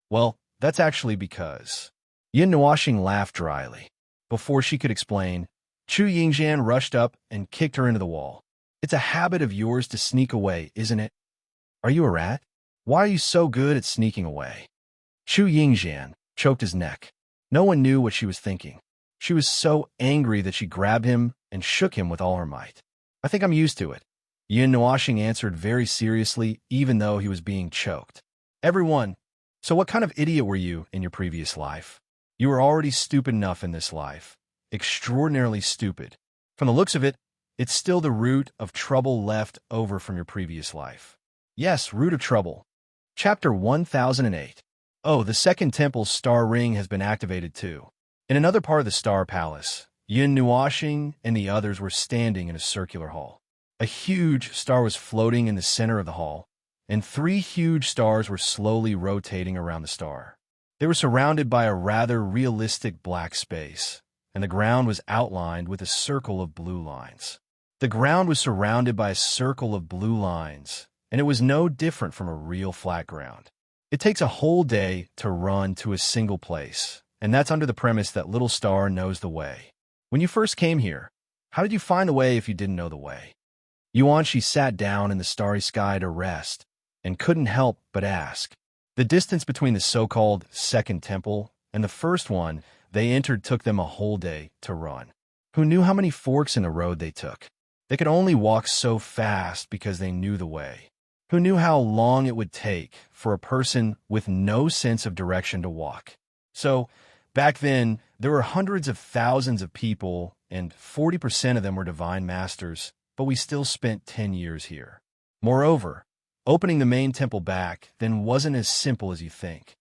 Well, that's actually because... Yin Nuashing laughed dryly. Before she could explain, Chu Yingxian rushed up and kicked her into the wall. It's a habit of yours to sneak away, isn't it? Are you a rat? Why are you so good at sneaking away? Chu Yingxian choked his neck. No one knew what she was thinking. She was so angry that she grabbed him and shook him with all her might. I think I'm used to it. Yin Nuashing answered very seriously, even though he was being choked. Everyone, so what kind of idiot were you in your previous life? You were already stupid enough in this life. Extraordinarily stupid. From the looks of it, it's still the root of trouble left over from your previous life. Yes, root of trouble. Chapter 1008. Oh, the second temple's star ring has been activated too. In another part of the Star Palace, Yin Nuashing and the others were standing in a circular hall. A huge star was floating in the center of the hall, and 3 huge stars were slowly rotating around the star. They were surrounded by a rather realistic black space, and the ground was outlined with a circle of blue lines. The ground was surrounded by a circle of blue lines, and it was no different from a real flat ground. It takes a whole day to run to a single place, and that's under the premise that Little Star knows the way. When you first came here, how did you find the way if you didn't know the way? Yuanshi sat down in the starry sky to rest, and couldn't help but ask. The distance between the so-called second temple and the first one they entered took them a whole day to run. Who knew how many forks in the road they took? They could only walk so fast because they knew the way. Who knew how long it would take for a person with no sense of direction to walk? So, back then, there were hundreds of thousands of people, and 40% of them were divine masters, but we still spent 10 years here. Moreover, opening the main temple back then wasn't as simple as you think.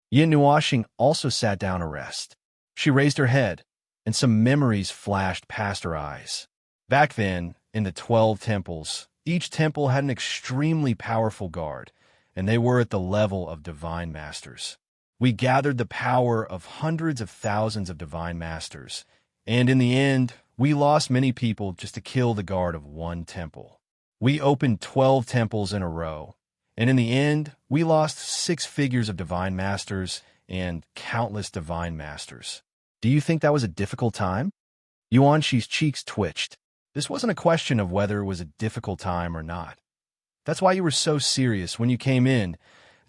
Yin Nuoxing also sat down to rest. She raised her head, and some memories flashed past her eyes. Back then, in the 12 temples, each temple had an extremely powerful guard, and they were at the level of divine masters. We gathered the power of hundreds of thousands of divine masters, and in the end, we lost many people just to kill the guard of one temple. We opened 12 temples in a row, and in the end, we lost 6 figures of divine masters and countless divine masters. Do you think that was a difficult time? Yuanxi's cheeks twitched. This wasn't a question of whether it was a difficult time or not. That's why you were so serious when you came in.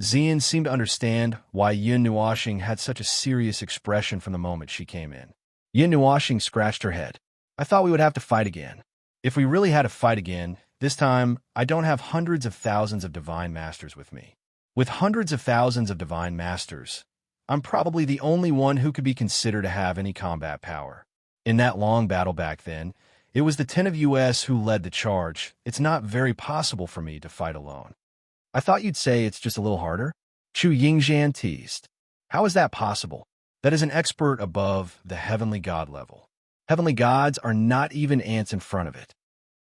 Xian seemed to understand why Yin Nuoxing had such a serious expression from the moment she came in. Yin Nuoxing scratched her head. I thought we would have to fight again. If we really had to fight again, this time I don't have hundreds of thousands of divine masters with me. With hundreds of thousands of divine masters, I'm probably the only one who could be considered to have any combat power. In that long battle back then, it was the 10 of US who led the charge. It's not very possible for me to fight alone. I thought you'd say it's just a little harder. Chu Yingzhan teased. How is that possible? That is an expert above the heavenly god level. Heavenly gods are not even ants in front of it.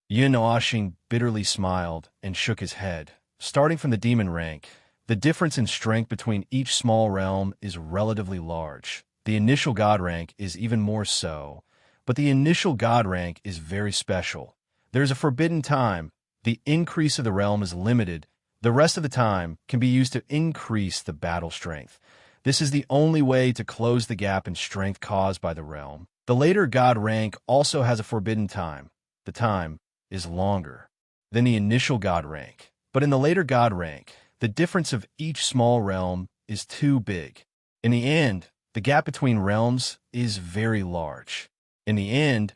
Yin Nuoxing bitterly smiled and shook his head. Starting from the demon rank, the difference in strength between each small realm is relatively large. The initial god rank is even more so. But the initial god rank is very special. There's a forbidden time. The increase of the realm is limited. The rest of the time can be used to increase the battle strength. This is the only way to close the gap in strength caused by the realm. The later god rank also has a forbidden time. The time is longer than the initial god rank. But in the later god rank, the difference of each small realm is too big. In the end, the gap between realms is very large. In the end,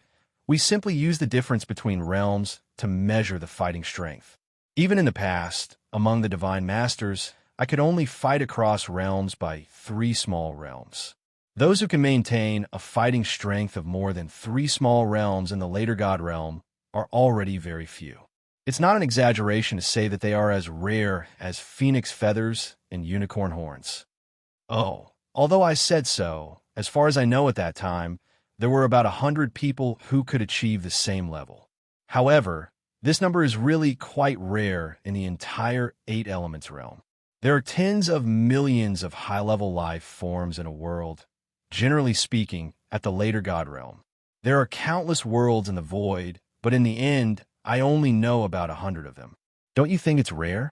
we simply use the difference between realms to measure the fighting strength. Even in the past, among the divine masters, I could only fight across realms by 3 small realms. Those who can maintain a fighting strength of more than 3 small realms in the later god realm are already very few. It's not an exaggeration to say that they are as rare as phoenix feathers and unicorn horns. Oh, although I said so, as far as I know at that time, there were about 100 people who could achieve the same level. However, this number is really quite rare in the entire 8 elements realm. There are tens of millions of high-level life forms in a world, generally speaking, at the later god realm. There are countless worlds in the void, but in the end, I only know about 100 of them. Don't you think it's rare?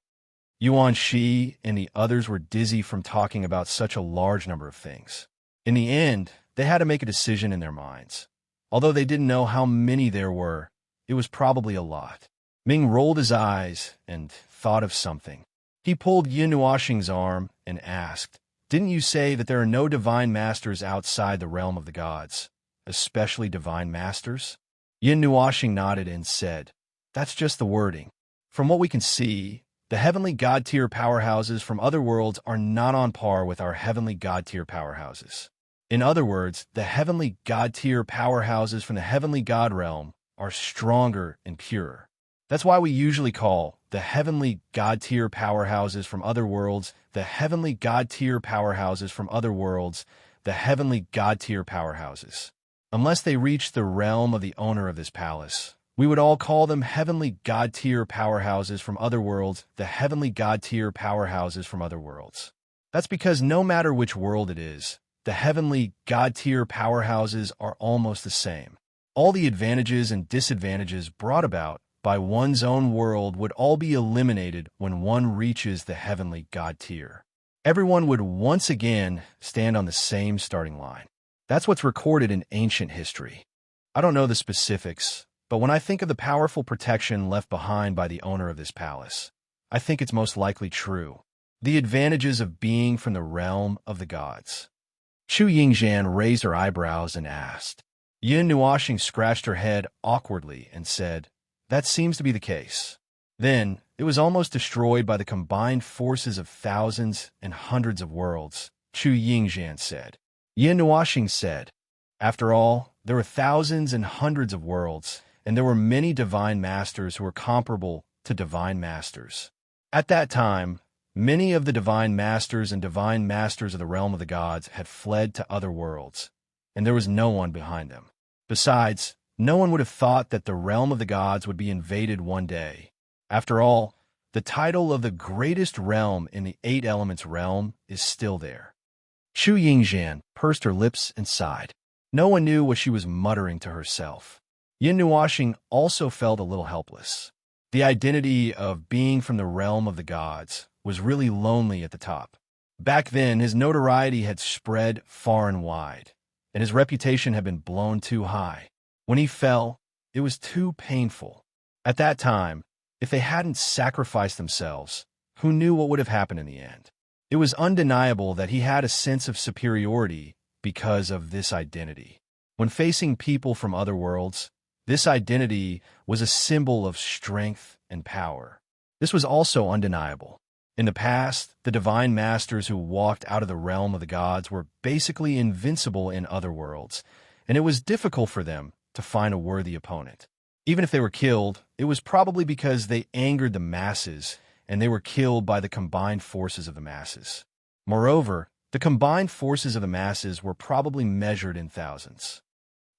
Yuan Shi and the others were dizzy from talking about such a large number of things. In the end, they had to make a decision in their minds. Although they didn't know how many there were, it was probably a lot. Ming rolled his eyes and thought of something. He pulled Yin Nuoxing's arm and asked, "Didn't you say that there are no divine masters outside the realm of the gods, especially divine masters?" Yin Nuoxing nodded and said, "That's just the wording. From what we can see, the heavenly god-tier powerhouses from other worlds are not on par with our heavenly god-tier powerhouses. In other words, the heavenly god-tier powerhouses from the heavenly god realm are stronger and purer. That's why we usually call the heavenly god-tier powerhouses from other worlds the heavenly god-tier powerhouses from other worlds, the heavenly god-tier powerhouses. Unless they reach the realm of the owner of this palace, we would all call them heavenly god-tier powerhouses from other worlds, the heavenly god-tier powerhouses from other worlds. That's because no matter which world it is, the heavenly god-tier powerhouses are almost the same. All the advantages and disadvantages brought about by one's own world would all be eliminated when one reaches the heavenly god tier. Everyone would once again stand on the same starting line. That's what's recorded in ancient history. I don't know the specifics, but when I think of the powerful protection left behind by the owner of this palace, I think it's most likely true. The advantages of being from the realm of the gods. Chu Yingzhan raised her eyebrows and asked. Yin Nuoxing scratched her head awkwardly and said, "That seems to be the case. Then, It was almost destroyed by the combined forces of thousands and hundreds of worlds, Chu Yingzhan said. Yin Nuoxing said, after all, there were thousands and hundreds of worlds, and there were many divine masters who were comparable to divine masters. At that time, many of the divine masters and divine masters of the realm of the gods had fled to other worlds, and there was no one behind them. Besides, no one would have thought that the realm of the gods would be invaded one day. After all, the title of the greatest realm in the Eight Elements realm is still there. Chu Yingzhan pursed her lips and sighed. No one knew what she was muttering to herself. Yin Nuoxing also felt a little helpless. The identity of being from the realm of the gods was really lonely at the top. Back then, his notoriety had spread far and wide, and his reputation had been blown too high. When he fell, it was too painful. At that time, if they hadn't sacrificed themselves, who knew what would have happened in the end? It was undeniable that he had a sense of superiority because of this identity. When facing people from other worlds, this identity was a symbol of strength and power. This was also undeniable. In the past, the divine masters who walked out of the realm of the gods were basically invincible in other worlds, and it was difficult for them to find a worthy opponent. Even if they were killed, it was probably because they angered the masses, and they were killed by the combined forces of the masses. Moreover, the combined forces of the masses were probably measured in thousands.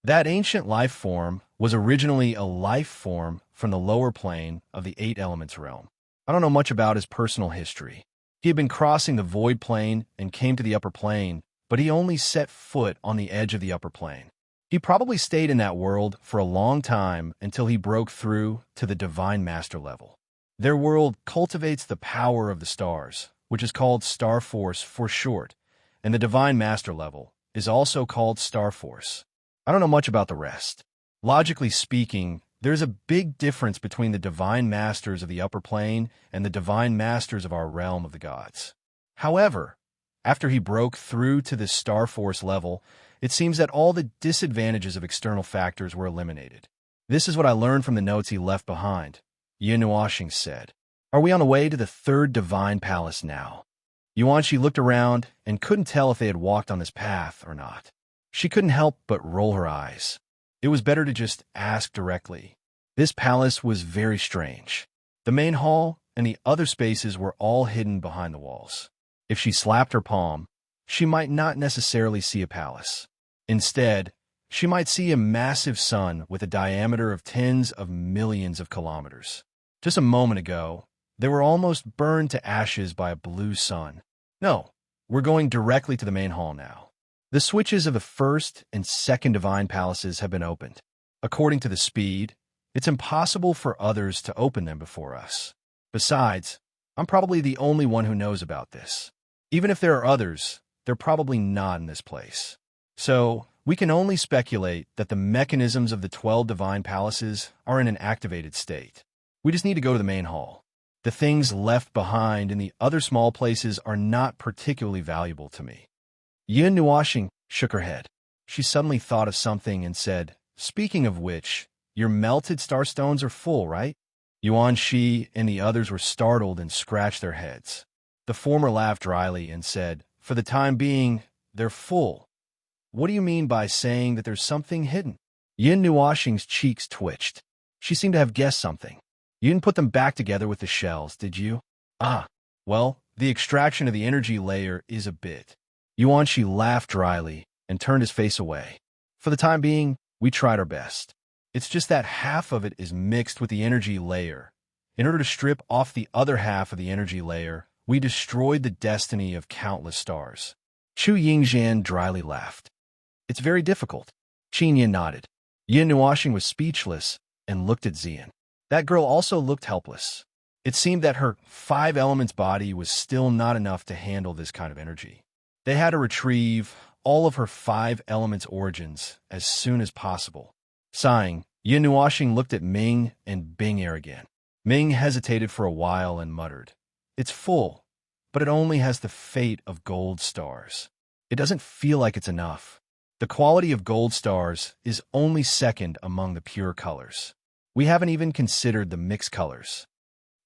That ancient life form was originally a life form from the lower plane of the Eight Elements realm. I don't know much about his personal history. He had been crossing the void plane and came to the upper plane, but he only set foot on the edge of the upper plane. He probably stayed in that world for a long time until he broke through to the Divine Master level. Their world cultivates the power of the stars, which is called Star Force for short, and the Divine Master level is also called Star Force. I don't know much about the rest. Logically speaking, there's a big difference between the Divine Masters of the upper plane and the Divine Masters of our realm of the gods. However, after he broke through to the Star Force level, it seems that all the disadvantages of external factors were eliminated. This is what I learned from the notes he left behind, Yin Nuoxing said. Are we on the way to the third divine palace now? Yuanxi looked around and couldn't tell if they had walked on this path or not. She couldn't help but roll her eyes. It was better to just ask directly. This palace was very strange. The main hall and the other spaces were all hidden behind the walls. If she slapped her palm, she might not necessarily see a palace. Instead, she might see a massive sun with a diameter of tens of millions of kilometers. Just a moment ago, they were almost burned to ashes by a blue sun. No, we're going directly to the main hall now. The switches of the first and second divine palaces have been opened. According to the speed, it's impossible for others to open them before us. Besides, I'm probably the only one who knows about this. Even if there are others, they're probably not in this place. So, we can only speculate that the mechanisms of the 12 divine palaces are in an activated state. We just need to go to the main hall. The things left behind in the other small places are not particularly valuable to me. Yin Nuoxing shook her head. She suddenly thought of something and said, speaking of which, your melted starstones are full, right? Yuanxi and the others were startled and scratched their heads. The former laughed dryly and said, for the time being, they're full. What do you mean by saying that there's something hidden? Yin Nuoxing's cheeks twitched. She seemed to have guessed something. You didn't put them back together with the shells, did you? Ah, well, the extraction of the energy layer is a bit. Yuanxi laughed dryly and turned his face away. For the time being, we tried our best. It's just that half of it is mixed with the energy layer. In order to strip off the other half of the energy layer, we destroyed the destiny of countless stars. Chu Yingzhan dryly laughed. It's very difficult. Qin Yin nodded. Yin Nuoxing was speechless and looked at Xian. That girl also looked helpless. It seemed that her 5 elements body was still not enough to handle this kind of energy. They had to retrieve all of her 5 elements origins as soon as possible. Sighing, Yin Nuoxing looked at Ming and Bing again. Ming hesitated for a while and muttered, it's full, but it only has the fate of gold stars. It doesn't feel like it's enough. The quality of gold stars is only second among the pure colors. We haven't even considered the mixed colors.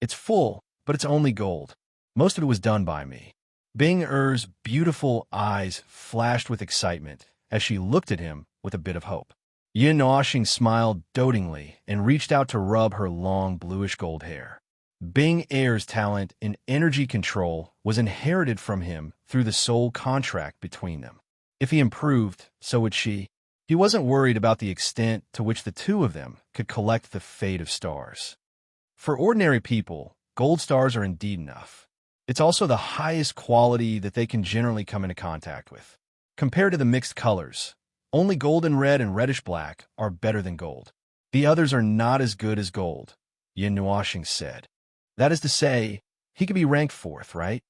It's full, but it's only gold. Most of it was done by me. Bing-er's beautiful eyes flashed with excitement as she looked at him with a bit of hope. Yin Nuoxing smiled dotingly and reached out to rub her long bluish-gold hair. Bing-er's talent in energy control was inherited from him through the soul contract between them. If he improved, so would she. He wasn't worried about the extent to which the two of them could collect the fate of stars. For ordinary people, gold stars are indeed enough. It's also the highest quality that they can generally come into contact with. Compared to the mixed colors, only golden red and reddish black are better than gold. The others are not as good as gold, Yin Nuoxing said. That is to say, he could be ranked fourth, right?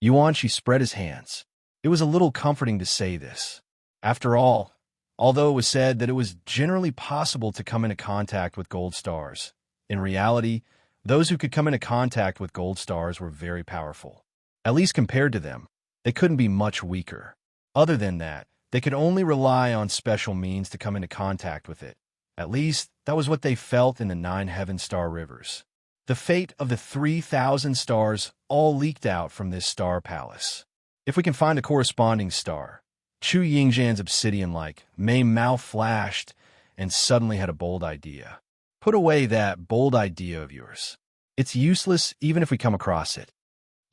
Yuanqi spread his hands. It was a little comforting to say this. After all, although it was said that it was generally possible to come into contact with gold stars, in reality, those who could come into contact with gold stars were very powerful. At least compared to them, they couldn't be much weaker. Other than that, they could only rely on special means to come into contact with it. At least, that was what they felt in the 9 heaven star rivers. The fate of the 3,000 stars all leaked out from this star palace. If we can find a corresponding star, Chu Yingzhan's obsidian-like Mei Mao flashed and suddenly had a bold idea. Put away that bold idea of yours. It's useless even if we come across it.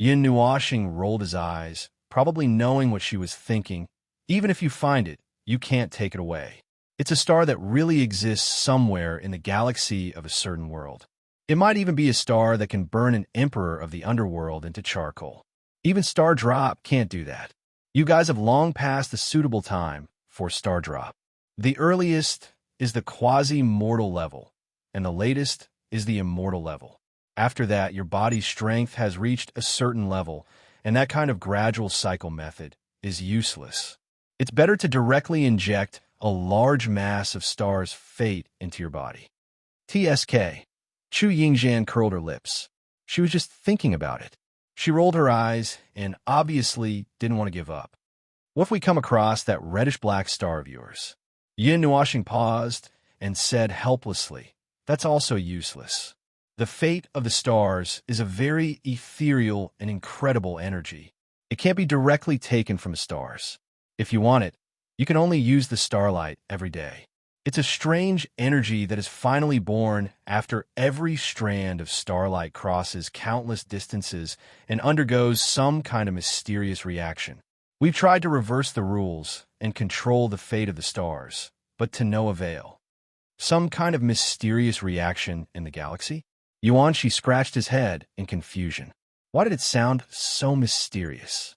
Yin Nuoxing rolled his eyes, probably knowing what she was thinking. Even if you find it, you can't take it away. It's a star that really exists somewhere in the galaxy of a certain world. It might even be a star that can burn an emperor of the underworld into charcoal. Even Star Drop can't do that. You guys have long passed the suitable time for Star Drop. The earliest is the quasi-mortal level, and the latest is the immortal level. After that, your body's strength has reached a certain level, and that kind of gradual cycle method is useless. It's better to directly inject a large mass of stars' fate into your body. TSK. Chu Yingzhan curled her lips. She was just thinking about it. She rolled her eyes and obviously didn't want to give up. What if we come across that reddish-black star of yours? Yin Nuoxing paused and said helplessly, that's also useless. The fate of the stars is a very ethereal and incredible energy. It can't be directly taken from the stars. If you want it, you can only use the starlight every day. It's a strange energy that is finally born after every strand of starlight crosses countless distances and undergoes some kind of mysterious reaction. We've tried to reverse the rules and control the fate of the stars, but to no avail. Some kind of mysterious reaction in the galaxy? Yuanqi scratched his head in confusion. Why did it sound so mysterious?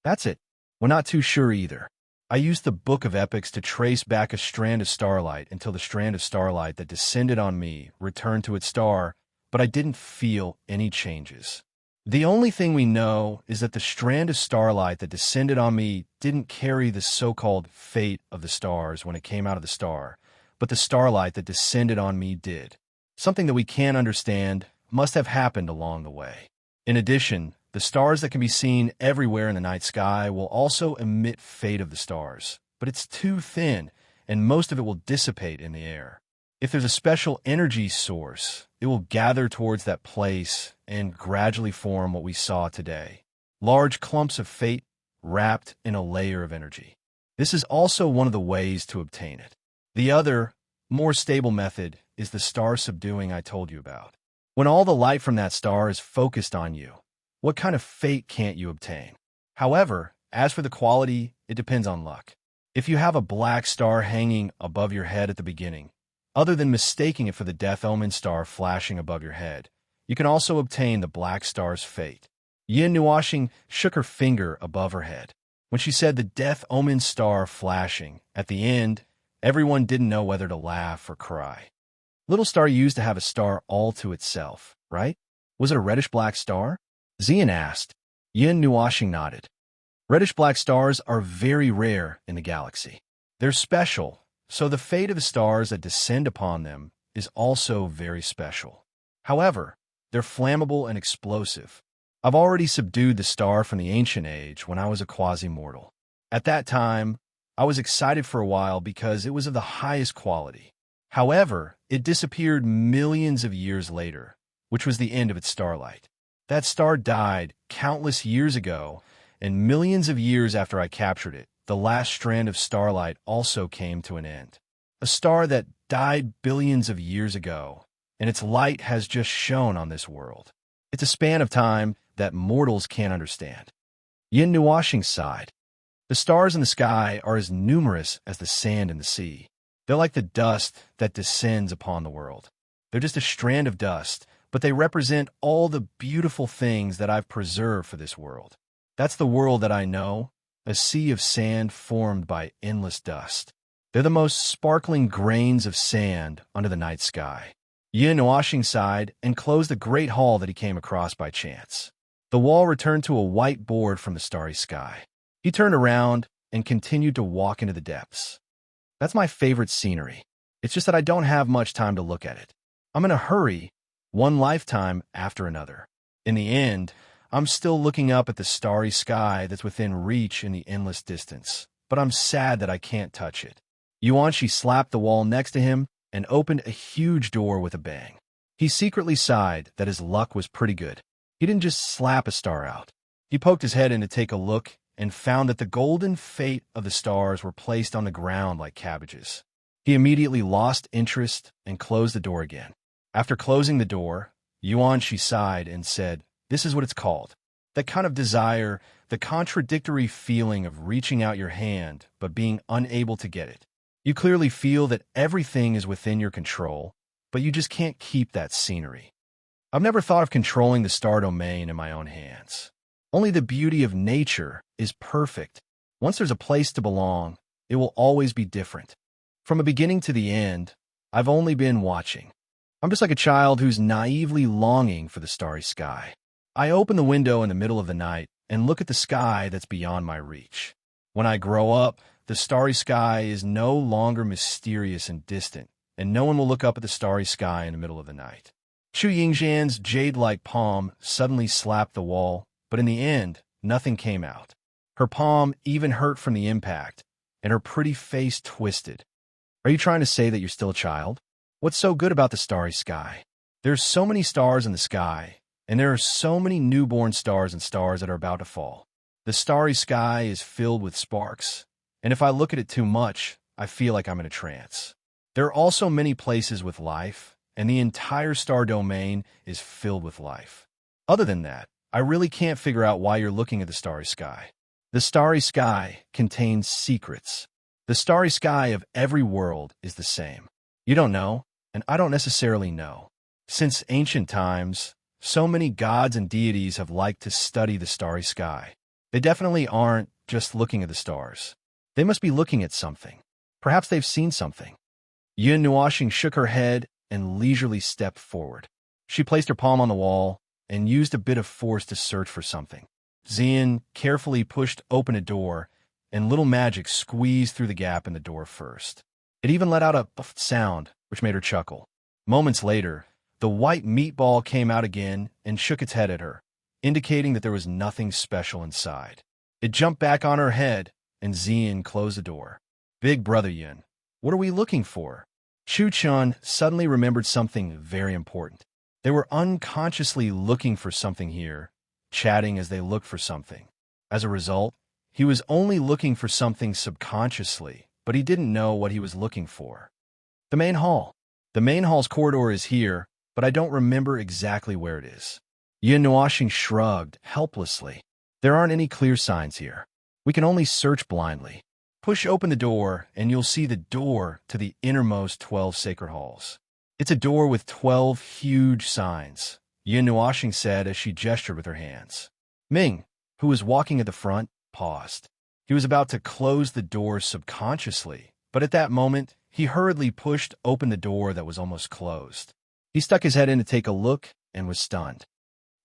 That's it. We're not too sure either. I used the Book of Epics to trace back a strand of starlight until the strand of starlight that descended on me returned to its star, but I didn't feel any changes. The only thing we know is that the strand of starlight that descended on me didn't carry the so-called fate of the stars when it came out of the star, but the starlight that descended on me did. Something that we can't understand must have happened along the way. In addition, the stars that can be seen everywhere in the night sky will also emit fate of the stars, but it's too thin, and most of it will dissipate in the air. If there's a special energy source, it will gather towards that place and gradually form what we saw today. Large clumps of fate wrapped in a layer of energy. This is also one of the ways to obtain it. The other, more stable method is the star subduing I told you about. When all the light from that star is focused on you, what kind of fate can't you obtain? However, as for the quality, it depends on luck. If you have a black star hanging above your head at the beginning, other than mistaking it for the death omen star flashing above your head, you can also obtain the black star's fate. Yin Nuoxing shook her finger above her head. When she said the death omen star flashing, at the end, everyone didn't know whether to laugh or cry. Little star used to have a star all to itself, right? Was it a reddish-black star? Xian asked. Yin Nuoxing nodded. Reddish-black stars are very rare in the galaxy. They're special, so the fate of the stars that descend upon them is also very special. However, they're flammable and explosive. I've already subdued the star from the ancient age when I was a quasi-mortal. At that time, I was excited for a while because it was of the highest quality. However, it disappeared millions of years later, which was the end of its starlight. That star died countless years ago, and millions of years after I captured it, the last strand of starlight also came to an end. A star that died billions of years ago, and its light has just shone on this world. It's a span of time that mortals can't understand. Yin Nuashing sighed. The stars in the sky are as numerous as the sand in the sea. They're like the dust that descends upon the world. They're just a strand of dust, but they represent all the beautiful things that I've preserved for this world. That's the world that I know, a sea of sand formed by endless dust. They're the most sparkling grains of sand under the night sky. Yin Nuashing sighed and closed the great hall that he came across by chance. The wall returned to a white board from the starry sky. He turned around and continued to walk into the depths. That's my favorite scenery. It's just that I don't have much time to look at it. I'm in a hurry, one lifetime after another. In the end, I'm still looking up at the starry sky that's within reach in the endless distance, but I'm sad that I can't touch it. Yuanshi slapped the wall next to him and opened a huge door with a bang. He secretly sighed that his luck was pretty good. He didn't just slap a star out. He poked his head in to take a look and found that the golden fate of the stars were placed on the ground like cabbages. He immediately lost interest and closed the door again. After closing the door, Yuanshi sighed and said, "This is what it's called. That kind of desire, the contradictory feeling of reaching out your hand but being unable to get it. You clearly feel that everything is within your control, but you just can't keep that scenery. I've never thought of controlling the star domain in my own hands. Only the beauty of nature is perfect. Once there's a place to belong, it will always be different. From the beginning to the end, I've only been watching. I'm just like a child who's naively longing for the starry sky. I open the window in the middle of the night and look at the sky that's beyond my reach. When I grow up, the starry sky is no longer mysterious and distant, and no one will look up at the starry sky in the middle of the night." Xu Yingzhan's jade-like palm suddenly slapped the wall, but in the end, nothing came out. Her palm even hurt from the impact, and her pretty face twisted. "Are you trying to say that you're still a child? What's so good about the starry sky? There's so many stars in the sky, and there are so many newborn stars and stars that are about to fall. The starry sky is filled with sparks, and if I look at it too much, I feel like I'm in a trance. There are also many places with life, and the entire star domain is filled with life. Other than that, I really can't figure out why you're looking at the starry sky. The starry sky contains secrets. The starry sky of every world is the same. You don't know, and I don't necessarily know. Since ancient times, so many gods and deities have liked to study the starry sky. They definitely aren't just looking at the stars. They must be looking at something. Perhaps they've seen something." Yin Nuashing shook her head and leisurely stepped forward. She placed her palm on the wall and used a bit of force to search for something. Xian carefully pushed open a door, and little magic squeezed through the gap in the door first. It even let out a puffed sound, which made her chuckle. Moments later, the white meatball came out again and shook its head at her, indicating that there was nothing special inside. It jumped back on her head, and Xian closed the door. "Big brother Yin, what are we looking for?" Chu Chun suddenly remembered something very important. They were unconsciously looking for something here, chatting as they looked for something. As a result, he was only looking for something subconsciously, but he didn't know what he was looking for. "The main hall. The main hall's corridor is here, but I don't remember exactly where it is." Yin Nuashing shrugged helplessly. "There aren't any clear signs here. We can only search blindly. Push open the door, and you'll see the door to the innermost 12 sacred halls. It's a door with 12 huge signs," Yin Nuashing said as she gestured with her hands. Ming, who was walking at the front, paused. He was about to close the door subconsciously, but at that moment, he hurriedly pushed open the door that was almost closed. He stuck his head in to take a look and was stunned.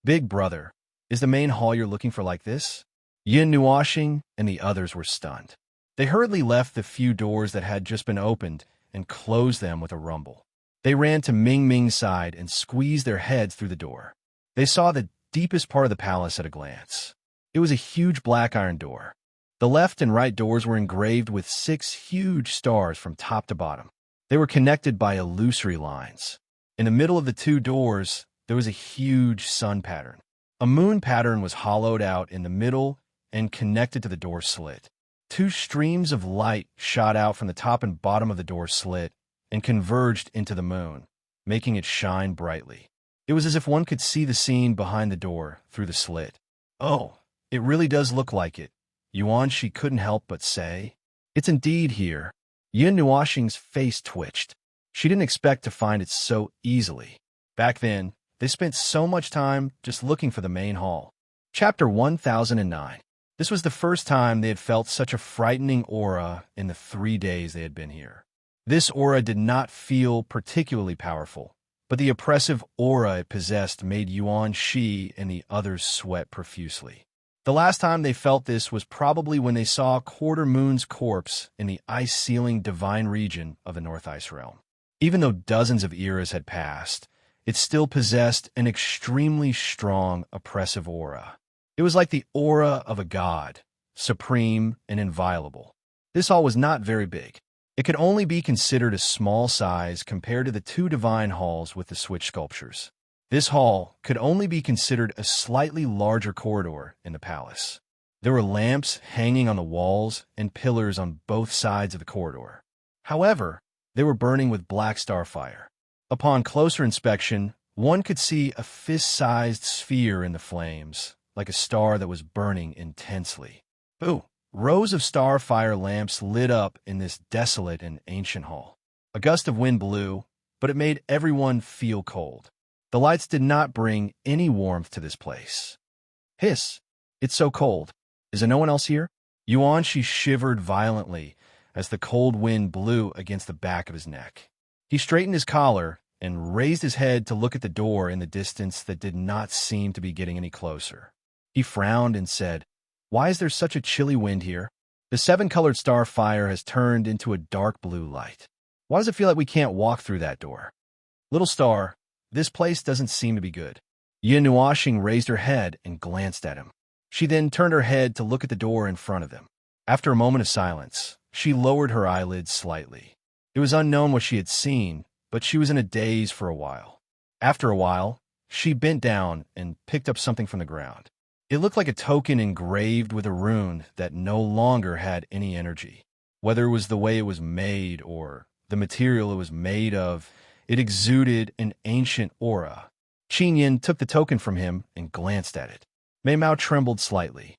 "Big brother, is the main hall you're looking for like this?" Yin Nuashing and the others were stunned. They hurriedly left the few doors that had just been opened and closed them with a rumble. They ran to Ming Ming's side and squeezed their heads through the door. They saw the deepest part of the palace at a glance. It was a huge black iron door. The left and right doors were engraved with 6 huge stars from top to bottom. They were connected by illusory lines. In the middle of the 2 doors, there there was a huge sun pattern. A moon pattern was hollowed out in the middle and connected to the door slit. Two streams of light shot out from the top and bottom of the door slit and converged into the moon, making it shine brightly. It was as if one could see the scene behind the door through the slit. "Oh, it really does look like it," Yuan-Shi couldn't help but say. "It's indeed here." Yin Nuoxing's face twitched. She didn't expect to find it so easily. Back then, they spent so much time just looking for the main hall. Chapter 1009. This was the first time they had felt such a frightening aura in the 3 days they had been here. This aura did not feel particularly powerful, but the oppressive aura it possessed made Yuan-Shi and the others sweat profusely. The last time they felt this was probably when they saw Quarter Moon's corpse in the ice-sealing divine region of the North Ice Realm. Even though dozens of eras had passed, it still possessed an extremely strong, oppressive aura. It was like the aura of a god, supreme and inviolable. This hall was not very big. It could only be considered a small size compared to the 2 divine halls with the switch sculptures. This hall could only be considered a slightly larger corridor in the palace. There were lamps hanging on the walls and pillars on both sides of the corridor. However, they were burning with black starfire. Upon closer inspection, one could see a fist-sized sphere in the flames, like a star that was burning intensely. Ooh! Rows of starfire lamps lit up in this desolate and ancient hall. A gust of wind blew, but it made everyone feel cold. The lights did not bring any warmth to this place. "Hiss! It's so cold. Is there no one else here?" Yuan-Shi shivered violently as the cold wind blew against the back of his neck. He straightened his collar and raised his head to look at the door in the distance that did not seem to be getting any closer. He frowned and said, "Why is there such a chilly wind here? The 7-colored star fire has turned into a dark blue light. Why does it feel like we can't walk through that door? Little star, this place doesn't seem to be good." Yin Nuoxing raised her head and glanced at him. She then turned her head to look at the door in front of them. After a moment of silence, she lowered her eyelids slightly. It was unknown what she had seen, but she was in a daze for a while. After a while, she bent down and picked up something from the ground. It looked like a token engraved with a rune that no longer had any energy. Whether it was the way it was made or the material it was made of, it exuded an ancient aura. Qin Yin took the token from him and glanced at it. Mei Mao trembled slightly.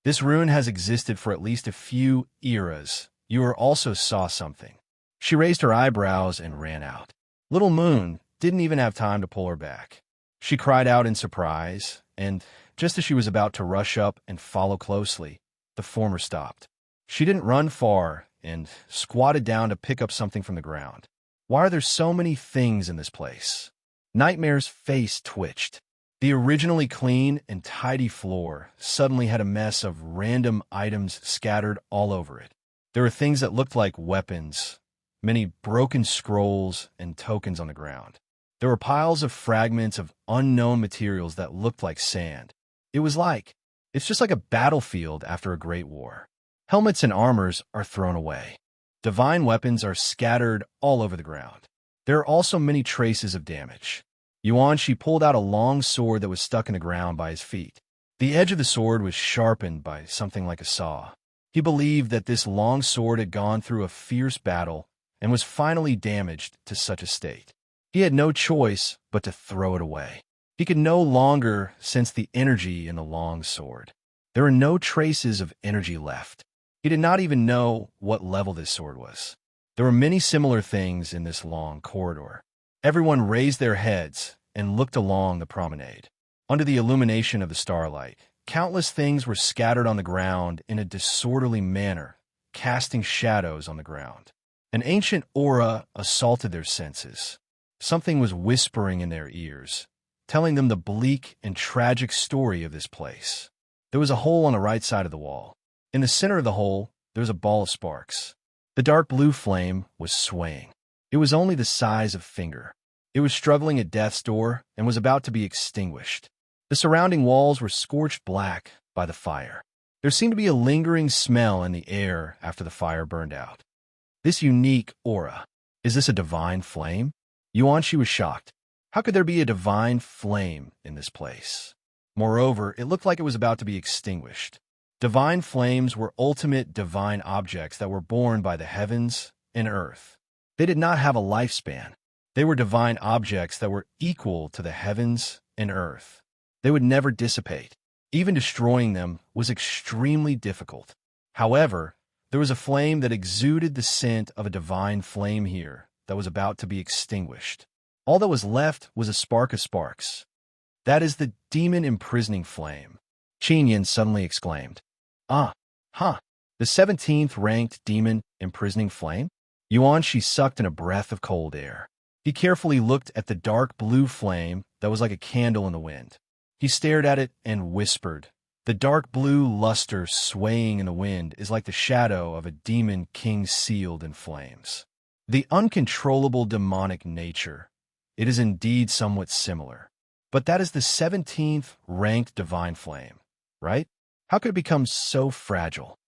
"This rune has existed for at least a few eras. You also saw something." She raised her eyebrows and ran out. Little Moon didn't even have time to pull her back. She cried out in surprise, and just as she was about to rush up and follow closely, the former stopped. She didn't run far and squatted down to pick up something from the ground. Why are there so many things in this place? Nightmare's face twitched. The originally clean and tidy floor suddenly had a mess of random items scattered all over it. There were things that looked like weapons, many broken scrolls and tokens on the ground. There were piles of fragments of unknown materials that looked like sand. It's just like a battlefield after a great war. Helmets and armors are thrown away. Divine weapons are scattered all over the ground. There are also many traces of damage. Yuan-Shi pulled out a long sword that was stuck in the ground by his feet. The edge of the sword was sharpened by something like a saw. He believed that this long sword had gone through a fierce battle and was finally damaged to such a state. He had no choice but to throw it away. He could no longer sense the energy in the long sword. There were no traces of energy left. He did not even know what level this sword was. There were many similar things in this long corridor. Everyone raised their heads and looked along the promenade. Under the illumination of the starlight, countless things were scattered on the ground in a disorderly manner, casting shadows on the ground. An ancient aura assaulted their senses. Something was whispering in their ears, telling them the bleak and tragic story of this place. There was a hole on the right side of the wall. In the center of the hole, there was a ball of sparks. The dark blue flame was swaying. It was only the size of a finger. It was struggling at death's door and was about to be extinguished. The surrounding walls were scorched black by the fire. There seemed to be a lingering smell in the air after the fire burned out. This unique aura, is this a divine flame? Yuan-Shi was shocked. How could there be a divine flame in this place? Moreover, it looked like it was about to be extinguished. Divine flames were ultimate divine objects that were born by the heavens and earth. They did not have a lifespan. They were divine objects that were equal to the heavens and earth. They would never dissipate. Even destroying them was extremely difficult. However, there was a flame that exuded the scent of a divine flame here that was about to be extinguished. All that was left was a spark of sparks. That is the demon imprisoning flame, Chinyan suddenly exclaimed. Ah, huh, the 17th ranked demon imprisoning flame? Yuan-Shi sucked in a breath of cold air. He carefully looked at the dark blue flame that was like a candle in the wind. He stared at it and whispered, "The dark blue luster swaying in the wind is like the shadow of a demon king sealed in flames. The uncontrollable demonic nature. It is indeed somewhat similar. But that is the 17th ranked divine flame, right? How could it become so fragile?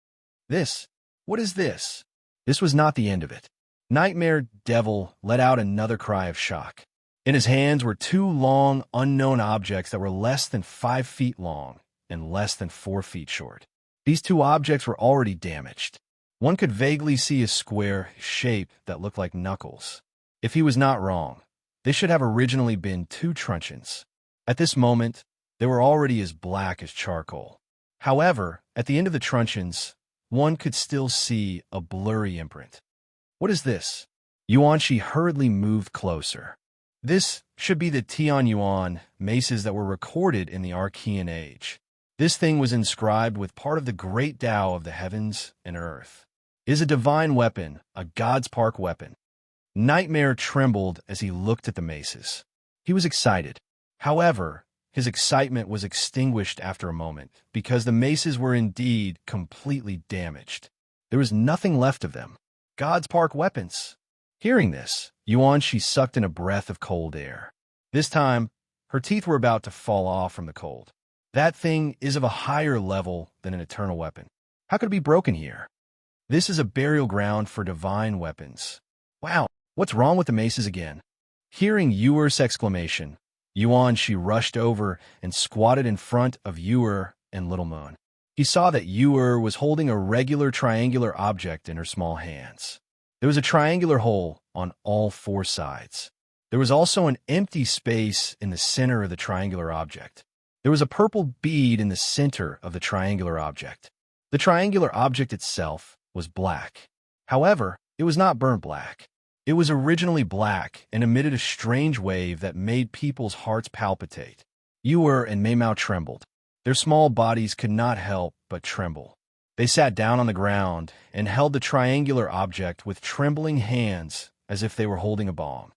What is this?" This was not the end of it. Nightmare Devil let out another cry of shock. In his hands were two long, unknown objects that were less than 5 feet long and less than 4 feet short. These two objects were already damaged. One could vaguely see a square shape that looked like knuckles. If he was not wrong, they should have originally been 2 truncheons. At this moment, they were already as black as charcoal. However, at the end of the truncheons, one could still see a blurry imprint. What is this? Yuan-Shi hurriedly moved closer. This should be the Tianyuan maces that were recorded in the Archean Age. This thing was inscribed with part of the great Tao of the heavens and earth. It is a divine weapon, a God's Park weapon. Nightmare trembled as he looked at the maces. He was excited. However, his excitement was extinguished after a moment because the maces were indeed completely damaged. There was nothing left of them. God's Park weapons. Hearing this, Yuan-Shi sucked in a breath of cold air. This time, her teeth were about to fall off from the cold. That thing is of a higher level than an eternal weapon. How could it be broken here? This is a burial ground for divine weapons. Wow, what's wrong with the maces again? Hearing Yuer's exclamation, Yuan-Shi rushed over and squatted in front of Yuer and Little Moon. He saw that Yuer was holding a regular triangular object in her small hands. There was a triangular hole on all 4 sides. There was also an empty space in the center of the triangular object. There was a purple bead in the center of the triangular object. The triangular object itself was black. However, it was not burnt black. It was originally black and emitted a strange wave that made people's hearts palpitate. Yuer and Meimao trembled. Their small bodies could not help but tremble. They sat down on the ground and held the triangular object with trembling hands as if they were holding a bomb.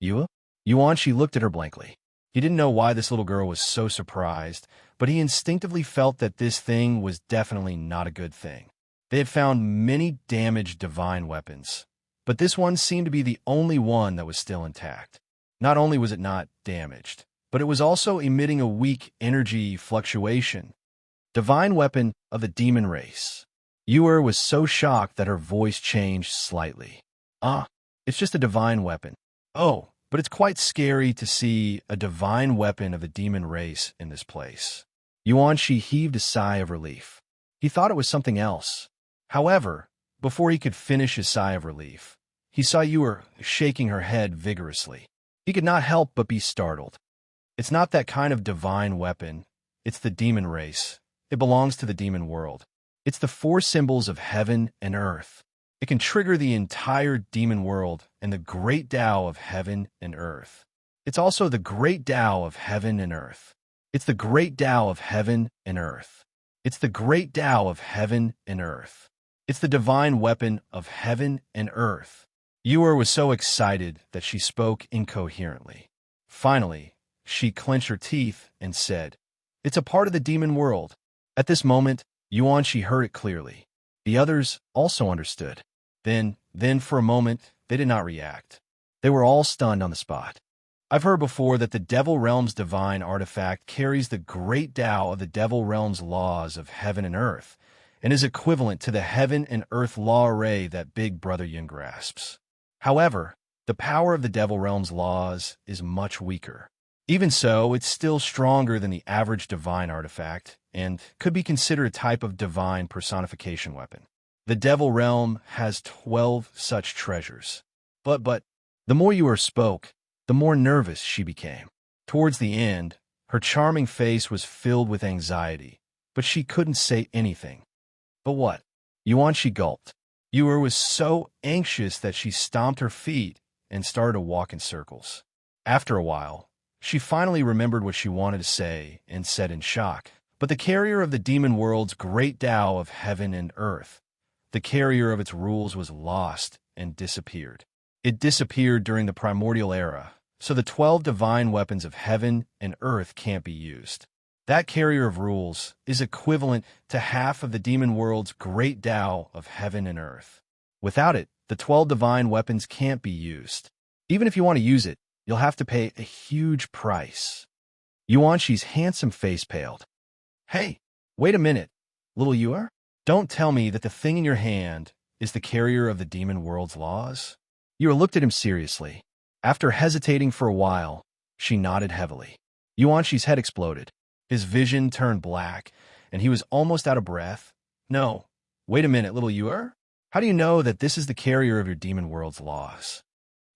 Yuan-Shi looked at her blankly. He didn't know why this little girl was so surprised, but he instinctively felt that this thing was definitely not a good thing. They had found many damaged divine weapons, but this one seemed to be the only one that was still intact. Not only was it not damaged, but it was also emitting a weak energy fluctuation. Divine weapon of the demon race. Yuer was so shocked that her voice changed slightly. "Ah, it's just a divine weapon. Oh, but it's quite scary to see a divine weapon of the demon race in this place." Yuan-Shi heaved a sigh of relief. He thought it was something else. However, before he could finish his sigh of relief, he saw Yuer shaking her head vigorously. He could not help but be startled. It's not that kind of divine weapon. It's the demon race. It belongs to the demon world. It's the 4 symbols of heaven and earth. It can trigger the entire demon world and the great Tao of heaven and earth. It's also the great Tao of heaven and earth. It's the great Tao of heaven and earth. It's the great Tao of heaven and earth. It's the divine weapon of heaven and earth. Yuer was so excited that she spoke incoherently. Finally, she clenched her teeth and said, "It's a part of the demon world." At this moment, Yuan-Shi heard it clearly. The others also understood. Then for a moment, they did not react. They were all stunned on the spot. I've heard before that the Devil Realm's divine artifact carries the great Tao of the Devil Realm's laws of heaven and earth, and is equivalent to the heaven and earth law array that Big Brother Yin grasps. However, The power of the Devil Realm's laws is much weaker. Even so, it's still stronger than the average divine artifact, and could be considered a type of divine personification weapon. The Devil Realm has 12 such treasures. But, the more Yu spoke, the more nervous she became. Towards the end, her charming face was filled with anxiety, but she couldn't say anything. But what? She gulped. Yu was so anxious that she stomped her feet and started to walk in circles. After a while, she finally remembered what she wanted to say and said in shock, "But the carrier of the demon world's great Tao of heaven and earth, the carrier of its rules was lost and disappeared. It disappeared during the primordial era, so the 12 divine weapons of heaven and earth can't be used. That carrier of rules is equivalent to half of the demon world's great Tao of heaven and earth. Without it, the 12 divine weapons can't be used. Even if you want to use it, you'll have to pay a huge price." Yuanshi's handsome face paled. "Hey, wait a minute, little Yu. Don't tell me that the thing in your hand is the carrier of the demon world's laws?" Yu looked at him seriously. After hesitating for a while, she nodded heavily. Yuanshi's head exploded. His vision turned black, and he was almost out of breath. "No, wait a minute, little Yu. How do you know that this is the carrier of your demon world's laws?"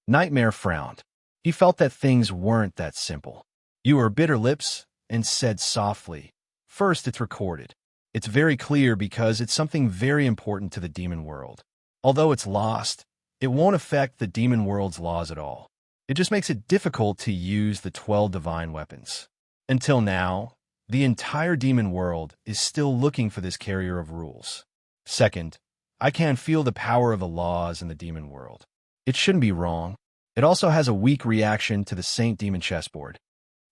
Nightmare frowned. He felt that things weren't that simple. Yu bit her lips and said softly, "First, it's recorded. It's very clear because it's something very important to the demon world. Although it's lost, it won't affect the demon world's laws at all. It just makes it difficult to use the 12 divine weapons. Until now, the entire demon world is still looking for this carrier of rules. Second, I can feel the power of the laws in the demon world. It shouldn't be wrong. It also has a weak reaction to the Saint Demon chessboard."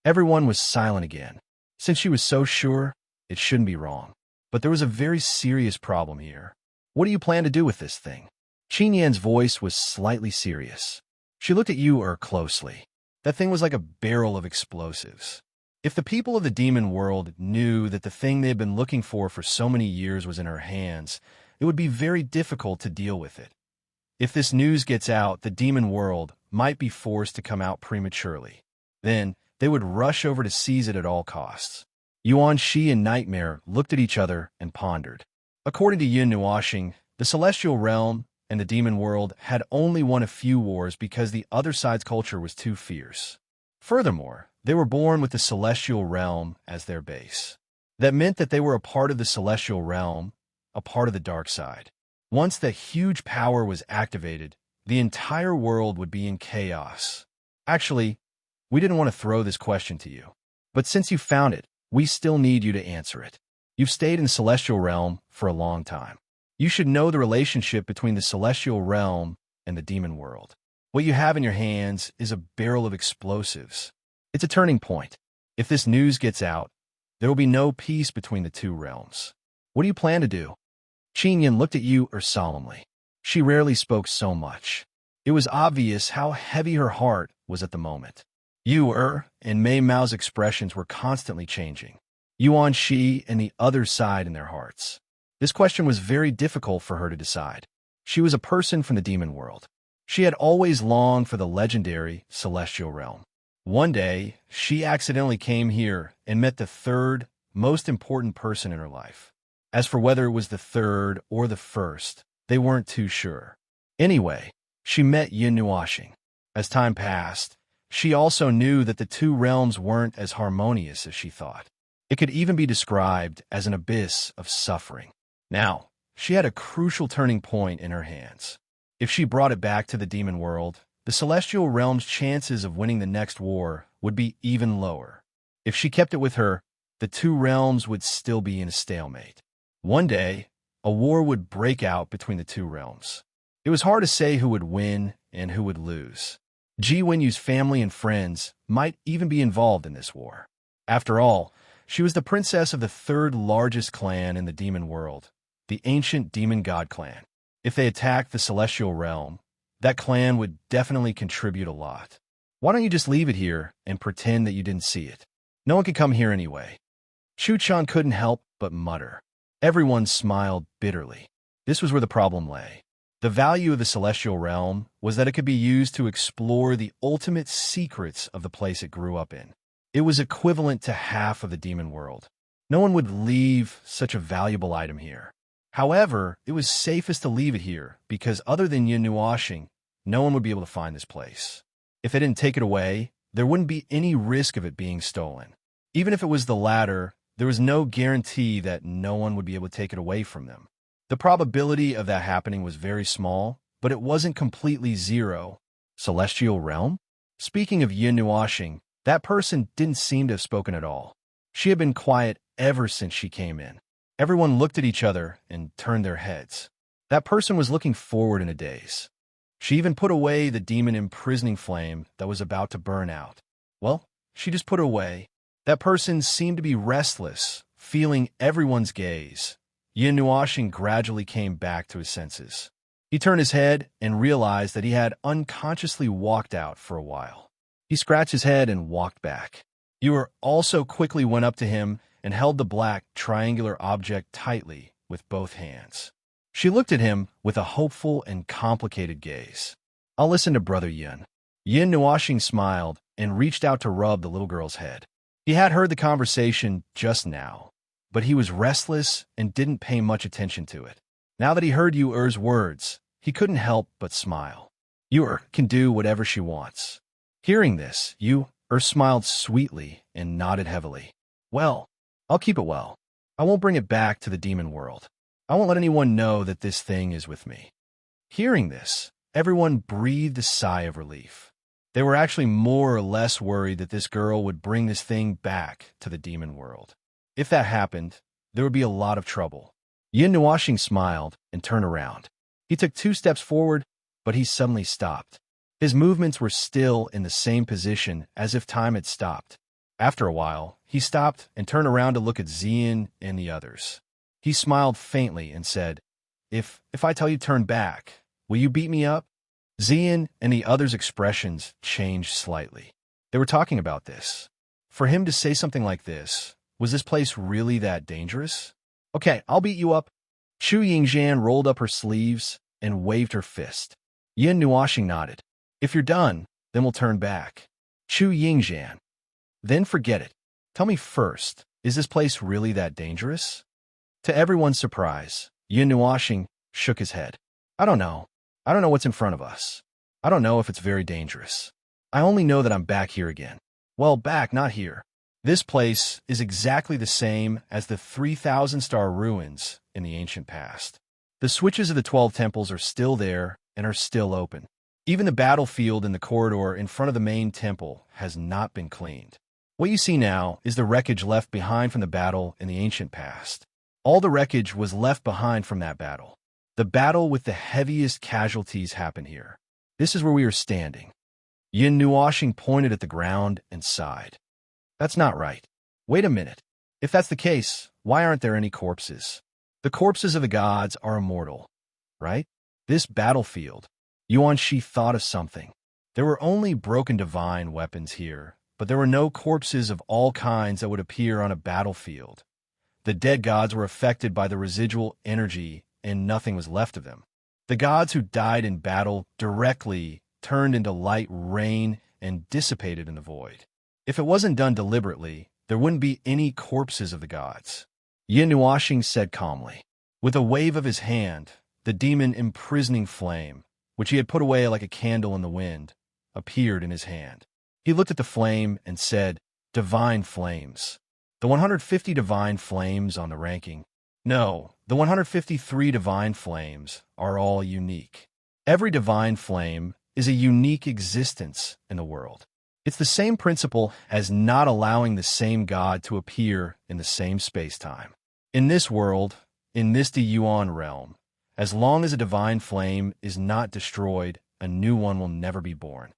Everyone was silent again. Since she was so sure, it shouldn't be wrong. But there was a very serious problem here. "What do you plan to do with this thing?" Qin Yan's voice was slightly serious. She looked at Yu closely. That thing was like a barrel of explosives. If the people of the demon world knew that the thing they had been looking for so many years was in her hands, it would be very difficult to deal with it. If this news gets out, the demon world might be forced to come out prematurely. Then, they would rush over to seize it at all costs. Yuanshi and Nightmare looked at each other and pondered. According to Yin Nuashing, the celestial realm and the demon world had only won a few wars because the other side's culture was too fierce. Furthermore, they were born with the celestial realm as their base. That meant that they were a part of the celestial realm, a part of the dark side. Once that huge power was activated, the entire world would be in chaos. Actually, we didn't want to throw this question to you. But since you found it, we still need you to answer it. You've stayed in the celestial realm for a long time. You should know the relationship between the celestial realm and the demon world. What you have in your hands is a barrel of explosives. It's a turning point. If this news gets out, there will be no peace between the two realms. What do you plan to do?" Qin Yan looked at Yu solemnly. She rarely spoke so much. It was obvious how heavy her heart was at the moment. Yu and Mei Mao's expressions were constantly changing. Yuanshi and the other side in their hearts. This question was very difficult for her to decide. She was a person from the demon world. She had always longed for the legendary celestial realm. One day, she accidentally came here and met the third most important person in her life. As for whether it was the third or the first, they weren't too sure. Anyway, she met Yin Nuashing. As time passed, she also knew that the two realms weren't as harmonious as she thought. It could even be described as an abyss of suffering. Now, she had a crucial turning point in her hands. If she brought it back to the demon world, the celestial realm's chances of winning the next war would be even lower. If she kept it with her, the two realms would still be in a stalemate. One day, a war would break out between the two realms. It was hard to say who would win and who would lose. Ji Wenyu's family and friends might even be involved in this war. After all, she was the princess of the third largest clan in the demon world, the ancient demon god clan. If they attacked the celestial realm, that clan would definitely contribute a lot. Why don't you just leave it here and pretend that you didn't see it? No one could come here anyway. Shu-chan couldn't help but mutter. Everyone smiled bitterly. This was where the problem lay. The value of the celestial realm was that it could be used to explore the ultimate secrets of the place it grew up in. It was equivalent to half of the demon world. No one would leave such a valuable item here. However, it was safest to leave it here because other than Yin Nuashing, no one would be able to find this place. If they didn't take it away, there wouldn't be any risk of it being stolen. Even if it was the latter, there was no guarantee that no one would be able to take it away from them. The probability of that happening was very small, but it wasn't completely zero. Celestial realm? Speaking of Yin Nuashing, that person didn't seem to have spoken at all. She had been quiet ever since she came in. Everyone looked at each other and turned their heads. That person was looking forward in a daze. She even put away the demon imprisoning flame that was about to burn out. Well, she just put it away. That person seemed to be restless, feeling everyone's gaze. Yin Nuashing gradually came back to his senses. He turned his head and realized that he had unconsciously walked out for a while. He scratched his head and walked back. Yuer also quickly went up to him and held the black, triangular object tightly with both hands. She looked at him with a hopeful and complicated gaze. "I'll listen to Brother Yin." Yin Nuashing smiled and reached out to rub the little girl's head. He had heard the conversation just now, but he was restless and didn't pay much attention to it. Now that he heard Yuer's words, he couldn't help but smile. Yuer can do whatever she wants. Hearing this, Yuer smiled sweetly and nodded heavily. "Well, I'll keep it well. I won't bring it back to the demon world. I won't let anyone know that this thing is with me." Hearing this, everyone breathed a sigh of relief. They were actually more or less worried that this girl would bring this thing back to the demon world. If that happened, there would be a lot of trouble. Yin Nuashing smiled and turned around. He took 2 steps forward, but he suddenly stopped. His movements were still in the same position as if time had stopped. After a while, he stopped and turned around to look at Xian and the others. He smiled faintly and said, If I tell you to turn back, will you beat me up?" Xian and the others' expressions changed slightly. They were talking about this. For him to say something like this, was this place really that dangerous? "Okay, I'll beat you up." Chu Yingxian rolled up her sleeves and waved her fist. Yin Nuashing nodded. "If you're done, then we'll turn back." Chu Yingxian. "Then forget it. Tell me first, is this place really that dangerous?" To everyone's surprise, Yin Nuashing shook his head. "I don't know. I don't know what's in front of us. I don't know if it's very dangerous. I only know that I'm back here again. Well, back, not here. This place is exactly the same as the 3,000-star ruins in the ancient past. The switches of the 12 temples are still there and are still open. Even the battlefield in the corridor in front of the main temple has not been cleaned. What you see now is the wreckage left behind from the battle in the ancient past. All the wreckage was left behind from that battle. The battle with the heaviest casualties happened here. This is where we are standing." Yin Nuashing pointed at the ground and sighed. "That's not right. Wait a minute. If that's the case, why aren't there any corpses? The corpses of the gods are immortal, right? This battlefield." Yuan Shi thought of something. There were only broken divine weapons here, but there were no corpses of all kinds that would appear on a battlefield. The dead gods were affected by the residual energy, and nothing was left of them. The gods who died in battle directly turned into light rain and dissipated in the void. If it wasn't done deliberately, there wouldn't be any corpses of the gods. Yin Nuashing said calmly. With a wave of his hand, the demon imprisoning flame, which he had put away like a candle in the wind, appeared in his hand. He looked at the flame and said, "Divine flames. The 150 divine flames on the ranking. No, the 153 divine flames are all unique. Every divine flame is a unique existence in the world. It's the same principle as not allowing the same God to appear in the same space-time. In this world, in misty Yuan realm, as long as a divine flame is not destroyed, a new one will never be born.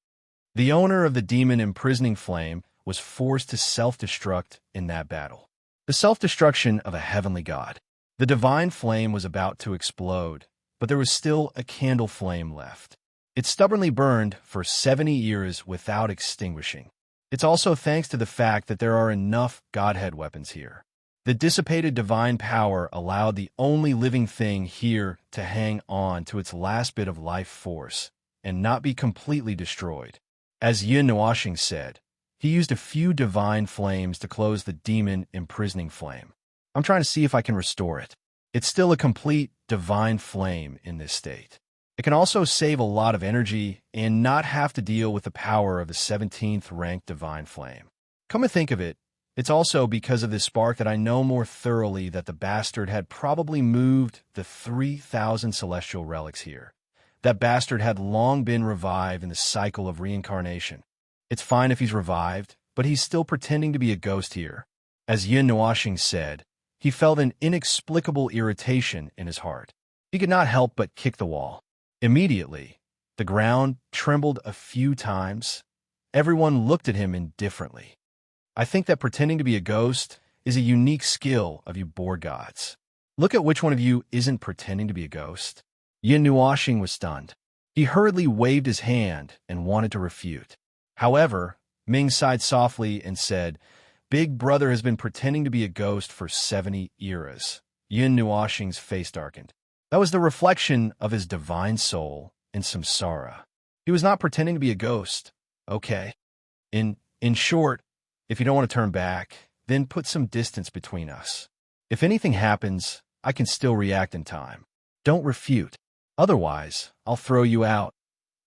The owner of the demon imprisoning flame was forced to self-destruct in that battle. The self-destruction of a heavenly god. The divine flame was about to explode, but there was still a candle flame left. It stubbornly burned for 70 years without extinguishing. It's also thanks to the fact that there are enough godhead weapons here. The dissipated divine power allowed the only living thing here to hang on to its last bit of life force and not be completely destroyed. As Yin Nuashing said, he used a few divine flames to close the demon imprisoning flame. I'm trying to see if I can restore it. It's still a complete divine flame in this state. It can also save a lot of energy and not have to deal with the power of the 17th ranked divine flame. Come to think of it, it's also because of this spark that I know more thoroughly that the bastard had probably moved the 3,000 celestial relics here. That bastard had long been revived in the cycle of reincarnation. It's fine if he's revived, but he's still pretending to be a ghost here. As Yin Nuashing said, he felt an inexplicable irritation in his heart. He could not help but kick the wall. Immediately, the ground trembled a few times. Everyone looked at him indifferently. I think that pretending to be a ghost is a unique skill of you board gods. Look at which one of you isn't pretending to be a ghost. Yin Nuashing was stunned. He hurriedly waved his hand and wanted to refute. However, Ming sighed softly and said, "Big Brother has been pretending to be a ghost for 70 eras." Yin Nuashing's face darkened. That was the reflection of his divine soul in samsara. He was not pretending to be a ghost. Okay. In short, if you don't want to turn back, then put some distance between us. If anything happens, I can still react in time. Don't refute. Otherwise, I'll throw you out,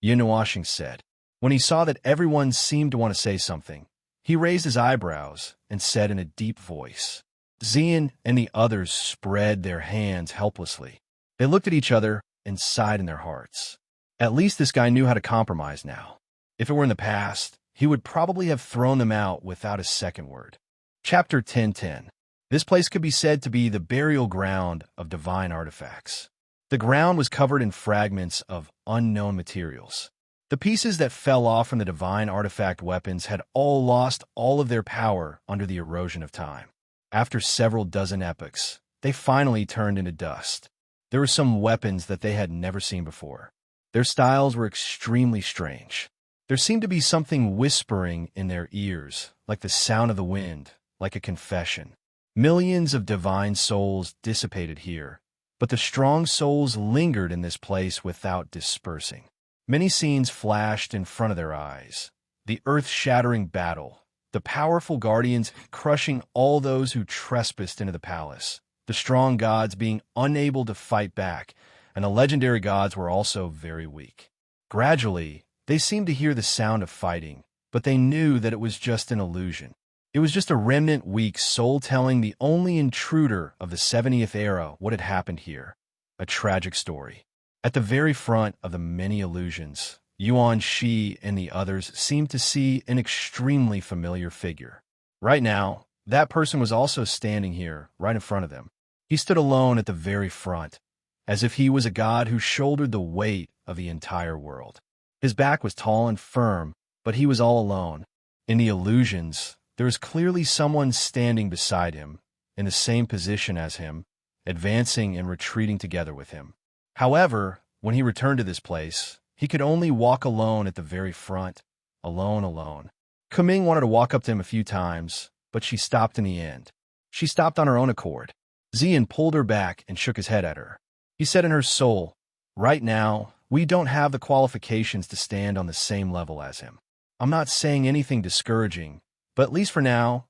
Yin Nuashing said. When he saw that everyone seemed to want to say something, he raised his eyebrows and said in a deep voice. Xian and the others spread their hands helplessly. They looked at each other and sighed in their hearts. At least this guy knew how to compromise now. If it were in the past, he would probably have thrown them out without a second word. Chapter 1010. This place could be said to be the burial ground of divine artifacts. The ground was covered in fragments of unknown materials. The pieces that fell off from the divine artifact weapons had all lost all of their power under the erosion of time. After several dozen epochs, they finally turned into dust. There were some weapons that they had never seen before. Their styles were extremely strange. There seemed to be something whispering in their ears, like the sound of the wind, like a confession. Millions of divine souls dissipated here, but the strong souls lingered in this place without dispersing. Many scenes flashed in front of their eyes. The earth-shattering battle, the powerful guardians crushing all those who trespassed into the palace, the strong gods being unable to fight back, and the legendary gods were also very weak. Gradually, they seemed to hear the sound of fighting, but they knew that it was just an illusion. It was just a remnant weak soul telling the only intruder of the 70th era what had happened here. A tragic story. At the very front of the many illusions, Yuan Shi and the others seemed to see an extremely familiar figure. Right now, that person was also standing here, right in front of them. He stood alone at the very front, as if he was a god who shouldered the weight of the entire world. His back was tall and firm, but he was all alone. In the illusions, there was clearly someone standing beside him, in the same position as him, advancing and retreating together with him. However, when he returned to this place, he could only walk alone at the very front, alone. Kuming wanted to walk up to him a few times, but she stopped in the end. She stopped on her own accord. Xian pulled her back and shook his head at her. He said in her soul, "Right now, we don't have the qualifications to stand on the same level as him. I'm not saying anything discouraging, but at least for now,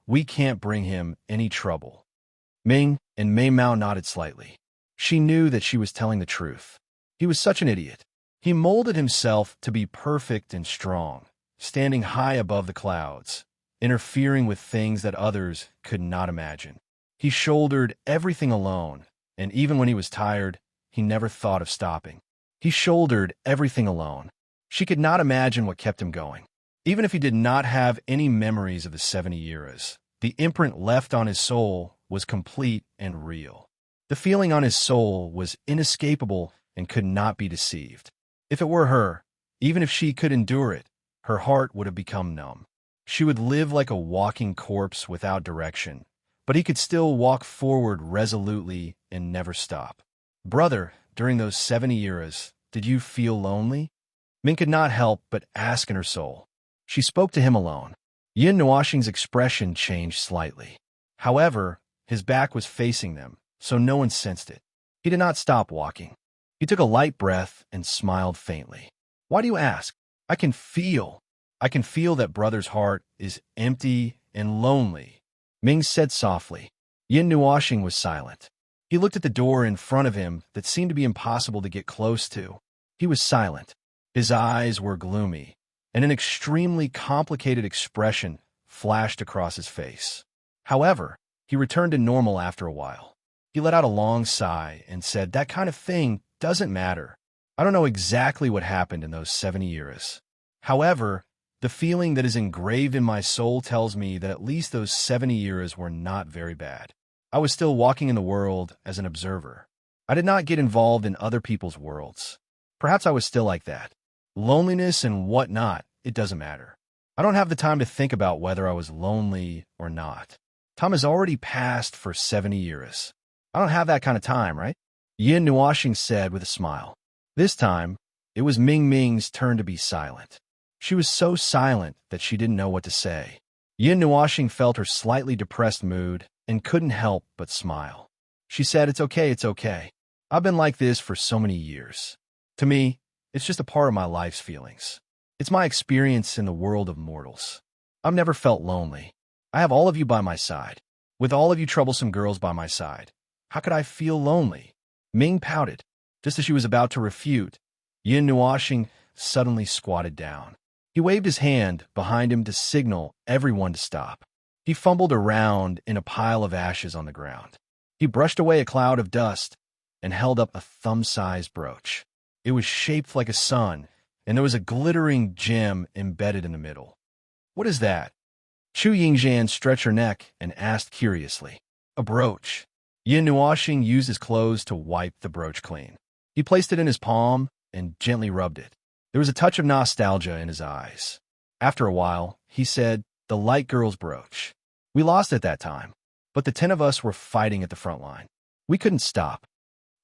we can't bring him any trouble." Ming and Mei Mao nodded slightly. She knew that she was telling the truth. He was such an idiot. He molded himself to be perfect and strong, standing high above the clouds, interfering with things that others could not imagine. He shouldered everything alone, and even when he was tired, he never thought of stopping. He shouldered everything alone. She could not imagine what kept him going. Even if he did not have any memories of the 70 eras, the imprint left on his soul was complete and real. The feeling on his soul was inescapable and could not be deceived. If it were her, even if she could endure it, her heart would have become numb. She would live like a walking corpse without direction, but he could still walk forward resolutely and never stop. Brother, during those 70 eras, did you feel lonely? Ming could not help but ask in her soul. She spoke to him alone. Yin Nuashing's expression changed slightly. However, His back was facing them, so no one sensed it. He did not stop walking. He took a light breath and smiled faintly. Why do you ask? I can feel that brother's heart is empty and lonely, Ming said softly. Yin Nuoxing was silent. He looked at the door in front of him that seemed to be impossible to get close to. He was silent. His eyes were gloomy, and an extremely complicated expression flashed across his face. However, he returned to normal after a while. He let out a long sigh and said, that kind of thing doesn't matter. I don't know exactly what happened in those 70 years. However, the feeling that is engraved in my soul tells me that at least those 70 years were not very bad. I was still walking in the world as an observer. I did not get involved in other people's worlds. Perhaps I was still like that. Loneliness and whatnot, it doesn't matter. I don't have the time to think about whether I was lonely or not. Time has already passed for 70 years. I don't have that kind of time, right? Yin Nuoxing said with a smile. This time, it was Ming Ming's turn to be silent. She was so silent that she didn't know what to say. Yin Nuoxing felt her slightly depressed mood and couldn't help but smile. She said, it's okay. I've been like this for so many years. To me, it's just a part of my life's feelings. It's my experience in the world of mortals. I've never felt lonely. I have all of you by my side. With all of you troublesome girls by my side, how could I feel lonely? Ming pouted. Just as she was about to refute, Yin Nuoxing suddenly squatted down. He waved his hand behind him to signal everyone to stop. He fumbled around in a pile of ashes on the ground. He brushed away a cloud of dust and held up a thumb-sized brooch. It was shaped like a sun, and there was a glittering gem embedded in the middle. What is that? Chu Yingzhan stretched her neck and asked curiously. A brooch. Yin Nuoxing used his clothes to wipe the brooch clean. He placed it in his palm and gently rubbed it. There was a touch of nostalgia in his eyes. After a while, he said, the light girl's brooch. We lost at that time, but the 10 of us were fighting at the front line. We couldn't stop.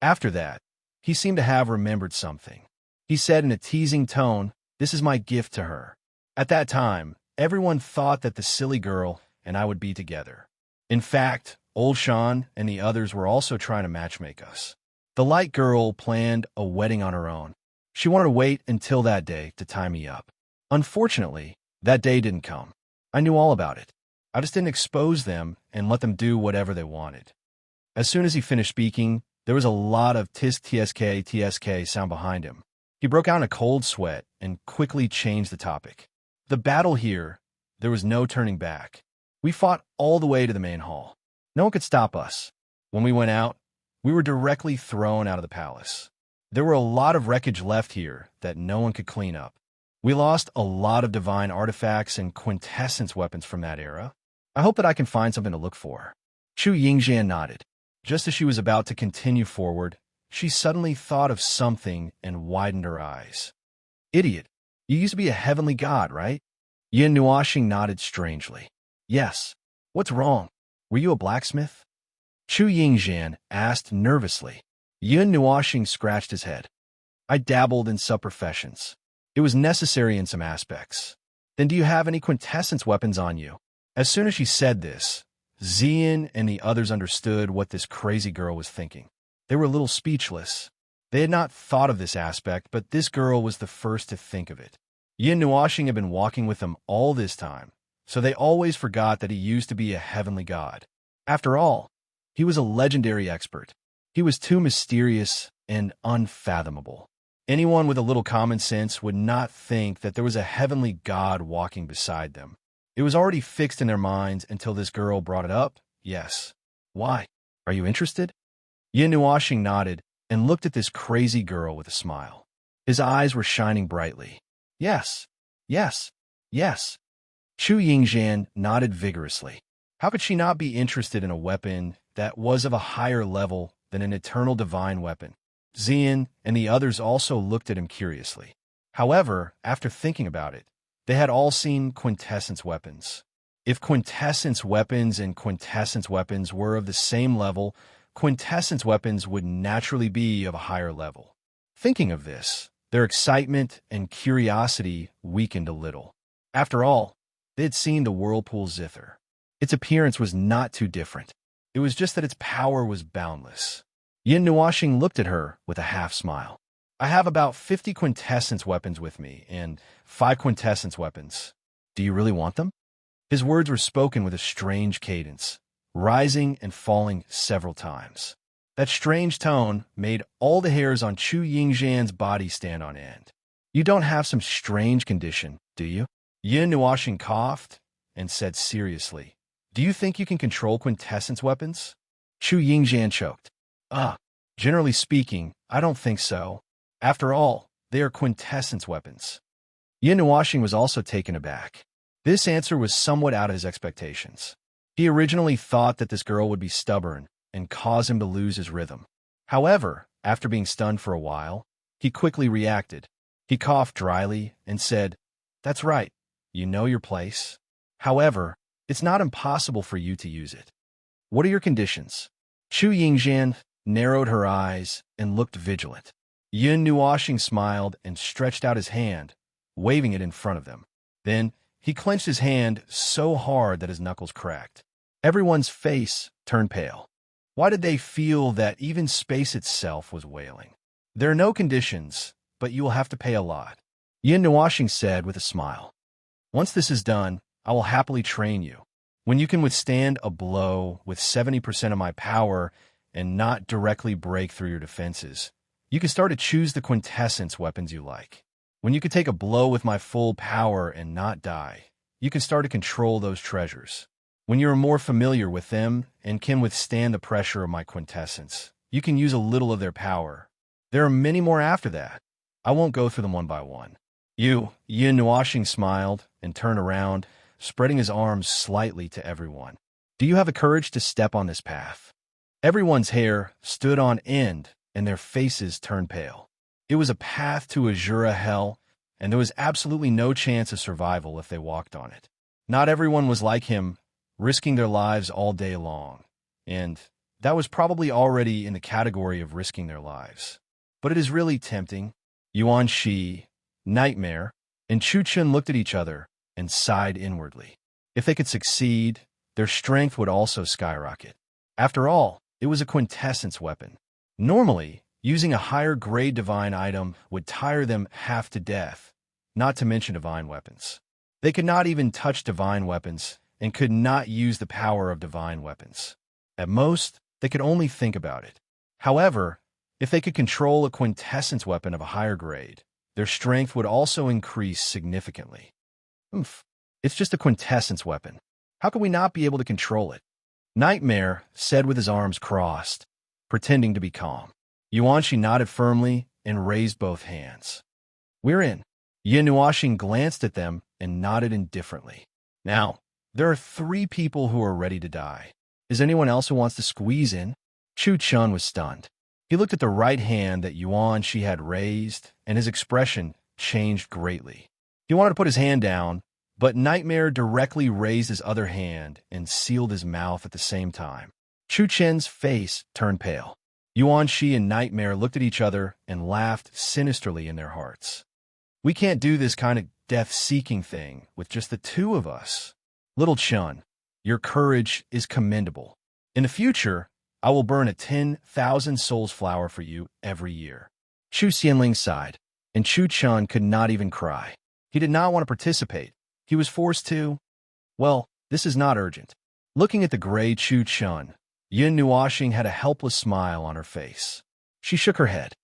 After that, he seemed to have remembered something. He said in a teasing tone, this is my gift to her. At that time, everyone thought that the silly girl and I would be together. In fact, old Shan and the others were also trying to matchmake us. The light girl planned a wedding on her own. She wanted to wait until that day to tie me up. Unfortunately, that day didn't come. I knew all about it. I just didn't expose them and let them do whatever they wanted. As soon as he finished speaking, there was a lot of tisk tsk sound behind him. He broke out in a cold sweat and quickly changed the topic. The battle here, there was no turning back. We fought all the way to the main hall. No one could stop us. When we went out, we were directly thrown out of the palace. There were a lot of wreckage left here that no one could clean up. We lost a lot of divine artifacts and quintessence weapons from that era. I hope that I can find something to look for. Chu Yingzhan nodded. Just as she was about to continue forward, she suddenly thought of something and widened her eyes. Idiot, you used to be a heavenly god, right? Yin Nuoxing nodded strangely. Yes. What's wrong? Were you a blacksmith? Chu Yingzhan asked nervously. Yin Nuoxing scratched his head. I dabbled in sub-professions. It was necessary in some aspects. Then do you have any quintessence weapons on you? As soon as she said this, Zian and the others understood what this crazy girl was thinking. They were a little speechless. They had not thought of this aspect, but this girl was the first to think of it. Yin Nuoxing had been walking with them all this time, so they always forgot that he used to be a heavenly god. After all, he was a legendary expert. He was too mysterious and unfathomable. Anyone with a little common sense would not think that there was a heavenly god walking beside them. It was already fixed in their minds until this girl brought it up. Yes. Why? Are you interested? Yin Nuoxing nodded and looked at this crazy girl with a smile. His eyes were shining brightly. Yes. Yes. Yes. Chu Yingzhan nodded vigorously. How could she not be interested in a weapon that was of a higher level than an eternal divine weapon? Zian and the others also looked at him curiously. However, after thinking about it, they had all seen quintessence weapons. If quintessence weapons and quintessence weapons were of the same level, quintessence weapons would naturally be of a higher level. Thinking of this, their excitement and curiosity weakened a little. After all, they had seen the whirlpool zither. Its appearance was not too different. It was just that its power was boundless. Yin Nuashing looked at her with a half-smile. I have about 50 quintessence weapons with me, and 5 quintessence weapons. Do you really want them? His words were spoken with a strange cadence, rising and falling several times. That strange tone made all the hairs on Chu Yingzhan's body stand on end. You don't have some strange condition, do you? Yin Nuashing coughed and said seriously, do you think you can control quintessence weapons? Chu Yingzhan choked. Generally speaking, I don't think so. After all, they are quintessence weapons. Yin Nuashing was also taken aback. This answer was somewhat out of his expectations. He originally thought that this girl would be stubborn and cause him to lose his rhythm. However, after being stunned for a while, he quickly reacted. He coughed dryly and said, that's right, you know your place. However, it's not impossible for you to use it. What are your conditions? Chu Yingzhan narrowed her eyes and looked vigilant. Yin Nuashing smiled and stretched out his hand, waving it in front of them. Then, he clenched his hand so hard that his knuckles cracked. Everyone's face turned pale. Why did they feel that even space itself was wailing? There are no conditions, but you will have to pay a lot. Yin Nuashing said with a smile. Once this is done, I will happily train you. When you can withstand a blow with 70% of my power and not directly break through your defenses, you can start to choose the quintessence weapons you like. When you can take a blow with my full power and not die, you can start to control those treasures. When you are more familiar with them and can withstand the pressure of my quintessence, you can use a little of their power. There are many more after that. I won't go through them one by one. Yin Nuashing smiled and turned around, spreading his arms slightly to everyone. Do you have the courage to step on this path? Everyone's hair stood on end and their faces turned pale. It was a path to Azura hell, and there was absolutely no chance of survival if they walked on it. Not everyone was like him, risking their lives all day long, and that was probably already in the category of risking their lives. But it is really tempting. Yuan Shi, Nightmare, and Chu Chun looked at each other and sighed inwardly. If they could succeed, their strength would also skyrocket. After all, it was a quintessence weapon. Normally, using a higher-grade divine item would tire them half to death, not to mention divine weapons. They could not even touch divine weapons and could not use the power of divine weapons. At most, they could only think about it. However, if they could control a quintessence weapon of a higher grade, their strength would also increase significantly. It's just a quintessence weapon. How could we not be able to control it? Nightmare said with his arms crossed, pretending to be calm. Yuanshi nodded firmly and raised both hands. We're in. Yin Nuashing glanced at them and nodded indifferently. Now, there are 3 people who are ready to die. Is anyone else who wants to squeeze in? Chu Chun was stunned. He looked at the right hand that Yuan Shi had raised, and his expression changed greatly. He wanted to put his hand down, but Nightmare directly raised his other hand and sealed his mouth at the same time. Chu Chen's face turned pale. Yuan Shi and Nightmare looked at each other and laughed sinisterly in their hearts. We can't do this kind of death-seeking thing with just the 2 of us. Little Chun, your courage is commendable. In the future, I will burn a 10,000 souls flower for you every year. Chu Xianling sighed, and Chu Chun could not even cry. He did not want to participate. He was forced to. Well, this is not urgent. Looking at the gray Chu Chun, Yin Nuashing had a helpless smile on her face. She shook her head.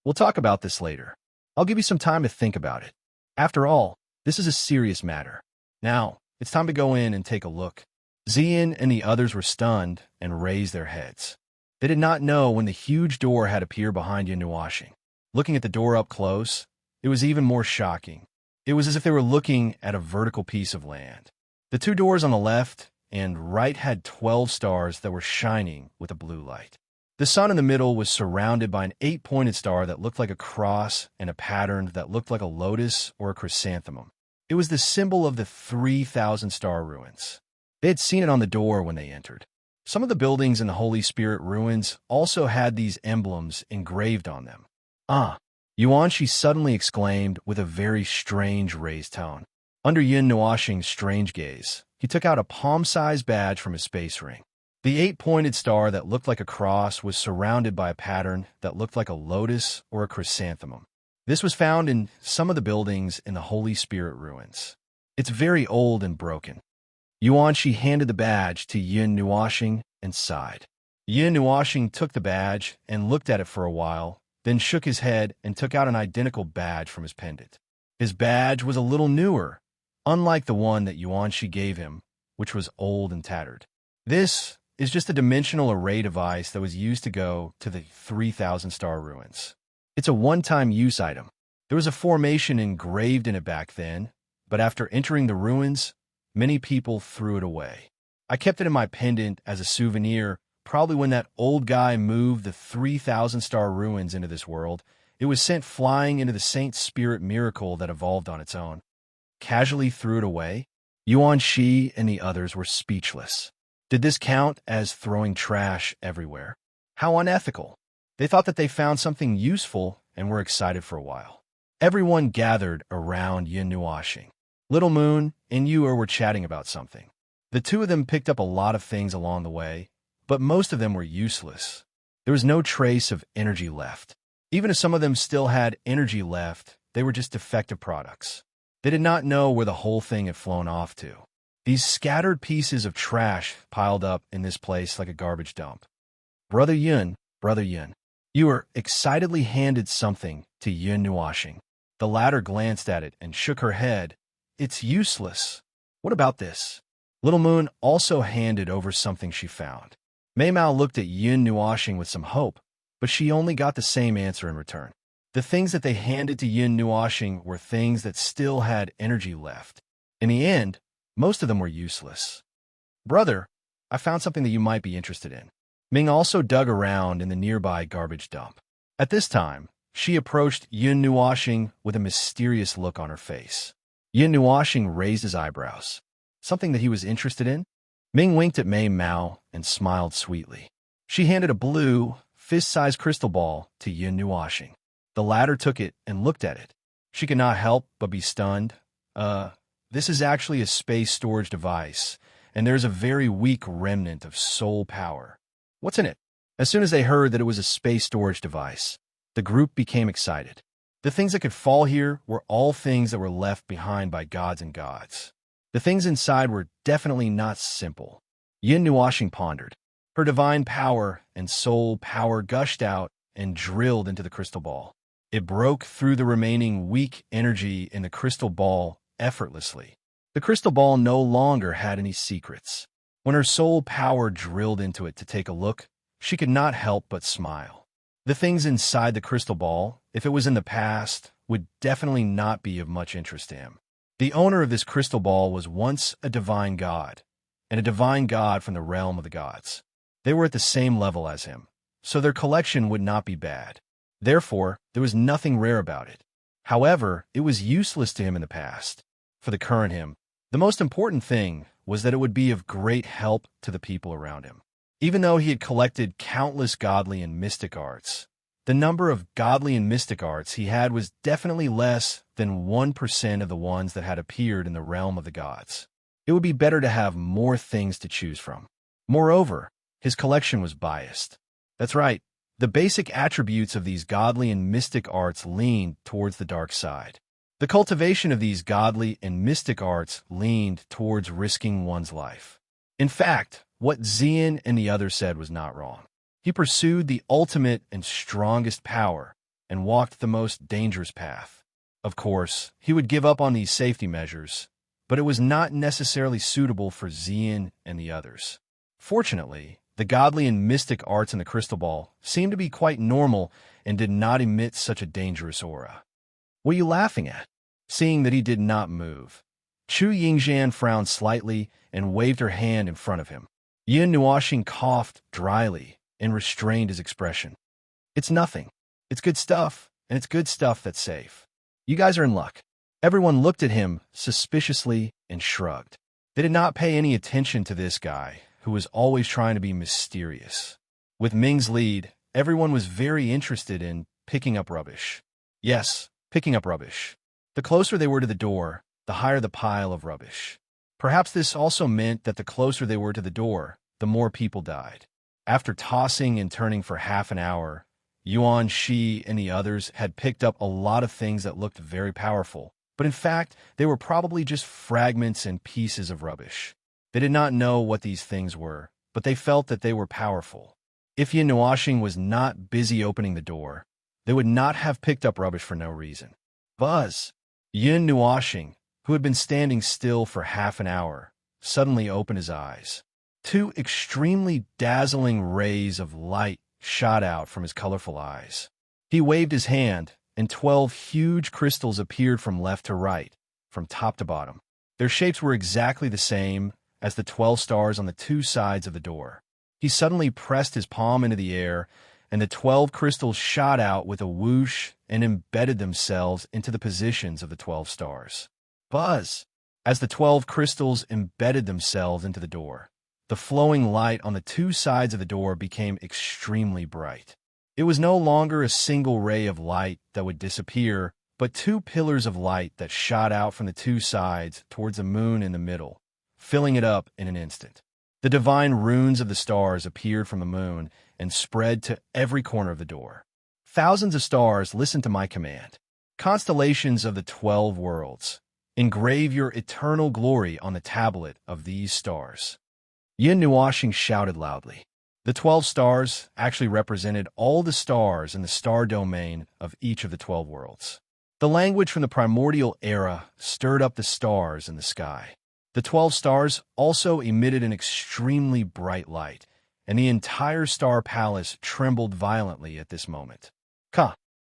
We'll talk about this later. I'll give you some time to think about it. After all, this is a serious matter. Now, it's time to go in and take a look. Zian and the others were stunned and raised their heads. They did not know when the huge door had appeared behind Yin Nuashing. Looking at the door up close, it was even more shocking. It was as if they were looking at a vertical piece of land. The 2 doors on the left and right had 12 stars that were shining with a blue light. The sun in the middle was surrounded by an 8-pointed star that looked like a cross and a pattern that looked like a lotus or a chrysanthemum. It was the symbol of the 3,000 star ruins. They had seen it on the door when they entered. Some of the buildings in the Holy Spirit ruins also had these emblems engraved on them. Yuan Shi suddenly exclaimed with a very strange raised tone. Under Yin Nuashing's strange gaze, he took out a palm-sized badge from his space ring. The 8-pointed star that looked like a cross was surrounded by a pattern that looked like a lotus or a chrysanthemum. This was found in some of the buildings in the Holy Spirit ruins. It's very old and broken. Yuanshi handed the badge to Yin Nuoshing and sighed. Yin Nuoshing took the badge and looked at it for a while, then shook his head and took out an identical badge from his pendant. His badge was a little newer, unlike the one that Yuanshi gave him, which was old and tattered. This is just a dimensional array device that was used to go to the 3,000-star ruins. It's a one-time use item. There was a formation engraved in it back then, but after entering the ruins, many people threw it away. I kept it in my pendant as a souvenir. Probably when that old guy moved the 3,000-star ruins into this world, it was sent flying into the Saint Spirit miracle that evolved on its own. Casually threw it away? Yuan Shi and the others were speechless. Did this count as throwing trash everywhere? How unethical. They thought that they found something useful and were excited for a while. Everyone gathered around Yin Nuoshing. Little Moon and Yuer were chatting about something. The two of them picked up a lot of things along the way, but most of them were useless. There was no trace of energy left. Even if some of them still had energy left, they were just defective products. They did not know where the whole thing had flown off to. These scattered pieces of trash piled up in this place like a garbage dump. Brother Yun, Yuer excitedly handed something to Yin Nuoshing. The latter glanced at it and shook her head. It's useless. What about this? Little Moon also handed over something she found. Mei Mao looked at Yin Nuoshing with some hope, but she only got the same answer in return. The things that they handed to Yin Nuoshing were things that still had energy left. In the end, most of them were useless. Brother, I found something that you might be interested in. Ming also dug around in the nearby garbage dump. At this time, she approached Yin Nuoshing with a mysterious look on her face. Yin Nuoshing raised his eyebrows. Something that he was interested in? Ming winked at Mei Mao and smiled sweetly. She handed a blue, fist-sized crystal ball to Yin Nuoshing. The latter took it and looked at it. She could not help but be stunned. This is actually a space storage device, and there's a very weak remnant of soul power. What's in it? As soon as they heard that it was a space storage device, the group became excited. The things that could fall here were all things that were left behind by gods and gods. The things inside were definitely not simple. Yin Nuoshing pondered. Her divine power and soul power gushed out and drilled into the crystal ball. It broke through the remaining weak energy in the crystal ball effortlessly. The crystal ball no longer had any secrets. When her soul power drilled into it to take a look, she could not help but smile. The things inside the crystal ball, if it was in the past, would definitely not be of much interest to him. The owner of this crystal ball was once a divine god, and a divine god from the realm of the gods. They were at the same level as him, so their collection would not be bad. Therefore, there was nothing rare about it. However, it was useless to him in the past. For the current him, the most important thing was that it would be of great help to the people around him. Even though he had collected countless godly and mystic arts, the number of godly and mystic arts he had was definitely less than 1% of the ones that had appeared in the realm of the gods. It would be better to have more things to choose from. Moreover, his collection was biased. That's right, the basic attributes of these godly and mystic arts leaned towards the dark side. The cultivation of these godly and mystic arts leaned towards risking one's life. In fact, what Xian and the others said was not wrong. He pursued the ultimate and strongest power and walked the most dangerous path. Of course, he would give up on these safety measures, but it was not necessarily suitable for Xian and the others. Fortunately, the godly and mystic arts in the crystal ball seemed to be quite normal and did not emit such a dangerous aura. What are you laughing at? Seeing that he did not move, Chu Yingzhan frowned slightly and waved her hand in front of him. Yin Nuoshing coughed dryly and restrained his expression. It's nothing. It's good stuff, and it's good stuff that's safe. You guys are in luck. Everyone looked at him suspiciously and shrugged. They did not pay any attention to this guy, who was always trying to be mysterious. With Ming's lead, everyone was very interested in picking up rubbish. Yes, picking up rubbish. The closer they were to the door, the higher the pile of rubbish. Perhaps this also meant that the closer they were to the door, the more people died. After tossing and turning for half an hour, Yuan Shi and the others had picked up a lot of things that looked very powerful, but in fact, they were probably just fragments and pieces of rubbish. They did not know what these things were, but they felt that they were powerful. If Yin Nuoxing was not busy opening the door, they would not have picked up rubbish for no reason. Buzz! Yin Nuoxing, who had been standing still for half an hour, suddenly opened his eyes. Two extremely dazzling rays of light shot out from his colorful eyes. He waved his hand, and 12 huge crystals appeared from left to right, from top to bottom. Their shapes were exactly the same as the 12 stars on the two sides of the door. He suddenly pressed his palm into the air, and the 12 crystals shot out with a whoosh and embedded themselves into the positions of the 12 stars. Buzz! As the 12 crystals embedded themselves into the door, the flowing light on the two sides of the door became extremely bright. It was no longer a single ray of light that would disappear, but two pillars of light that shot out from the two sides towards the moon in the middle, filling it up in an instant. The divine runes of the stars appeared from the moon and spread to every corner of the door. Thousands of stars listened to my command. Constellations of the 12 worlds, engrave your eternal glory on the tablet of these stars. Yin Nuoxing shouted loudly. The 12 stars actually represented all the stars in the star domain of each of the 12 worlds. The language from the primordial era stirred up the stars in the sky. The 12 stars also emitted an extremely bright light, and the entire star palace trembled violently at this moment.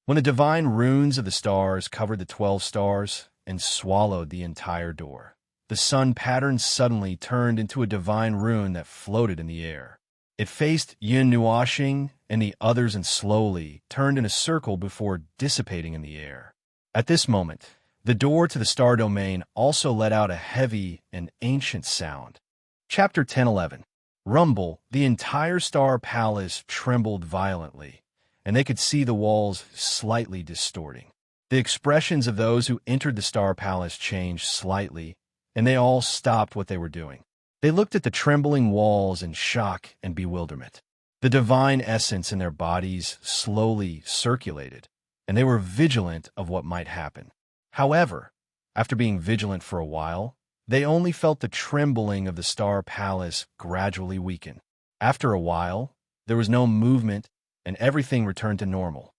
When the divine runes of the stars covered the 12 stars and swallowed the entire door, the sun pattern suddenly turned into a divine rune that floated in the air. It faced Yin Nuoxing and the others and slowly turned in a circle before dissipating in the air. At this moment, the door to the star domain also let out a heavy and ancient sound. Chapter 10:11. Rumble, the entire star palace trembled violently, and they could see the walls slightly distorting. The expressions of those who entered the star palace changed slightly, and they all stopped what they were doing. They looked at the trembling walls in shock and bewilderment. The divine essence in their bodies slowly circulated, and they were vigilant of what might happen. However, after being vigilant for a while, they only felt the trembling of the star palace gradually weaken. After a while, there was no movement, and everything returned to normal.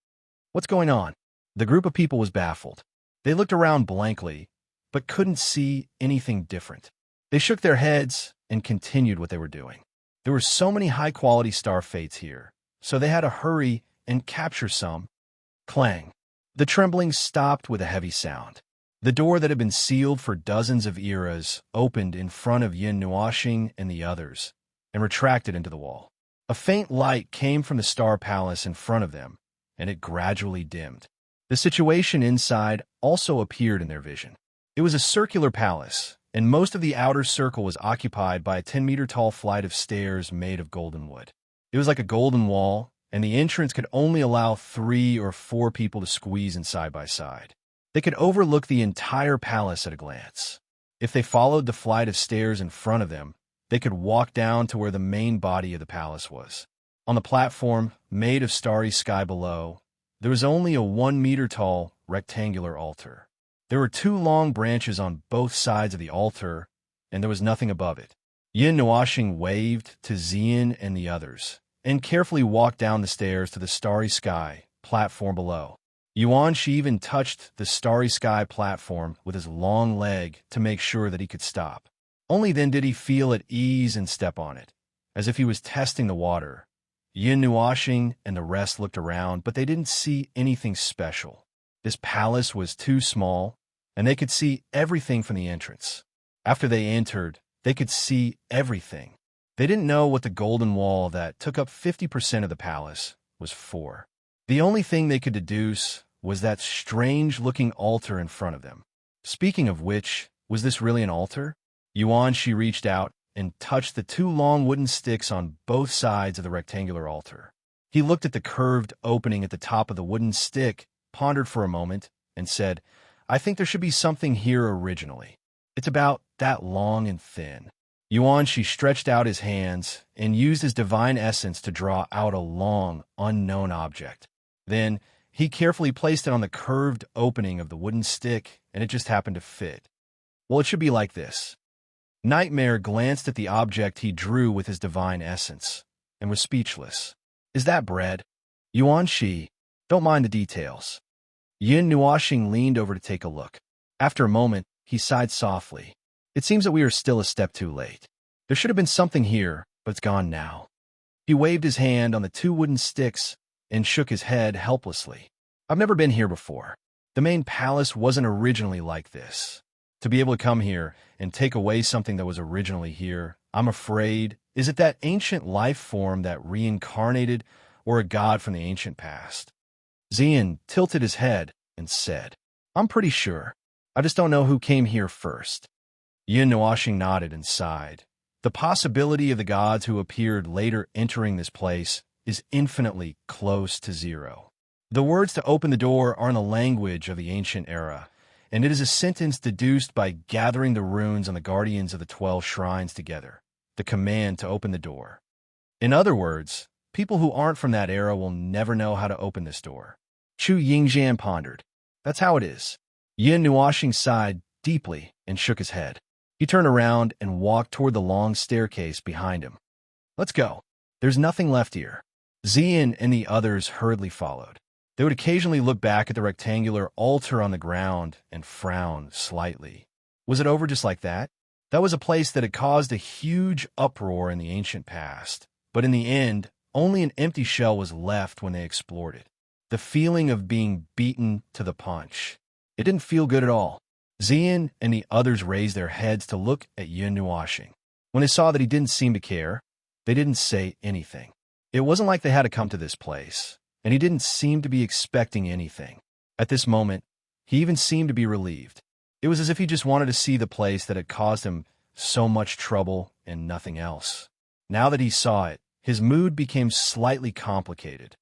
What's going on? The group of people was baffled. They looked around blankly, but couldn't see anything different. They shook their heads and continued what they were doing. There were so many high-quality star fates here, so they had to hurry and capture some. Clang. The trembling stopped with a heavy sound. The door that had been sealed for dozens of eras opened in front of Yin Nuoxing and the others, and retracted into the wall. A faint light came from the star palace in front of them, and it gradually dimmed. The situation inside also appeared in their vision. It was a circular palace, and most of the outer circle was occupied by a 10-meter-tall flight of stairs made of golden wood. It was like a golden wall, and the entrance could only allow 3 or 4 people to squeeze in side by side. They could overlook the entire palace at a glance. If they followed the flight of stairs in front of them, they could walk down to where the main body of the palace was. On the platform, made of starry sky below, there was only a 1-meter-tall rectangular altar. There were 2 long branches on both sides of the altar, and there was nothing above it. Yin Nuoxing waved to Xian and the others, and carefully walked down the stairs to the starry sky platform below. Yuan Shi even touched the starry sky platform with his long leg to make sure that he could stop. Only then did he feel at ease and step on it, as if he was testing the water. Yin Nuoxing and the rest looked around, but they didn't see anything special. This palace was too small, and they could see everything from the entrance. After they entered, they could see everything. They didn't know what the golden wall that took up 50% of the palace was for. The only thing they could deduce was that strange-looking altar in front of them. Speaking of which, was this really an altar? Yuan Shi reached out and touched the 2 long wooden sticks on both sides of the rectangular altar. He looked at the curved opening at the top of the wooden stick, pondered for a moment, and said, "I think there should be something here originally. It's about that long and thin." Yuanshi stretched out his hands and used his divine essence to draw out a long, unknown object. Then, he carefully placed it on the curved opening of the wooden stick, and it just happened to fit. Well, it should be like this. Nightmare glanced at the object he drew with his divine essence, and was speechless. Is that bread? Yuanshi, don't mind the details. Yin Nuoxing leaned over to take a look. After a moment, he sighed softly. It seems that we are still a step too late. There should have been something here, but it's gone now. He waved his hand on the two wooden sticks and shook his head helplessly. I've never been here before. The main palace wasn't originally like this. To be able to come here and take away something that was originally here, I'm afraid, is it that ancient life form that reincarnated or a god from the ancient past? Xian tilted his head and said, I'm pretty sure. I just don't know who came here first. Yin Nuoxing nodded and sighed. The possibility of the gods who appeared later entering this place is infinitely close to zero. The words to open the door are in the language of the ancient era, and it is a sentence deduced by gathering the runes on the guardians of the 12 shrines together, the command to open the door. In other words, people who aren't from that era will never know how to open this door. Chu Yingjian pondered. That's how it is. Yin Nuoxing sighed deeply and shook his head. He turned around and walked toward the long staircase behind him. Let's go. There's nothing left here. Xian and the others hurriedly followed. They would occasionally look back at the rectangular altar on the ground and frown slightly. Was it over just like that? That was a place that had caused a huge uproar in the ancient past. But in the end, only an empty shell was left when they explored it. The feeling of being beaten to the punch. It didn't feel good at all. Xian and the others raised their heads to look at Yin Nuoxing. When they saw that he didn't seem to care, they didn't say anything. It wasn't like they had to come to this place, and he didn't seem to be expecting anything. At this moment, he even seemed to be relieved. It was as if he just wanted to see the place that had caused him so much trouble and nothing else. Now that he saw it, his mood became slightly complicated.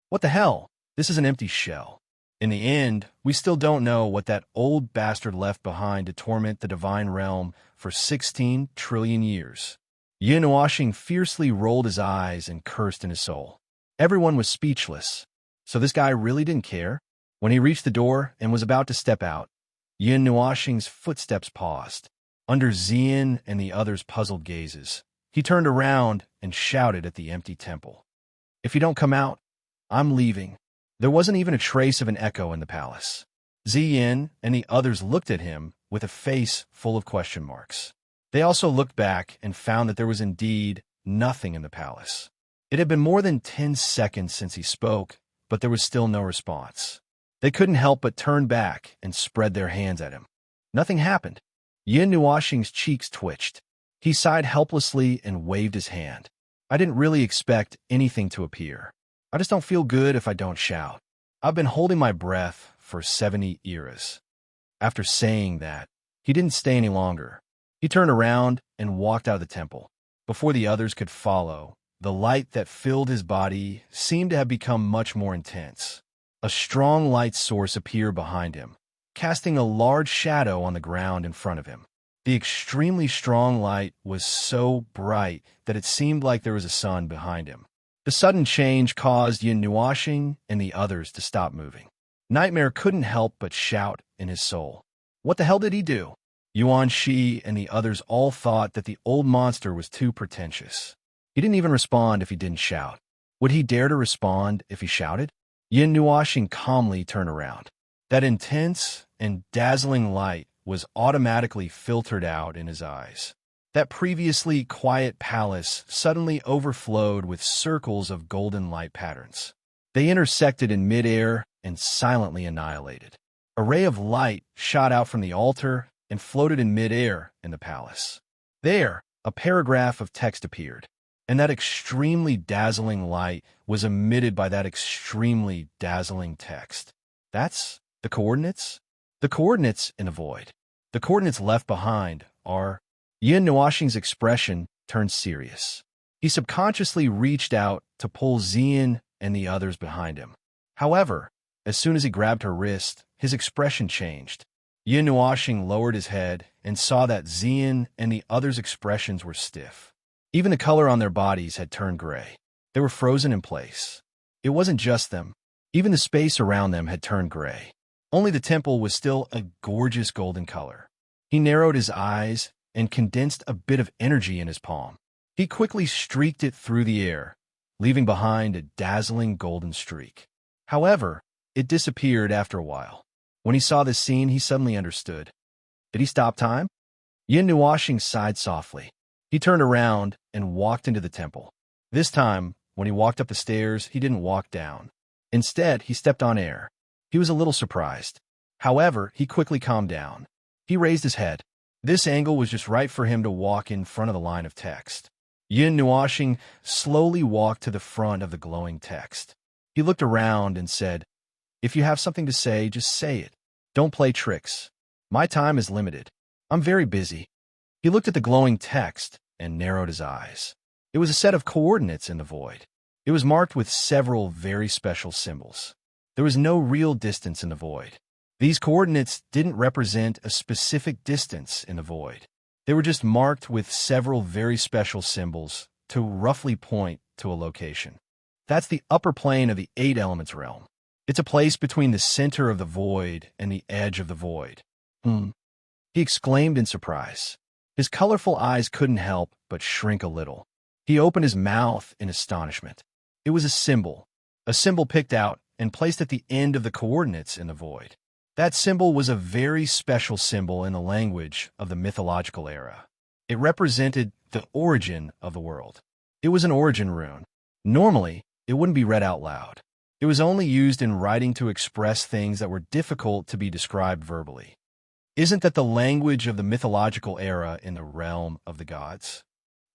What the hell? This is an empty shell. In the end, we still don't know what that old bastard left behind to torment the divine realm for 16 trillion years. Yin Nuoxing fiercely rolled his eyes and cursed in his soul. Everyone was speechless. So this guy really didn't care? When he reached the door and was about to step out, Yin Nuoxing's footsteps paused. Under Xian and the others' puzzled gazes, he turned around and shouted at the empty temple. If you don't come out, I'm leaving. There wasn't even a trace of an echo in the palace. Xian and the others looked at him with a face full of question marks. They also looked back and found that there was indeed nothing in the palace. It had been more than 10 seconds since he spoke, but there was still no response. They couldn't help but turn back and spread their hands at him. Nothing happened. Yin Nuoxing's cheeks twitched. He sighed helplessly and waved his hand. I didn't really expect anything to appear. I just don't feel good if I don't shout. I've been holding my breath for 70 eras. After saying that, he didn't stay any longer. He turned around and walked out of the temple. Before the others could follow, the light that filled his body seemed to have become much more intense. A strong light source appeared behind him, casting a large shadow on the ground in front of him. The extremely strong light was so bright that it seemed like there was a sun behind him. The sudden change caused Yin Nuoxing and the others to stop moving. Nightmare couldn't help but shout in his soul. What the hell did he do? Yuanshi and the others all thought that the old monster was too pretentious. He didn't even respond if he didn't shout. Would he dare to respond if he shouted? Yin Nuoxing calmly turned around. That intense and dazzling light was automatically filtered out in his eyes. That previously quiet palace suddenly overflowed with circles of golden light patterns. They intersected in midair and silently annihilated. A ray of light shot out from the altar and floated in midair in the palace. There, a paragraph of text appeared, and that extremely dazzling light was emitted by that extremely dazzling text. That's the coordinates? The coordinates in the void. The coordinates left behind are... Yin Nuoxing's expression turned serious. He subconsciously reached out to pull Xian and the others behind him. However, as soon as he grabbed her wrist, his expression changed. Yin Nuoxing lowered his head and saw that Xian and the others' expressions were stiff. Even the color on their bodies had turned gray. They were frozen in place. It wasn't just them. Even the space around them had turned gray. Only the temple was still a gorgeous golden color. He narrowed his eyes and condensed a bit of energy in his palm. He quickly streaked it through the air, leaving behind a dazzling golden streak. However, it disappeared after a while. When he saw this scene, he suddenly understood. Did he stop time? Yin Nuoshing sighed softly. He turned around and walked into the temple. This time, when he walked up the stairs, he didn't walk down. Instead, he stepped on air. He was a little surprised. However, he quickly calmed down. He raised his head. This angle was just right for him to walk in front of the line of text. Yin Nuoshing slowly walked to the front of the glowing text. He looked around and said, "If you have something to say, just say it. Don't play tricks. My time is limited. I'm very busy." He looked at the glowing text and narrowed his eyes. It was a set of coordinates in the void. It was marked with several very special symbols. There was no real distance in the void. These coordinates didn't represent a specific distance in the void. They were just marked with several very special symbols to roughly point to a location. That's the upper plane of the 8 elements realm. It's a place between the center of the void and the edge of the void. He exclaimed in surprise. His colorful eyes couldn't help but shrink a little. He opened his mouth in astonishment. It was a symbol picked out and placed at the end of the coordinates in the void. That symbol was a very special symbol in the language of the mythological era. It represented the origin of the world. It was an origin rune. Normally, it wouldn't be read out loud. It was only used in writing to express things that were difficult to be described verbally. Isn't that the language of the mythological era in the realm of the gods?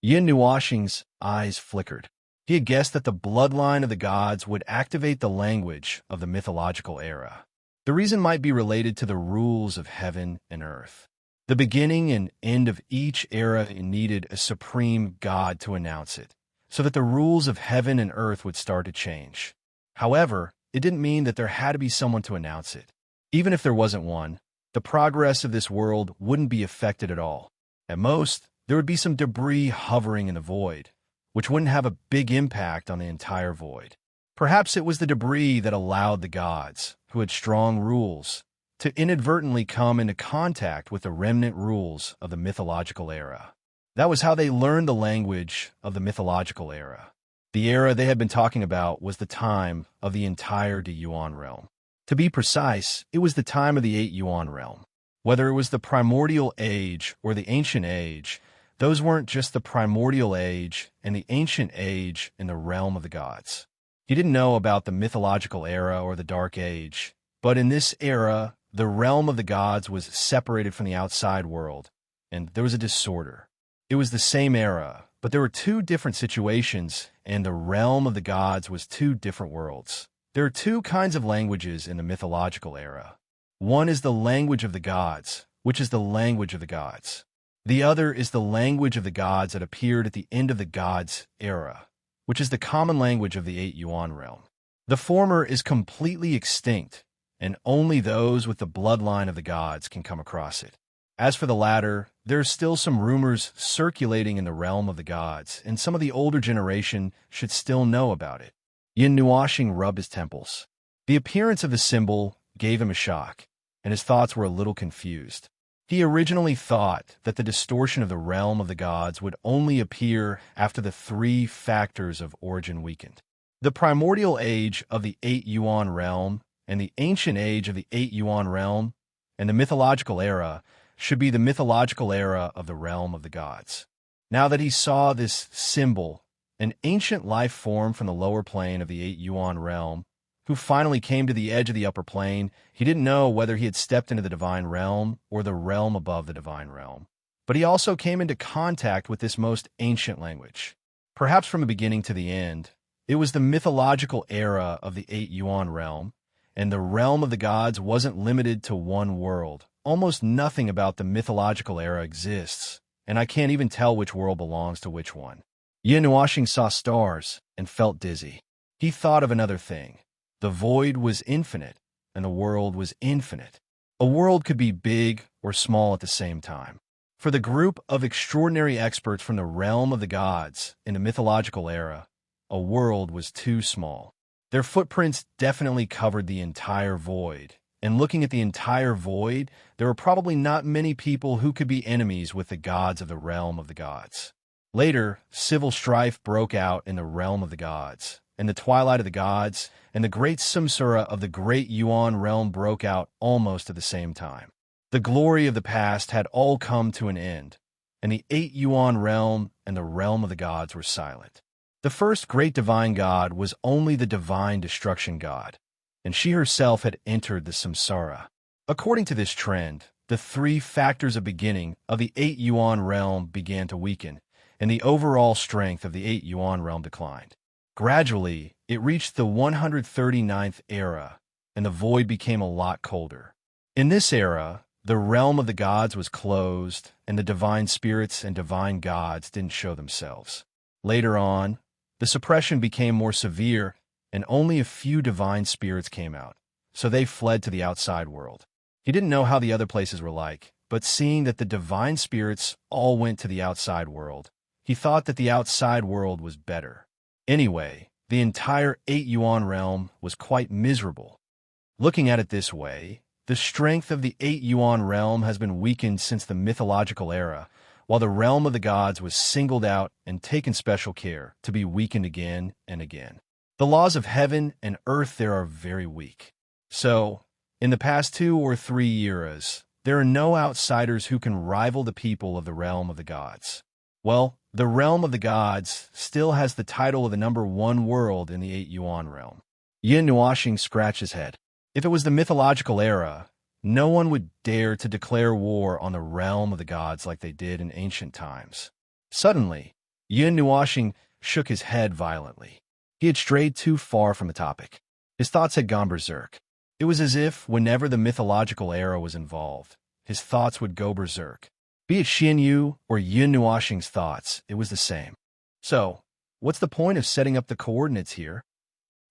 Yin Nuoshing's eyes flickered. He had guessed that the bloodline of the gods would activate the language of the mythological era. The reason might be related to the rules of heaven and earth. The beginning and end of each era needed a supreme god to announce it, so that the rules of heaven and earth would start to change. However, it didn't mean that there had to be someone to announce it. Even if there wasn't one, the progress of this world wouldn't be affected at all. At most, there would be some debris hovering in the void, which wouldn't have a big impact on the entire void. Perhaps it was the debris that allowed the gods, who had strong rules, to inadvertently come into contact with the remnant rules of the mythological era. That was how they learned the language of the mythological era. The era they had been talking about was the time of the entire Yuan realm. To be precise, it was the time of the 8 Yuan realm. Whether it was the primordial age or the ancient age, those weren't just the primordial age and the ancient age in the realm of the gods. He didn't know about the mythological era or the dark age, but in this era, the realm of the gods was separated from the outside world, and there was a disorder. It was the same era, but there were 2 different situations, and the realm of the gods was 2 different worlds. There are 2 kinds of languages in the mythological era. One is the language of the gods, which is the language of the gods. The other is the language of the gods that appeared at the end of the gods' era, which is the common language of the 8 Yuan realm. The former is completely extinct, and only those with the bloodline of the gods can come across it. As for the latter, there are still some rumors circulating in the realm of the gods, and some of the older generation should still know about it. Yin Nuoshing rubbed his temples. The appearance of the symbol gave him a shock, and his thoughts were a little confused. He originally thought that the distortion of the realm of the gods would only appear after the 3 factors of origin weakened. The primordial age of the 8 Yuan realm and the ancient age of the 8 Yuan realm and the mythological era should be the mythological era of the realm of the gods. Now that he saw this symbol, an ancient life form from the lower plane of the 8 Yuan realm, who finally came to the edge of the upper plane, he didn't know whether he had stepped into the divine realm or the realm above the divine realm. But he also came into contact with this most ancient language. Perhaps from the beginning to the end, it was the mythological era of the 8 Yuan realm, and the realm of the gods wasn't limited to one world. Almost nothing about the mythological era exists, and I can't even tell which world belongs to which one. Yin Nuoshing saw stars and felt dizzy. He thought of another thing. The void was infinite, and the world was infinite. A world could be big or small at the same time. For the group of extraordinary experts from the realm of the gods in the mythological era, a world was too small. Their footprints definitely covered the entire void, and looking at the entire void, there were probably not many people who could be enemies with the gods of the realm of the gods. Later, civil strife broke out in the realm of the gods, and the twilight of the gods and the great samsara of the great Yuan realm broke out almost at the same time. The glory of the past had all come to an end, and the 8 Yuan realm and the realm of the gods were silent. The first great divine god was only the divine destruction god, and she herself had entered the samsara. According to this trend, the 3 factors of beginning of the 8 Yuan realm began to weaken, and the overall strength of the 8 Yuan realm declined. Gradually, it reached the 139th era, and the void became a lot colder. In this era, the realm of the gods was closed, and the divine spirits and divine gods didn't show themselves. Later on, the suppression became more severe, and only a few divine spirits came out, so they fled to the outside world. He didn't know how the other places were like, but seeing that the divine spirits all went to the outside world, he thought that the outside world was better. Anyway, the entire 8 Yuan realm was quite miserable. Looking at it this way, the strength of the 8 Yuan realm has been weakened since the mythological era, while the realm of the gods was singled out and taken special care to be weakened again and again. The laws of heaven and earth there are very weak. So, in the past 2 or 3 eras, there are no outsiders who can rival the people of the realm of the gods. Well, the realm of the gods still has the title of the #1 world in the 8 Yuan realm. Yin Nuoxing scratched his head. If it was the mythological era, no one would dare to declare war on the realm of the gods like they did in ancient times. Suddenly, Yin Nuoxing shook his head violently. He had strayed too far from the topic. His thoughts had gone berserk. It was as if, whenever the mythological era was involved, his thoughts would go berserk. Be it Xian Yu or Yin Nuoxing's thoughts, it was the same. So, what's the point of setting up the coordinates here?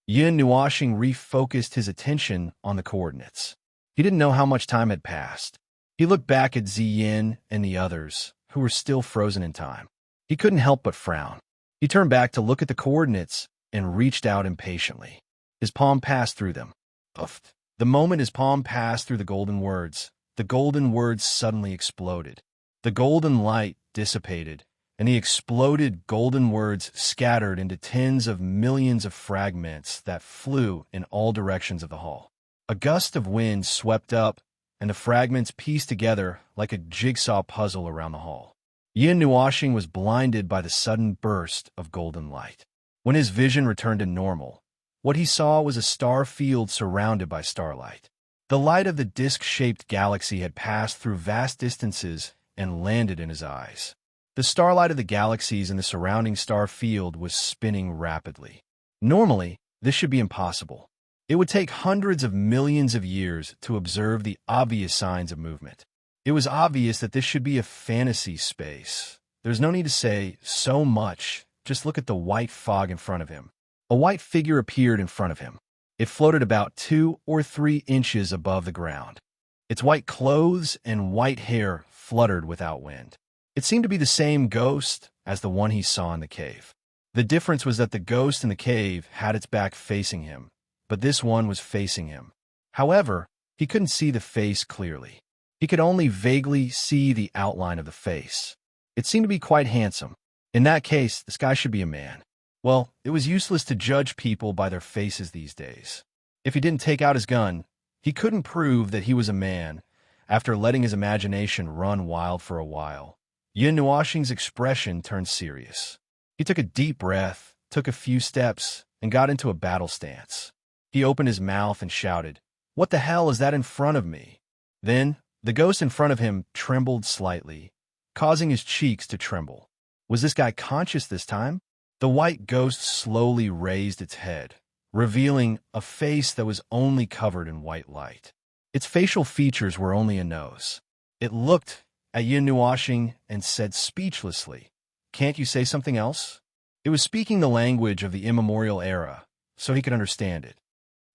Yin Nuoxing refocused his attention on the coordinates. He didn't know how much time had passed. He looked back at Ziyin and the others, who were still frozen in time. He couldn't help but frown. He turned back to look at the coordinates and reached out impatiently. His palm passed through them. Uff. The moment his palm passed through the golden words suddenly exploded. The golden light dissipated, and the exploded golden words scattered into tens of millions of fragments that flew in all directions of the hall. A gust of wind swept up, and the fragments pieced together like a jigsaw puzzle around the hall. Yin Nuoxing was blinded by the sudden burst of golden light. When his vision returned to normal, what he saw was a star field surrounded by starlight. The light of the disc-shaped galaxy had passed through vast distances and landed in his eyes. The starlight of the galaxies in the surrounding star field was spinning rapidly. Normally, this should be impossible. It would take hundreds of millions of years to observe the obvious signs of movement. It was obvious that this should be a fantasy space. There's no need to say so much. Just look at the white fog in front of him. A white figure appeared in front of him. It floated about 2 or 3 inches above the ground. Its white clothes and white hair fluttered without wind. It seemed to be the same ghost as the one he saw in the cave. The difference was that the ghost in the cave had its back facing him, but this one was facing him. However, he couldn't see the face clearly. He could only vaguely see the outline of the face. It seemed to be quite handsome. In that case, this guy should be a man. Well, it was useless to judge people by their faces these days. If he didn't take out his gun, he couldn't prove that he was a man after letting his imagination run wild for a while. Yin Nuoxing's expression turned serious. He took a deep breath, took a few steps, and got into a battle stance. He opened his mouth and shouted, "What the hell is that in front of me?" Then, the ghost in front of him trembled slightly, causing his cheeks to tremble. Was this guy conscious this time? The white ghost slowly raised its head, revealing a face that was only covered in white light. Its facial features were only a nose. It looked at Yin Nuoxing and said speechlessly, "Can't you say something else?" It was speaking the language of the immemorial era, so he could understand it.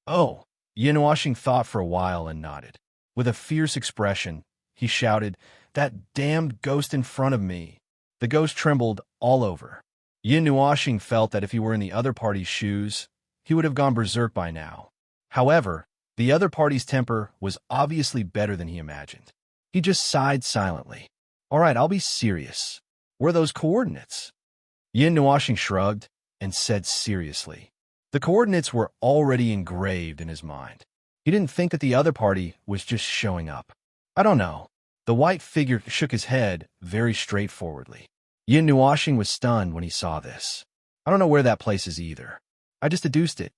"Oh," Yin Nuoxing thought for a while and nodded. With a fierce expression, he shouted, That damned ghost in front of me. The ghost trembled all over. Yin Nuoxing felt that if he were in the other party's shoes, he would have gone berserk by now. However, the other party's temper was obviously better than he imagined. He just sighed silently. All right, I'll be serious. Where are those coordinates? Yin Nuoxing shrugged and said seriously. The coordinates were already engraved in his mind. He didn't think that the other party was just showing up. I don't know. The white figure shook his head very straightforwardly. Yin Nuoxing was stunned when he saw this. I don't know where that place is either. I just deduced it.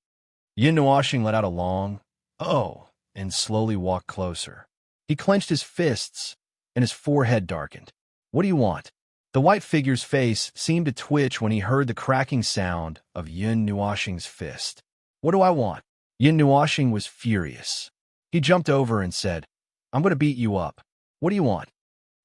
Yin Nuoxing let out a long, "Oh," and slowly walked closer. He clenched his fists, and his forehead darkened. What do you want? The white figure's face seemed to twitch when he heard the cracking sound of Yin Nuoxing's fist. What do I want? Yin Nuoxing was furious. He jumped over and said, I'm going to beat you up. What do you want?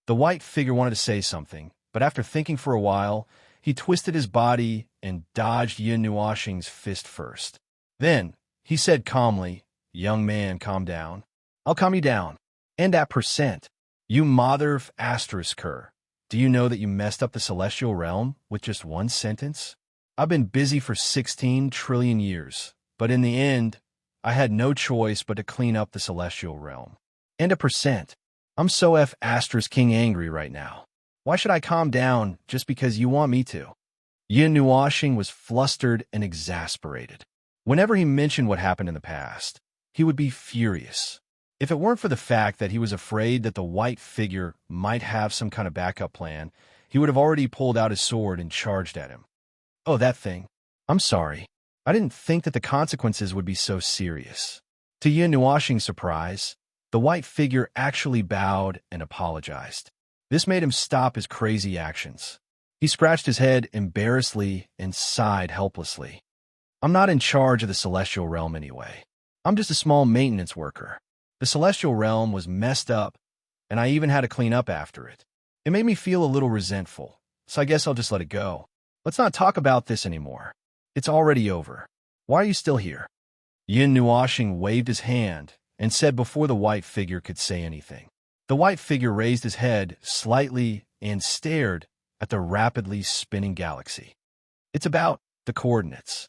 The white figure wanted to say something, but after thinking for a while, he twisted his body and dodged Yin Nuoxing's fist first. Then, he said calmly, Young man, calm down. I'll calm you down. And at percent. You mother of asterisker. Do you know that you messed up the celestial realm with just one sentence? I've been busy for 16 trillion years, but in the end, I had no choice but to clean up the celestial realm. And a percent. I'm so asterisk king angry right now. Why should I calm down just because you want me to? Yin Nuoxing was flustered and exasperated. Whenever he mentioned what happened in the past, he would be furious. If it weren't for the fact that he was afraid that the white figure might have some kind of backup plan, he would have already pulled out his sword and charged at him. Oh, that thing. I'm sorry. I didn't think that the consequences would be so serious. To Yin Nuoxing's surprise, the white figure actually bowed and apologized. This made him stop his crazy actions. He scratched his head embarrassedly and sighed helplessly. I'm not in charge of the celestial realm anyway. I'm just a small maintenance worker. The celestial realm was messed up, and I even had to clean up after it. It made me feel a little resentful, so I guess I'll just let it go. Let's not talk about this anymore. It's already over. Why are you still here? Yin Nuoxing waved his hand and said before the white figure could say anything. The white figure raised his head slightly and stared at the rapidly spinning galaxy. It's about the coordinates.